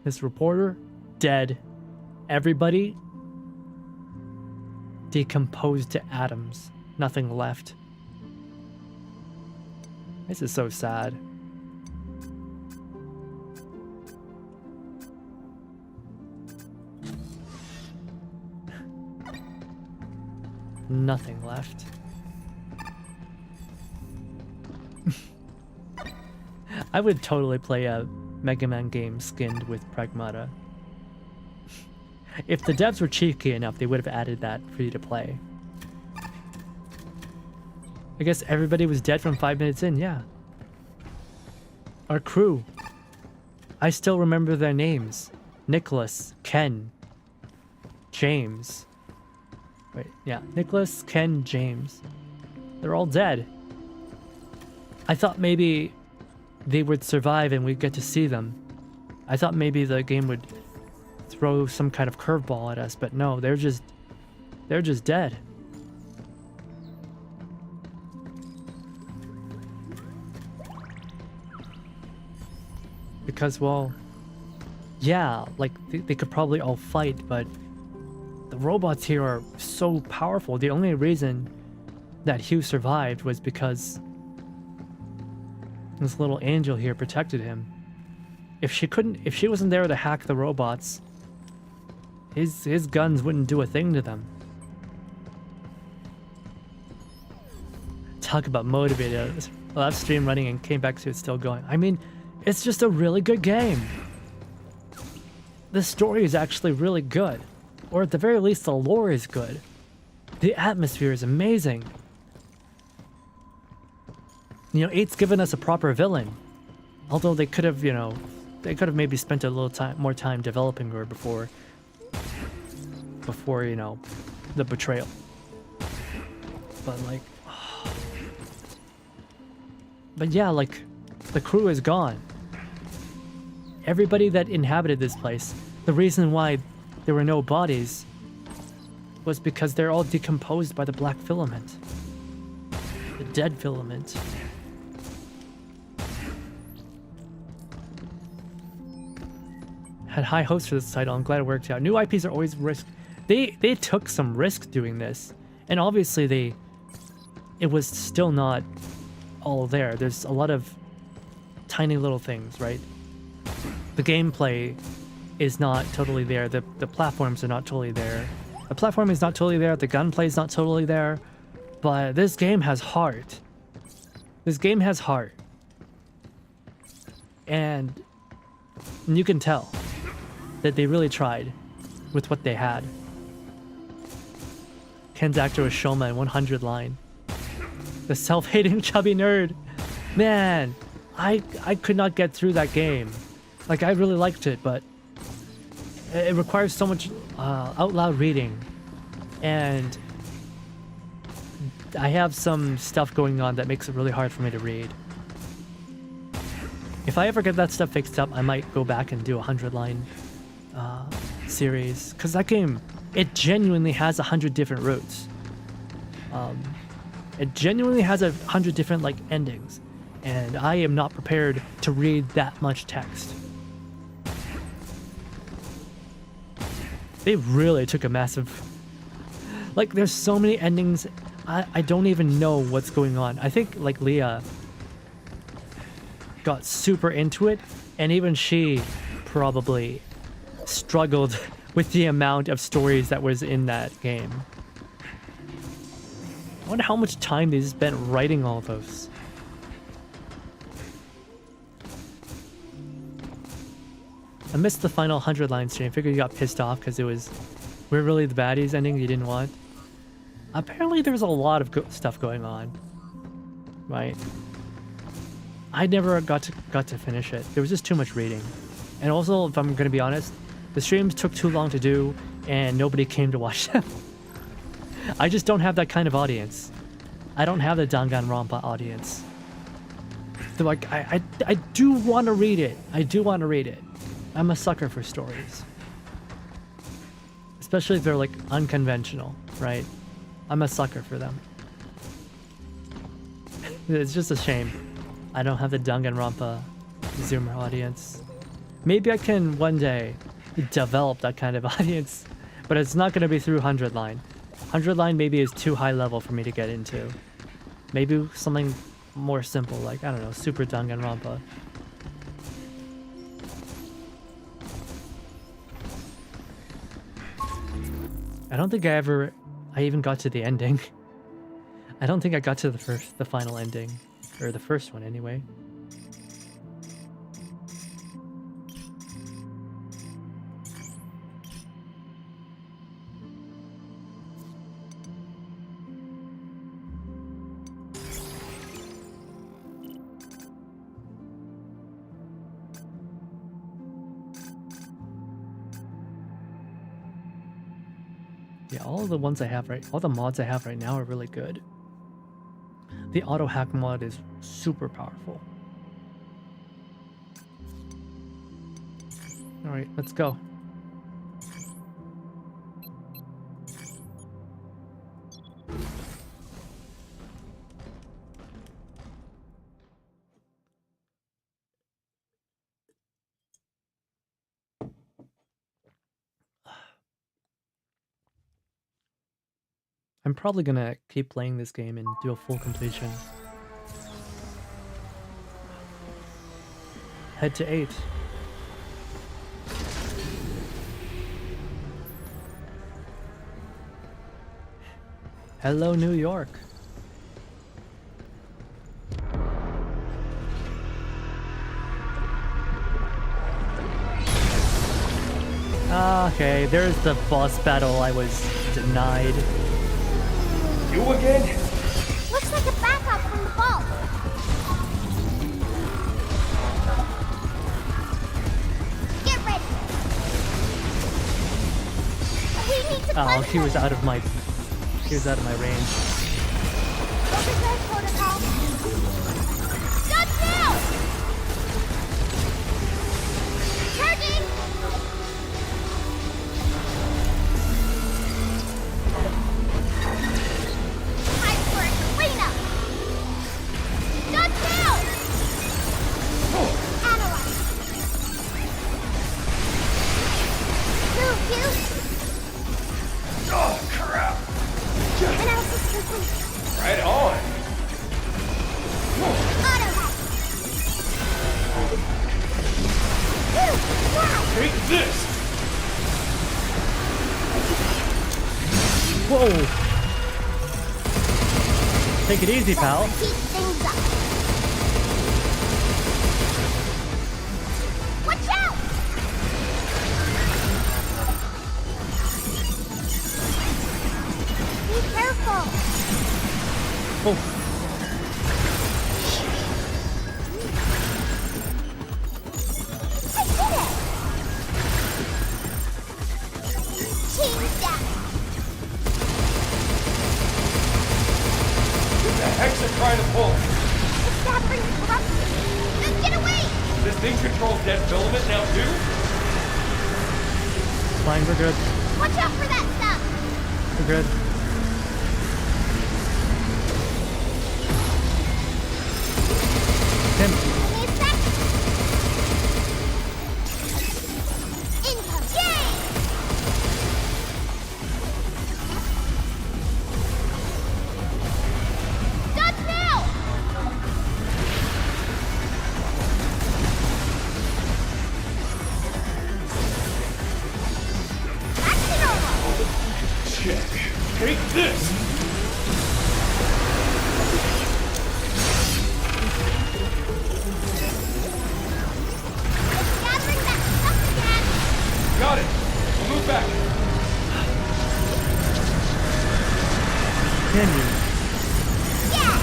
This reporter, dead. Everybody decomposed to atoms. Nothing left. This is so sad. Nothing left. I would totally play a Mega Man game skinned with Pragmata. If the devs were cheeky enough, they would have added that for you to play. I guess everybody was dead from 5 minutes in, yeah. Our crew. I still remember their names. Nicholas, Ken, James. Wait, yeah, Nicholas, Ken, James. They're all dead. I thought maybe they would survive and we'd get to see them. I thought maybe the game would throw some kind of curveball at us, but no, they're just dead. Because, well, yeah, like they could probably all fight, but the robots here are so powerful. The only reason that Hugh survived was because this little angel here protected him. If she wasn't there to hack the robots, his guns wouldn't do a thing to them. Talk about motivated. Well, that stream running and came back to it still going. I mean, it's just a really good game. The story is actually really good. Or at the very least, the lore is good. The atmosphere is amazing. You know, 8's given us a proper villain. Although they could have, you know, maybe spent a little more time developing her before, you know, the betrayal. But like, but yeah, like, the crew is gone. Everybody that inhabited this place, the reason why there were no bodies was because they're all decomposed by the black filament. The dead filament. Had high hopes for this title. I'm glad it worked out. New IPs are always risk. They took some risk doing this, and obviously it was still not all there. There's a lot of tiny little things, right? The gameplay is not totally there. The platforms are not totally there. The platform is not totally there. The gunplay is not totally there. But this game has heart. This game has heart. And you can tell that they really tried with what they had. Ken's actor was Shoma in 100 line. The self-hating chubby nerd. Man, I could not get through that game. Like, I really liked it, but it requires so much out loud reading. And I have some stuff going on that makes it really hard for me to read. If I ever get that stuff fixed up, I might go back and do a 100-line series. Because that game, it genuinely has 100 different routes. It genuinely has 100 different, like, endings. And I am not prepared to read that much text. They really took a massive... Like, there's so many endings, I don't even know what's going on. I think, like, Leah got super into it, and even she probably struggled with the amount of stories that was in that game. I wonder how much time they spent writing all those. I missed the final 100-line stream. I figured you got pissed off because it was... We're really the baddies ending you didn't want. Apparently there's a lot of stuff going on. Right? I never got to finish it. There was just too much reading. And also, if I'm going to be honest, the streams took too long to do and nobody came to watch them. I just don't have that kind of audience. I don't have the Danganronpa audience. So like, I do want to read it. I do want to read it. I'm a sucker for stories. Especially if they're like unconventional, right? I'm a sucker for them. It's just a shame I don't have the Danganronpa Zoomer audience. Maybe I can one day develop that kind of audience, but it's not going to be through 100 line. 100 line maybe is too high level for me to get into. Maybe something more simple, like, I don't know, Super Danganronpa. I don't think I even got to the ending. I don't think I got to the final ending. Or the first one, anyway. Yeah, all the mods I have right now are really good. The auto hack mod is super powerful. All right, let's go. I'm probably gonna keep playing this game and do a full completion. Head to 8. Hello, New York. Okay, there's the boss battle I was denied. You again? Looks like a backup from the vault. Get ready. We need to Oh, he was out of my range. Override protocol. Shut down. Charging. Right on. Take this! Whoa! Take it easy, pal. Let's heat things up. Watch out! Be careful. Oh. I did it! Team down. What the heck's it trying to pull? The sapling corrupted. Then get away! This thing controls dead filament now too? Fine, we're good. Watch out for that stuff! We're good. Tim. Give me a sec. Income! Yay! Dodge now! Back to normal! Check. Take this! It's gathering that stuff again! Got it! I'll move back. Can you? Yeah!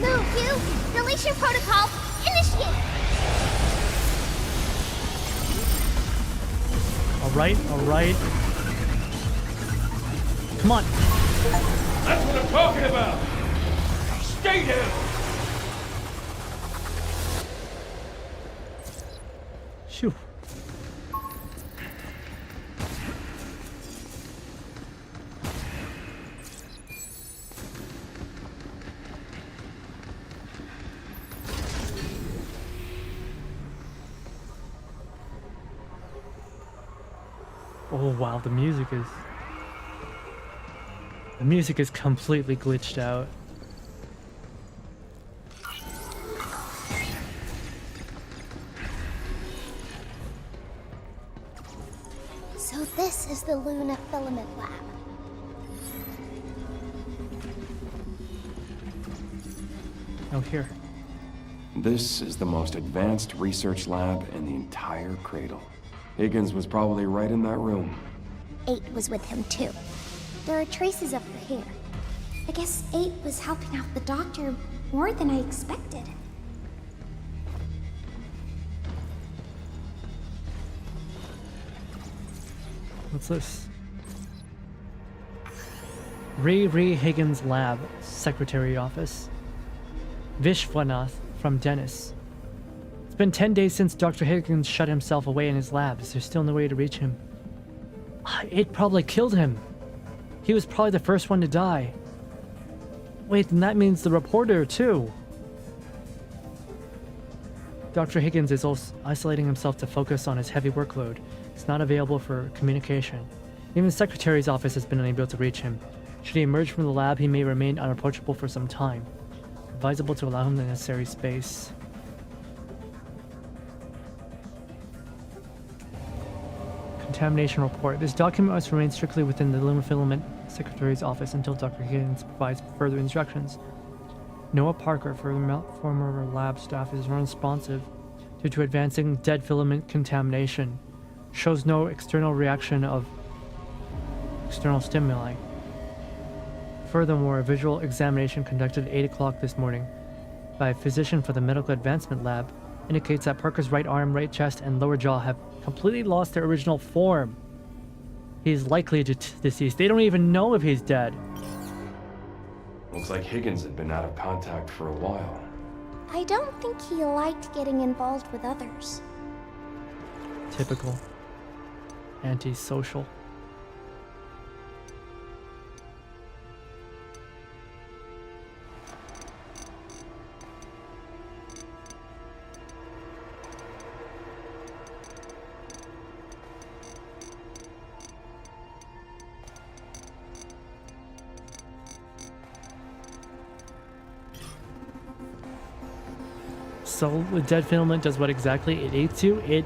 Move, you! Deletion protocol! Initiate! Alright, alright. Come on. That's what I'm talking about! Stay down! Phew. Oh wow, the music is completely glitched out. So this is the Luna Filament Lab. Oh, here. This is the most advanced research lab in the entire cradle. Higgins was probably right in that room. 8 was with him too. There are traces of her hair. I guess 8 was helping out the doctor more than I expected. What's this? Ray Higgins Lab, Secretary Office. Vishwanath from Dennis. It's been 10 days since Dr. Higgins shut himself away in his lab. Is there still no way to reach him? It probably killed him. He was probably the first one to die. Wait, then that means the reporter too. Dr. Higgins is also isolating himself to focus on his heavy workload. He's not available for communication. Even the Secretary's office has been unable to reach him. Should he emerge from the lab, he may remain unapproachable for some time. Advisable to allow him the necessary space. Contamination report. This document must remain strictly within the Luna Filament Secretary's office until Dr. Higgins provides further instructions. Noah Parker, former lab staff, is unresponsive due to advancing dead filament contamination. Shows no external reaction of external stimuli. Furthermore, a visual examination conducted at 8 o'clock this morning by a physician for the Medical Advancement Lab indicates that Parker's right arm, right chest, and lower jaw have completely lost their original form. He is likely deceased. They don't even know if he's dead. Looks like Higgins had been out of contact for a while. I don't think he liked getting involved with others. Typical. Antisocial. So the dead filament does what exactly? It eats you. It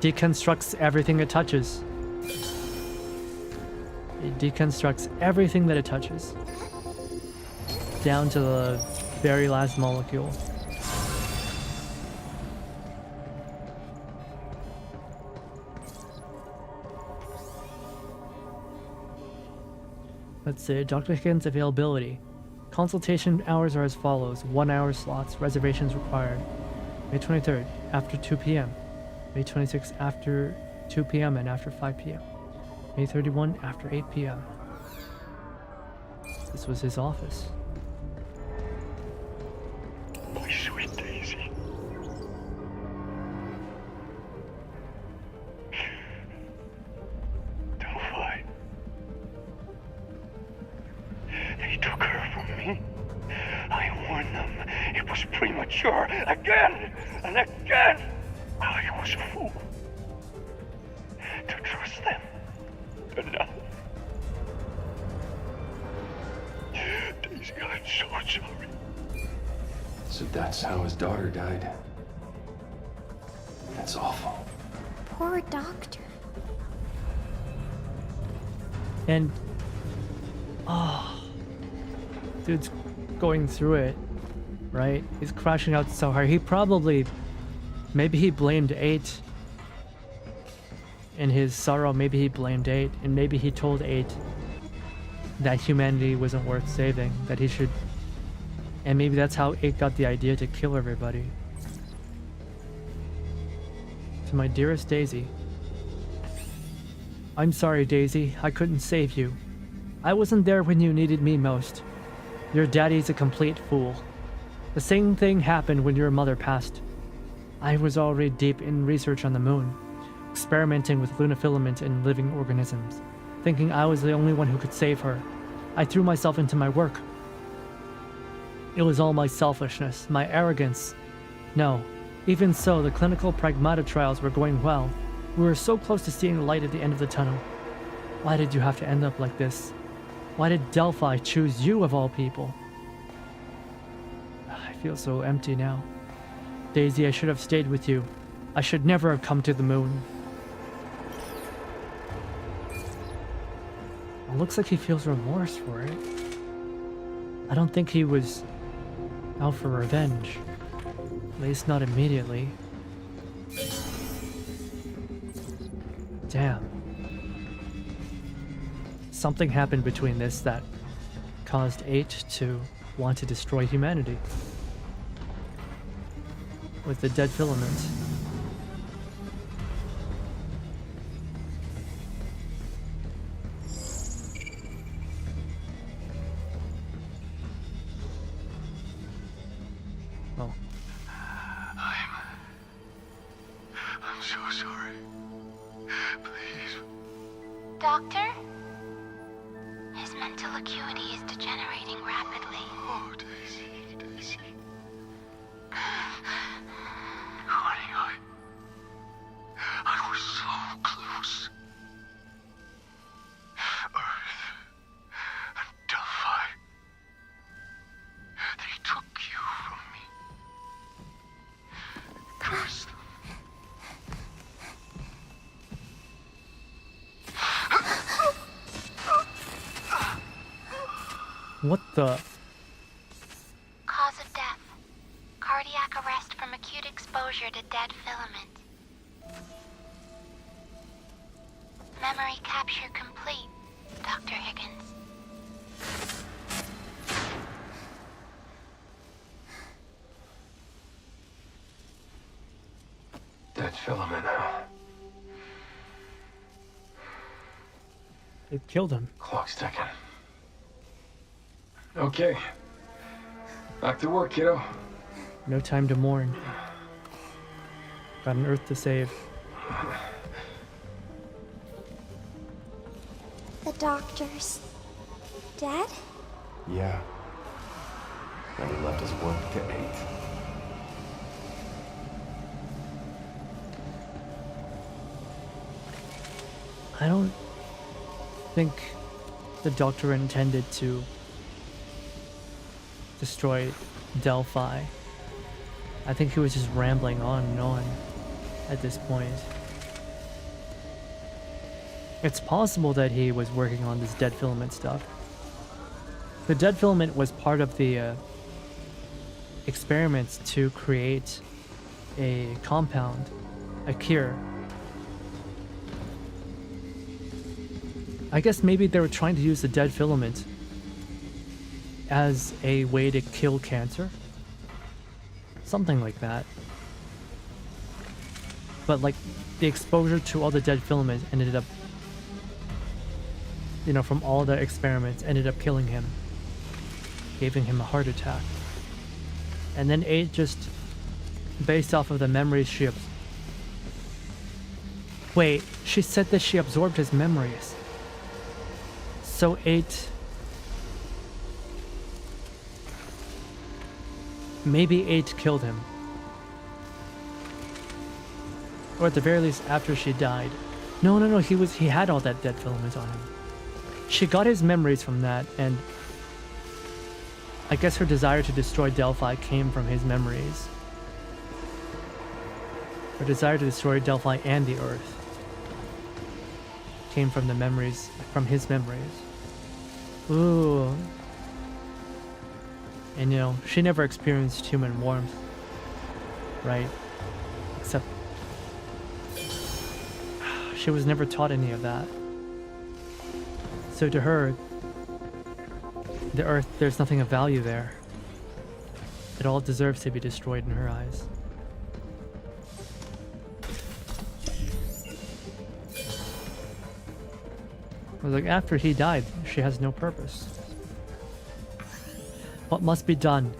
deconstructs everything it touches. It deconstructs everything that it touches, down to the very last molecule. Let's see, Dr. Higgins' availability. Consultation hours are as follows. 1 hour slots. Reservations required. May 23rd, after 2 p.m. May 26th, after 2 p.m. and after 5 p.m. May 31, after 8 p.m. This was his office. My sweet Daisy. Delphi. They took her from me. I warned them. It was premature. Again and again. I was a fool to trust them. But now, Daisy, I'm so sorry. So that's how his daughter died. That's awful. Poor doctor. And dude's going through it, right? He's crashing out so hard. He probably, maybe he blamed 8. In his sorrow, maybe he blamed 8, and maybe he told 8 that humanity wasn't worth saving, that he should, and maybe that's how 8 got the idea to kill everybody. To my dearest Daisy. I'm sorry, Daisy, I couldn't save you. I wasn't there when you needed me most. Your daddy's a complete fool. The same thing happened when your mother passed. I was already deep in research on the moon, experimenting with lunafilament and living organisms, thinking I was the only one who could save her. I threw myself into my work. It was all my selfishness, my arrogance. No, even so, the clinical PRAGMATA trials were going well. We were so close to seeing the light at the end of the tunnel. Why did you have to end up like this? Why did Delphi choose you of all people? I feel so empty now. Daisy, I should have stayed with you. I should never have come to the moon. It looks like he feels remorse for it. I don't think he was out for revenge. At least not immediately. Damn. Something happened between this that caused 8 to want to destroy humanity. With the dead filament. Oh. I'm so sorry. Please. Doctor? His mental acuity is degenerating rapidly. Oh, Daisy, Daisy. Honey, I was so close. Earth and Delphi. They took you from me. Curse them. What the? Cause of death. Cardiac arrest from acute exposure to dead filament. Memory capture complete, Dr. Higgins. Dead filament, huh? It killed him. Clock's ticking. Okay. Back to work, kiddo. No time to mourn. Got an Earth to save. The doctor's dead? Yeah. And he left his work to 8. I don't think the Doctor intended to destroy Delphi. I think he was just rambling on and on at this point. It's possible that he was working on this dead filament stuff. The dead filament was part of the experiments to create a compound, a cure. I guess maybe they were trying to use the dead filament as a way to kill cancer. Something like that. But like the exposure to all the dead filament ended up, you know, from all the experiments ended up killing him. Giving him a heart attack. And then 8 just based off of the memories she Wait, she said that she absorbed his memories. So 8... Maybe 8 killed him. Or at the very least after she died. No, he had all that dead filament on him. She got his memories from that, and I guess her desire to destroy Delphi came from his memories. Her desire to destroy Delphi and the Earth came from the memories, from his memories. Ooh. And you know, she never experienced human warmth, right? Except she was never taught any of that. So to her, the Earth, there's nothing of value there. It all deserves to be destroyed in her eyes. It was like after he died, she has no purpose. What must be done?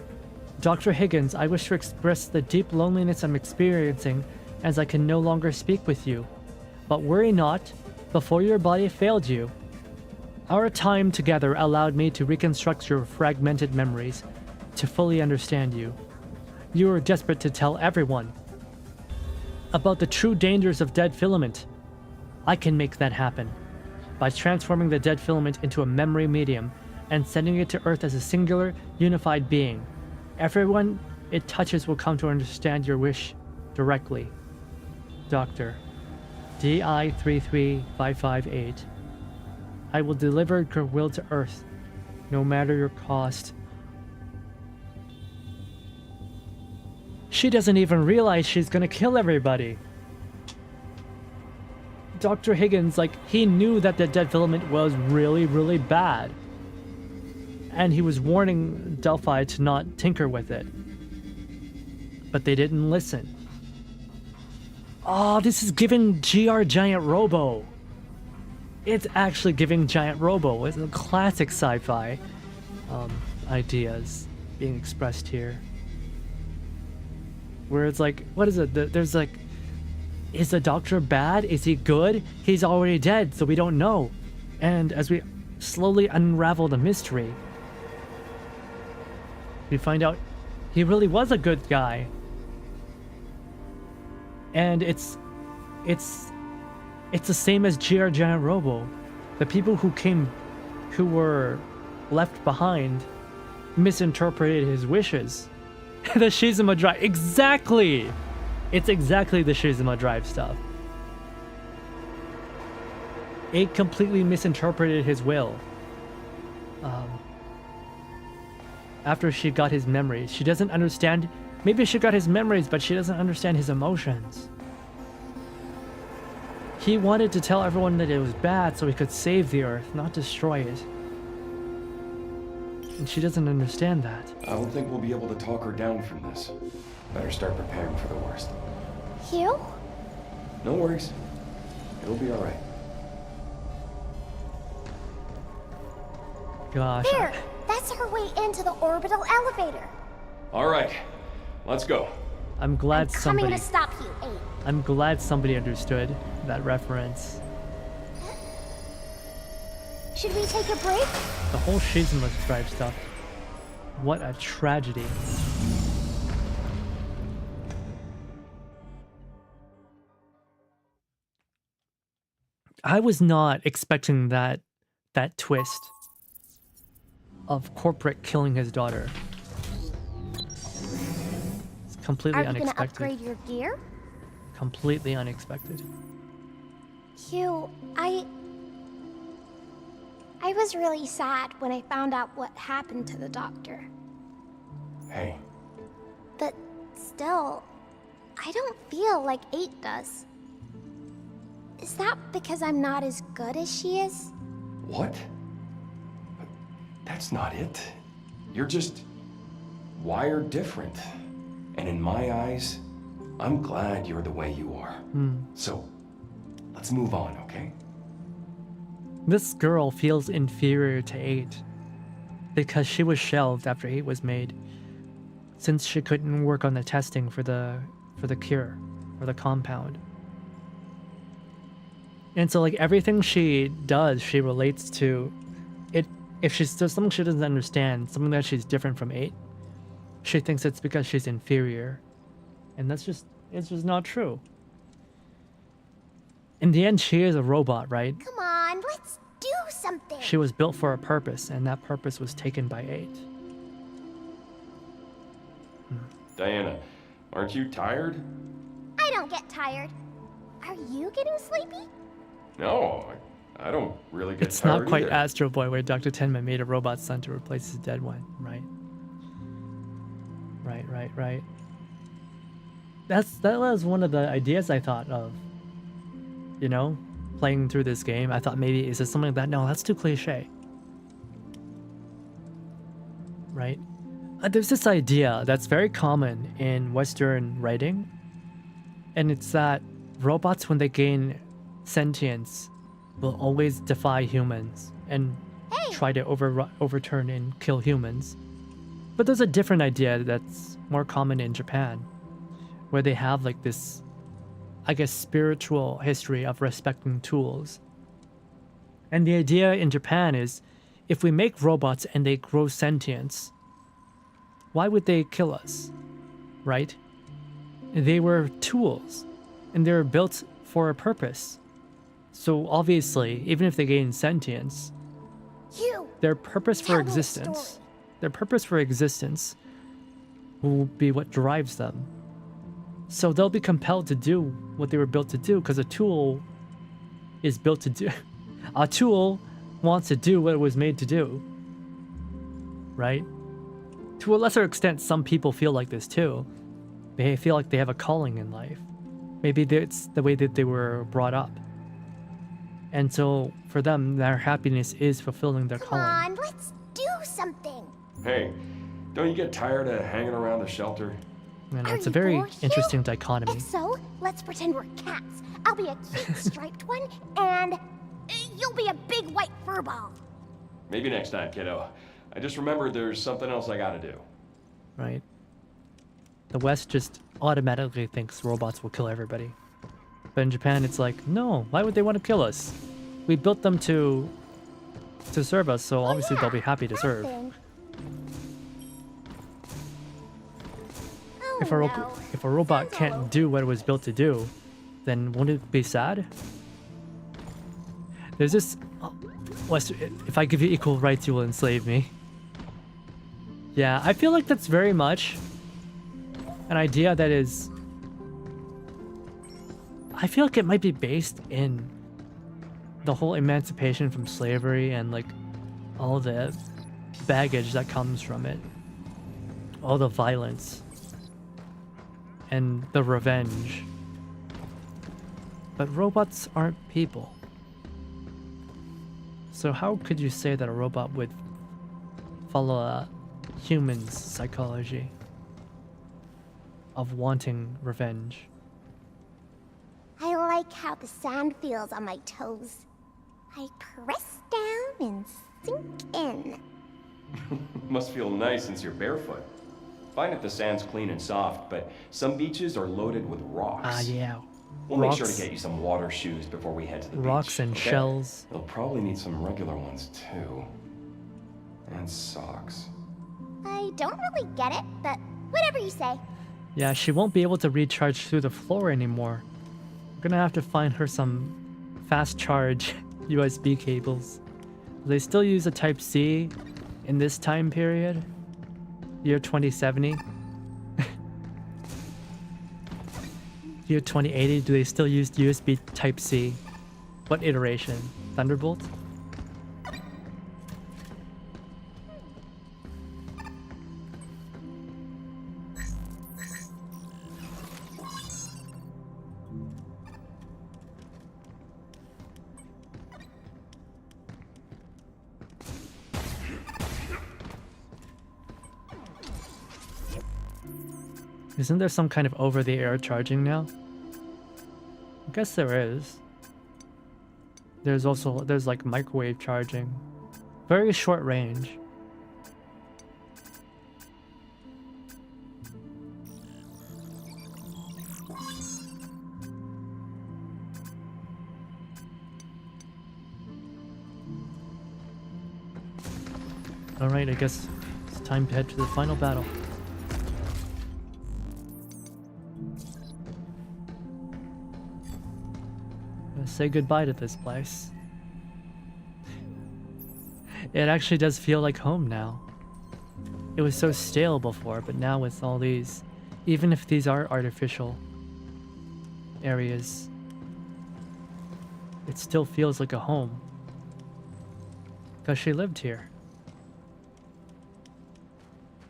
Dr. Higgins, I wish to express the deep loneliness I'm experiencing as I can no longer speak with you. But worry not, before your body failed you. Our time together allowed me to reconstruct your fragmented memories, to fully understand you. You are desperate to tell everyone about the true dangers of dead filament. I can make that happen by transforming the dead filament into a memory medium and sending it to Earth as a singular, unified being. Everyone it touches will come to understand your wish directly. Doctor, DI33558. I will deliver your will to Earth, no matter your cost. She doesn't even realize she's gonna kill everybody. Dr. Higgins, like, he knew that the dead filament was really, really bad. And he was warning Delphi to not tinker with it. But they didn't listen. Oh, this is giving GR Giant Robo. It's actually giving Giant Robo. It's a classic sci-fi ideas being expressed here. Where it's like, what is it? There's like, is the doctor bad? Is he good? He's already dead, so we don't know. And as we slowly unravel the mystery, we find out he really was a good guy. And it's the same as GR Giant Robo. The people who were left behind misinterpreted his wishes. The Shizuma Drive, exactly! It's exactly the Shizuma Drive stuff. It completely misinterpreted his will. After she got his memories, she doesn't understand. Maybe she got his memories, but she doesn't understand his emotions. He wanted to tell everyone that it was bad so he could save the Earth, not destroy it. And she doesn't understand that. I don't think we'll be able to talk her down from this. Better start preparing for the worst. You? No worries. It'll be alright. Gosh. There! That's our way into the orbital elevator. Alright. Let's go. I'm glad Coming to stop you, 8. I'm glad somebody understood that reference. Should we take a break? The whole Shizuma Drive stuff. What a tragedy. I was not expecting that twist of corporate killing his daughter. It's Completely Are you gonna unexpected. upgrade your gear? Completely unexpected. Hugh, I was really sad when I found out what happened to the doctor. Hey, But still, I don't feel like 8 does. Is that because I'm not as good as she is? what? That's not it. You're just wired different. And in my eyes, I'm glad you're the way you are. So, let's move on, okay? This girl feels inferior to 8 because she was shelved after 8 was made, since she couldn't work on the testing for the cure or the compound. And so like everything she does, she relates to it. If she's does something she doesn't understand, something that she's different from 8, she thinks it's because she's inferior, and it's just not true. In the end, she is a robot, right? Come on, let's do something. She was built for a purpose, and that purpose was taken by 8. Diana, aren't you tired? I don't get tired. Are you getting sleepy? No, I don't really get It's tired not quite either. Astro Boy, where Dr. Tenma made a robot son to replace his dead one, right? Right. That was one of the ideas I thought of. You know, playing through this game, I thought maybe is it something like that? No, that's too cliche. Right? There's this idea that's very common in Western writing, and it's that robots, when they gain sentience, will always defy humans and try to overturn and kill humans. But there's a different idea that's more common in Japan, where they have like this, I guess, spiritual history of respecting tools. And the idea in Japan is, if we make robots and they grow sentience, why would they kill us, right? They were tools, and they were built for a purpose. So obviously, even if they gain sentience, their purpose for existence, will be what drives them. So they'll be compelled to do what they were built to do, because a tool is built to do. A tool wants to do what it was made to do, right? To a lesser extent, some people feel like this too. They feel like they have a calling in life. Maybe it's the way that they were brought up. And so for them, their happiness is fulfilling their calling. Come on, let's do something. Hey, don't you get tired of hanging around the shelter? And Are it's a you very bored, Hugh? interesting dichotomy. If so, let's pretend we're cats. I'll be a cute striped one, and you'll be a big white furball. Maybe next time, kiddo. I just remembered there's something else I gotta do. Right? The West just automatically thinks robots will kill everybody. But in Japan, it's like, no, why would they want to kill us? We built them to serve us, so obviously they'll be happy to serve. If a robot can't do what it was built to do, then won't it be sad? There's this... West, if I give you equal rights, you will enslave me. Yeah, I feel like that's very much an idea that is... I feel like it might be based in the whole emancipation from slavery and like all the baggage that comes from it. All the violence. And the revenge. But robots aren't people. So how could you say that a robot would follow a human's psychology of wanting revenge? I like how the sand feels on my toes. I press down and sink in. Must feel nice since you're barefoot. Fine if the sand's clean and soft, but some beaches are loaded with rocks. Ah, yeah. We'll Rocks. make sure to get you some water shoes before we head to the Rocks beach. and okay? shells. You'll probably need some regular ones too. And socks. I don't really get it, but whatever you say. Yeah, she won't be able to recharge through the floor anymore. We're gonna have to find her some fast charge USB cables. They still use a Type-C in this time period? Year 2070? Year 2080, do they still use USB Type-C? What iteration? Thunderbolt? Isn't there some kind of over-the-air charging now? I guess there is. There's like microwave charging. Very short range. Alright, I guess it's time to head to the final battle. Say goodbye to this place. It actually does feel like home now. It was so stale before, but now with all these, even if these are artificial areas, it still feels like a home. Because she lived here.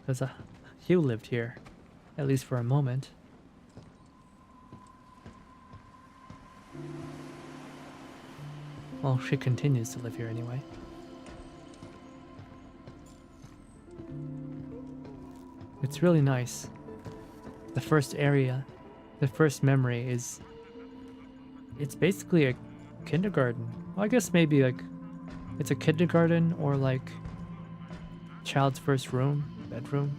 Because Hugh lived here, at least for a moment. Well, she continues to live here anyway. It's really nice. The first area, the first memory is... It's basically a kindergarten. Well, I guess maybe like... It's a kindergarten or like... Child's first room, bedroom,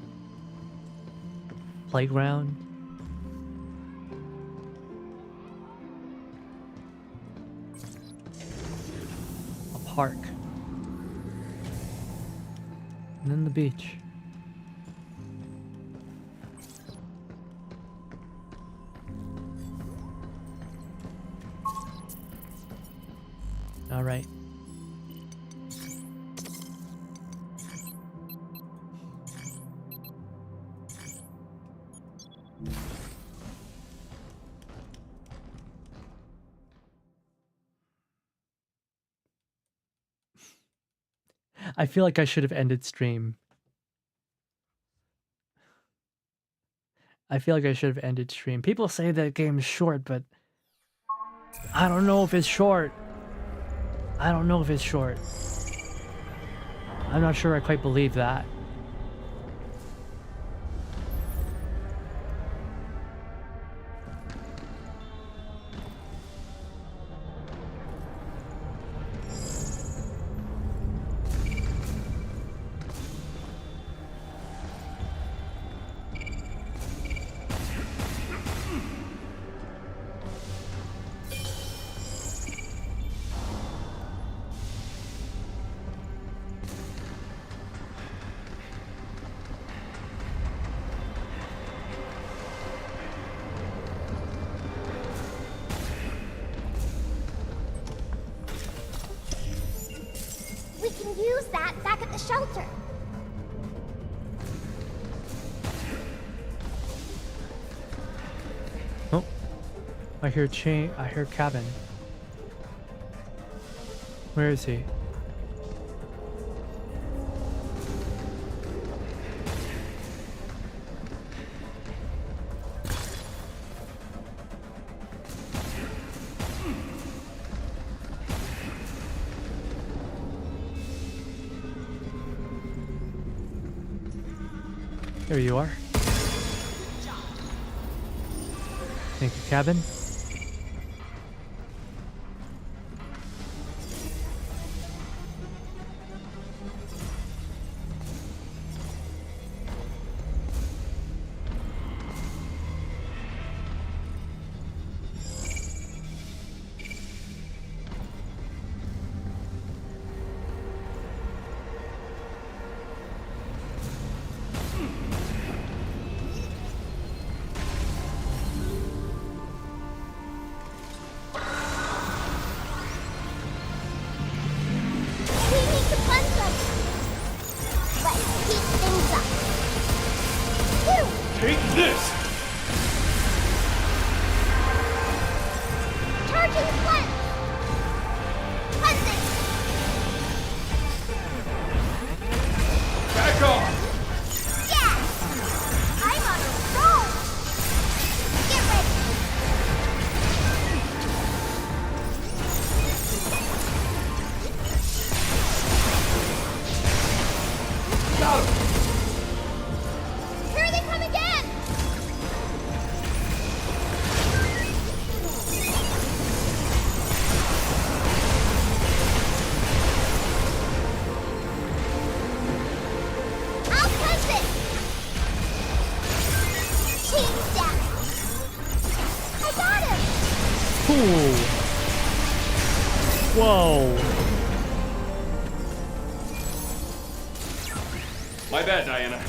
playground. Park. And then the beach. All right. I feel like I should have ended stream. I feel like I should have ended stream. People say that game is short, but I don't know if it's short. I don't know if it's short. I'm not sure I quite believe that. Shelter. Oh, I hear cabin. Where is he? There you are. Thank you, cabin. Ooh. Whoa. My bad, Diana.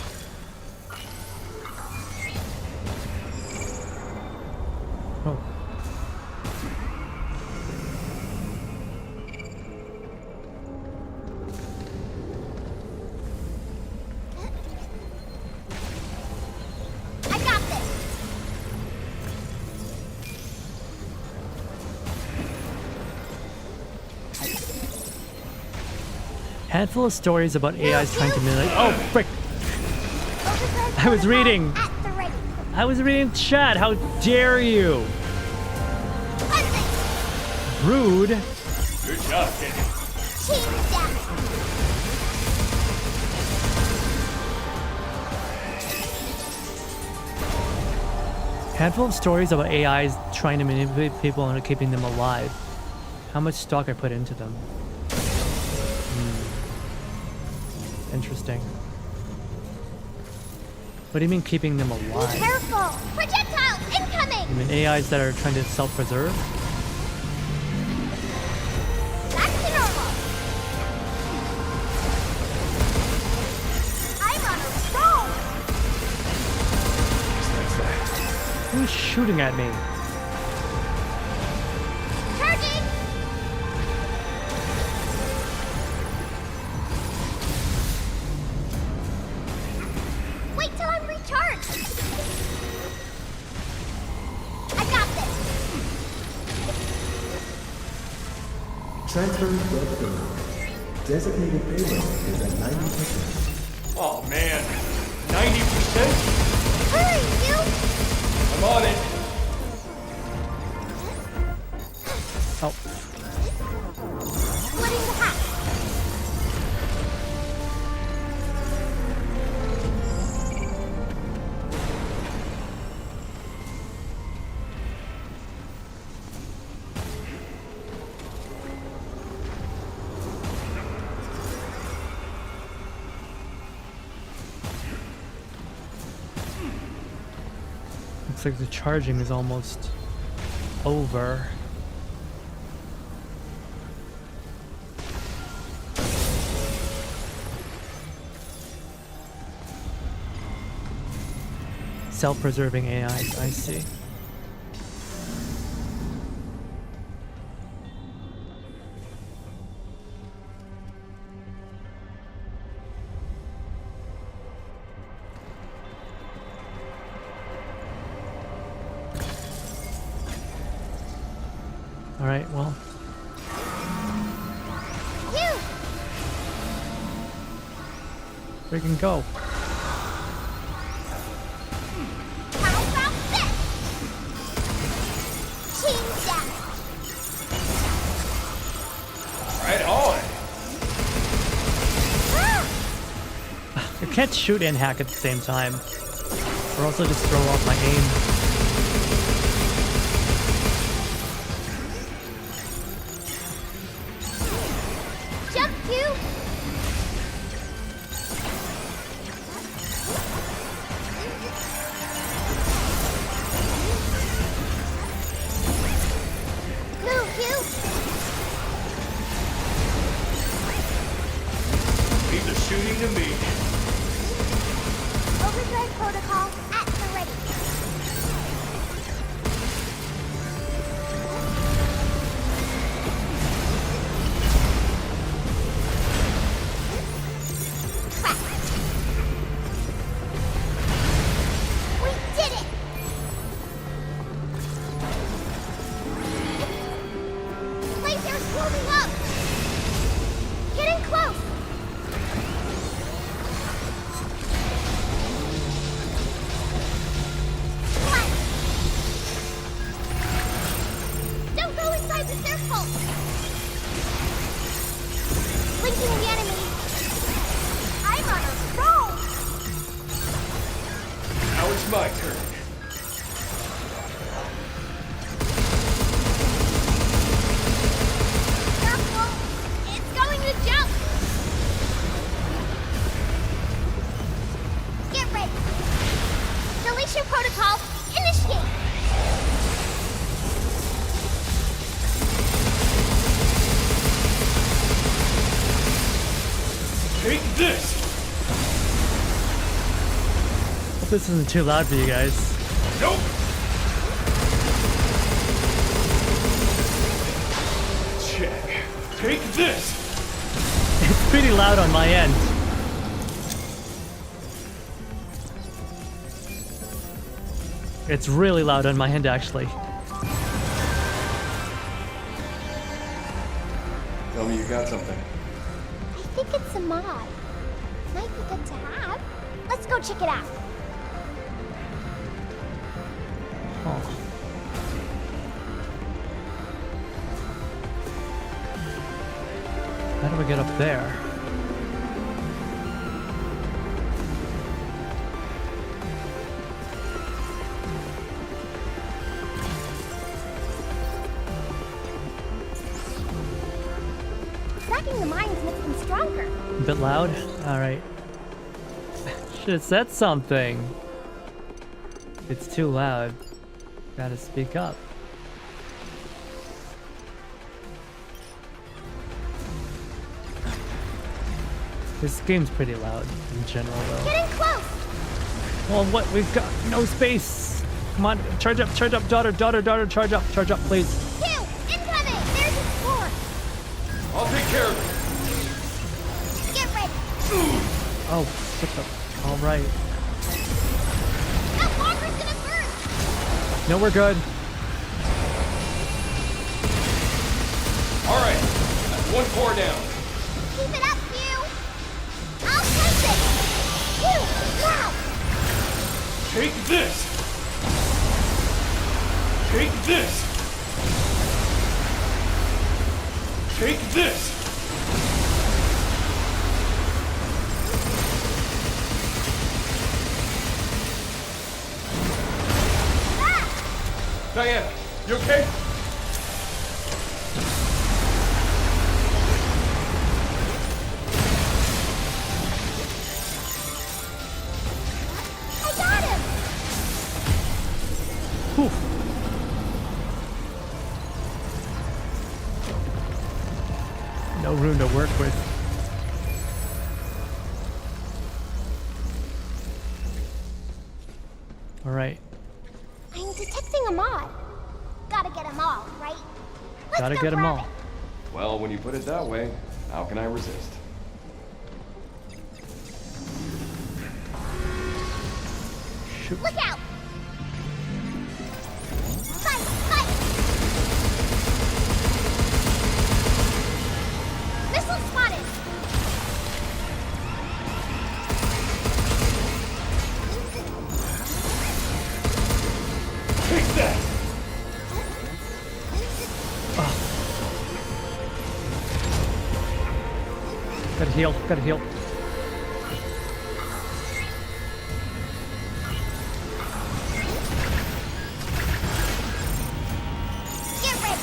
Oh. I got this. Handful of stories about AIs trying to manipulate. Oh, frick! I was reading. At the ready. I was reading chat. How dare you? Rude. Good job, kid. Team down. Handful of stories about AIs trying to manipulate people and keeping them alive. How much stock I put into them. Interesting. What do you mean keeping them alive? Be careful! Projectiles incoming! You mean AIs that are trying to self-preserve? Back to normal. I'm on a roll. Who's shooting at me? Charging. Wait till I'm recharged. I got this. Transferring drug payload. Designated payload is at 90%. Oh, man. 90%? Hurry, you! I'm on it. Oh. Splitting the hatch. Looks like the charging is almost over. Self-preserving AIs, I see. All right, well. You! We can go. How about this? Team down. Right on. Ah! I can't shoot and hack at the same time. Or also just throw off my aim. Jump, you! Move, you! Leave the shooting to me. Overdrive protocol at the ready. Track. We did it! Lasers moving up! Getting close! What? Don't go inside the circle! Blinking the enemy! I'm on a roll! Now it's my turn. Careful! It's going to jump! Get ready! Deletion protocol, initiate! Take this! Hope this isn't too loud for you guys. Nope! Check. Take this! It's pretty loud on my end. It's really loud on my end, actually. Tell me you got something. I think it's a mod. Might be good to have. Let's go check it out. Oh. How do we get up there? Cracking the mines makes them stronger. A bit loud? Alright. Should have said something. It's too loud. Gotta speak up. This game's pretty loud in general, though. Getting close! Well, what? We've got no space! Come on, charge up, daughter, charge up, please. Two! Incoming! There's a score! I'll take care of it. Get ready! Oh, what the? Alright. That walker's gonna burst! No, we're good. Alright, that's one core down. Keep it up, Hugh! I'll place it! Hugh, now! Take this! Take this! Take this! Diana, you okay? I got him! Whew. No room to work with. All right. I'm detecting a mod. Gotta get them all, right? Let's Gotta go get them grab all. it. Well, when you put it that way, how can I resist? Shoot. Look out! Fight! Fight! Missile spotted! Take that! Gotta heal, gotta heal. Get ready!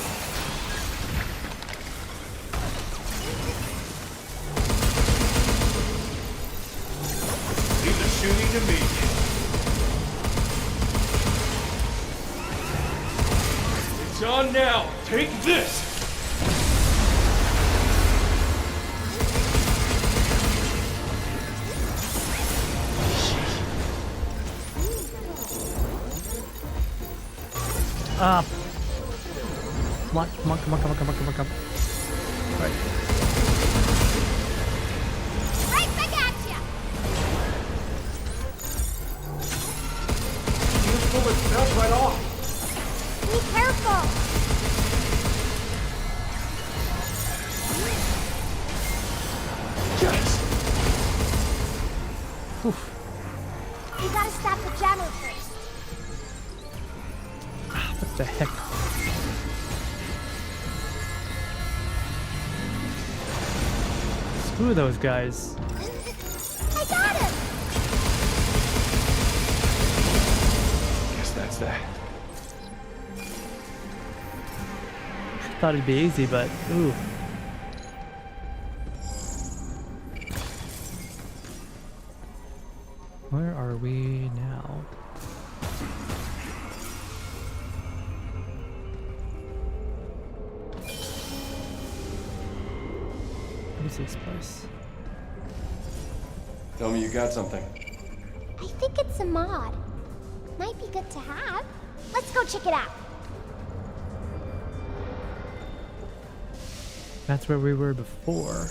Leave the shooting to me. It's on now. Take this. Ah. Come on, come on, come on, come on, come on, come on, come on. All right. Right back at ya! These bullets bounce right off. Be careful! Yes. Oof. We gotta stop the jammer first. What the heck? Screw those guys. I got him! Guess that's that. Thought it'd be easy, but ooh. Where are we now? What is this place? Tell me you got something. I think it's a mod. Might be good to have. Let's go check it out. That's where we were before.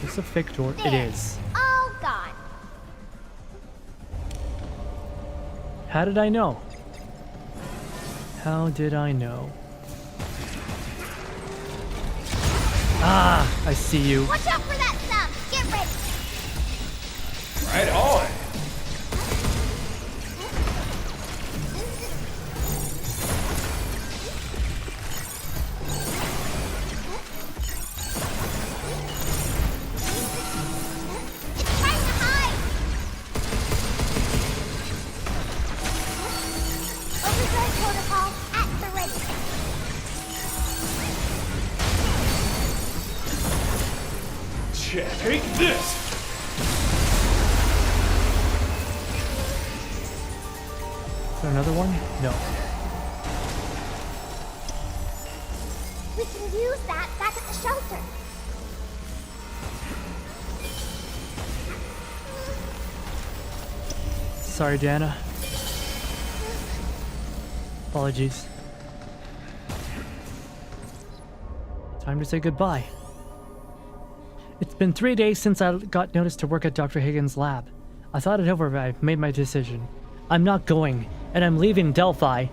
It's a fake door. There. It is. All gone. How did I know? How did I know? Ah, I see you. Watch out for that thumb. Get ready. Right on. It's trying to hide. Overdrive protocol at the ready. Take this. Is there another one? No. We can use that back at the shelter. Sorry, Jana. Apologies. Time to say goodbye. It's been 3 days since I got noticed to work at Dr. Higgins' lab. I thought it over, but I've made my decision. I'm not going, and I'm leaving Delphi.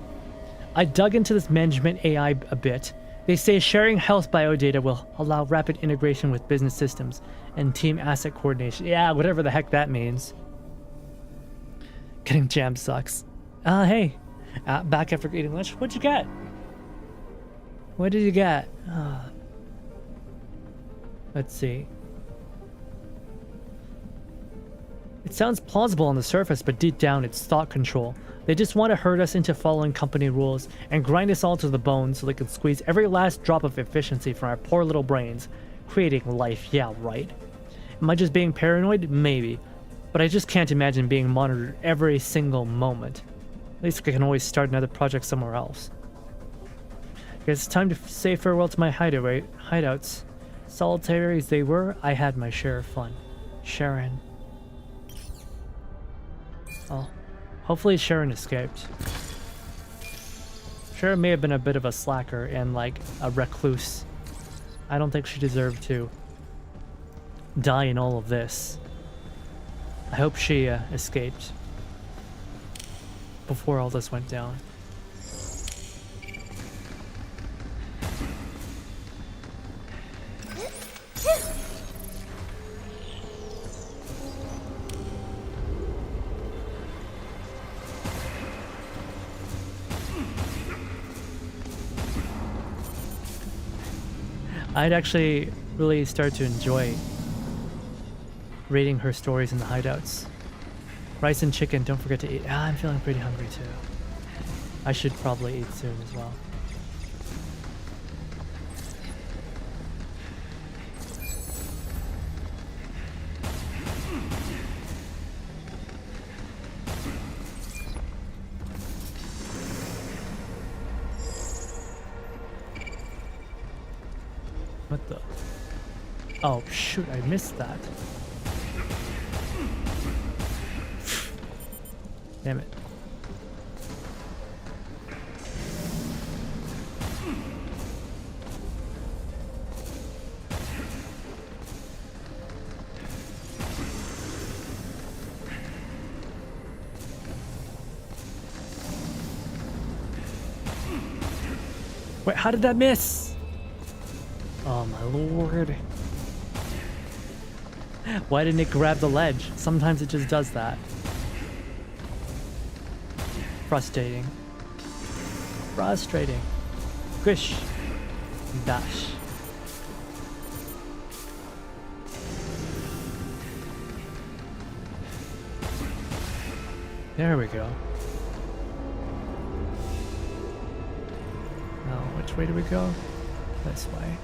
I dug into this management AI a bit. They say sharing health biodata will allow rapid integration with business systems and team asset coordination. Yeah, whatever the heck that means. Getting jammed sucks. Hey. Back after eating lunch. What'd you get? What did you get? Let's see. It sounds plausible on the surface, but deep down it's thought control. They just want to herd us into following company rules and grind us all to the bone so they can squeeze every last drop of efficiency from our poor little brains. Creating life, yeah, right. Am I just being paranoid? Maybe. But I just can't imagine being monitored every single moment. At least I can always start another project somewhere else. Guess it's time to say farewell to my hideouts. Solitary as they were, I had my share of fun. Sharon. Oh, hopefully Sharon escaped. Sharon may have been a bit of a slacker and like a recluse. I don't think she deserved to die in all of this. I hope she escaped before all this went down. I'd actually really start to enjoy reading her stories in the hideouts. Rice and chicken, don't forget to eat. I'm feeling pretty hungry too. I should probably eat soon as well. What the? Oh shoot, I missed that. Damn it. Wait, how did that miss? Oh my lord. Why didn't it grab the ledge? Sometimes it just does that. Frustrating. Frustrating. Squish. Dash. There we go. Now, which way do we go? This way.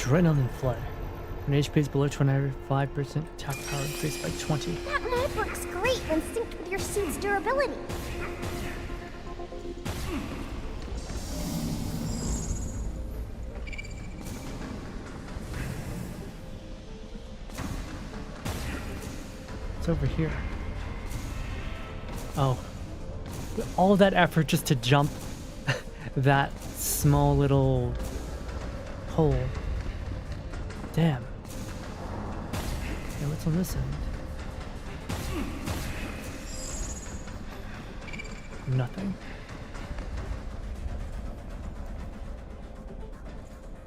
Adrenaline flood. When HP is below 25%, attack power increased by 20. That mode works great when synced with your suit's durability. It's over here. Oh. All that effort just to jump that small little hole. Damn. Okay, what's on this end? Nothing.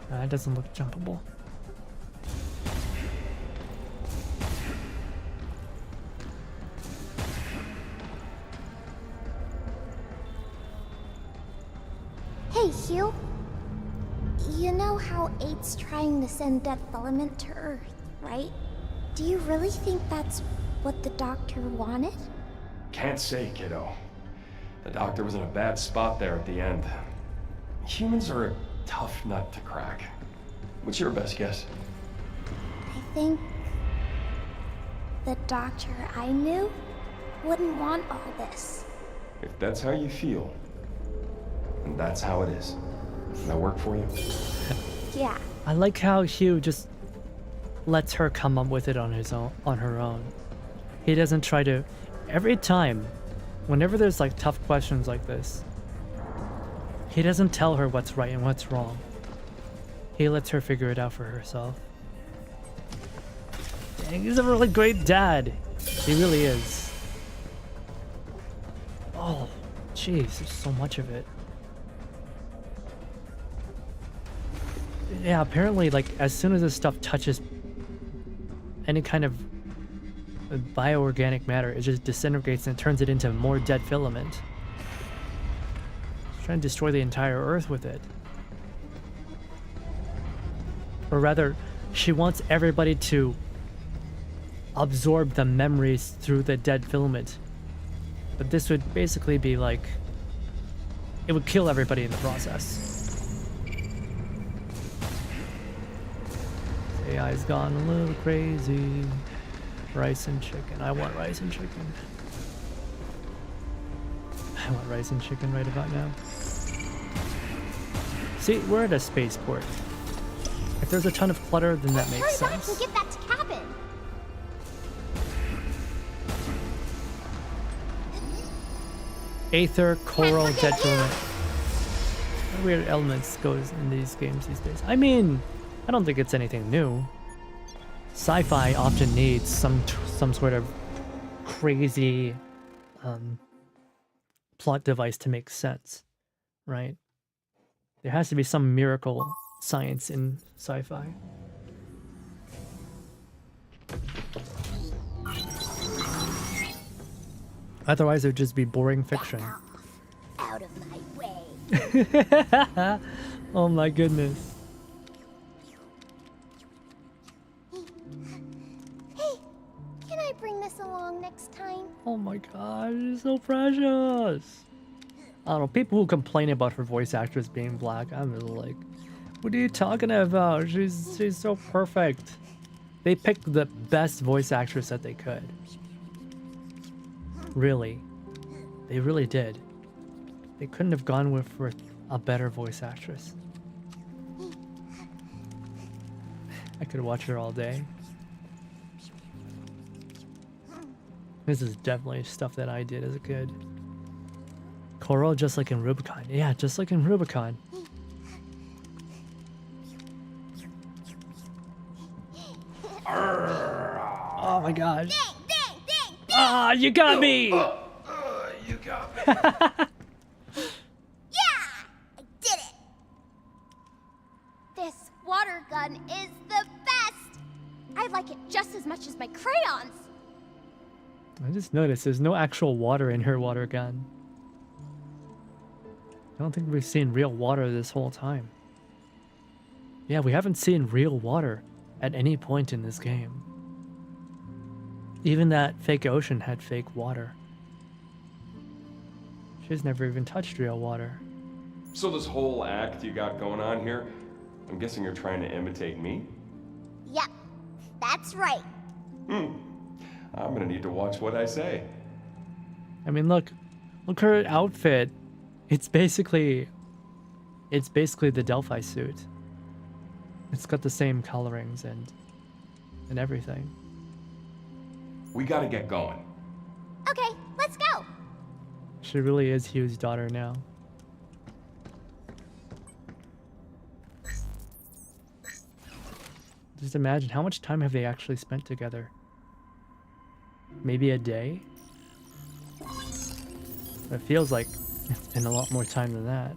That doesn't look jumpable. Hey, Hugh. You know how 8's trying to send Death Element to Earth, right? Do you really think that's what the doctor wanted? Can't say, kiddo. The doctor was in a bad spot there at the end. Humans are a tough nut to crack. What's your best guess? I think the doctor I knew wouldn't want all this. If that's how you feel, then that's how it is. Does that work for you? Yeah. I like how Hugh just lets her come up with it on her own. He doesn't try to. Every time, whenever there's like tough questions like this, he doesn't tell her what's right and what's wrong. He lets her figure it out for herself. Dang, he's a really great dad. He really is. Oh, jeez, there's so much of it. Yeah, apparently, like, as soon as this stuff touches any kind of bioorganic matter, it just disintegrates and turns it into more dead filament. It's trying to destroy the entire Earth with it. Or rather, she wants everybody to absorb the memories through the dead filament. But this would basically be like, it would kill everybody in the process. AI's gone a little crazy. Rice and chicken. I want rice and chicken. I want rice and chicken right about now. See, we're at a spaceport. If there's a ton of clutter, then that makes sense. Hurry back and get back to cabin. Aether, coral, dead filament. What weird elements goes in these games these days? I mean, I don't think it's anything new. Sci-fi often needs some sort of crazy plot device to make sense, right? There has to be some miracle science in sci-fi. Otherwise, it would just be boring fiction. Out of my way. Oh my goodness. Hey, can I bring this along next time? Oh my gosh, it's so precious. I don't know, people who complain about her voice actress being black, I'm just like, what are you talking about? She's so perfect. They picked the best voice actress that they could. Really. They really did. They couldn't have gone with for a better voice actress. I could watch her all day. This is definitely stuff that I did as a kid. Coral, just like in Rubicon. Yeah, just like in Rubicon. Oh my gosh. Dang, dang, dang, Ah, you got me! You got me. Yeah! I did it! This water gun is the best! I like it just as much as my crayons! I just noticed there's no actual water in her water gun. I don't think we've seen real water this whole time. Yeah, we haven't seen real water at any point in this game. Even that fake ocean had fake water. She's never even touched real water. So this whole act you got going on here, I'm guessing you're trying to imitate me? Yep, that's right. I'm gonna need to watch what I say. I mean, look her outfit. It's basically the Delphi suit. It's got the same colorings and everything. We gotta get going. Okay, let's go. She really is Hugh's daughter now. Just imagine, how much time have they actually spent together? Maybe a day? It feels like it's been a lot more time than that.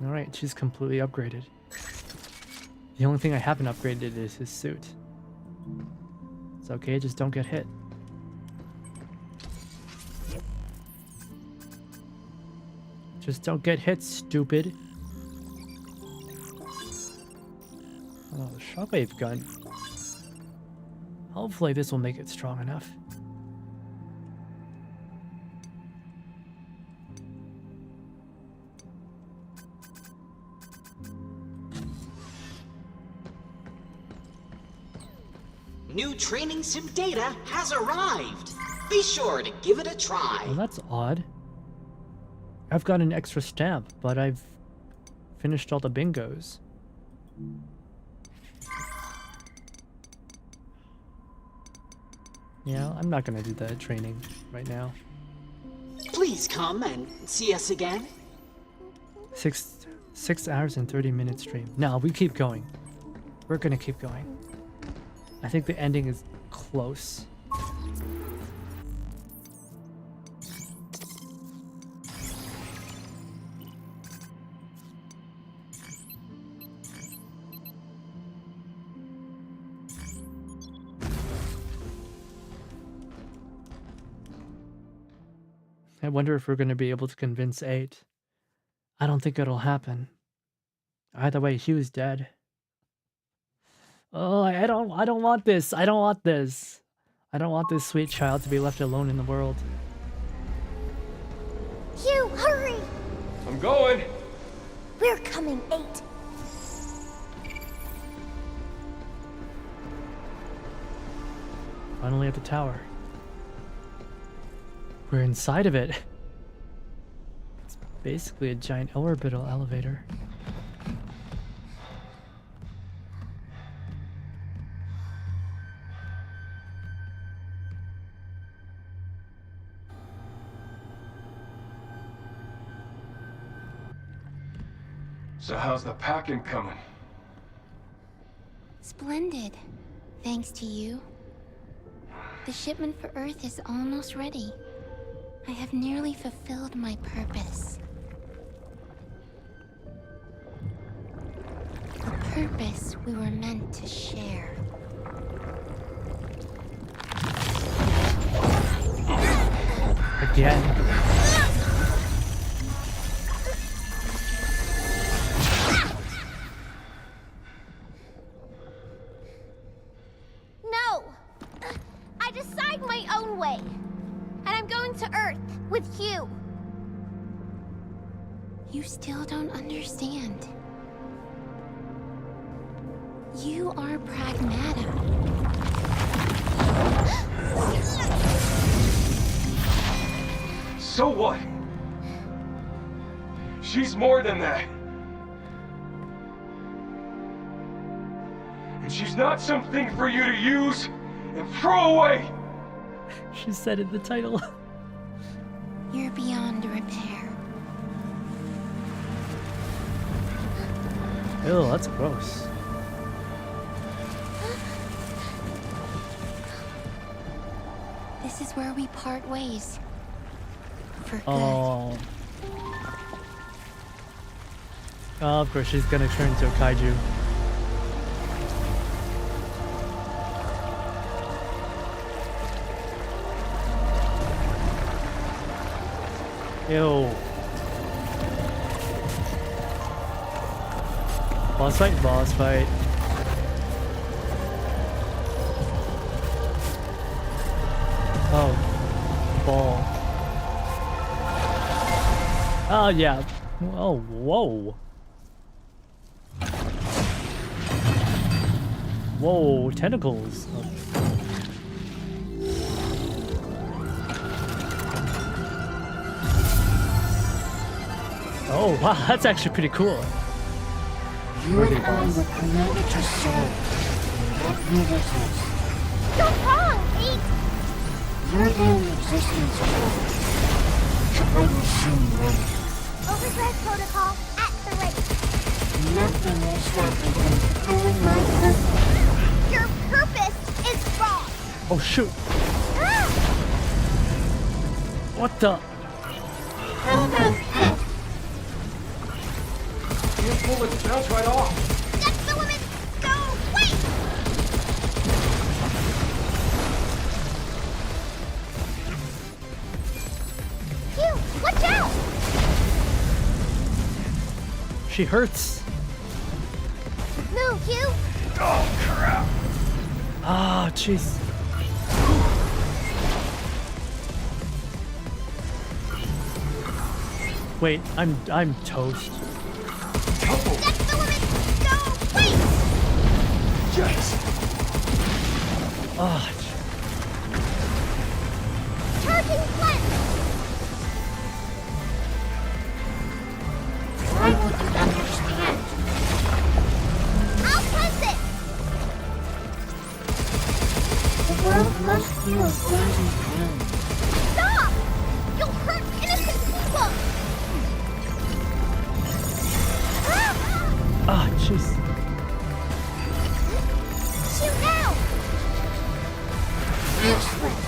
Alright, she's completely upgraded. The only thing I haven't upgraded is his suit. It's okay, just don't get hit. Just don't get hit, stupid. Oh, the shockwave gun. Hopefully this will make it strong enough. New training sim data has arrived. Be sure to give it a try. Well, that's odd. I've got an extra stamp, but I've finished all the bingos. Yeah, I'm not gonna do the training right now. Please come and see us again. 6 hours and 30-minute stream. No, we keep going. We're gonna keep going. I think the ending is close. I wonder if we're going to be able to convince 8. I don't think it'll happen. Either way, Hugh's dead. Oh, I don't want this. I don't want this. I don't want this sweet child to be left alone in the world. Hugh, hurry! I'm going. We're coming, 8. Finally at the tower. We're inside of it. It's basically a giant orbital elevator. So how's the packing coming? Splendid. Thanks to you. The shipment for Earth is almost ready. I have nearly fulfilled my purpose. A purpose we were meant to share. Again. No! I decide my own way. And I'm going to Earth with Hugh. You still don't understand. You are Pragmata. So what? She's more than that. And she's not something for you to use and throw away. She said in the title. You're beyond repair. Ew, that's gross. This is where we part ways. For good. Oh. Oh, of course she's gonna turn into a kaiju. Ew. Boss fight, boss fight. Oh. Ball. Oh, yeah. Oh, whoa. Whoa, tentacles. Oh, wow, that's actually pretty cool. You and I were created to serve, not universes. You're wrong, Pete! Your very existence proves I will soon learn. Overdrive protocol at the ready. Nothing will stop me from fulfilling my purpose. Your purpose is wrong! Oh, shoot. Ah! What the? How about that? Your bullets bounce right off. That's the limit! Go! Wait! Hugh, watch out! She hurts. Move, Hugh! Oh, crap. Ah, jeez. Wait, I'm toast. That's the limit! Go! Wait! Yes. Ah, Charging flint! Why would you understand? I'll press it! The world must feel frozen pain. Stop! You'll hurt innocent people! ah, jeez. Shoot now! Excellent!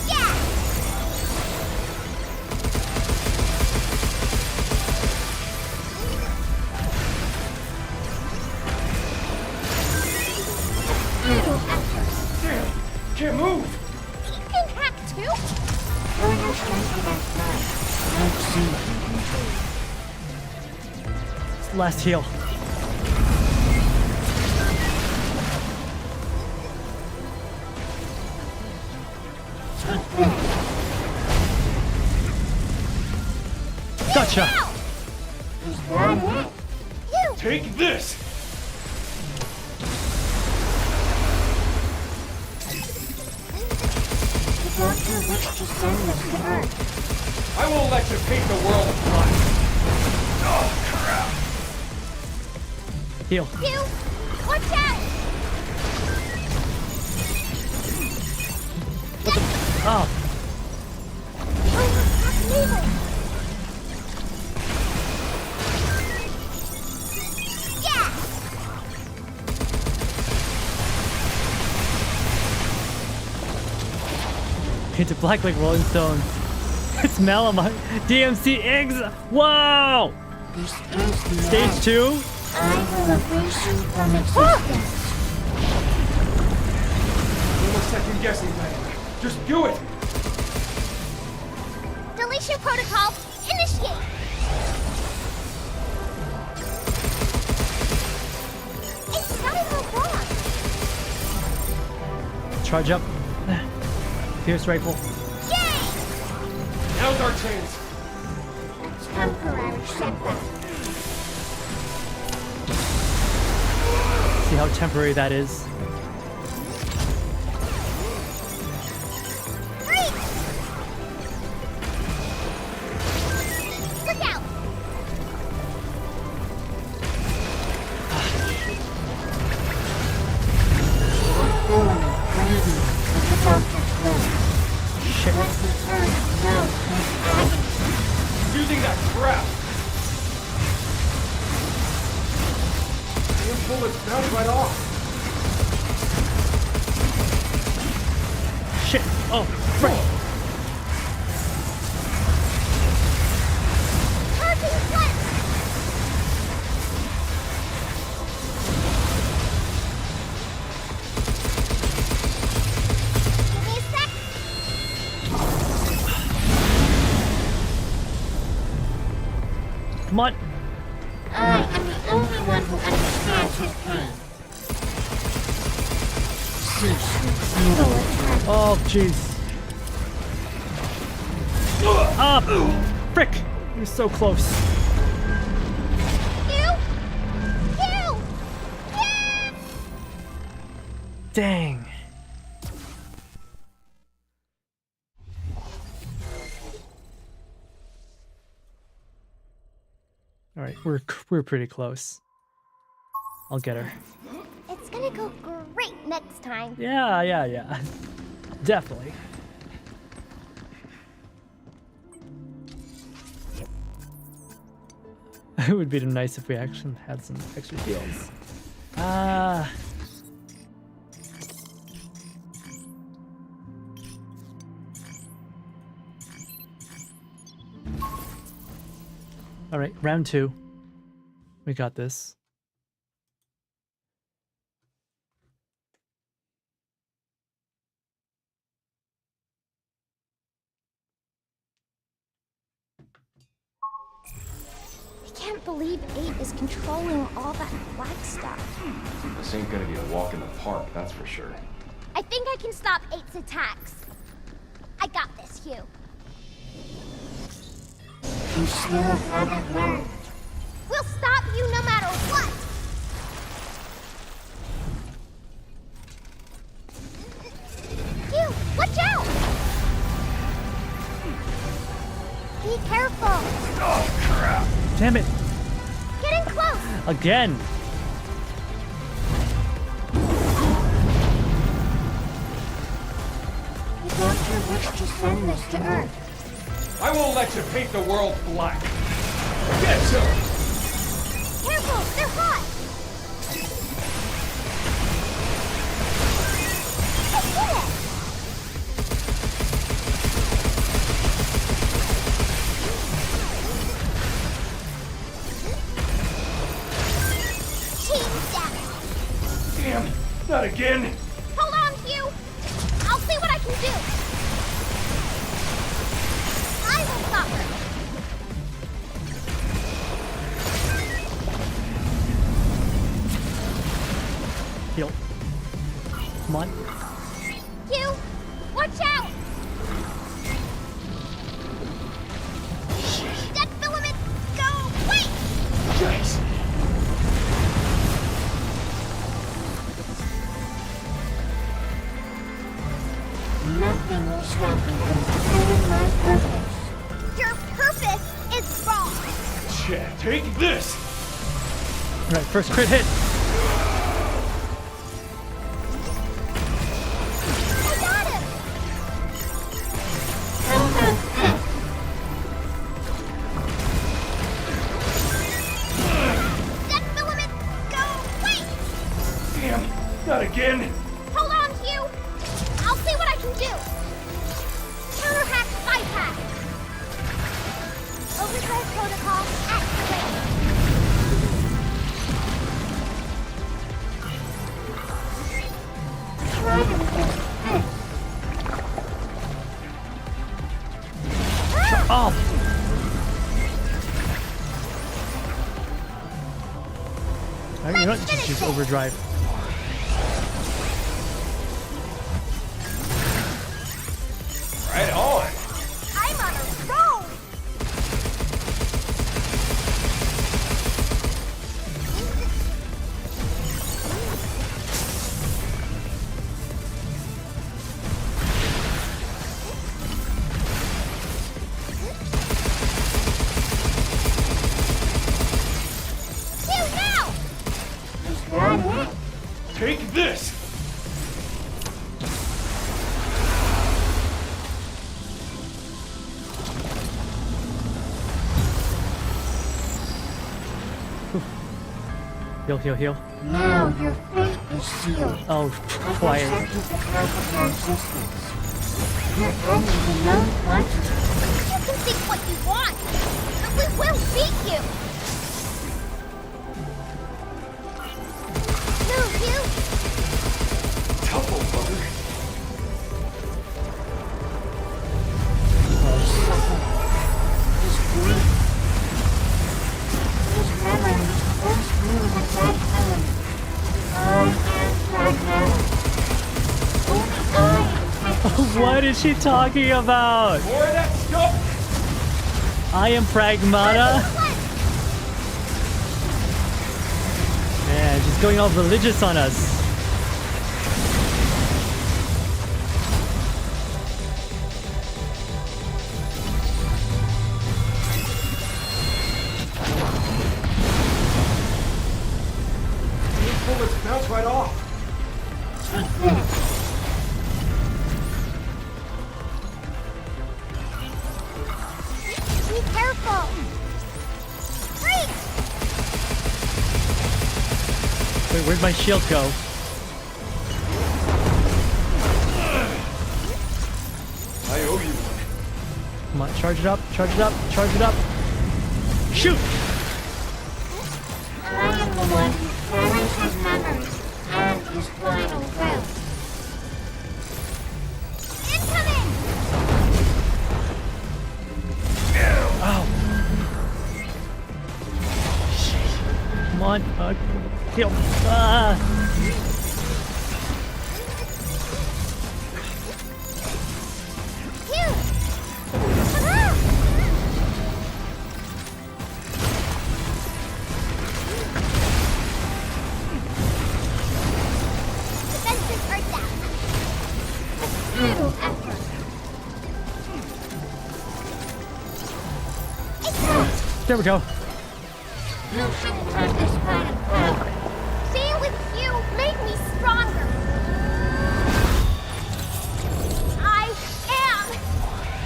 Yeah! Idle actors. Damn. Can't move. You can hack too? Throw your strength to that side. I've seen what you can do. Last heal. Gotcha. Is that it? You! Take this. The doctor wished to send us to Earth. I won't let you paint the world black. Oh, crap. Heal. Hugh! Watch out! Oh, Yeah! painted black like Rolling Stones. It's Mel on my DMC eggs. Whoa! This is the Stage 2? I will erase you from existence. No more second guessing, Diana. Just do it. Deletion protocol, initiate! It's not even wrong. Charge up. Pierce rifle. Yay! Now's our chance. Temporary setback. See how temporary that is. Freeze! Look out! Shit. Using that crap. Your bullets bounce right off. Shit. Oh, frick. Charging flint! Give me a sec. Come on. I am the only one who understands his pain. Cease your futile attack. Oh, jeez. Up! Frick! You're so close. You! Yeah! Dang. All right, we're pretty close. I'll get her. It's gonna go great next time. Yeah. Definitely. It would be nice if we actually had some extra heals. All right, round 2. We got this. I can't believe 8 is controlling all that black stuff. This ain't gonna be a walk in the park, that's for sure. I think I can stop 8's attacks. I got this, Hugh. You still haven't learned. We'll stop you no matter what! Hugh, watch out! Be careful! Oh, crap! Damn it! Getting close! Again! The doctor wished to send this to Earth. I won't let you paint the world black. Get some! Careful, they're hot! I did it! Team down! Damn, not again! Hold on, Hugh! I'll see what I can do! I will stop her! Heal. Come on. Hugh, watch out! Dead filament, go! Wait! Yikes! Nothing will stop me from fulfilling my purpose. Your purpose is wrong! Chad, take this! All right, first crit hit. I got him! Dead filament, go! Wait! Damn, not again! Hold on, Hugh! I'll see what I can do! Counterhack bypass! Overdrive protocol activated! Oh! All right, you know what? Just use overdrive. Right on! I'm on a roll! Hugh, now! Is that it? Take this! Heal. Now your fate is sealed. Oh, I've quiet. accepted the Carpenter existence. You're ending the known quantity. You can think what you want, but we will beat you! Move, Hugh! Tough old bugger. His grief. His memories once grew with that feeling. I am PRAGMATA. Only I can What is she talking about? More of that stuff! I am Pragmata. Man, she's going all religious on us. These bullets bounce right off. Be careful! Freak! Wait, where'd my shield go? I owe you one. Come on, charge it up, charge it up, charge it up. Shoot! I am the one who carries his memories and his final will. Incoming! Ow! Come on, kill. Phew! Defenses are down. Futile effort. There we go. You shouldn't turn this planet power. Being with you made me stronger. I am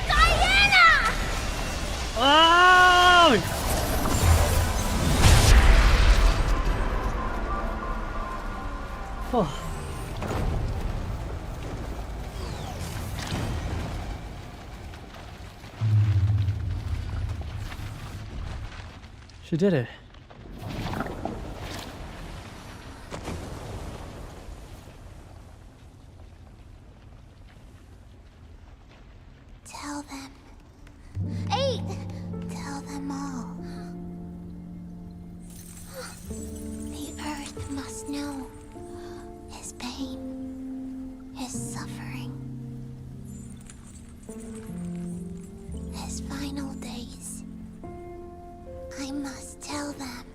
Diana! Oh! Oh. She did it. Tell them. 8! Tell them all. The Earth must know his pain, his suffering, his final days. I must tell them.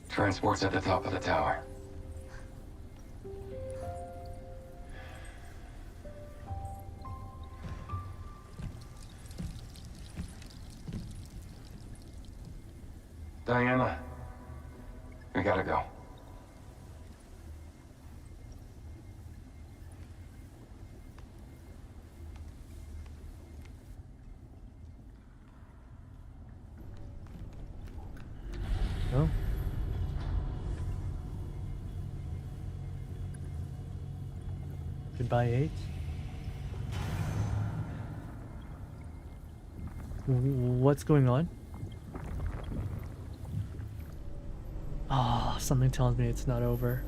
Transport's at the top of the tower. Diana, we gotta go. No. Goodbye, 8. What's going on? Ah, something tells me it's not over.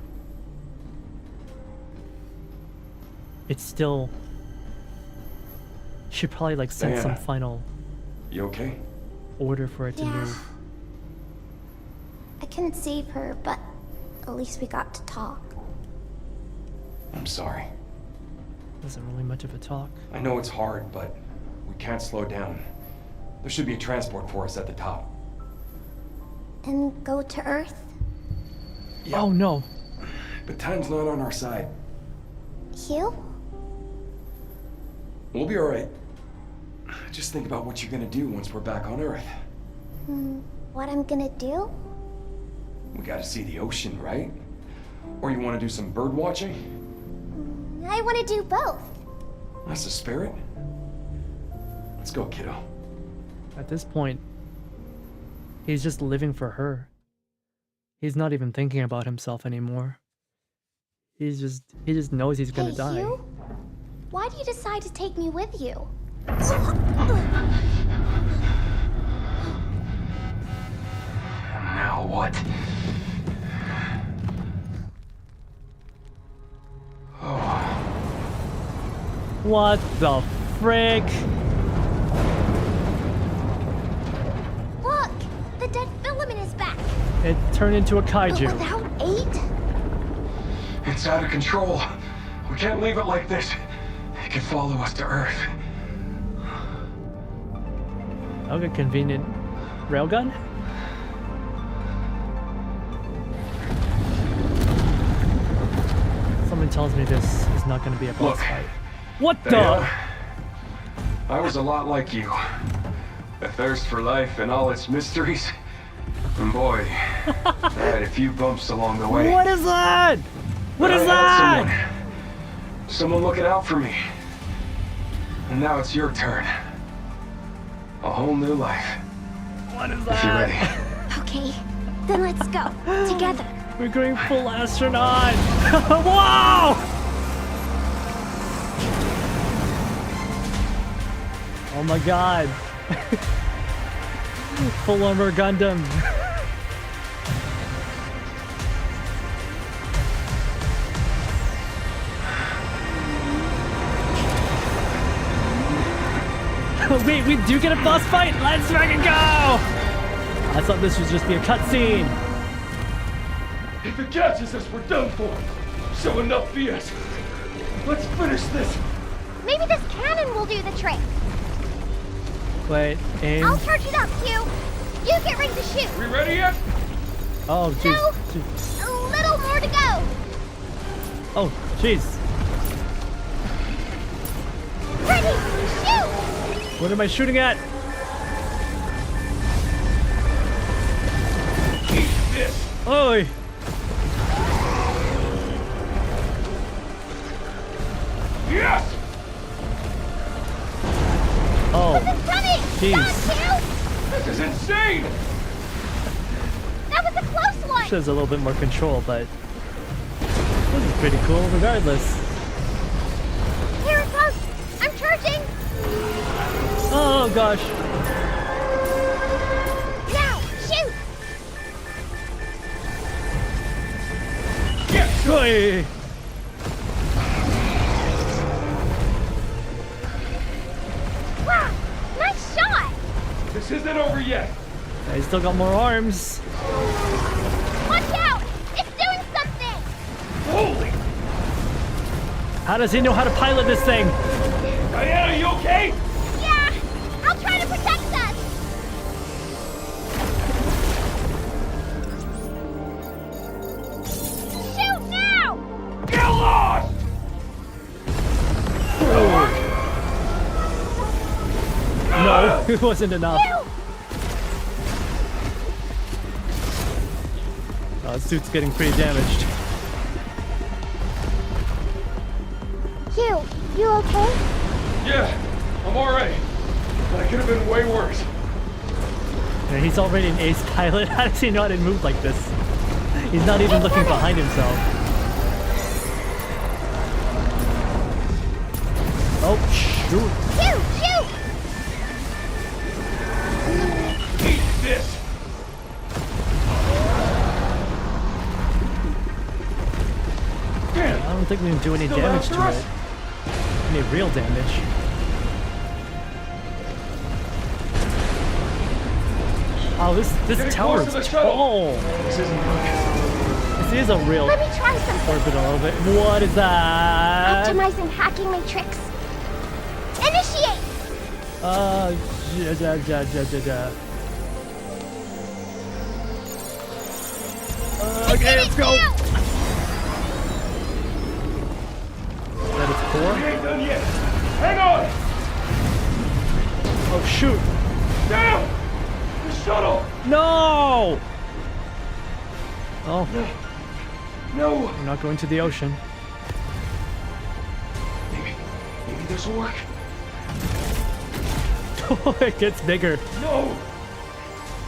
It's still... Should probably like send some Diana. final You okay? order for it to Yeah. move. I couldn't save her, but at least we got to talk. I'm sorry. Wasn't really much of a talk. I know it's hard, but we can't slow down. There should be a transport for us at the top. And go to Earth? Yeah, Oh no. but time's not on our side. You? We'll be alright. Just think about what you're gonna do once we're back on Earth. What I'm gonna do? We gotta see the ocean, right? Or you wanna do some bird watching? I want to do both. That's the spirit. Let's go, kiddo. At this point, he's just living for her. He's not even thinking about himself anymore. He just knows he's gonna Hey, die. Hugh? Why do you decide to take me with you? Now what? What the frick? Look! The dead filament is back! It turned into a But kaiju. without 8? It's out of control. We can't leave it like this. It could follow us to Earth. Okay, convenient railgun. Someone tells me this is not going to be a boss fight. What the? I was a lot like you. A thirst for life and all its mysteries. And boy, I had a few bumps along the way. What is that? What is that? Someone looking out for me. And now it's your turn. A whole new life. What is If you're that? ready. Okay, then let's go. Together. We're going full astronaut. Wow! Oh my god. Full armor Gundam. Wait, we do get a boss fight? Let's fucking go! I thought this would just be a cutscene. If it catches us, we're done for. So enough BS. Let's finish this. Maybe this cannon will do the trick. Wait, aim. I'll charge it up, Q. You get ready to shoot. We ready yet? Oh, jeez. No, a little more to go. Oh, jeez. Ready, shoot! What am I shooting at? Eat this. Oi! Yes! Oh, Jeez. This is insane! That was a close one. shows a little bit more control, but this is pretty cool regardless. Here it goes. I'm charging. Oh gosh. Now, shoot. Yes! Oi! Wow, nice shot. This isn't over yet. I still got more arms. Watch out. It's doing something. Holy! How does he know how to pilot this thing? Diana, you okay? Yeah, I'll try to protect us. Shoot now. Get lost! No, it wasn't enough. The suit's getting pretty damaged. Q, you okay? Yeah, I'm alright. That could have been way worse. Yeah, he's already an ace pilot. How does he know how to move like this? He's not even looking behind himself. Oh, shoot. Shoot! Eat this! I don't think we can do any Still damage to after it. Any real damage. Oh, this Getting tower close to the is shuttle. tall. This isn't good. This is a real Let me try something. orbit a little bit. What is that? Optimizing hacking matrix. Initiate. Okay, let's go. Now. Is that its We core? ain't done yet. Hang on! Oh shoot! Damn! The shuttle! No! Oh, No! we're not going to the ocean. Maybe this will work. Oh, it gets bigger. No!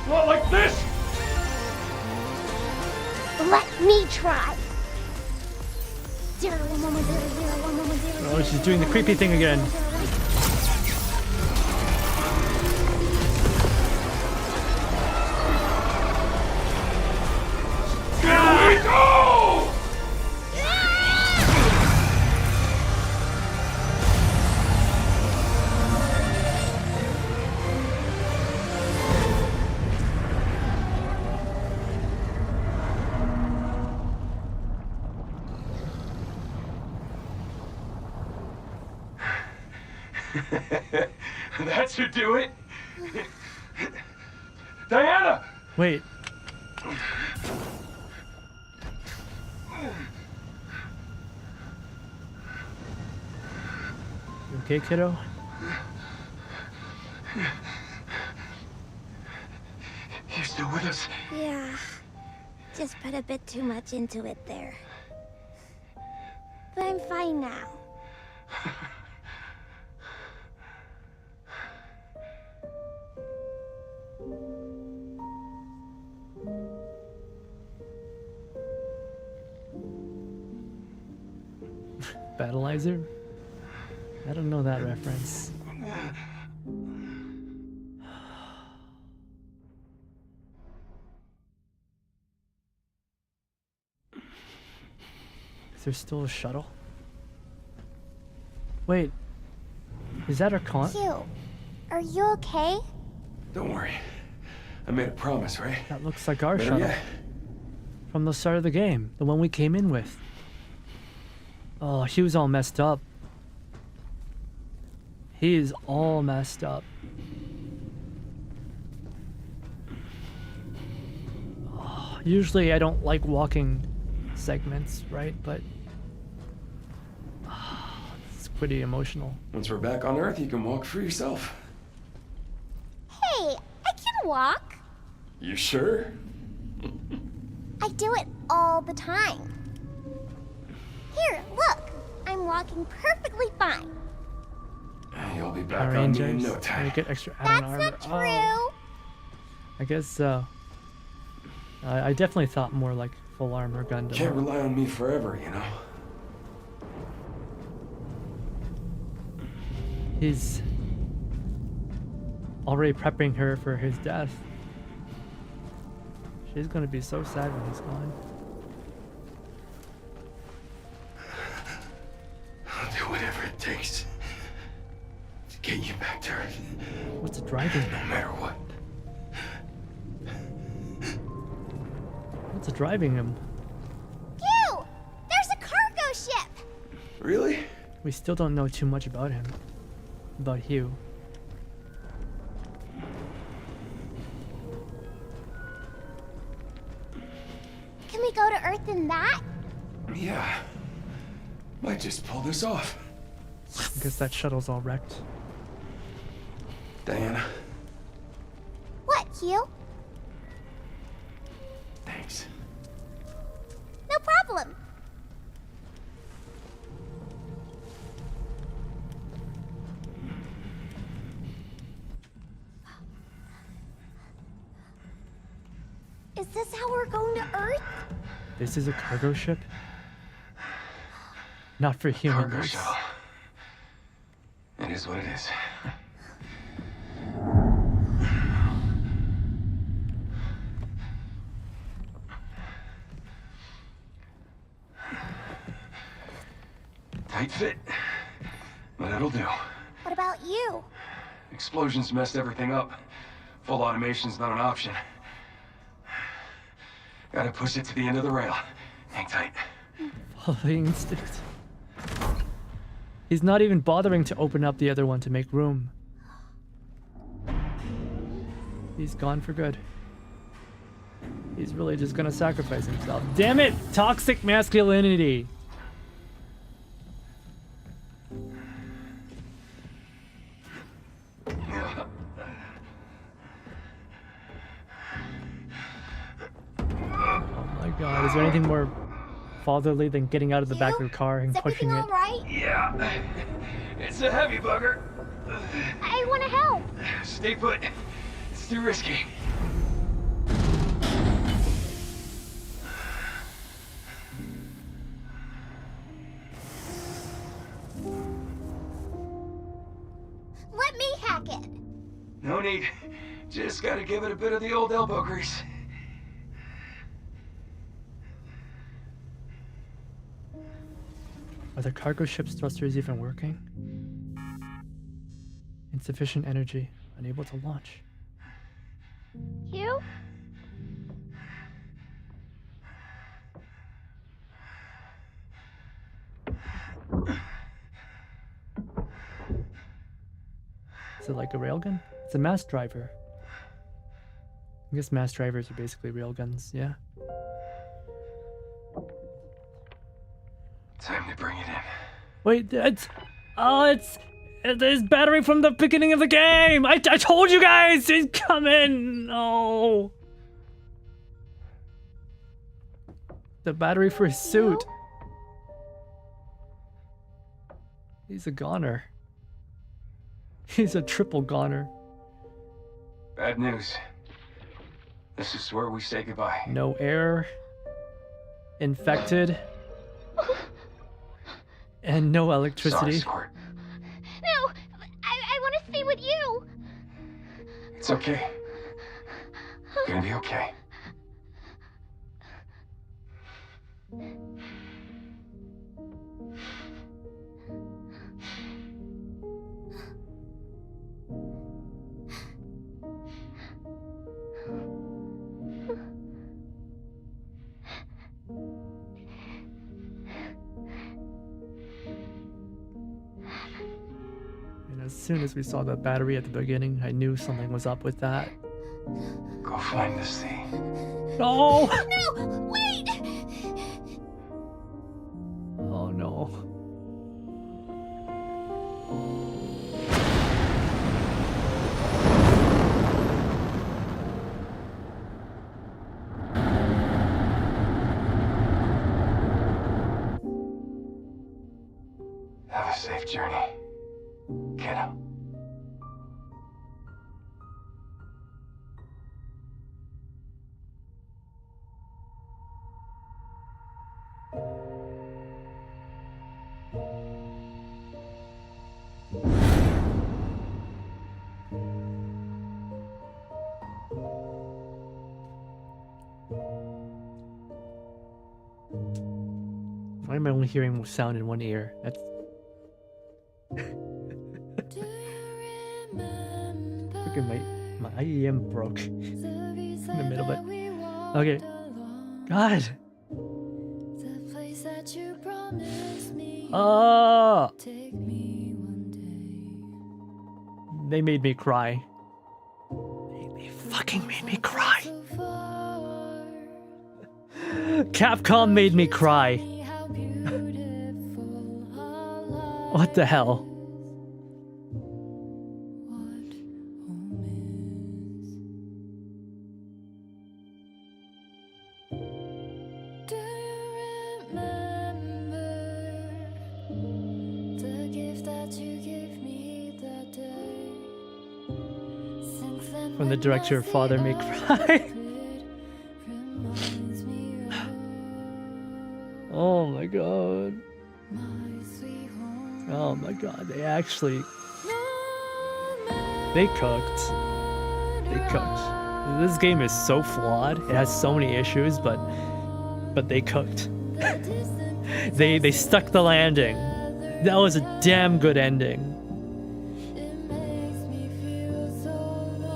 Not like this! Let me try. 011001110. Oh, she's doing the creepy thing again. Here we go! That should do it. Diana! Wait. You okay, kiddo? You still with us? Yeah. Just put a bit too much into it there. But I'm fine now. Battleizer? I don't know that reference. Is there still a shuttle? Wait. Is that our con? Q, are you okay? Don't worry. I made a promise, right? That looks like our Better shuttle. yet. From the start of the game. The one we came in with. Oh, he was all messed up. He is all messed up. Oh, usually I don't like walking segments, right? But it's pretty emotional. Once we're back on Earth, you can walk for yourself. Hey, I can walk. You sure? I do it all the time. Here, look. I'm walking perfectly fine. You'll be back Power on me in Rangers. no time. I get extra add-on That's armor. not true. Oh, I guess I definitely thought more like full armor Gundam. Can't rely on me forever, you know. He's already prepping her for his death. She's gonna be so sad when he's gone. I'll do whatever it takes to get you back to Earth. What's driving No him? matter what. What's driving him? Q, there's a cargo ship. Really? We still don't know too much about him. About Hugh. Can we go to Earth in that? Yeah. Might just pull this off. I guess that shuttle's all wrecked. Diana, What, Q? thanks. No problem. Is this how we're going to Earth? This is a cargo ship? Not for Cargo humans. shuttle. It is what it is. Tight fit, but it'll do. What about you? Explosions messed everything up. Full automation's not an option. Gotta push it to the end of the rail. Hang tight. Following instinct. He's not even bothering to open up the other one to make room. He's gone for good. He's really just gonna sacrifice himself. Damn it! Toxic masculinity! Oh my god, is there anything more fatherly than getting out of the back of the car and Is pushing everything it? all right? Yeah. It's a heavy bugger. I want to help. Stay put. It's too risky. Let me hack it. No need. Just gotta give it a bit of the old elbow grease. Are the cargo ship's thrusters even working? Insufficient energy, unable to launch. You? Is it like a railgun? It's a mass driver. I guess mass drivers are basically railguns, yeah. Time to bring it in. Wait, it's battery from the beginning of the game. I told you guys it's coming. No. The battery for his suit. He's a goner. He's a triple goner. Bad news. This is where we say goodbye. No air. Infected. And no electricity. Sorry, Squirt. No, I want to stay with you. It's okay. Gonna be okay. And as soon as we saw the battery at the beginning, I knew something was up with that. Go find this thing. No! No, wait! Oh no. Have a safe journey, kiddo. Why am I only hearing sound in one ear? That's look at my IEM broke in the middle of it. Okay. God. Oh. They made me cry. They fucking made me cry. Capcom made me cry. What the hell? When the director of Father May Cry. Oh my god. Oh my god, they actually... They cooked. They cooked. This game is so flawed. It has so many issues, but they cooked. They stuck the landing. That was a damn good ending.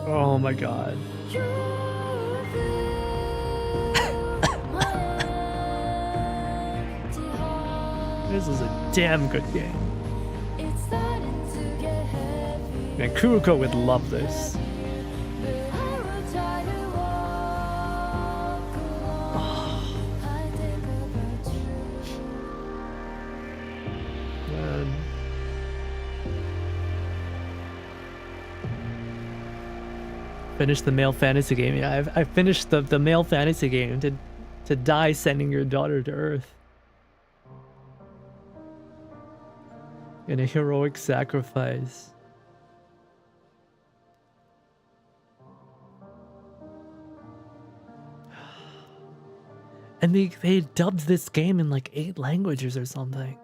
Oh my god. This is a damn good game. Man, Kuruko would love this. Oh. Man. Finished the male fantasy game. Yeah, I finished the male fantasy game to die sending your daughter to Earth. In a heroic sacrifice. And they dubbed this game in like 8 languages or something.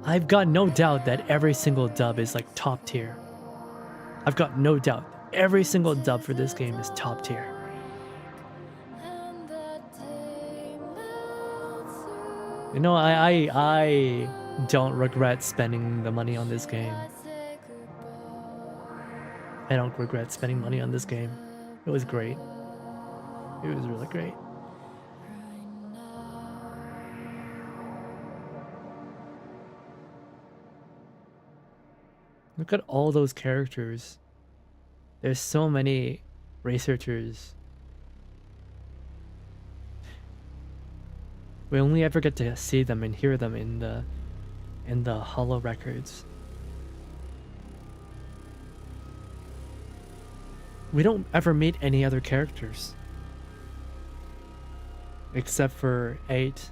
I've got no doubt that every single dub is like top tier. I've got no doubt. Every single dub for this game is top tier. You know, I don't regret spending the money on this game. I don't regret spending money on this game. It was great. It was really great. Look at all those characters. There's so many researchers. We only ever get to see them and hear them in the holo records. We don't ever meet any other characters. Except for 8,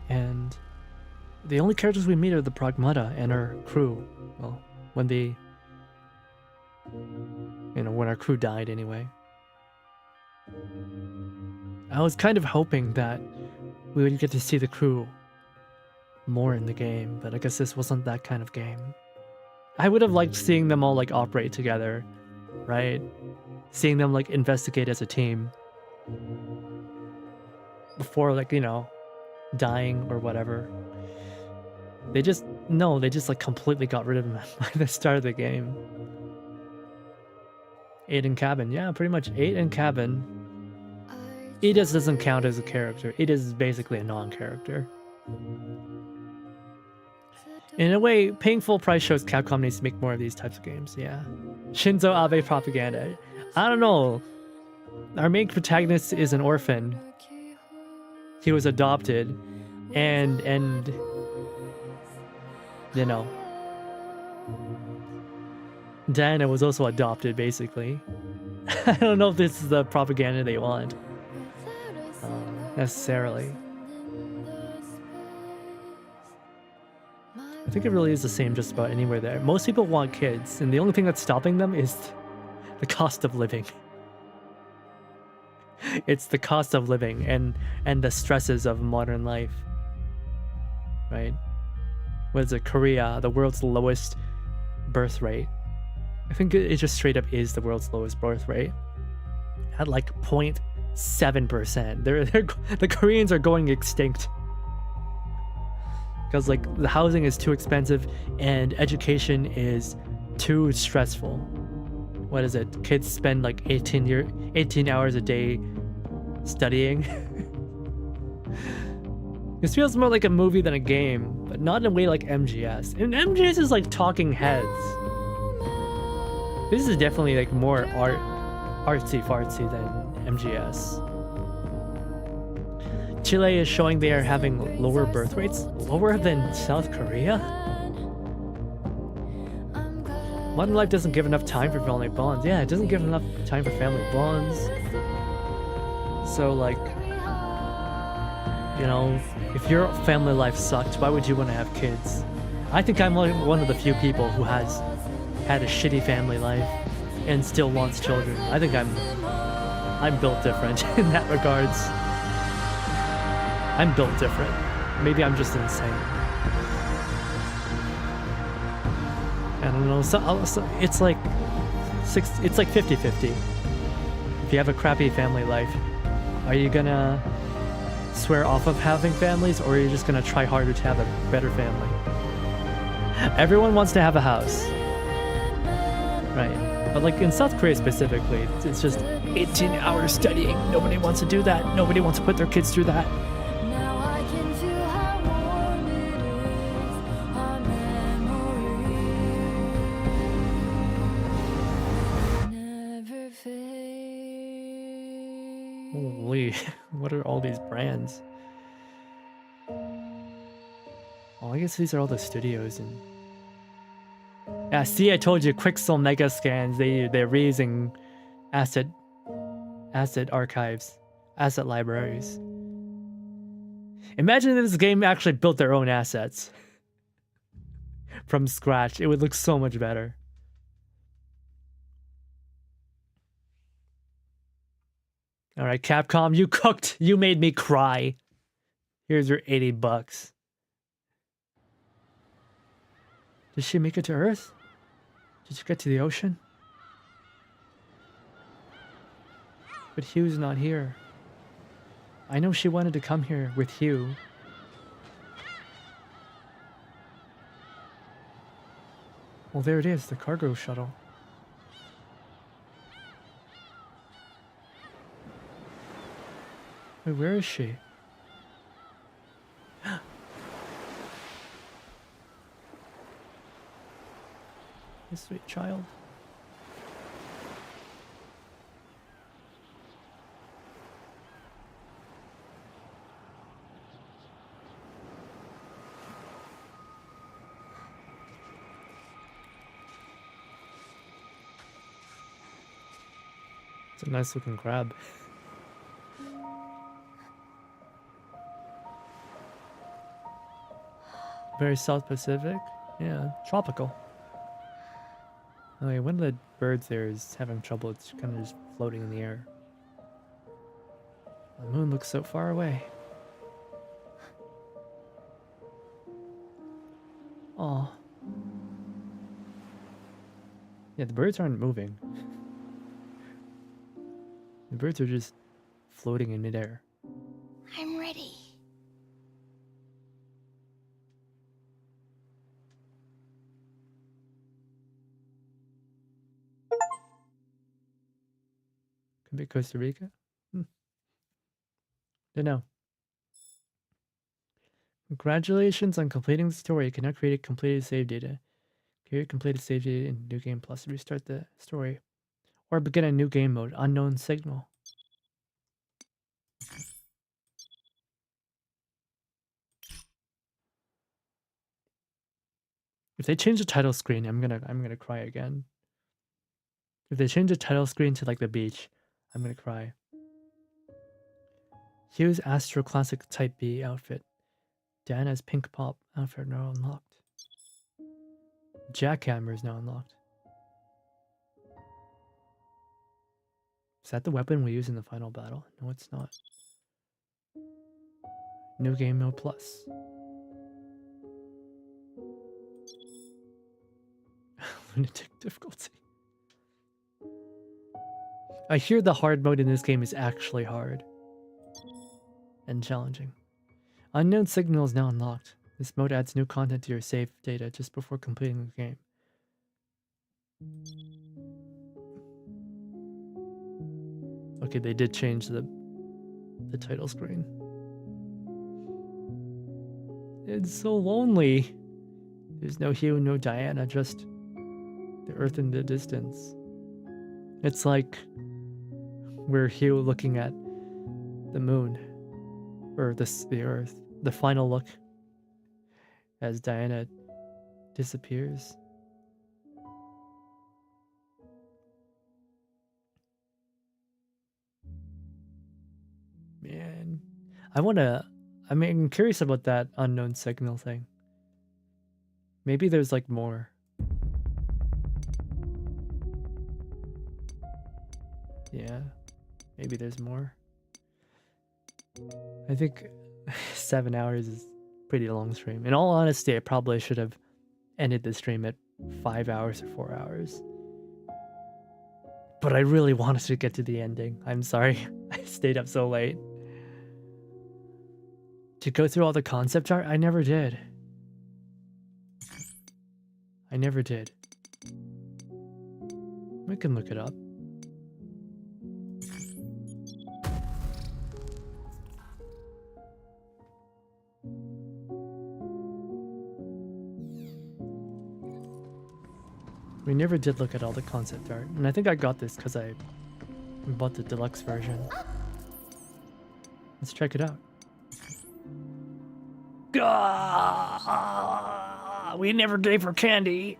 and the only characters we meet are the Pragmata and our crew. Well, when they... when our crew died anyway. I was kind of hoping that we would get to see the crew more in the game, but I guess this wasn't that kind of game. I would have liked seeing them all like operate together, right? Seeing them like investigate as a team. Before like, dying or whatever. They just like completely got rid of him by the start of the game. 8 in cabin, yeah, pretty much 8 in cabin. Edith doesn't count as a character. Edith is basically a non-character. In a way, paying full price shows Capcom needs to make more of these types of games, yeah. Shinzo Abe propaganda. I don't know. Our main protagonist is an orphan. He was adopted, and Diana was also adopted, basically. I don't know if this is the propaganda they want. Necessarily. I think it really is the same just about anywhere there. Most people want kids, and the only thing that's stopping them is the cost of living. It's the cost of living and the stresses of modern life. Right? What is it? Korea, the world's lowest birth rate. I think it just straight up is the world's lowest birth rate. At like 0.7%. The Koreans are going extinct. Because like the housing is too expensive and education is too stressful. What is it? Kids spend like 18 hours a day studying. This feels more like a movie than a game, but not in a way like MGS. And MGS is like talking heads. This is definitely like more artsy fartsy than MGS. Chile is showing they are having lower birth rates, lower than South Korea. Modern life doesn't give enough time for family bonds. Yeah, it doesn't give enough time for family bonds. So like, if your family life sucked, why would you want to have kids? I think I'm one of the few people who has had a shitty family life and still wants children. I think I'm built different in that regards. I'm built different. Maybe I'm just insane. I don't know. So it's like 50-50. If you have a crappy family life, are you gonna swear off of having families, or are you just gonna try harder to have a better family? Everyone wants to have a house, right? But like in South Korea specifically, it's just 18 hours studying. Nobody wants to do that. Nobody wants to put their kids through that. Holy, what are all these brands? Oh, I guess these are all the studios and... Yeah, see, I told you, Quixel Mega Scans, they're raising asset archives, asset libraries. Imagine if this game actually built their own assets from scratch. It would look so much better. Alright, Capcom, you cooked! You made me cry! Here's your $80. Did she make it to Earth? Did you get to the ocean? But Hugh's not here. I know she wanted to come here with Hugh. Well, there it is, the cargo shuttle. Wait, where is she? You sweet child. It's a nice looking crab. Very South Pacific? Yeah, tropical. Oh yeah, one of the birds there is having trouble. It's kind of just floating in the air. The moon looks so far away. Aw. Yeah, the birds aren't moving. The birds are just floating in midair. I'm ready. Could be Costa Rica? Don't know. Congratulations on completing the story. You can now create a completed save data. Create completed save data in New Game Plus to restart the story. Or begin a new game mode, Unknown Signal. If they change the title screen, I'm gonna cry again. If they change the title screen to like the beach, I'm gonna cry. Hugh's Astro Classic Type B outfit. Diana's Pink Pop outfit now unlocked. Jackhammer is now unlocked. Is that the weapon we use in the final battle? No, it's not. New game mode plus. Lunatic difficulty. I hear the hard mode in this game is actually hard and challenging. Unknown Signal is now unlocked. This mode adds new content to your save data just before completing the game. Okay, they did change the title screen. It's so lonely. There's no Hugh, no Diana, just the Earth in the distance. It's like we're Hugh looking at the moon, or the Earth. The final look as Diana disappears. Man, I'm curious about that Unknown Signal thing. Maybe there's like more. Yeah, maybe there's more. I think 7 hours is pretty long stream. In all honesty, I probably should have ended the stream at 5 hours or 4 hours. But I really wanted to get to the ending. I'm sorry I stayed up so late. To go through all the concept art, I never did. I never did. We can look it up. We never did look at all the concept art, and I think I got this because I bought the deluxe version. Let's check it out. We never gave her candy.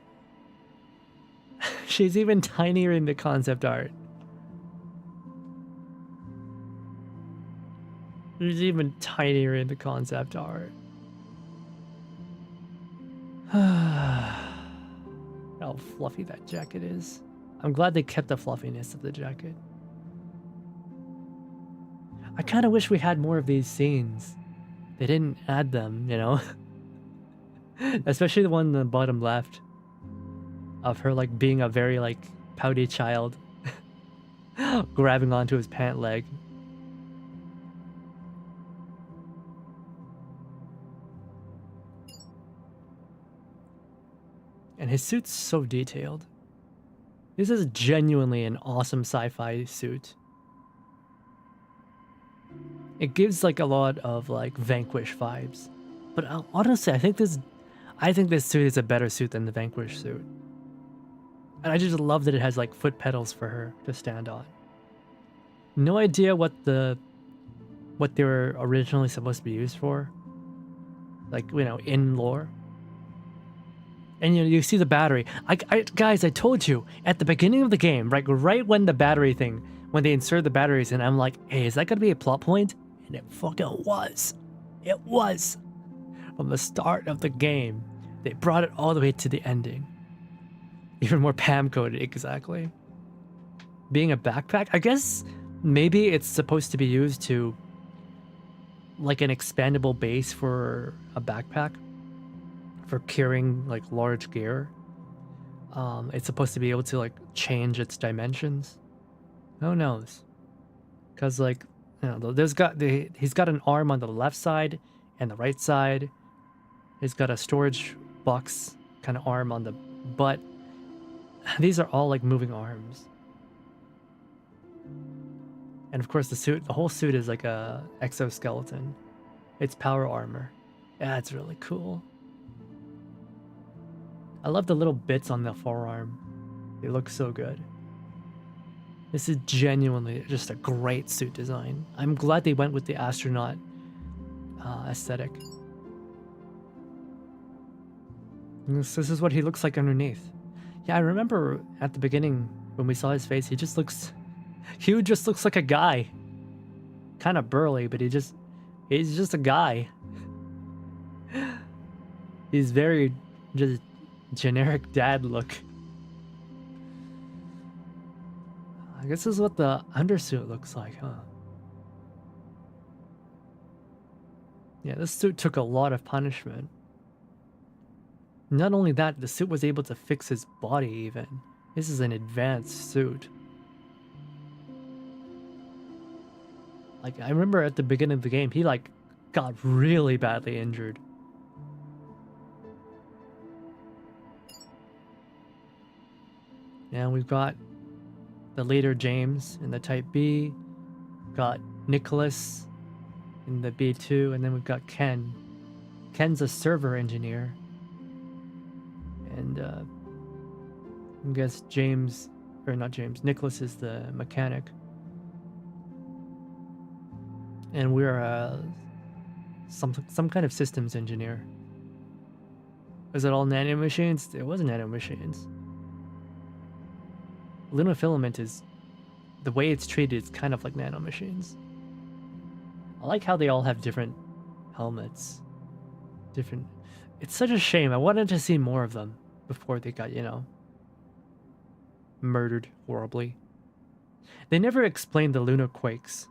She's even tinier in the concept art. She's even tinier in the concept art. How fluffy that jacket is. I'm glad they kept the fluffiness of the jacket. I kind of wish we had more of these scenes. They didn't add them, you know? Especially the one in the bottom left. Of her, like, being a very, like, pouty child. Grabbing onto his pant leg. And his suit's so detailed. This is genuinely an awesome sci-fi suit. It gives like a lot of like Vanquish vibes. But honestly, I think this suit is a better suit than the Vanquish suit. And I just love that it has like foot pedals for her to stand on. No idea what they were originally supposed to be used for. Like, you know, in lore. And you know, you see the battery. Guys, I told you at the beginning of the game, right when the battery thing, when they insert the batteries in, I'm like, hey, is that gonna be a plot point? And it fucking was. It was. From the start of the game, they brought it all the way to the ending. Even more Pam coded, exactly. Being a backpack, I guess maybe it's supposed to be used to like an expandable base for a backpack for carrying like large gear. It's supposed to be able to like change its dimensions. Who knows? Because like, you know, he's got an arm on the left side and the right side. He's got a storage box kind of arm on the butt. These are all like moving arms. And of course the whole suit is like a exoskeleton. It's power armor. Yeah, it's really cool. I love the little bits on the forearm. They look so good. This is genuinely just a great suit design. I'm glad they went with the astronaut aesthetic. This is what he looks like underneath. Yeah, I remember at the beginning when we saw his face, he just looks like a guy. Kind of burly, but he's just a guy. He's very just generic dad look. I guess this is what the undersuit looks like, huh? Yeah, this suit took a lot of punishment. Not only that, the suit was able to fix his body even. This is an advanced suit. Like, I remember at the beginning of the game, he like got really badly injured. And we've got the leader James in the Type B, got Nicholas in the B2, and then we've got Ken. Ken's a server engineer. And I guess Nicholas is the mechanic. And we're some kind of systems engineer. Was it all nanomachines? It wasn't nanomachines. Lunafilament is, the way it's treated, it's kind of like nanomachines. I like how they all have different helmets. It's such a shame. I wanted to see more of them before they got, you know, murdered horribly. They never explained the lunar quakes.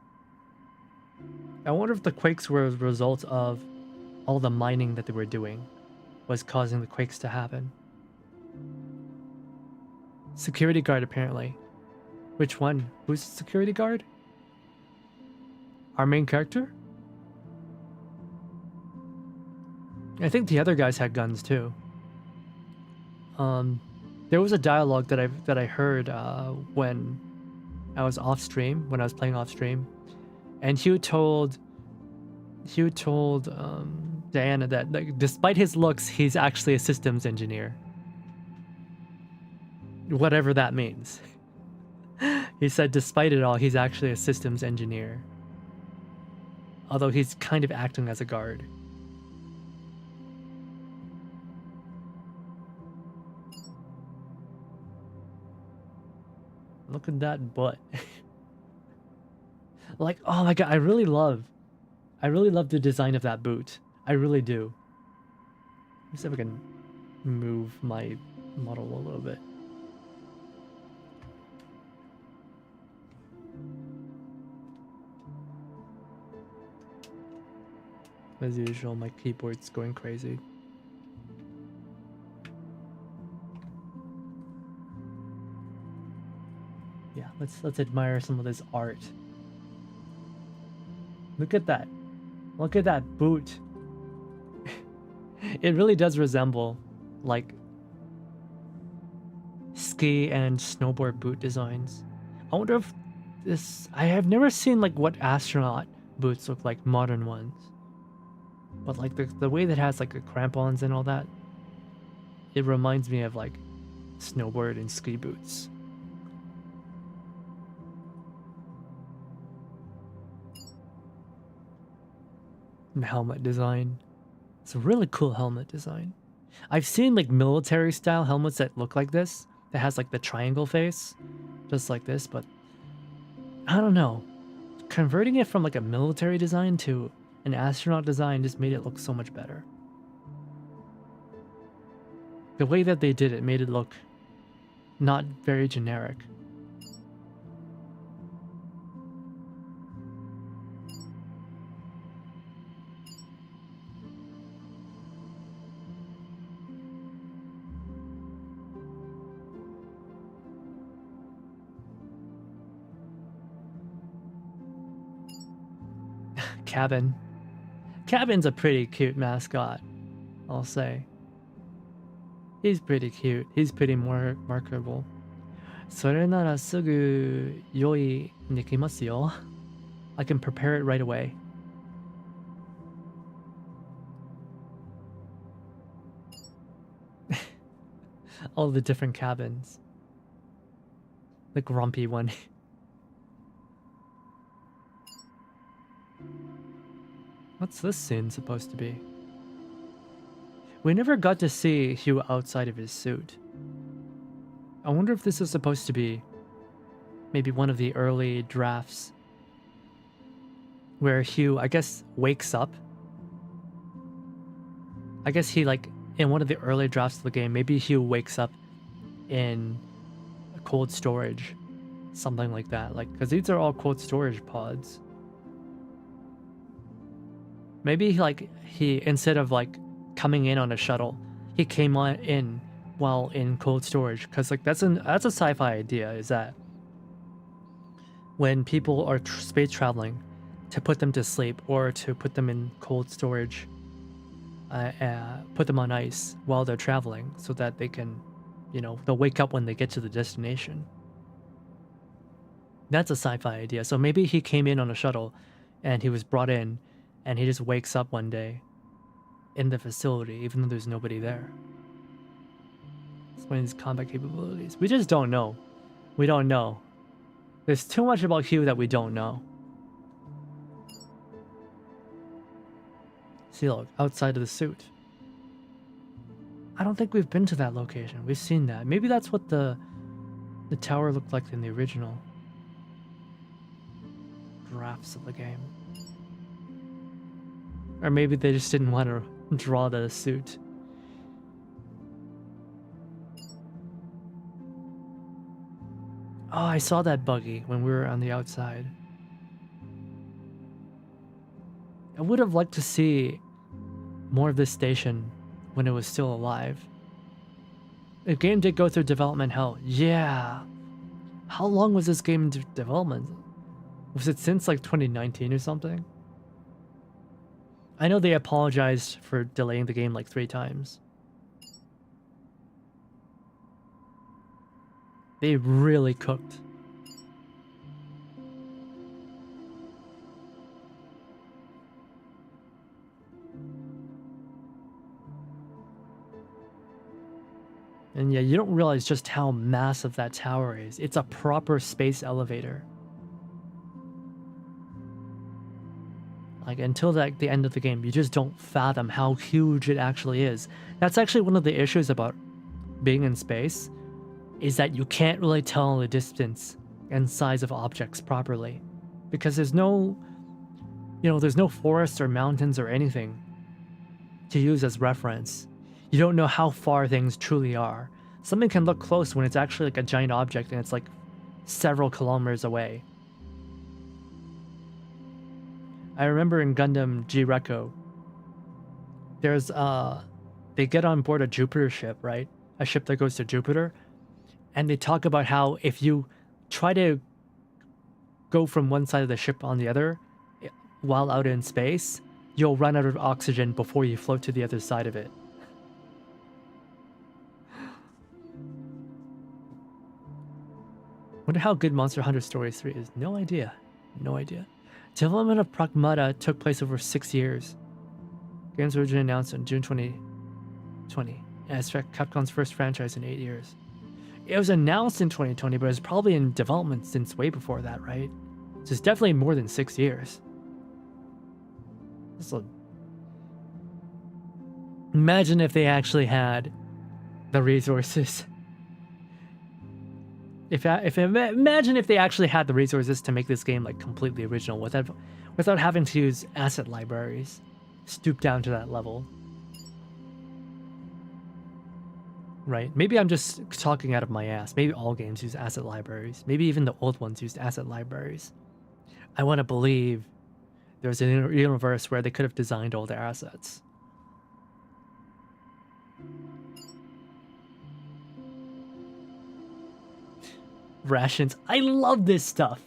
I wonder if the quakes were a result of all the mining that they were doing was causing the quakes to happen. Security guard, apparently. Which one? Who's the security guard? Our main character? I think the other guys had guns too. There was a dialogue that I heard when I was off stream, when I was playing off stream, and Hugh told Diana that, like, despite his looks, he's actually a systems engineer. Whatever that means. He said despite it all, he's actually a systems engineer. Although he's kind of acting as a guard. Look at that butt. Like, oh my god, I really love the design of that boot. I really do. Let me see if I can move my model a little bit. As usual, my keyboard's going crazy. Yeah, let's admire some of this art. Look at that. Look at that boot. It really does resemble like ski and snowboard boot designs. I wonder if this, I have never seen like what astronaut boots look like, modern ones. But like the way that has like the crampons and all that, it reminds me of like snowboard and ski boots. And the helmet design. It's a really cool helmet design. I've seen like military style helmets that look like this, that has like the triangle face, just like this, but I don't know. Converting it from like a military design to an astronaut design just made it look so much better. The way that they did it made it look not very generic. Cabin. Cabin's a pretty cute mascot, I'll say. He's pretty cute. He's pretty more marketable. それならすぐ用意できますよ. I can prepare it right away. All the different cabins. The grumpy one. What's this scene supposed to be? We never got to see Hugh outside of his suit. I wonder if this is supposed to be maybe one of the early drafts where Hugh, I guess, wakes up. I guess he, like, in one of the early drafts of the game, maybe Hugh wakes up in cold storage. Something like that. Like, because these are all cold storage pods. Maybe like he instead of like coming in on a shuttle, he came on in while in cold storage. Because like that's a sci-fi idea, is that when people are space traveling, to put them to sleep or to put them in cold storage, put them on ice while they're traveling, so that they can, you know, they'll wake up when they get to the destination. That's a sci-fi idea. So maybe he came in on a shuttle, and he was brought in. And he just wakes up one day in the facility, even though there's nobody there. Explains combat capabilities. We just don't know. We don't know. There's too much about Hugh that we don't know. See, look, outside of the suit. I don't think we've been to that location. We've seen that. Maybe that's what the tower looked like in the original drafts of the game. Or maybe they just didn't want to draw the suit. Oh, I saw that buggy when we were on the outside. I would have liked to see more of this station when it was still alive. The game did go through development hell. Yeah. How long was this game in development? Was it since like 2019 or something? I know they apologized for delaying the game like 3 times. They really cooked. And yeah, you don't realize just how massive that tower is. It's a proper space elevator. Like, until the end of the game, you just don't fathom how huge it actually is. That's actually one of the issues about being in space, is that you can't really tell the distance and size of objects properly. Because there's no, there's no forests or mountains or anything to use as reference. You don't know how far things truly are. Something can look close when it's actually like a giant object and it's like several kilometers away. I remember in Gundam G-Reco, there's they get on board a Jupiter ship, right? A ship that goes to Jupiter, and they talk about how if you try to go from one side of the ship on the other while out in space, you'll run out of oxygen before you float to the other side of it. Wonder how good Monster Hunter Stories 3 is. No idea. No idea. Development of Pragmata took place over 6 years. Games originally announced in June 2020. And it's Capcom's first franchise in 8 years. It was announced in 2020, but it was probably in development since way before that, right? So it's definitely more than 6 years. Imagine if they actually had the resources. Imagine if they actually had the resources to make this game like completely original without having to use asset libraries. Stoop down to that level. Right? Maybe I'm just talking out of my ass. Maybe all games use asset libraries. Maybe even the old ones used asset libraries. I want to believe there's a universe where they could have designed all their assets. Rations. I love this stuff.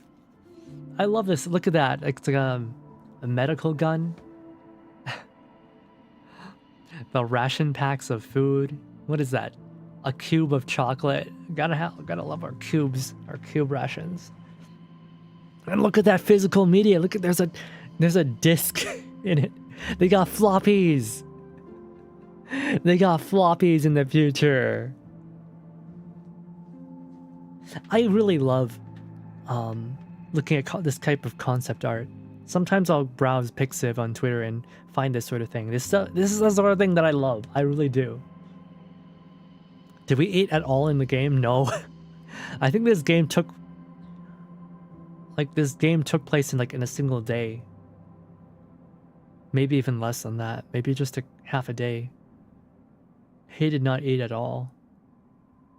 I love this. Look at that. It's like a medical gun. The ration packs of food. What is that? A cube of chocolate. Gotta love our cubes, our cube rations. And look at that physical media. Look at there's a disc in it. They got floppies. They got floppies in the future. I really love looking at this type of concept art. Sometimes I'll browse Pixiv on Twitter and find this sort of thing. This is the sort of thing that I love. I really do. Did we eat at all in the game? No. I think this game took place in a single day. Maybe even less than that. Maybe just half a day. He did not eat at all.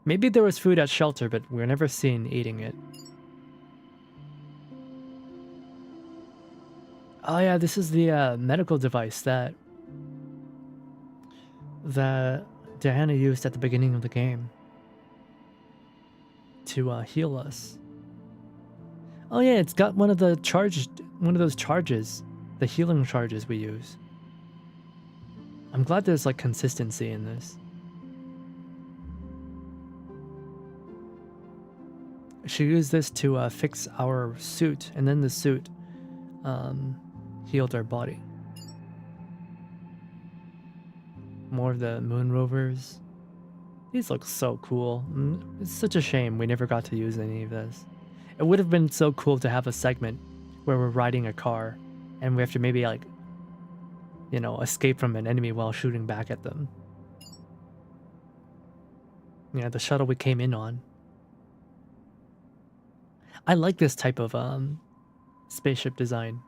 Maybe there was food at shelter, but we're never seen eating it. Oh yeah, this is the medical device that Diana used at the beginning of the game to heal us. Oh yeah, it's got one of those charges, the healing charges we use. I'm glad there's like consistency in this. She used this to fix our suit, and then the suit healed our body. More of the moon rovers. These look so cool. It's such a shame we never got to use any of this. It would have been so cool to have a segment where we're riding a car and we have to maybe escape from an enemy while shooting back at them. Yeah, the shuttle we came in on. I like this type of spaceship design.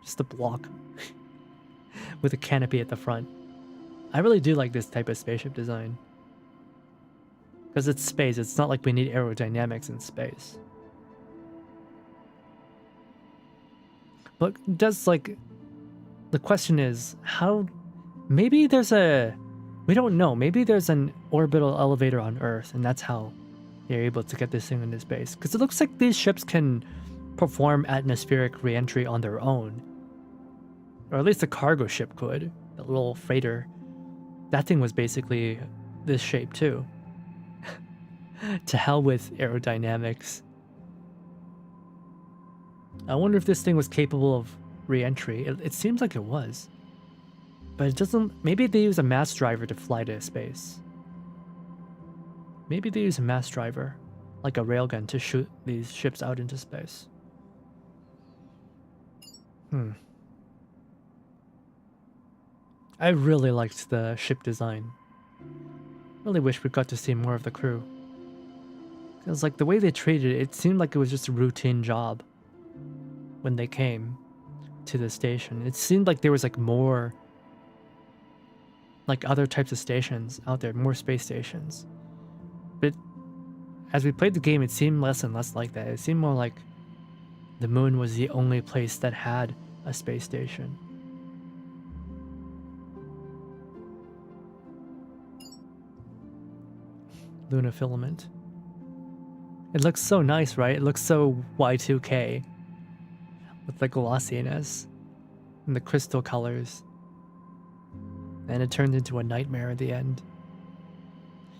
Just a block with a canopy at the front. I really do like this type of spaceship design. Because it's space, it's not like we need aerodynamics in space. But the question is, how, maybe there's we don't know, maybe there's an orbital elevator on Earth, and that's how you're able to get this thing into space. Because it looks like these ships can perform atmospheric re-entry on their own. Or at least the cargo ship could. The little freighter. That thing was basically this shape too. To hell with aerodynamics. I wonder if this thing was capable of re-entry. It seems like it was. But it doesn't... Maybe they use a mass driver to fly to space. Maybe they use a mass driver, like a railgun, to shoot these ships out into space. I really liked the ship design. Really wish we got to see more of the crew. Because the way they treated it, it seemed like it was just a routine job when they came to the station. It seemed like there was more other types of stations out there, more space stations. But as we played the game, it seemed less and less like that. It seemed more like the moon was the only place that had a space station. Luna filament. It looks so nice, right? It looks so Y2K. With the glossiness and the crystal colors. And it turned into a nightmare at the end.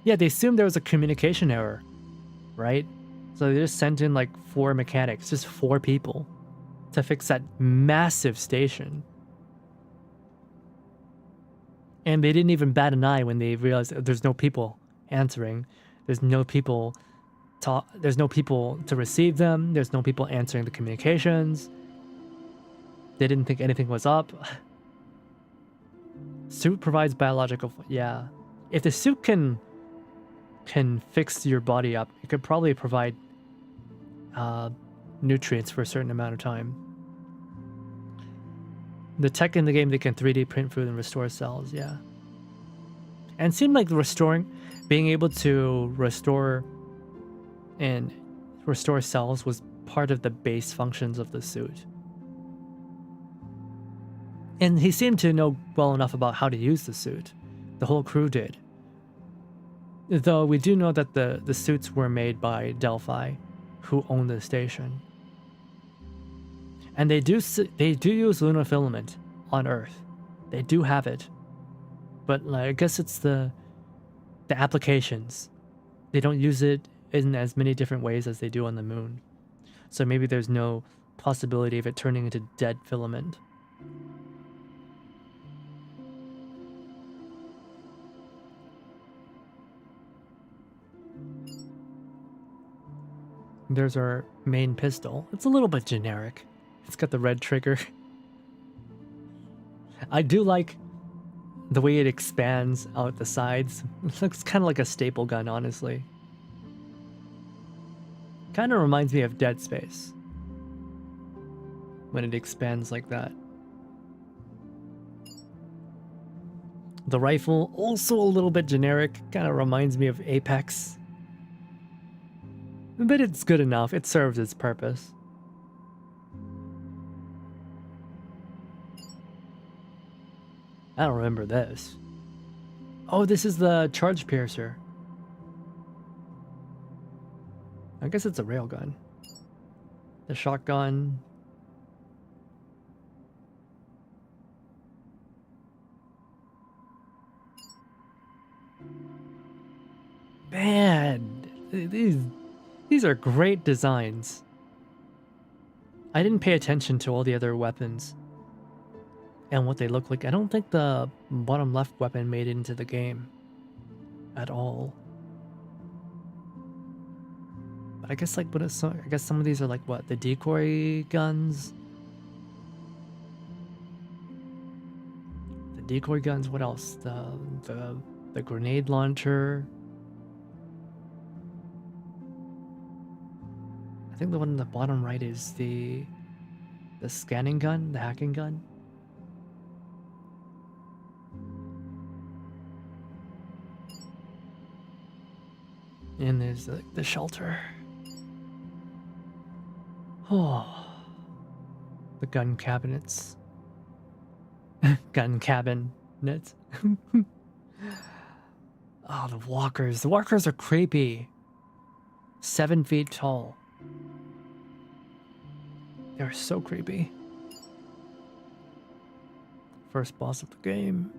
Yeah, they assumed there was a communication error, right? So they just sent in 4 mechanics, just 4 people, to fix that massive station. And they didn't even bat an eye when they realized there's no people answering. There's no people to receive them. There's no people answering the communications. They didn't think anything was up. Suit provides biological... Yeah. If the suit can fix your body up, it could probably provide nutrients for a certain amount of time. The tech in the game, they can 3D print food and restore cells, yeah. And it seemed like being able to restore cells was part of the base functions of the suit. And he seemed to know well enough about how to use the suit. The whole crew did. Though we do know that the suits were made by Delphi, who own the station. And they do use lunar filament on Earth. They do have it. But I guess it's the applications. They don't use it in as many different ways as they do on the moon. So maybe there's no possibility of it turning into dead filament. There's our main pistol. It's a little bit generic. It's got the red trigger. I do like the way it expands out the sides. It looks kind of like a staple gun, honestly. Kind of reminds me of Dead Space when it expands like that. The rifle, also a little bit generic. Kind of reminds me of Apex. But it's good enough. It serves its purpose. I don't remember this. Oh, this is the charge piercer. I guess it's a railgun. The shotgun. Man, these are great designs. I didn't pay attention to all the other weapons and what they look like. I don't think the bottom left weapon made it into the game at all. But I guess I guess some of these are like what, the decoy guns? The decoy guns, what else? The grenade launcher. I think the one in the bottom right is the scanning gun, the hacking gun. And there's the shelter. Oh, the gun cabinets. Gun cabinet. Oh, the walkers. The walkers are creepy. 7 feet tall. They're so creepy. First boss of the game.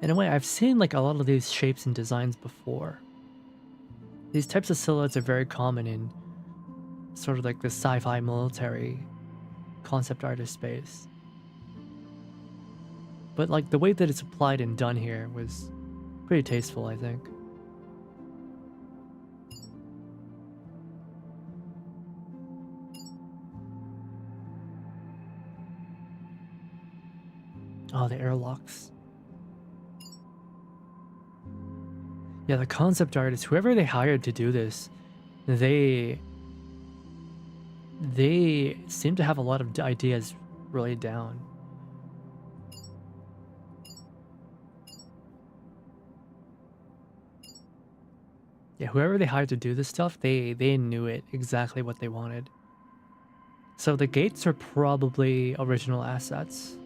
In a way, I've seen like a lot of these shapes and designs before. These types of silhouettes are very common in sort of like the sci-fi military concept artist space. But like the way that it's applied and done here was pretty tasteful, I think. Oh, the airlocks. Yeah, the concept artists, whoever they hired to do this, they seem to have a lot of ideas really down. Yeah, whoever they hired to do this stuff, they knew it exactly what they wanted. So the gates are probably original assets.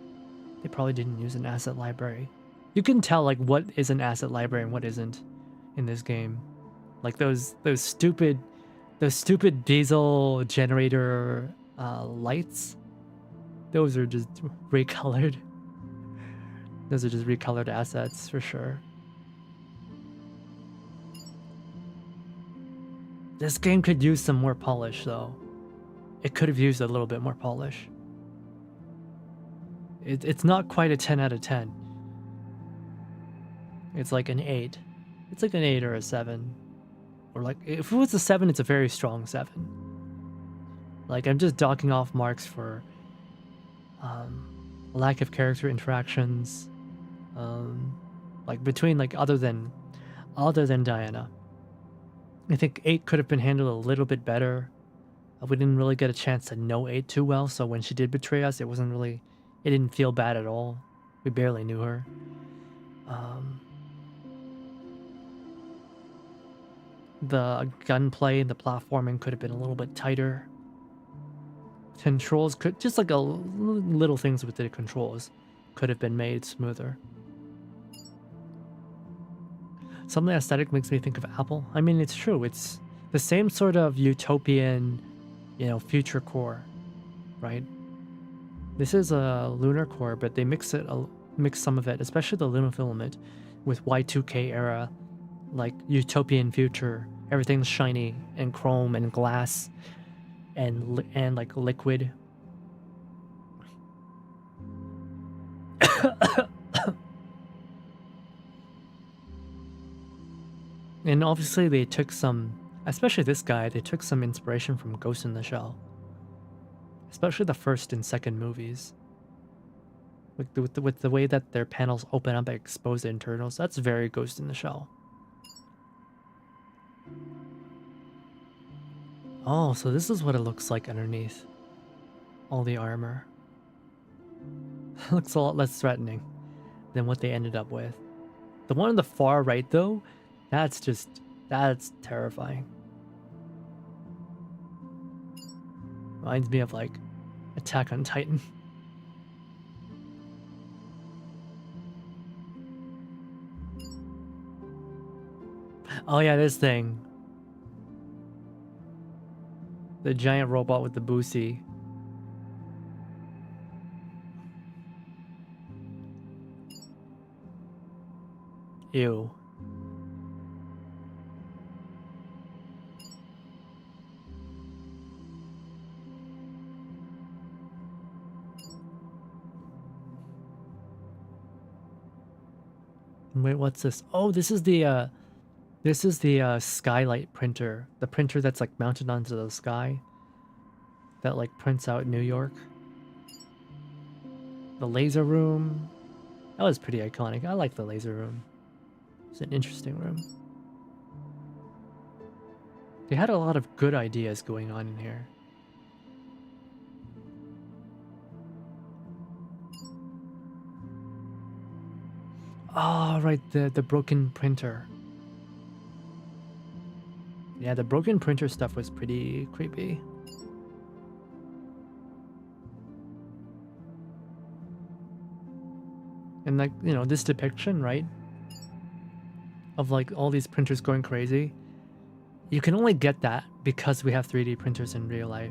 They probably didn't use an asset library. You can tell like what is an asset library and what isn't in this game. Like those stupid diesel generator lights. Those are just recolored. Those are just recolored assets for sure. This game could use some more polish though. It could have used a little bit more polish. It's not quite a 10 out of 10. It's like an 8. It's like an 8 or a 7. Or like, if it was a 7, it's a very strong 7. Like, I'm just docking off marks for lack of character interactions, like between, like, other than Diana. I think 8 could have been handled a little bit better. We didn't really get a chance to know 8 too well, so when she did betray us, it didn't feel bad at all. We barely knew her. The gunplay and the platforming could have been a little bit tighter. Controls could, just like little things with the controls could have been made smoother. Some of the aesthetic makes me think of Apple. I mean, it's true. It's the same sort of utopian, future core, right? This is a lunar core, but they mix some of it, especially the lunar filament, with Y2K era, like utopian future. Everything's shiny and chrome and glass and like liquid. And obviously they took some, especially this guy, they took some inspiration from Ghost in the Shell. Especially the first and second movies. With the way that their panels open up and expose the internals, that's very Ghost in the Shell. Oh, so this is what it looks like underneath all the armor. Looks a lot less threatening than what they ended up with. The one on the far right, though, that's terrifying. Reminds me of, like, Attack on Titan. Oh yeah, this thing. The giant robot with the boosie. Ew. Wait, what's this? Oh, this is the skylight printer. The printer that's like mounted onto the sky. That like prints out New York. The laser room. That was pretty iconic. I like the laser room. It's an interesting room. They had a lot of good ideas going on in here. Oh, right, the broken printer. Yeah, the broken printer stuff was pretty creepy. And like, this depiction, right? Of like all these printers going crazy. You can only get that because we have 3D printers in real life.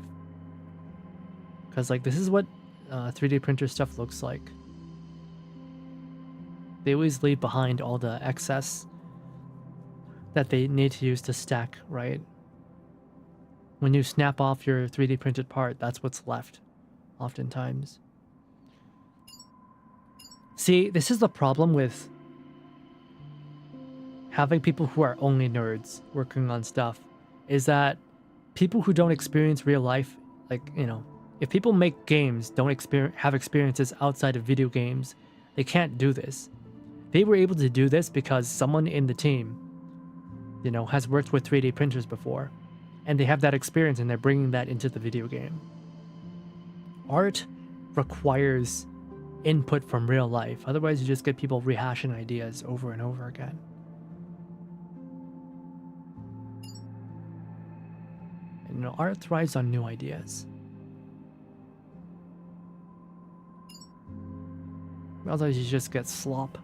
Because like, this is what 3D printer stuff looks like. They always leave behind all the excess that they need to use to stack, right? When you snap off your 3D printed part, that's what's left, oftentimes. See, this is the problem with having people who are only nerds working on stuff, is that people who don't experience real life, like, if people make games, don't have experiences outside of video games, they can't do this. They were able to do this because someone in the team, has worked with 3D printers before, and they have that experience and they're bringing that into the video game. Art requires input from real life. Otherwise, you just get people rehashing ideas over and over again. And, art thrives on new ideas. Otherwise, you just get slop.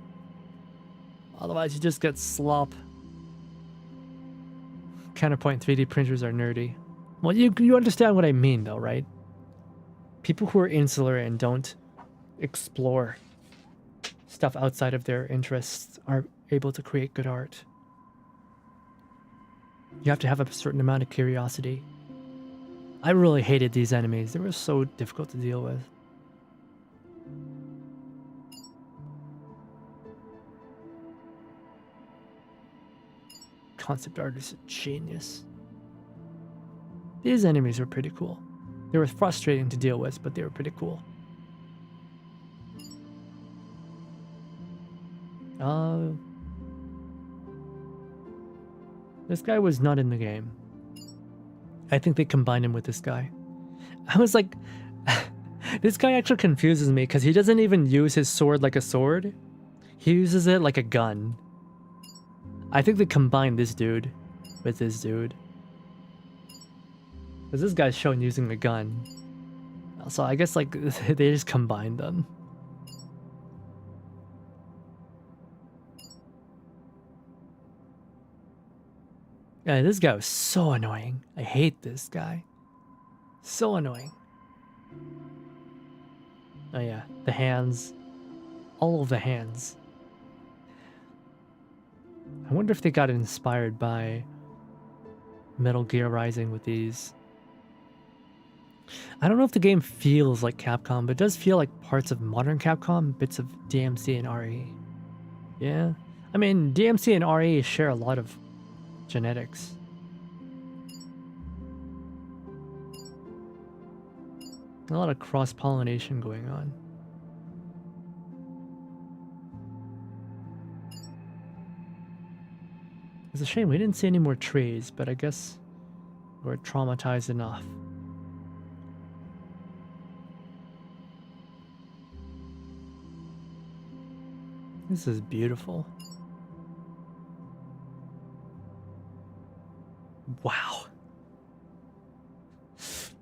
Counterpoint, 3D printers are nerdy. Well, you understand what I mean, though, right? People who are insular and don't explore stuff outside of their interests are able to create good art. You have to have a certain amount of curiosity. I really hated these enemies. They were so difficult to deal with. concept art is a genius. These enemies were pretty cool. They were frustrating to deal with, but they were pretty cool. This guy was not in the game. I think they combined him with this guy. I was like, this guy actually confuses me because he doesn't even use his sword like a sword. He uses it like a gun. I think they combined this dude with this dude. Because this guy's shown using the gun. So I guess like they just combined them. Yeah, this guy was so annoying. I hate this guy. So annoying. Oh yeah, the hands. All of the hands. I wonder if they got inspired by Metal Gear Rising with these. I don't know if the game feels like Capcom, but it does feel like parts of modern Capcom, bits of DMC and RE. Yeah. I mean, DMC and RE share a lot of genetics. A lot of cross-pollination going on. It's a shame we didn't see any more trees, but I guess we're traumatized enough. This is beautiful. Wow.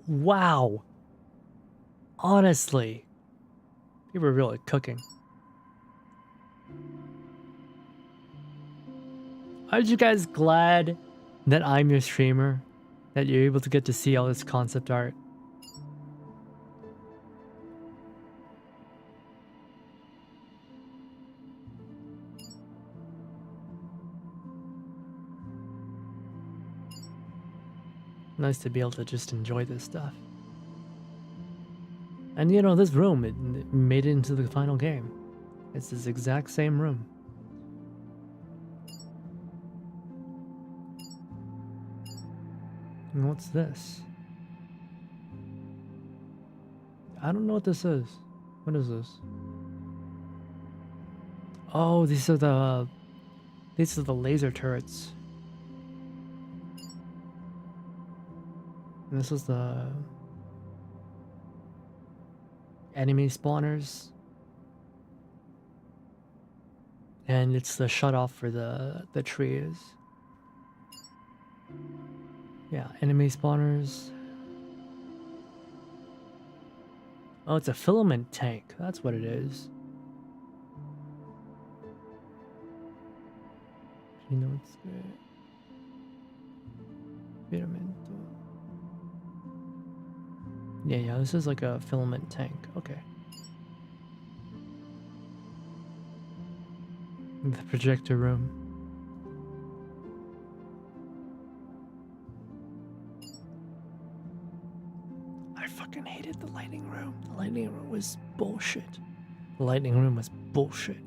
Wow. Honestly, you were really cooking. Aren't you guys glad that I'm your streamer? That you're able to get to see all this concept art? Nice to be able to just enjoy this stuff. And you know, this room, it made it into the final game. It's this exact same room. And what's this? I don't know what this is. What is this? Oh, these are the laser turrets. And this is the enemy spawners. And it's the shut off for the trees. Yeah, enemy spawners. Oh, it's a filament tank. That's what it is. You know it's good. Filament. Yeah, this is like a filament tank. Okay. The projector room. I fucking hated the lighting room. The lighting room was bullshit. The lighting room was bullshit.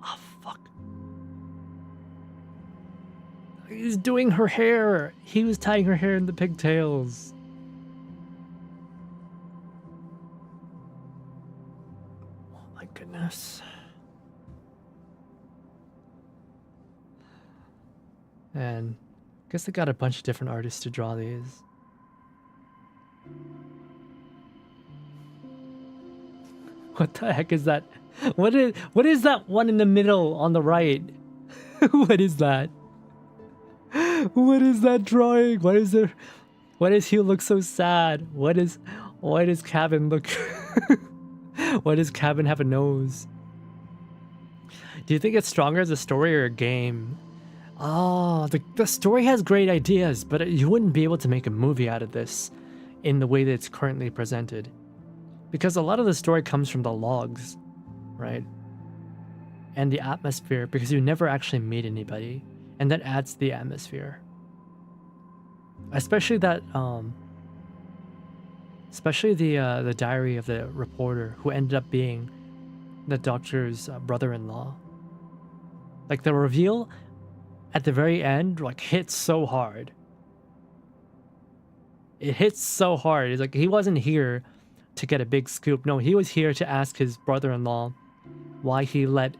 Oh, fuck. He's doing her hair. He was tying her hair in the pigtails. Oh my goodness. And I guess they got a bunch of different artists to draw these. What the heck is that? What is that one in the middle on the right? What is that? What is that drawing? What is there? Why does he look so sad? Why does Cabin look? Why does Cabin have a nose? Do you think it's stronger as a story or a game? Oh, the story has great ideas, but you wouldn't be able to make a movie out of this in the way that it's currently presented. Because a lot of the story comes from the logs, right? And the atmosphere, because you never actually meet anybody. And that adds to the atmosphere. Especially that, especially the diary of the reporter who ended up being the doctor's brother-in-law. Like the reveal at the very end, like, hits so hard. It hits so hard. It's like he wasn't here to get a big scoop. No, he was here to ask his brother-in-law why he let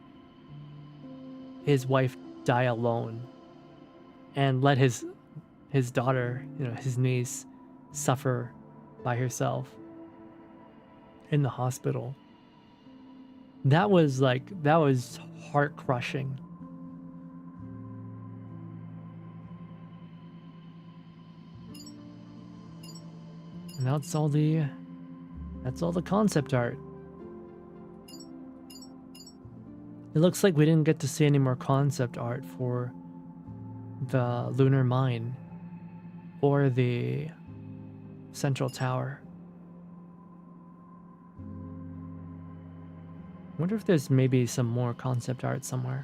his wife die alone and let his daughter, his niece, suffer by herself in the hospital. That was heart-crushing. And that's all the concept art. It looks like we didn't get to see any more concept art for the lunar mine or the central tower. I wonder if there's maybe some more concept art somewhere.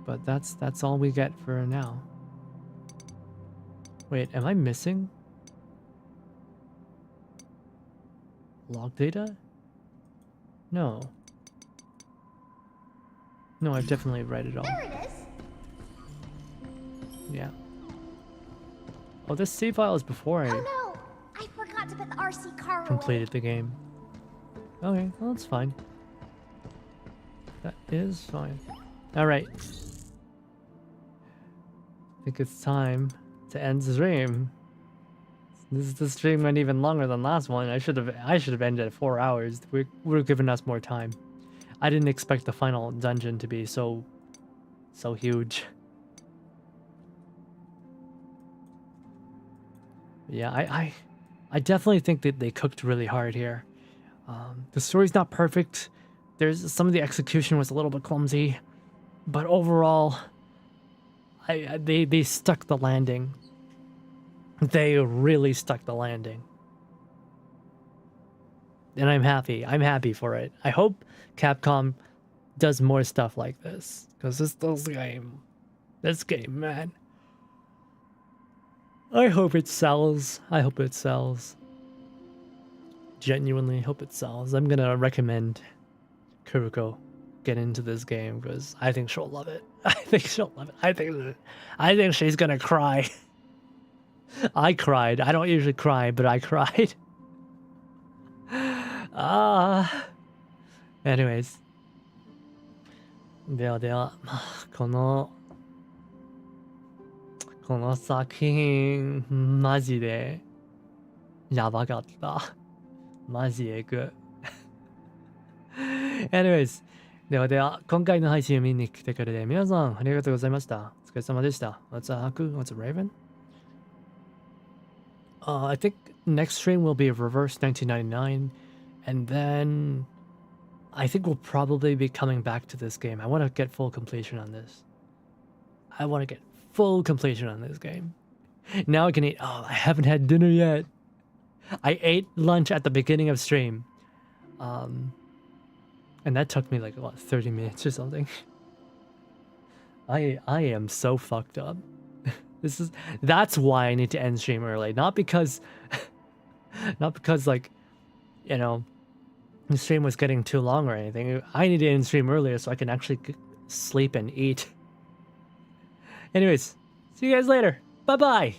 But that's all we get for now. Wait, am I missing log data? No. No, I've definitely read it all. There it is. Yeah. Oh, this save file is before I Oh no! I forgot to put the RC car away. completed the game. Okay, well, that's fine. That is fine. Alright. I think it's time to end the stream. This stream went even longer than last one. I should have ended at 4 hours. Would have given us more time. I didn't expect the final dungeon to be so huge. Yeah, I definitely think that they cooked really hard here. The story's not perfect. There's some of the execution was a little bit clumsy, but overall, they stuck the landing. They really stuck the landing. And I'm happy. I'm happy for it. I hope Capcom does more stuff like this. Because this game, man. I hope it sells. I hope it sells. Genuinely hope it sells. I'm gonna recommend Kuruko get into this game because I think she'll love it. I think she'll love it. I think she's gonna cry. I cried. I don't usually cry, but I cried. Anyways. ではでは、この作品、マジでやばかった。マジエグ。Anyways、ではでは、今回の配信を見に来てくれて皆さんありがとうございました。お疲れ様でした。What's a Haku? What's a Raven? I think next stream will be Reverse 1999, and then I think we'll probably be coming back to this game. I want to get full completion on this. I want to get full completion on this game. Now I can eat. Oh, I haven't had dinner yet. I ate lunch at the beginning of stream. And that took me like, what, 30 minutes or something. I am so fucked up. That's why I need to end stream early. Not because like, the stream was getting too long or anything. I need to end stream earlier so I can actually sleep and eat. Anyways, see you guys later. Bye-bye.